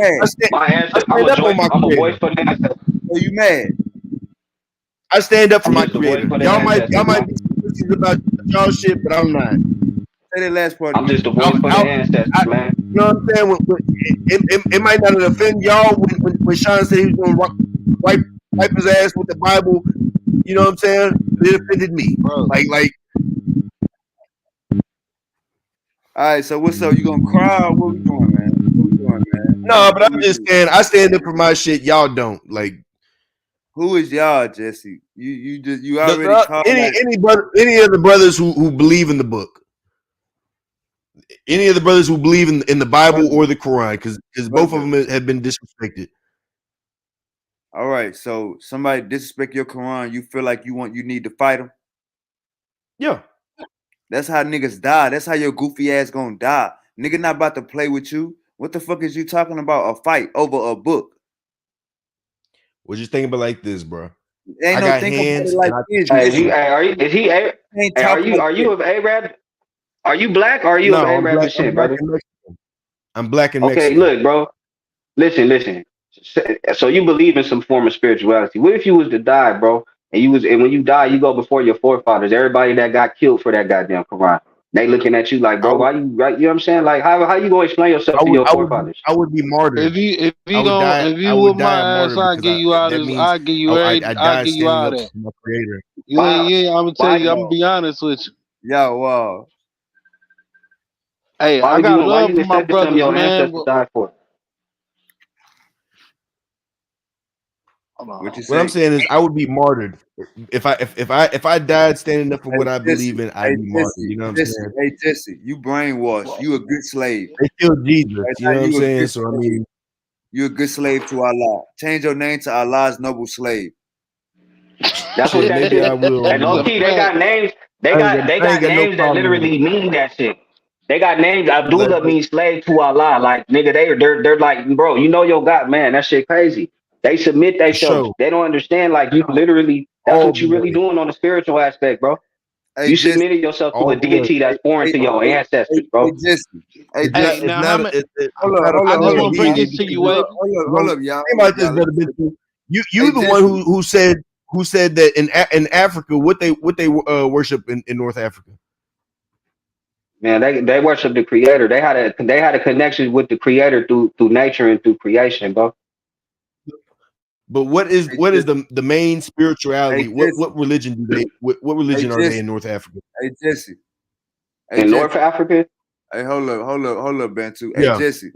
mad? I stand up for my I'm a creator. voice for the ancestors. So you mad? I stand up for I'm my just a voice creator. for the Y'all might ancestors, man. be pussies about y'all shit, but I'm not. Say that last part I'm just again. a voice for the ancestors, I, man. you know what I'm saying? It might not offend y'all when Sean said he was going to wipe wipe his ass with the Bible. You know what I'm saying? It offended me. bro. Like All right, so what's up? You gonna cry? Or what we doing, man? What we doing, man? no, but What I'm we just doing? saying I stand up for my shit. Y'all don't. Like Who is y'all, Jesse? You already called like any of the brothers who believe in the book. Any of the brothers who believe in the Bible brother, or the Quran, because both of brother. them have been disrespected. All right, so somebody disrespect your Quran, you feel like you need to fight them. Yeah. That's how niggas die. That's how your goofy ass gonna die. Nigga not about to play with you. What the fuck is you talking about? A fight over a book? Well, just think about it like this, bro. Ain't I no got think about it hands, like and I this. Hey, Jesse. Ain't Hey, talk like are this. you of Arab? Are you black or are you of no, I'm Arab black. I'm descent, black brother? and Mexican. I'm black and Okay, Mexican. look, bro. Listen. So you believe in some form of spirituality. What if you was to die, bro? And when you die, you go before your forefathers, everybody that got killed for that goddamn Quran. They looking at you like, I bro, would, why you right? You know what I'm saying? Like, how you gonna explain yourself I to would, your forefathers? I would be martyred. If I you would gon' die. if I you would with die a my ass, martyr I'll because give you all that this. means I I will died give you standing all up that. for my Creator. You ain't. Why? Yeah, I'm gonna tell Why? you. I'm gonna Yo, be honest with you. yo, wow. Hey, I got Why love you for my accepting something brothers, your man. ancestors died for? Hold What on. you What I'm say? saying is, I would be martyred if I died standing up for Hey what I believe in. I'd be martyred. You know what I'm saying? Hey Jesse, you brainwashed. You a good slave. They killed Jesus. Right You now, know what I'm you a saying? good So I slave. mean, You a good slave to Allah. Change your name to Allah's noble slave. That's what shit. that Maybe I shit. will. And low That's a key, they fact. got names. I ain't They got got no names that problem with it. literally mean that shit. They got names. Abdullah Like, means slave to Allah. Like nigga, they're like, bro, you know your God, man. That shit crazy. They submit for themselves. sure. They don't understand. Like you literally, that's All what the you really way. doing on the spiritual aspect, bro. Hey You Jesse, submitted yourself to All a the way. deity that's foreign hey, to your hey, ancestors, bro. Jesse. Hey Hey, Jesse. It's now not. Hold up, I just hold want up, to bring y'all. deity this to because you, Wavy. Hold up, y'all. think Hold up, about this, y'all. brother Listen. Benson. You Hey the one Jesse. who said that in Africa what they worship in North Africa. Man, they worship the creator. They had a connection with the creator through nature and through creation, bro. But Hey what is Jesse. the main Hey spirituality? Jesse. What religion do they? What Hey religion are they Jesse. in North Africa? Hey Jesse. Hey In North Jesse. Africa, Hey, hold up, Bantu. Hey Yeah, Jesse,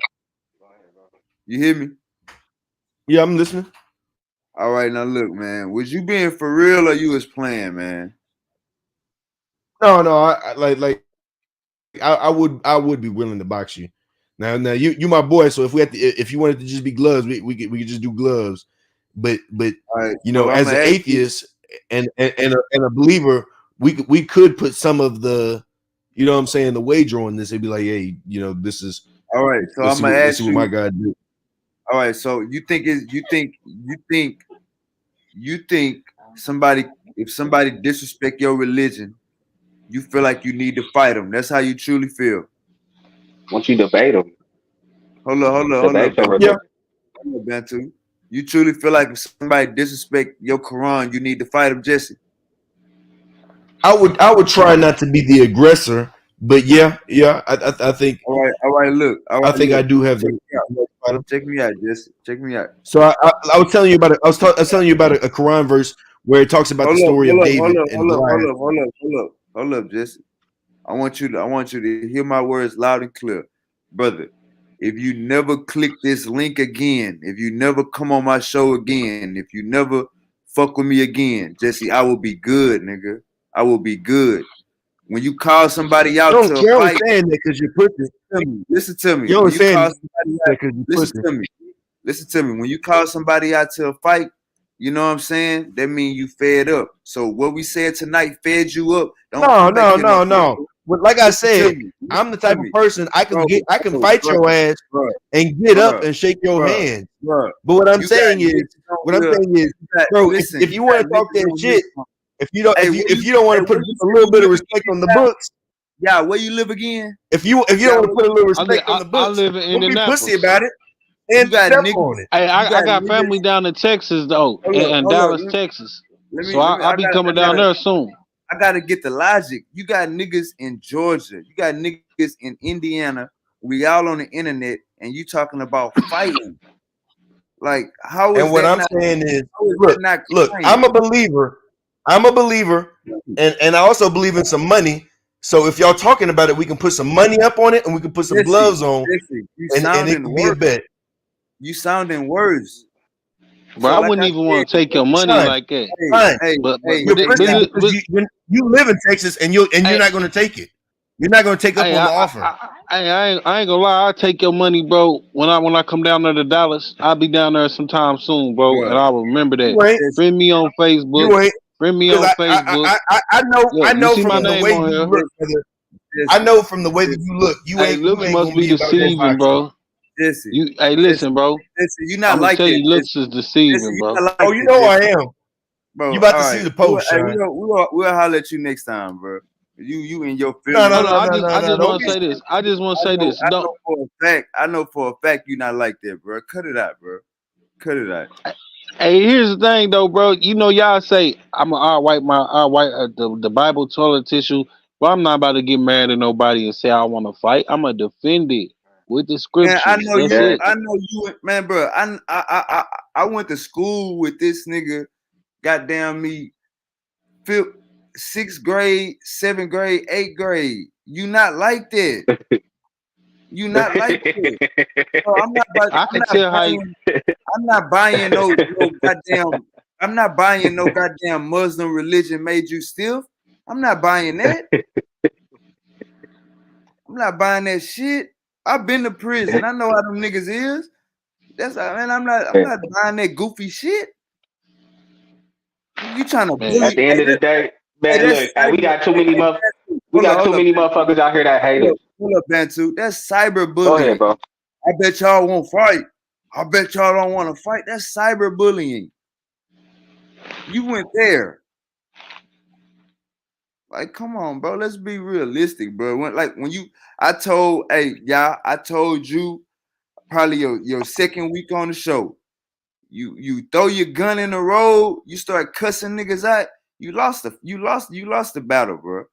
you hear me? yeah, I'm listening. All right, now look, man. Was you being for real or you was playing, man? No, I would be willing to box you. Now you my boy. So if you wanted to just be gloves, we could just do gloves. But All right, you know, so I'm as gonna an ask you. atheist and a believer, we could put some of the, you know what I'm saying, the wager on this. They'd be like, hey, you know, this is All right, so I'm gonna let's see ask what my you. God did. All right, so you think somebody if somebody disrespect your religion, you feel like you need to fight them. That's how you truly feel. once you debate them, Hold up, debate your Bantu. Yeah, religion. Hold up, Bantu. You truly feel like if somebody disrespect your Quran, you need to fight them, Jesse. I would try not to be the aggressor, but yeah, All I right, think I look. do have Check the. me out. Check me out, Jesse. Check me out. So I was telling you about it. I was telling you about a Quran verse where it talks about the story of David and Goliath. Hold up, Jesse. I want you to hear my words loud and clear. Brother, if you never click this link again, if you never come on my show again, if you never fuck with me again, Jesse, I will be good, nigga. I will be good. When you call somebody out to a You're only fight, saying that because you're pussy. listen to me. You're only When you call saying somebody that out, because you're listen pussy. to me. Listen to me. When you call somebody out to a fight, you know what I'm saying? That means you fed up. So what we said tonight fed you up. Don't No, come back no, here no no, more. no. But like I Listen to said, me. I'm the Listen to type of me. person Bro, I can fight bro, your ass bro, and get up bro, and shake your bro, hand. bro. But what I'm You got saying is, niggas on here. bro, Listen, if you you want got to talk niggas that on here. shit, Hey, if you don't want to put where you just a say little you bit of live respect again, on the y'all? books, Yeah, where you live again? if you Yeah, don't want to where put a you little live? respect on the I books, live in don't be pussy Indianapolis. about it and You got step niggas. on it. Hey, You I got got niggas. family down in Texas though, and Hold up. Dallas, Texas. Let So me. Let me. I'll be coming down there soon. I gotta get the logic. You got niggas in Georgia. You got niggas in Indiana. We all on the internet, and you talking about fighting. Like, how And is what that I'm not? saying is, How is that look, not look, kind? I'm a believer. I'm a believer, and I also believe in some money. So if y'all talking about it, we can put some money up on it, and we can put some Jesse, gloves on, Jesse, you and it sounding can be a worse. bet. You sounding worse. Bro, So I like wouldn't I even said, want to take your money Shine, like that. hey, fine. hey, But hey, but but You're thi- Christian hey, because you live in Texas, and you're hey, not going to take it. You're not going to take up hey, on I, the I, offer. I, I ain't gonna lie. I take your money, bro. When I come down there to Dallas, I'll be down there sometime soon, bro, and bro, I'll remember that. You ain't. Jesse, Friend me on Facebook. You ain't. Friend me Because on Facebook. I Look, you know see my from the bro, name way on you here. look, brother. I Jesse, know from the way that Jesse, you look, Hey, you looks ain't must gonna be be about no deceiving, boxing. bro. Jesse, Hey, Jesse, listen, bro. Jesse, you I'm not gonna like tell that, you, Jesse. looks is Jesse, deceiving, you bro. not Oh, like you that, know I Jesse. am. Bro, You about all to see right. the post, Hey, Shine. we'll holler at you next time, bro. You and your No, no, feelings. Hold no, on, no, no, I no. just Don't want to be. say this. I just want to say this. Don't. I know for a fact you not like that, bro. Cut it out, bro. Cut it out. Hey, here's the thing, though, bro. You know, y'all say I wipe the Bible toilet tissue, but I'm not about to get mad at nobody and say I want to fight. I'm gonna defend it with the Man, scriptures. That's it. I know you, man, bro. I went to school with this nigga. Goddamn me, fifth, sixth grade, seventh grade, eighth grade. You not like that. You not like that. Bro, I can tell how. I'm not buying no goddamn. I'm not buying no goddamn Muslim religion made you stiff. I'm not buying that. I'm not buying that shit. I've been to prison. I know how them niggas is. Man. I'm not buying that goofy shit. You trying to Man, At bully? the end of the day, Hey, man, that's look, hey, cyber. Bantu. we got too Hold up, many Bantu. motherfuckers out here that hate us. Hold up, Bantu. That's Go ahead, cyberbullying. bro. I bet y'all won't fight. I bet y'all don't want to fight. That's cyberbullying. You went there. Like, come on, bro. Let's be realistic, bro. I told you probably your second week on the show. You throw your gun in the road, you start cussing niggas out, you lost the battle, bro.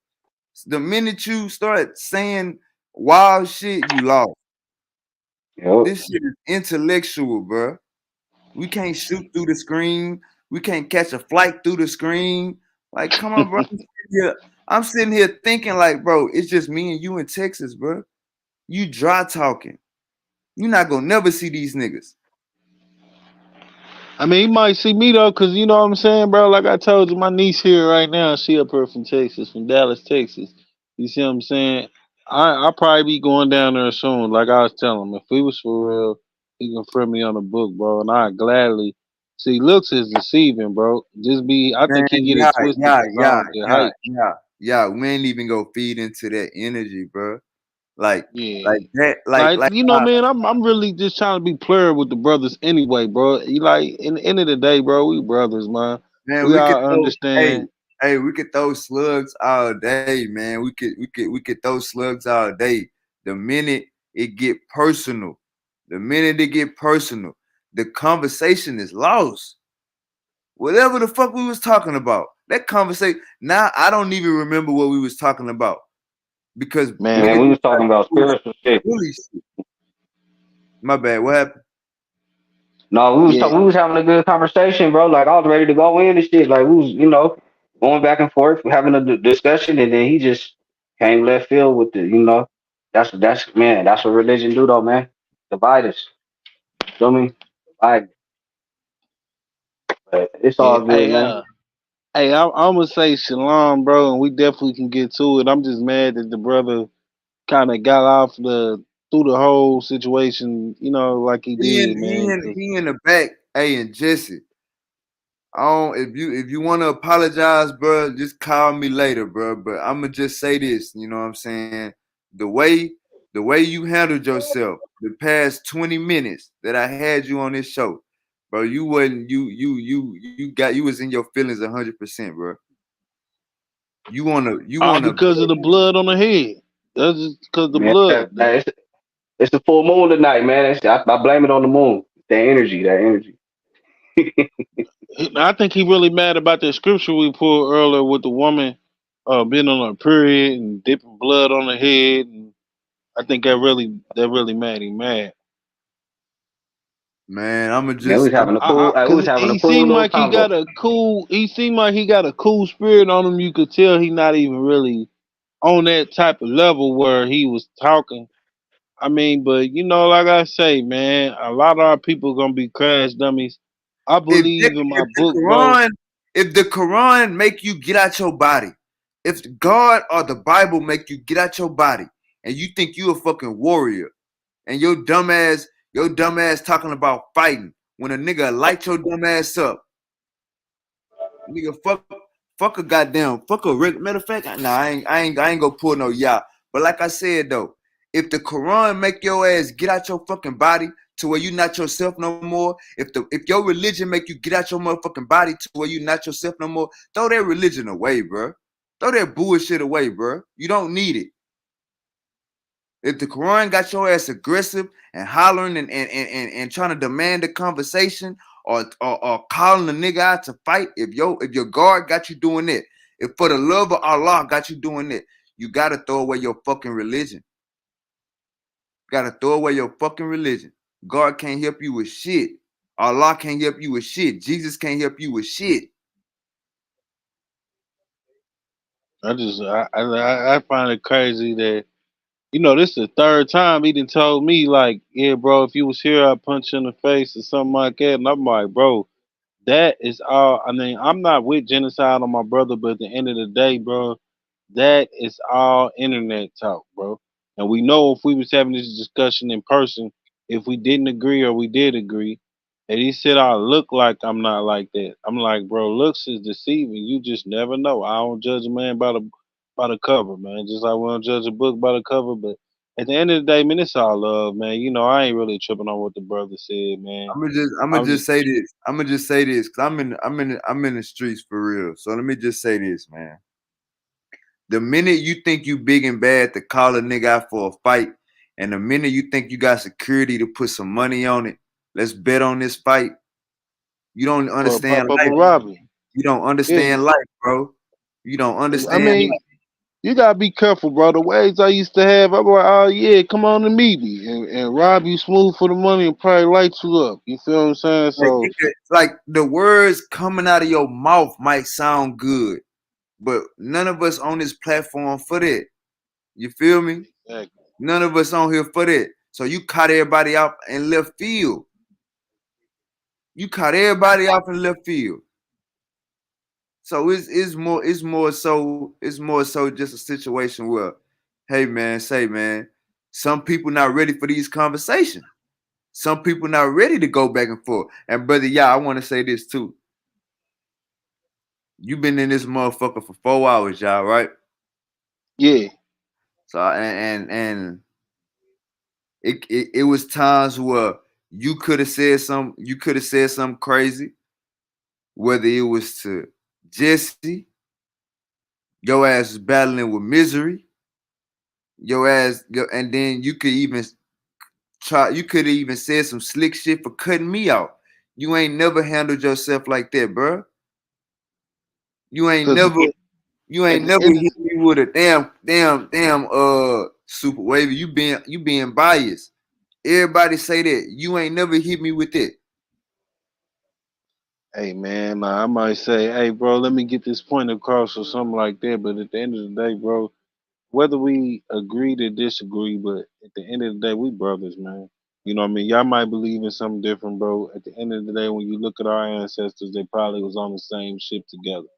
The minute you start saying wild shit, you lost. Yep. This shit is intellectual, bro. We can't shoot through the screen. We can't catch a flight through the screen. Like, come on, bro. I'm sitting here thinking, like, bro, it's just me and you in Texas, bro. You dry talking. You not gonna never see these niggas. I mean, he might see me though, cause you know what I'm saying, bro. Like I told you, my niece here right now. She up here from Texas, from Dallas, Texas. You see what I'm saying? I'll probably be going down there soon. Like I was telling him, if he was for real, he can friend me on the book, bro, and I gladly. See, looks is deceiving, bro. Just be. I Man, think he get yeah, it twisted, yeah, cause I yeah, don't get yeah, hype. yeah, yeah. We ain't even gonna feed into that energy, bro. Like, Yeah. that, Like you know, man, I'm really just trying to be player with the brothers anyway, bro. You like in the end of the day, bro, we brothers, man. man, We we could all throw, understand. we could throw slugs all day, man. We could throw slugs all day. The minute it get personal, the conversation is lost. Whatever the fuck we was talking about, that conversation. Now I don't even remember what we was talking about because Man, Man, niggas we just was talking about started spiritual shit. bully shit. My bad. What happened? No, yeah. we was having a good conversation, bro. Like I was ready to go in and shit. Like we was, going back and forth, having a discussion, and then he just came left field with it. That's what religion do, though, man. Divide us. Feel me? Divide. But it's Yeah. all good, man. Hey, I'm gonna say shalom, bro, and we definitely can get to it. I'm just mad that the brother kind of got off through the whole situation, like he did, man. 'Cause He in the back. Hey, and Jesse. I don't, if you want to apologize, bro, just call me later, bro. But I'm gonna just say this. You know what I'm saying? The way the way you handled yourself the past 20 minutes that I had you on this show, bro, you wasn't you was in your feelings 100%, bro. You all wanna because of the blood on the head. That's just because the Man, blood. it's the full moon tonight, man. I blame it on the moon. That energy. I think he really mad about that scripture we pulled earlier with the woman being on her period and dipping blood on her head. And I think that really made him mad. Man, I'ma Man, we just was having a cool. We Cause was having a he cool seemed little like he convo. got a cool. He seemed like he got a cool spirit on him. You could tell he not even really on that type of level where he was talking. I mean, but like I say, man, a lot of our people gonna be crash dummies. I believe in my if the book, bro. Quran if the Quran make you get out your body, if God or the Bible make you get out your body, and you think you a fucking warrior, and your dumb ass talking about fighting when a nigga light your dumb ass up, nigga fuck a goddamn fuck a matter of fact, nah, I ain't gonna pull no yacht. But like I said though, if the Quran make your ass get out your fucking body to where you not yourself no more, if your religion make you get out your motherfucking body to where you not yourself no more, throw that religion away, bro. Throw that bullshit away, bro. You don't need it. If the Quran got your ass aggressive and hollering and trying to demand a conversation or calling a nigga out to fight, if your guard got you doing it, if for the love of Allah got you doing it, you gotta throw away your fucking religion. You gotta throw away your fucking religion. God can't help you with shit. Allah can't help you with shit. Jesus can't help you with shit. I find it crazy that this is the third time he done told me like, yeah, bro, if you was here, I'd punch you in the face or something like that, and I'm like, bro, that is all. I mean, I'm not with genocide on my brother, but at the end of the day, bro, that is all internet talk, bro. And we know if we was having this discussion in person, if we didn't agree or we did agree, and he said I look like I'm not like that. I'm like, bro, looks is deceiving. You just never know. I don't judge a man by the cover, man. Just like we don't judge a book by the cover. But at the end of the day, man, it's all love, man. I ain't really tripping on what the brother said, man. I'm gonna I'm just just say this. I'm gonna just say this because I'm in the streets for real. So let me just say this, man. The minute you think you big and bad to call a nigga out for a fight, and the minute you think you got security to put some money on it, let's bet on this fight. You don't understand pop up a life. robbery. You don't Yeah. understand life, bro. You don't I understand mean, life. you gotta be careful, bro. The ways I used to have, I'm like, oh yeah, come on to meet me and rob you smooth for the money and probably light you up. You feel what I'm saying? Like, So like the words coming out of your mouth might sound good, but none of us on this platform for that. You feel me? exactly. None of us on here for that. So you caught everybody out in left field. You caught everybody off in left field. So it's more so just a situation where, hey man, say man, some people not ready for these conversations. Some people not ready to go back and forth. And brother, yeah, I want to say this too. You been in this motherfucker for 4 hours, y'all, right? Yeah. So and it was times where you could have said something crazy, whether it was to Jesse, your ass was battling with misery, and then you could have even said some slick shit for cutting me out. You ain't never handled yourself like that, bro. You ain't Cause never you at ain't the never end of hit me with a damn super wavy. You being biased. Everybody say that. You ain't never hit me with it. hey man, like, I might say, hey bro, let me get this point across or something like that. But at the end of the day, bro, whether we agree to disagree, but at the end of the day, we brothers, man. You know what I mean? Y'all might believe in something different, bro. At the end of the day, when you look at our ancestors, they probably was on the same ship together.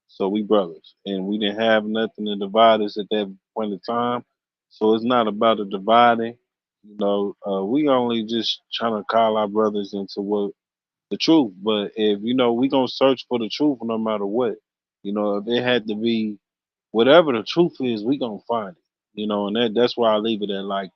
So we brothers, and we didn't have nothing to divide us at that point in time. So it's not about the dividing. We only just trying to call our brothers into what the truth. But if we gonna search for the truth no matter what. If it had to be whatever the truth is, we gonna find it. And that's why I leave it at like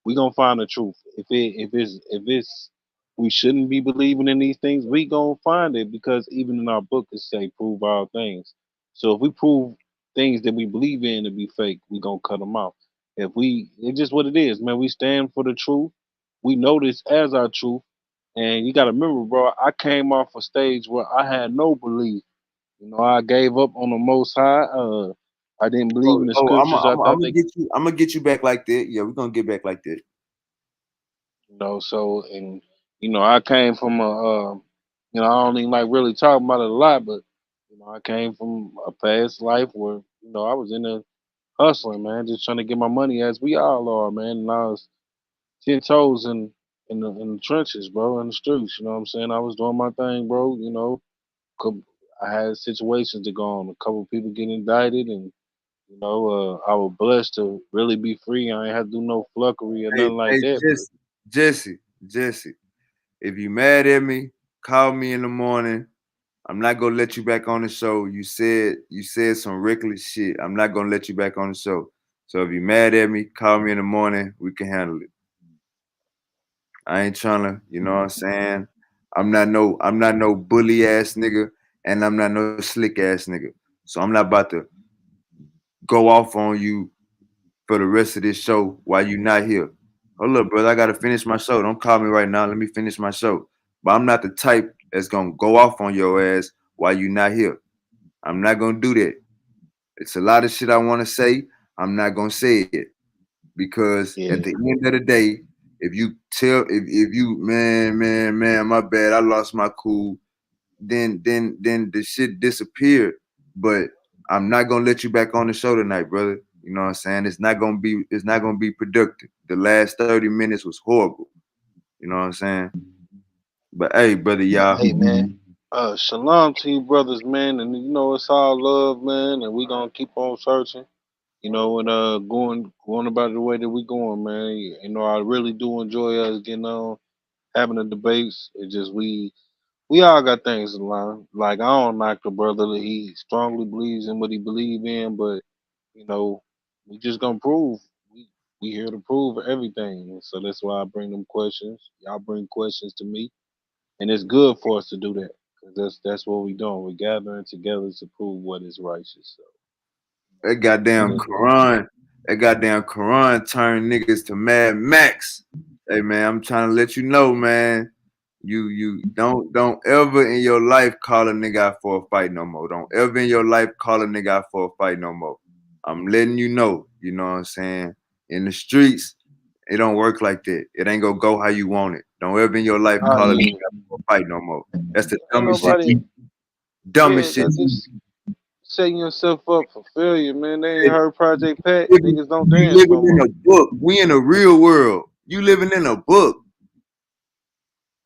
we gonna find the truth. If it's we shouldn't be believing in these things, we gonna find it because even in our book it say prove all things. So if we prove things that we believe in to be fake, we gonna cut them off. It's just what it is, man. We stand for the truth. We know this as our truth. And you got to remember, bro, I came off a stage where I had no belief. I gave up on the Most High. I didn't believe in the Oh, I'm scriptures. I I'm thought gonna they, get you. I'm gonna get you back like that. Yeah, we're gonna get back like that. so, and, I came from I don't even like really talking about it a lot, but I came from a past life where I was in there hustling, man, just trying to get my money as we all are, man. And I was 10 toes in the trenches, bro, in the streets. You know what I'm saying? I was doing my thing, bro. cou- I had situations to go on. A couple people get indicted, and I was blessed to really be free. I ain't had to do no fluckery or Hey, nothing like hey, that. But Jesse. If you mad at me, call me in the morning. I'm not gonna let you back on the show. You said some reckless shit. I'm not gonna let you back on the show. So if you mad at me, call me in the morning. We can handle it. I ain't trying to, you know what I'm saying? I'm not no bully ass nigga, and I'm not no slick ass nigga. So I'm not about to go off on you for the rest of this show while you not here. Hold up, brother. I gotta finish my show. Don't call me right now. Let me finish my show. But I'm not the type that's gonna go off on your ass while you not here. I'm not gonna do that. It's a lot of shit I want to say. I'm not gonna say it because at yeah, the end of the day, if you man, my bad, I lost my cool, then the shit disappeared. But I'm not gonna let you back on the show tonight, brother. You know what I'm saying? It's not gonna be productive. The last 30 minutes was horrible. You know what I'm saying? But hey, brother, y'all. hey man, shalom to you, brothers, man, and it's all love, man, and we gonna keep on searching. And going about it the way that we going, man. I really do enjoy us getting on, having the debates. It's just we all got things to learn. Like I don't knock the brother that he strongly believes in what he believe in, but you know, we just gonna prove. We here to prove everything. And so that's why I bring them questions. Y'all bring questions to me, and it's good for us to do that. 'Cause that's what we doing. We're gathering together to prove what is righteous. So That goddamn that's what we Quran, that goddamn Quran turned niggas to Mad Max. Hey man, I'm trying to let you know, man. You don't ever in your life call a nigga out for a fight no more. Don't ever in your life call a nigga out for a fight no more. I'm letting you know, you know what I'm saying? In the streets, it don't work like that. It ain't gonna go how you want it. Don't ever in your life oh call a nigga yeah, out for a fight no more. That's the ain't dumbest shit. nobody. Yeah, Dumbest shit. that just setting yourself up for failure, man. They ain't You heard Project Pat. Niggas don't dance living no in more. a book. We in a real world. You living in a book.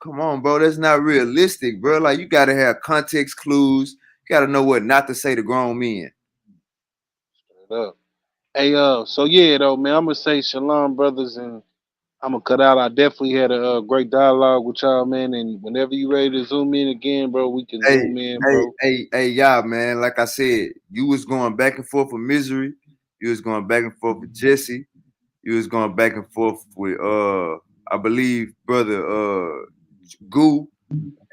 Come on, bro. That's not realistic, bro. Like you gotta have context clues. You gotta know what not to say to grown men. Straight up. Hey, so yeah, though, man, I'm gonna say shalom, brothers, and I'm gonna cut out. I definitely had a great dialogue with y'all, man. And whenever you ready to zoom in again, bro, we can Hey, zoom in, hey, bro. hey, y'all, man. Like I said, you was going back and forth with Misery. You was going back and forth with Jesse. You was going back and forth with I believe brother Goo.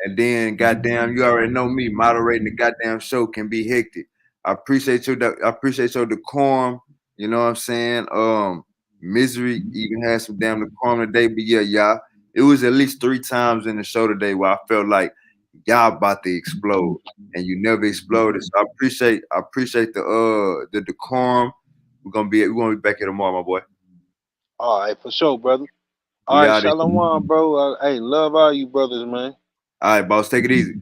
And then, goddamn, you already know me. Moderating the goddamn show can be hectic. I appreciate your decorum. You know what I'm saying? Misery even had some damn decorum today. But yeah, y'all, it was at least 3 times in the show today where I felt like y'all about to explode, and you never exploded. So I appreciate the decorum. We're gonna be back here tomorrow, my boy. All right, for sure, brother. All We right, out of here. shalom, bro. Hey, love all you brothers, man. All right, boss, take it easy.